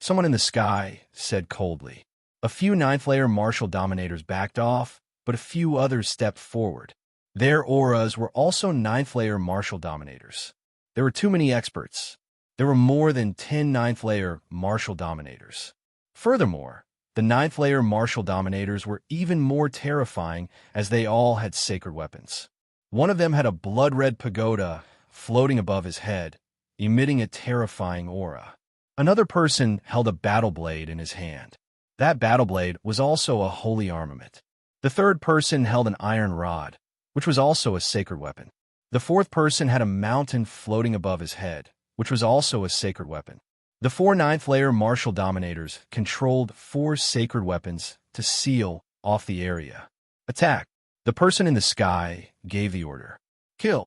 Someone in the sky said coldly. A few 9th-layer martial dominators backed off, but a few others stepped forward. Their auras were also 9th-layer martial dominators. There were too many experts. There were more than 10 9th-layer martial dominators. Furthermore, the 9th-layer martial dominators were even more terrifying as they all had sacred weapons. One of them had a blood-red pagoda floating above his head, emitting a terrifying aura. Another person held a battle blade in his hand. That battle blade was also a holy armament. The third person held an iron rod, which was also a sacred weapon. The fourth person had a mountain floating above his head, which was also a sacred weapon. The 4 9th-layer martial dominators controlled 4 sacred weapons to seal off the area. Attack. The person in the sky gave the order. Kill.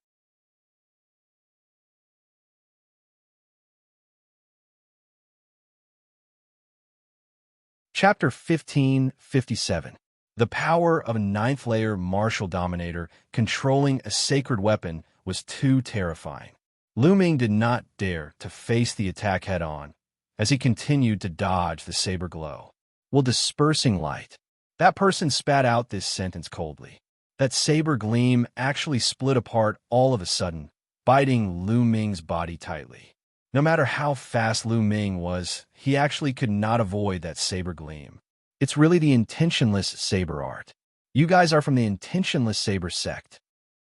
Chapter 1557. The power of a 9th-layer martial dominator controlling a sacred weapon was too terrifying. Lu Ming did not dare to face the attack head-on, as he continued to dodge the saber glow. While dispersing light, that person spat out this sentence coldly. That saber gleam actually split apart all of a sudden, biting Lu Ming's body tightly. No matter how fast Lu Ming was, he actually could not avoid that saber gleam. It's really the intentionless saber art. You guys are from the intentionless saber sect.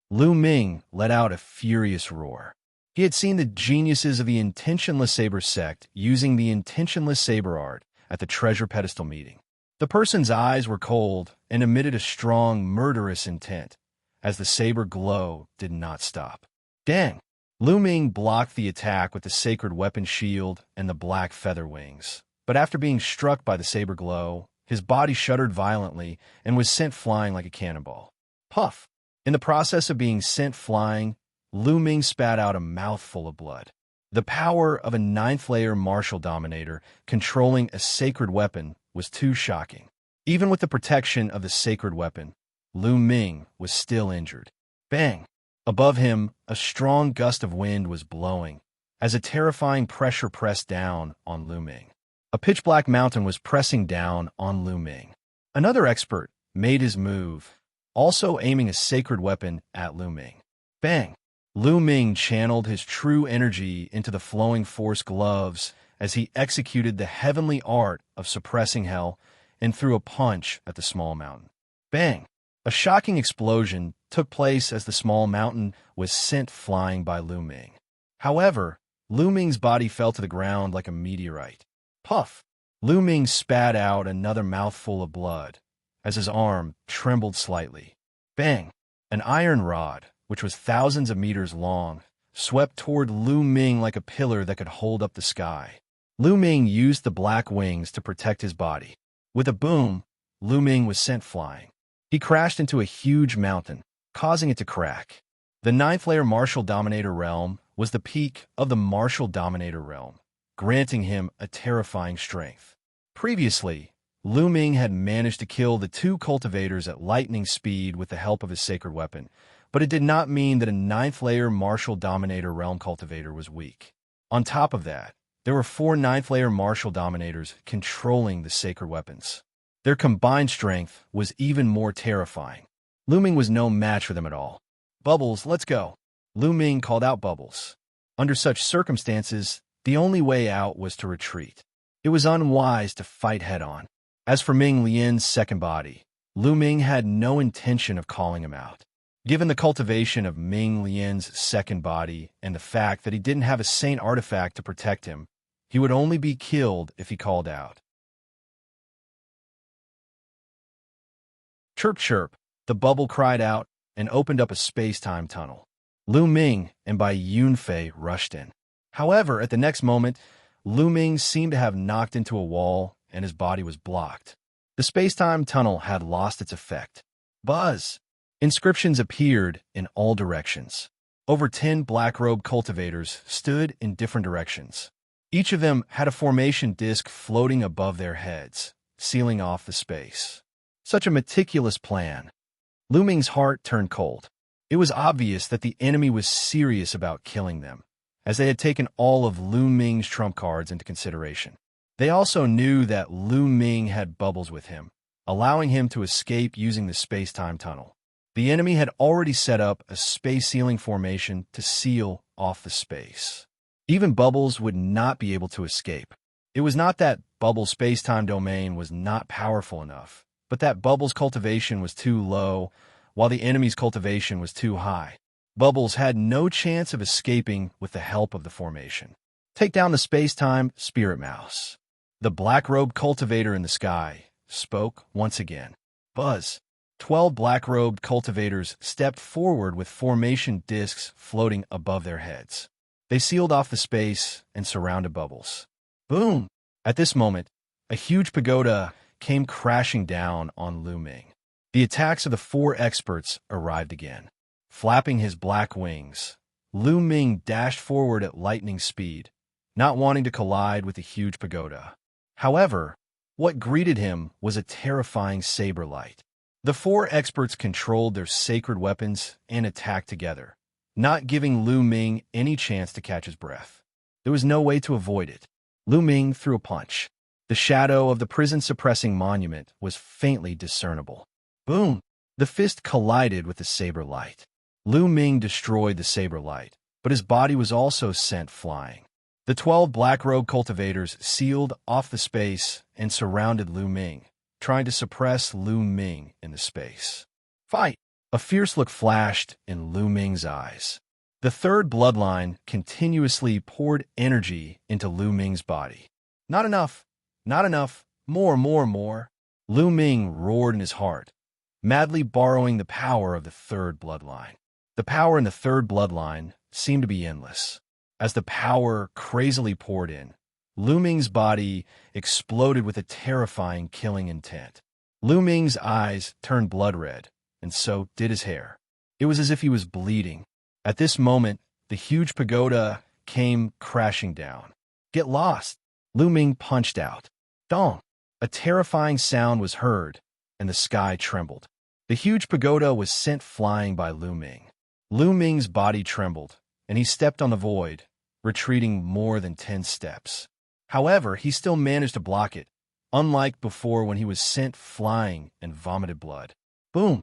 Lu Ming let out a furious roar. He had seen the geniuses of the intentionless saber sect using the intentionless saber art at the treasure pedestal meeting. The person's eyes were cold and emitted a strong, murderous intent, as the saber glow did not stop. Dang! Lu Ming blocked the attack with the sacred weapon shield and the black feather wings, but after being struck by the saber glow, his body shuddered violently and was sent flying like a cannonball. Puff! In the process of being sent flying, Lu Ming spat out a mouthful of blood. The power of a 9th-layer martial dominator controlling a sacred weapon was too shocking. Even with the protection of the sacred weapon, Lu Ming was still injured. Bang! Above him, a strong gust of wind was blowing, as a terrifying pressure pressed down on Lu Ming. A pitch-black mountain was pressing down on Lu Ming. Another expert made his move, also aiming a sacred weapon at Lu Ming. Bang! Lu Ming channeled his true energy into the flowing force gloves as he executed the heavenly art of suppressing hell and threw a punch at the small mountain. Bang! A shocking explosion took place as the small mountain was sent flying by Lu Ming. However, Lu Ming's body fell to the ground like a meteorite. Puff! Lu Ming spat out another mouthful of blood as his arm trembled slightly. Bang! An iron rod, which was thousands of meters long, swept toward Lu Ming like a pillar that could hold up the sky. Lu Ming used the black wings to protect his body. With a boom, Lu Ming was sent flying. He crashed into a huge mountain, causing it to crack. The 9th-layer martial dominator realm was the peak of the martial dominator realm, granting him a terrifying strength. Previously, Lu Ming had managed to kill the 2 cultivators at lightning speed with the help of his sacred weapon, but it did not mean that a 9th-layer martial dominator realm cultivator was weak. On top of that, there were 4 9th-layer martial dominators controlling the sacred weapons. Their combined strength was even more terrifying. Lu Ming was no match for them at all. Bubbles, let's go. Lu Ming called out Bubbles. Under such circumstances, the only way out was to retreat. It was unwise to fight head-on. As for Ming Lian's second body, Lu Ming had no intention of calling him out. Given the cultivation of Ming Lian's second body and the fact that he didn't have a saint artifact to protect him, he would only be killed if he called out. Chirp, chirp, the bubble cried out and opened up a space-time tunnel. Lu Ming and Bai Yunfei rushed in. However, at the next moment, Lu Ming seemed to have knocked into a wall and his body was blocked. The space-time tunnel had lost its effect. Buzz! Inscriptions appeared in all directions. Over 10 black-robed cultivators stood in different directions. Each of them had a formation disk floating above their heads, sealing off the space. Such a meticulous plan. Lu Ming's heart turned cold. It was obvious that the enemy was serious about killing them, as they had taken all of Lu Ming's trump cards into consideration. They also knew that Lu Ming had bubbles with him, allowing him to escape using the space-time tunnel. The enemy had already set up a space-sealing formation to seal off the space. Even Bubbles would not be able to escape. It was not that Bubbles' space-time domain was not powerful enough, but that Bubbles' cultivation was too low, while the enemy's cultivation was too high. Bubbles had no chance of escaping with the help of the formation. Take down the space-time spirit mouse. The black-robed cultivator in the sky spoke once again. Buzz. 12 black-robed cultivators stepped forward with formation discs floating above their heads. They sealed off the space and surrounded Bubbles. Boom! At this moment, a huge pagoda came crashing down on Lu Ming. The attacks of the 4 experts arrived again. Flapping his black wings, Lu Ming dashed forward at lightning speed, not wanting to collide with the huge pagoda. However, what greeted him was a terrifying saber light. The 4 experts controlled their sacred weapons and attacked together, not giving Lu Ming any chance to catch his breath. There was no way to avoid it. Lu Ming threw a punch. The shadow of the prison-suppressing monument was faintly discernible. Boom! The fist collided with the saber light. Lu Ming destroyed the saber light, but his body was also sent flying. The 12 black-robed cultivators sealed off the space and surrounded Lu Ming, trying to suppress Lu Ming in the space. Fight! A fierce look flashed in Lu Ming's eyes. The third bloodline continuously poured energy into Lu Ming's body. Not enough! Not enough! More! Lu Ming roared in his heart, madly borrowing the power of the third bloodline. The power in the third bloodline seemed to be endless. As the power crazily poured in, Lu Ming's body exploded with a terrifying killing intent. Lu Ming's eyes turned blood red, and so did his hair. It was as if he was bleeding. At this moment, the huge pagoda came crashing down. Get lost! Lu Ming punched out. Dong! A terrifying sound was heard, and the sky trembled. The huge pagoda was sent flying by Lu Ming. Lu Ming's body trembled, and he stepped on the void, retreating more than 10 steps. However, he still managed to block it, unlike before when he was sent flying and vomited blood. Boom!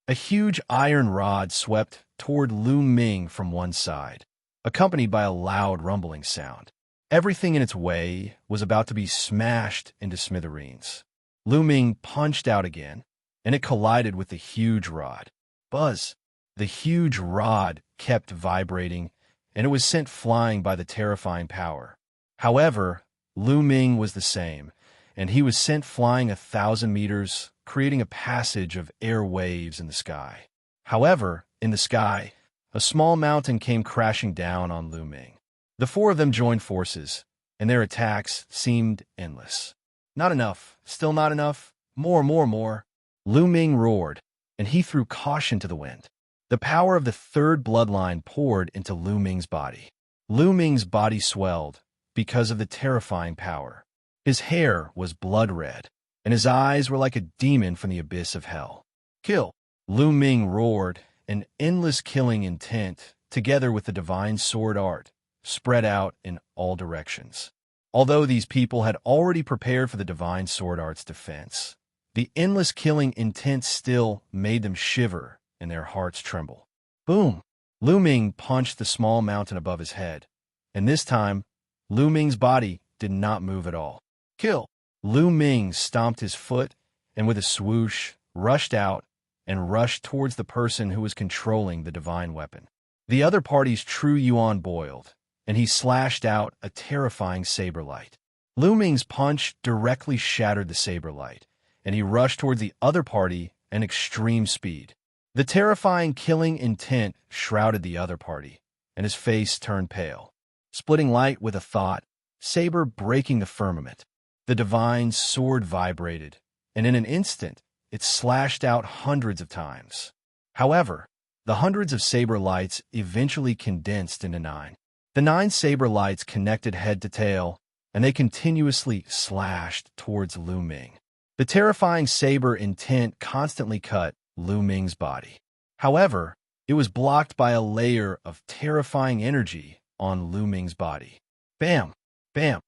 A huge iron rod swept toward Lu Ming from one side, accompanied by a loud rumbling sound. Everything in its way was about to be smashed into smithereens. Lu Ming punched out again, and it collided with the huge rod. Buzz! The huge rod kept vibrating, and it was sent flying by the terrifying power. However, Lu Ming was the same, and he was sent flying 1,000 meters, creating a passage of air waves in the sky. However, in the sky, a small mountain came crashing down on Lu Ming. The 4 of them joined forces, and their attacks seemed endless. Not enough. Still not enough. More. Lu Ming roared, and he threw caution to the wind. The power of the third bloodline poured into Lu Ming's body. Lu Ming's body swelled because of the terrifying power. His hair was blood red, and his eyes were like a demon from the abyss of hell. Kill! Lu Ming roared, an endless killing intent, together with the divine sword art, spread out in all directions. Although these people had already prepared for the divine sword art's defense, the endless killing intent still made them shiver and their hearts tremble. Boom! Lu Ming punched the small mountain above his head, and this time, Lu Ming's body did not move at all. Kill! Lu Ming stomped his foot and with a swoosh rushed out and rushed towards the person who was controlling the divine weapon. The other party's true yuan boiled, and he slashed out a terrifying saber light. Lu Ming's punch directly shattered the saber light, and he rushed towards the other party at extreme speed. The terrifying killing intent shrouded the other party, and his face turned pale. Splitting light with a thought, saber breaking the firmament. The divine sword vibrated, and in an instant, it slashed out hundreds of times. However, The hundreds of saber lights eventually condensed into 9. The 9 saber lights connected head to tail, and they continuously slashed towards Lu Ming. The terrifying saber intent constantly cut Lu Ming's body. However, it was blocked by a layer of terrifying energy on Lu Ming's body. Bam! Bam!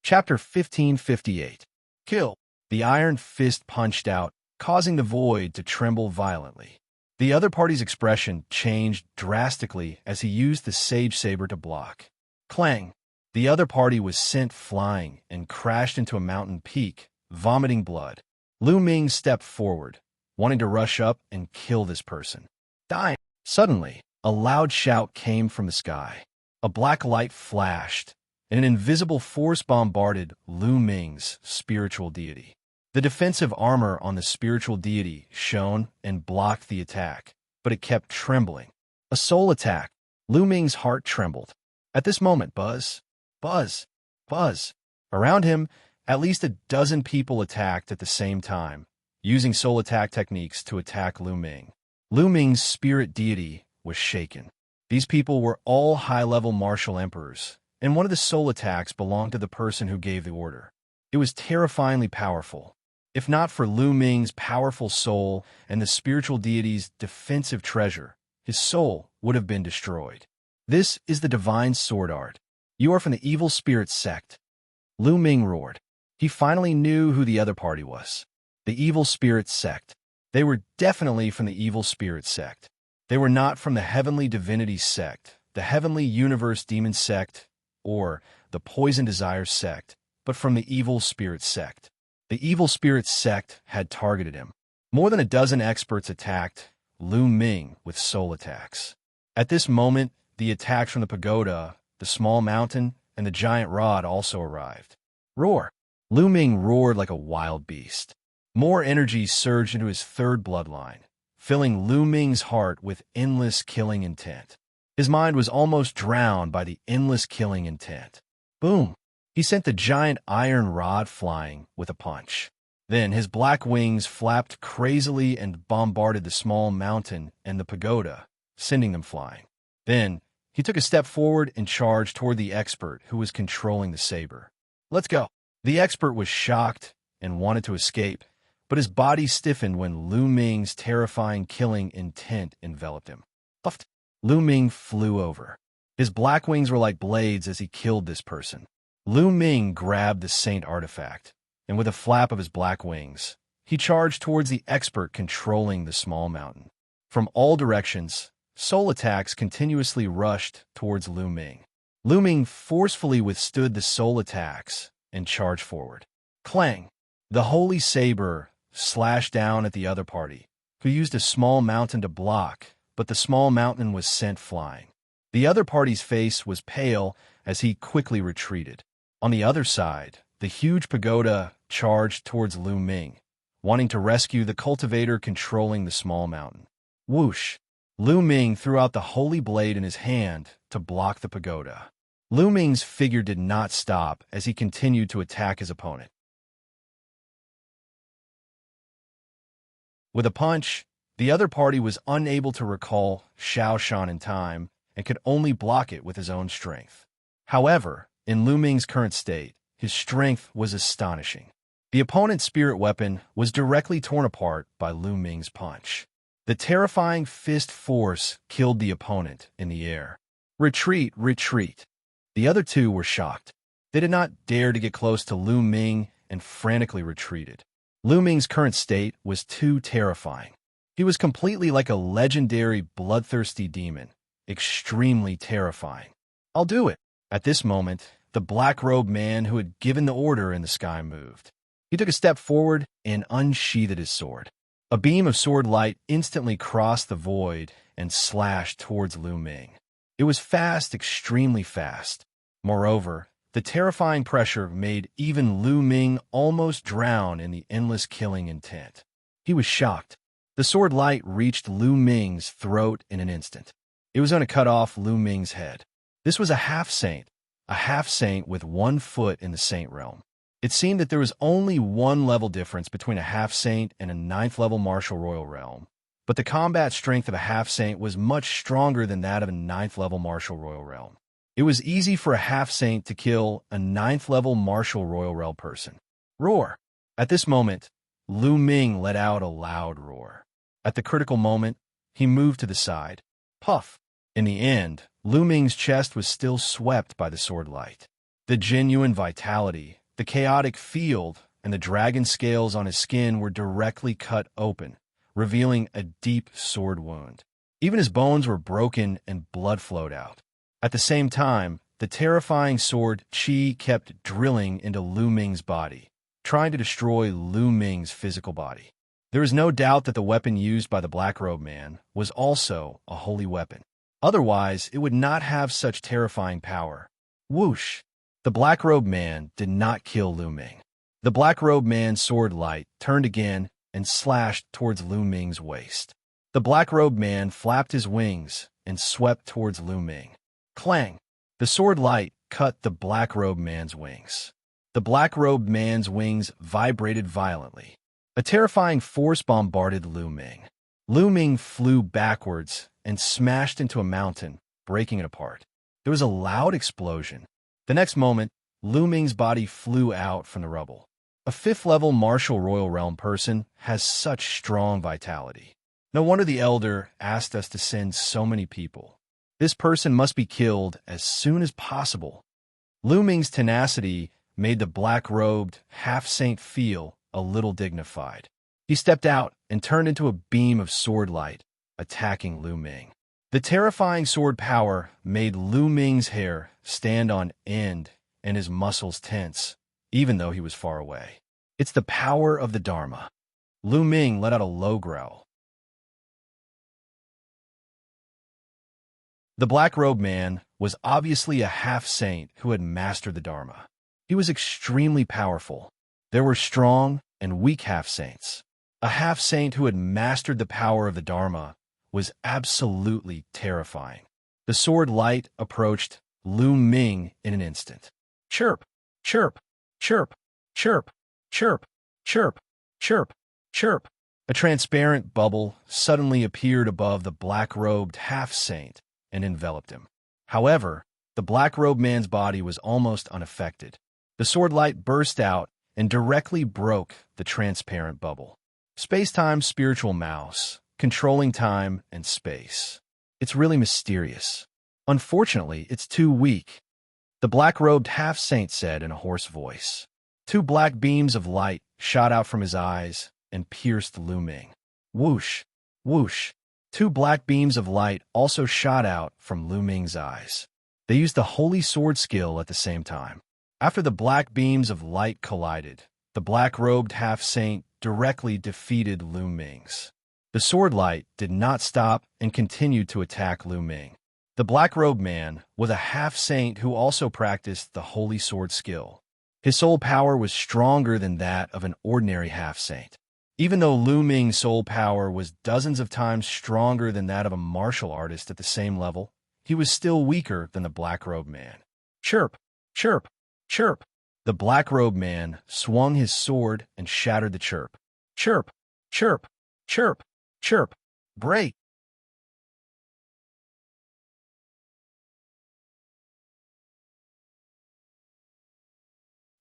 Chapter 1558. Kill. The iron fist punched out, causing the void to tremble violently. The other party's expression changed drastically as he used the sage saber to block. Clang! The other party was sent flying and crashed into a mountain peak, vomiting blood. Lu Ming stepped forward, wanting to rush up and kill this person. Die! Suddenly, a loud shout came from the sky. A black light flashed, and an invisible force bombarded Lu Ming's spiritual deity. The defensive armor on the spiritual deity shone and blocked the attack, but it kept trembling. A soul attack. Lu Ming's heart trembled. At this moment, buzz, buzz, buzz. Around him, at least a dozen people attacked at the same time, using soul attack techniques to attack Lu Ming. Lu Ming's spirit deity was shaken. These people were all high-level martial emperors, and one of the soul attacks belonged to the person who gave the order. It was terrifyingly powerful. If not for Lu Ming's powerful soul and the spiritual deity's defensive treasure, his soul would have been destroyed. This is the divine sword art. You are from the evil spirit sect. Lu Ming roared. He finally knew who the other party was. The evil spirit sect. They were definitely from the evil spirit sect. They were not from the heavenly divinity sect, the heavenly universe demon sect, or the poison desire sect, but from the evil spirit sect. The evil spirit sect had targeted him. More than a dozen experts attacked Lu Ming with soul attacks. At this moment, the attacks from the pagoda, the small mountain, and the giant rod also arrived. Roar! Lu Ming roared like a wild beast. More energy surged into his third bloodline, filling Lu Ming's heart with endless killing intent. His mind was almost drowned by the endless killing intent. Boom! He sent the giant iron rod flying with a punch. Then his black wings flapped crazily and bombarded the small mountain and the pagoda, sending them flying. Then he took a step forward and charged toward the expert who was controlling the saber. Let's go! The expert was shocked and wanted to escape, but his body stiffened when Lu Ming's terrifying killing intent enveloped him. Puffed! Lu Ming flew over. His black wings were like blades as he killed this person. Lu Ming grabbed the saint artifact, and with a flap of his black wings, he charged towards the expert controlling the small mountain. From all directions, soul attacks continuously rushed towards Lu Ming. Lu Ming forcefully withstood the soul attacks and charged forward. Clang! The holy saber slashed down at the other party, who used a small mountain to block, but the small mountain was sent flying. The other party's face was pale as he quickly retreated. On the other side, the huge pagoda charged towards Lu Ming, wanting to rescue the cultivator controlling the small mountain. Whoosh! Lu Ming threw out the holy blade in his hand to block the pagoda. Lu Ming's figure did not stop as he continued to attack his opponent. With a punch, the other party was unable to recall Xianxia in time and could only block it with his own strength. However, in Lu Ming's current state, his strength was astonishing. The opponent's spirit weapon was directly torn apart by Lu Ming's punch. The terrifying fist force killed the opponent in the air. Retreat, retreat. The other two were shocked. They did not dare to get close to Lu Ming and frantically retreated. Lu Ming's current state was too terrifying. He was completely like a legendary bloodthirsty demon, extremely terrifying. I'll do it. At this moment, the black-robed man who had given the order in the sky moved. He took a step forward and unsheathed his sword. A beam of sword light instantly crossed the void and slashed towards Lu Ming. It was fast, extremely fast. Moreover, the terrifying pressure made even Lu Ming almost drown in the endless killing intent. He was shocked. The sword light reached Lu Ming's throat in an instant. It was going to cut off Lu Ming's head. This was a half-saint with 1 foot in the saint realm. It seemed that there was only one level difference between a half-saint and a ninth-level martial royal realm, but the combat strength of a half-saint was much stronger than that of a ninth-level martial royal realm. It was easy for a half-saint to kill a ninth-level martial royal realm person. Roar! At this moment, Lu Ming let out a loud roar. At the critical moment, he moved to the side. Puff! In the end, Lu Ming's chest was still swept by the sword light. The genuine vitality, the chaotic field, and the dragon scales on his skin were directly cut open, revealing a deep sword wound. Even his bones were broken and blood flowed out. At the same time, the terrifying sword Qi kept drilling into Lu Ming's body, trying to destroy Lu Ming's physical body. There is no doubt that the weapon used by the Black-Robed Man was also a holy weapon. Otherwise, it would not have such terrifying power. Whoosh! The Black-Robed Man did not kill Lu Ming. The Black-Robed Man's sword light turned again and slashed towards Lu Ming's waist. The Black-Robed Man flapped his wings and swept towards Lu Ming. Clang! The sword light cut the Black-Robed Man's wings. The Black-Robed Man's wings vibrated violently. A terrifying force bombarded Lu Ming. Lu Ming flew backwards and smashed into a mountain, breaking it apart. There was a loud explosion. The next moment, Lu Ming's body flew out from the rubble. A fifth-level martial royal realm person has such strong vitality. No wonder the elder asked us to send so many people. This person must be killed as soon as possible. Lu Ming's tenacity made the black-robed half-saint feel a little dignified. He stepped out and turned into a beam of sword light, attacking Lu Ming. The terrifying sword power made Lu Ming's hair stand on end and his muscles tense, even though he was far away. It's the power of the Dharma. Lu Ming let out a low growl. The Black-Robed Man was obviously a half-saint who had mastered the Dharma. He was extremely powerful. There were strong and weak half-saints. A half-saint who had mastered the power of the Dharma was absolutely terrifying. The sword light approached Lu Ming in an instant. Chirp, chirp, chirp, chirp, chirp, chirp, chirp, chirp. A transparent bubble suddenly appeared above the black-robed half-saint and enveloped him. However, the black-robed man's body was almost unaffected. The sword light burst out and directly broke the transparent bubble. Space-Time's spiritual mouse, controlling time and space. It's really mysterious. Unfortunately, it's too weak. The black-robed half-saint said in a hoarse voice. Two black beams of light shot out from his eyes and pierced Lu Ming. Whoosh, whoosh. Two black beams of light also shot out from Lu Ming's eyes. They used the holy sword skill at the same time. After the black beams of light collided, the black-robed half-saint directly defeated Lu Ming's. The sword light did not stop and continued to attack Lu Ming. The Black-Robed Man was a half-saint who also practiced the holy sword skill. His soul power was stronger than that of an ordinary half-saint. Even though Lu Ming's soul power was dozens of times stronger than that of a martial artist at the same level, he was still weaker than the Black-Robed Man. Chirp, chirp, chirp. The Black-Robed Man swung his sword and shattered the chirp. Chirp, chirp, chirp, chirp. Break.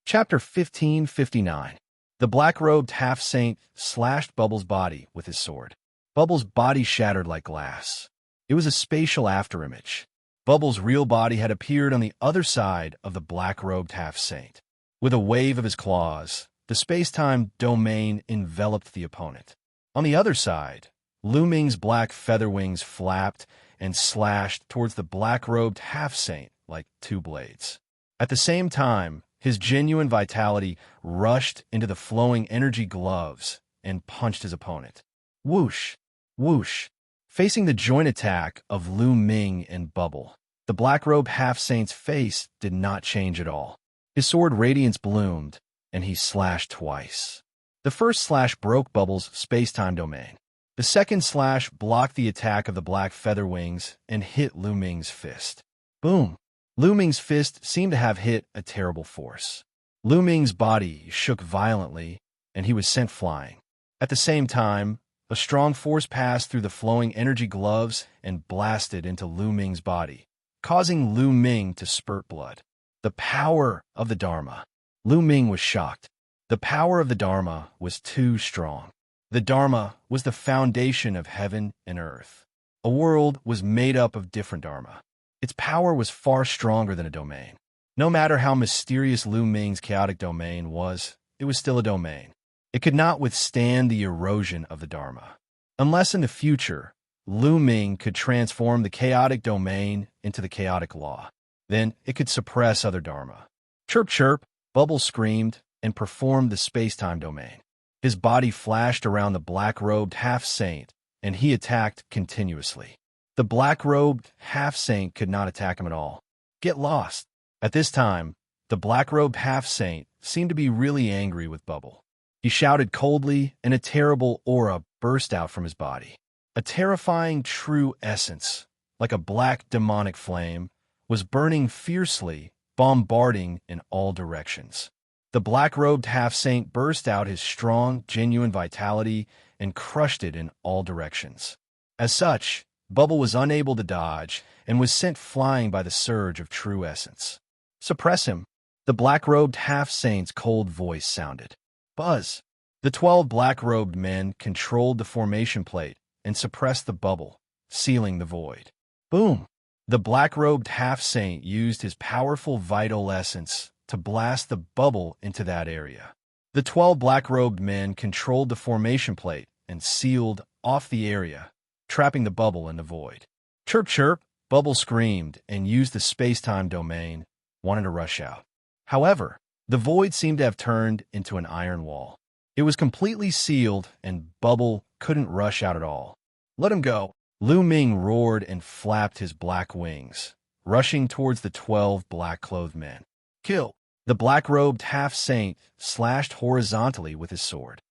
Chapter 1559. The black-robed half-saint slashed Bubbles' body with his sword. Bubbles' body shattered like glass. It was a spatial afterimage. Bubbles' real body had appeared on the other side of the black-robed half-saint. With a wave of his claws, the space-time domain enveloped the opponent. On the other side, Lu Ming's black feather wings flapped and slashed towards the black-robed half-saint like two blades. At the same time, his genuine vitality rushed into the flowing energy gloves and punched his opponent. Whoosh, whoosh. Facing the joint attack of Lu Ming and Bubble, the black-robed half-saint's face did not change at all. His sword radiance bloomed, and he slashed twice. The first slash broke Bubbles' space-time domain. The second slash blocked the attack of the black feather wings and hit Lu Ming's fist. Boom! Lu Ming's fist seemed to have hit a terrible force. Lu Ming's body shook violently, and he was sent flying. At the same time, a strong force passed through the flowing energy gloves and blasted into Lu Ming's body, causing Lu Ming to spurt blood. The power of the Dharma. Lu Ming was shocked. The power of the Dharma was too strong. The Dharma was the foundation of heaven and earth. A world was made up of different Dharma. Its power was far stronger than a domain. No matter how mysterious Lu Ming's chaotic domain was, it was still a domain. It could not withstand the erosion of the Dharma. Unless in the future, Lu Ming could transform the chaotic domain into the chaotic law. Then it could suppress other Dharma. Chirp, chirp, Bubble screamed and performed the space-time domain. His body flashed around the black-robed half-saint, and he attacked continuously. The black-robed half-saint could not attack him at all. Get lost. At this time, the black-robed half-saint seemed to be really angry with Bubble. He shouted coldly, and a terrible aura burst out from his body. A terrifying true essence, like a black demonic flame, was burning fiercely, bombarding in all directions. The black-robed half-saint burst out his strong, genuine vitality and crushed it in all directions. As such, Bubble was unable to dodge and was sent flying by the surge of true essence. Suppress him. The black-robed half-saint's cold voice sounded. Buzz. The 12 black-robed men controlled the formation plate and suppressed the bubble, sealing the void. Boom! The black-robed half-saint used his powerful vital essence to blast the bubble into that area. The 12 black-robed men controlled the formation plate and sealed off the area, trapping the bubble in the void. Chirp, chirp, Bubble screamed and used the space-time domain, wanting to rush out. However, the void seemed to have turned into an iron wall. It was completely sealed, and Bubble couldn't rush out at all. Let him go. Lu Ming roared and flapped his black wings, rushing towards the 12 black-clothed men. Kill! The black-robed half-saint slashed horizontally with his sword.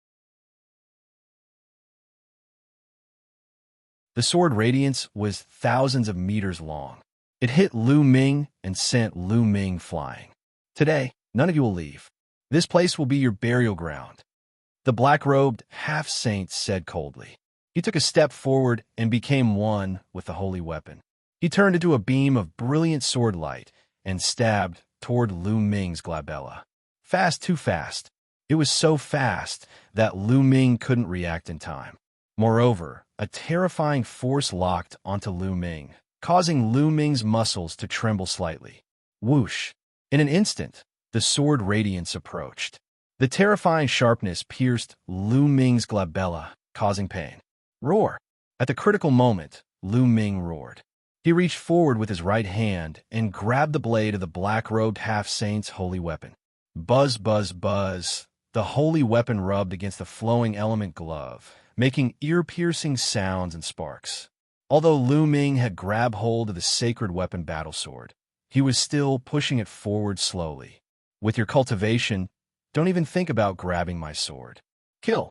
The sword radiance was thousands of meters long. It hit Lu Ming and sent Lu Ming flying. Today, none of you will leave. This place will be your burial ground. The black-robed half-saint said coldly. He took a step forward and became one with the holy weapon. He turned into a beam of brilliant sword light and stabbed toward Lu Ming's glabella. Fast, too fast. It was so fast that Lu Ming couldn't react in time. Moreover, a terrifying force locked onto Lu Ming, causing Lu Ming's muscles to tremble slightly. Whoosh! In an instant, the sword radiance approached. The terrifying sharpness pierced Lu Ming's glabella, causing pain. Roar! At the critical moment, Lu Ming roared. He reached forward with his right hand and grabbed the blade of the black-robed half-saint's holy weapon. Buzz, buzz, buzz. The holy weapon rubbed against the flowing element glove, making ear-piercing sounds and sparks. Although Lu Ming had grabbed hold of the sacred weapon battle sword, he was still pushing it forward slowly. With your cultivation, don't even think about grabbing my sword. Kill!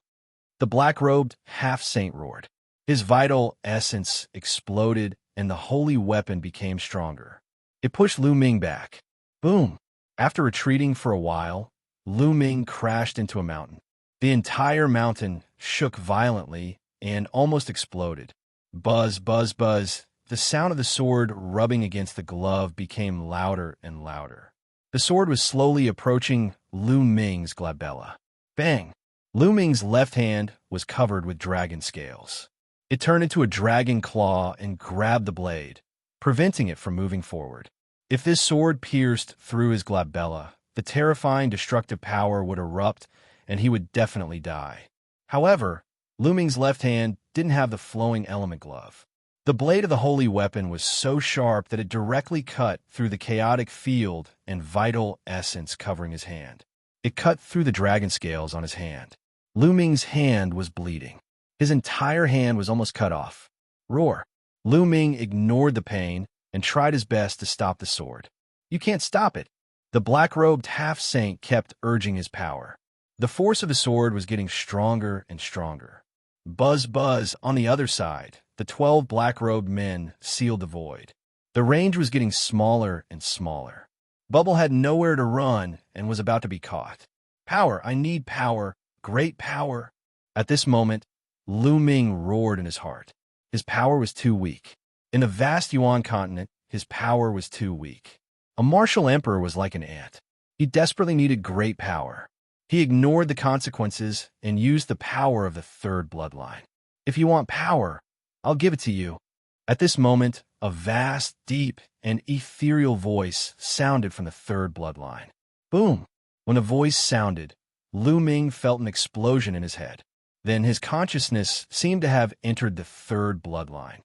The black-robed half-saint roared. His vital essence exploded, and the holy weapon became stronger. It pushed Lu Ming back. Boom! After retreating for a while, Lu Ming crashed into a mountain. The entire mountain shook violently and almost exploded. Buzz, buzz, buzz. The sound of the sword rubbing against the glove became louder and louder. The sword was slowly approaching Lu Ming's glabella. Bang! Lu Ming's left hand was covered with dragon scales. It turned into a dragon claw and grabbed the blade, preventing it from moving forward. If this sword pierced through his glabella, the terrifying destructive power would erupt and he would definitely die. However, Lu Ming's left hand didn't have the flowing element glove. The blade of the holy weapon was so sharp that it directly cut through the chaotic field and vital essence covering his hand. It cut through the dragon scales on his hand. Lu Ming's hand was bleeding. His entire hand was almost cut off. Roar! Lu Ming ignored the pain and tried his best to stop the sword. You can't stop it. The black-robed half-saint kept urging his power. The force of the sword was getting stronger and stronger. Buzz, buzz, on the other side, the 12 black-robed men sealed the void. The range was getting smaller and smaller. Bubble had nowhere to run and was about to be caught. Power, I need power, great power. At this moment, Lu Ming roared in his heart. His power was too weak. In the vast Yuan continent, his power was too weak. A martial emperor was like an ant. He desperately needed great power. He ignored the consequences and used the power of the third bloodline. If you want power, I'll give it to you. At this moment, a vast, deep, and ethereal voice sounded from the third bloodline. Boom! When the voice sounded, Lu Ming felt an explosion in his head. Then his consciousness seemed to have entered the third bloodline.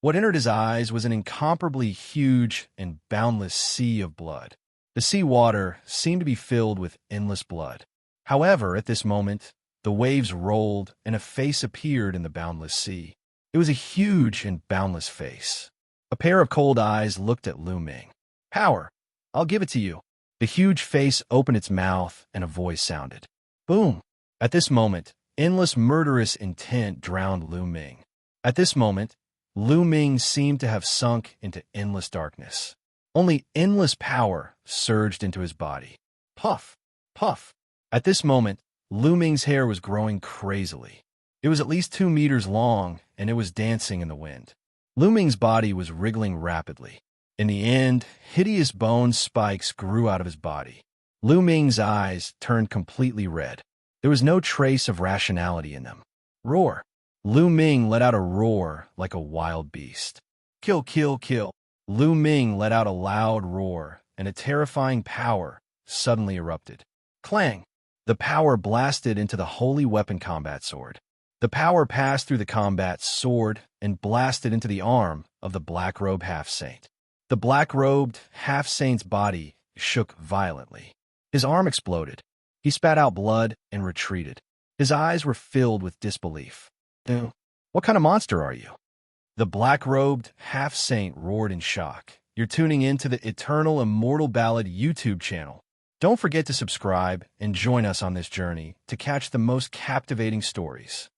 What entered his eyes was an incomparably huge and boundless sea of blood. The sea water seemed to be filled with endless blood. However, at this moment, the waves rolled and a face appeared in the boundless sea. It was a huge and boundless face. A pair of cold eyes looked at Lu Ming. Power, I'll give it to you. The huge face opened its mouth and a voice sounded. Boom! At this moment, endless murderous intent drowned Lu Ming. At this moment, Lu Ming seemed to have sunk into endless darkness. Only endless power surged into his body. Puff! Puff! At this moment, Lu Ming's hair was growing crazily. It was at least 2 meters long, and it was dancing in the wind. Lu Ming's body was wriggling rapidly. In the end, hideous bone spikes grew out of his body. Lu Ming's eyes turned completely red. There was no trace of rationality in them. Roar! Lu Ming let out a roar like a wild beast. Kill, kill, kill. Lu Ming let out a loud roar, and a terrifying power suddenly erupted. Clang! The power blasted into the holy weapon combat sword. The power passed through the combat sword and blasted into the arm of the black-robed half-saint. The black-robed half-saint's body shook violently. His arm exploded. He spat out blood and retreated. His eyes were filled with disbelief. What kind of monster are you? The black-robed half-saint roared in shock. You're tuning in to the Eternal Immortal Ballad YouTube channel. Don't forget to subscribe and join us on this journey to catch the most captivating stories.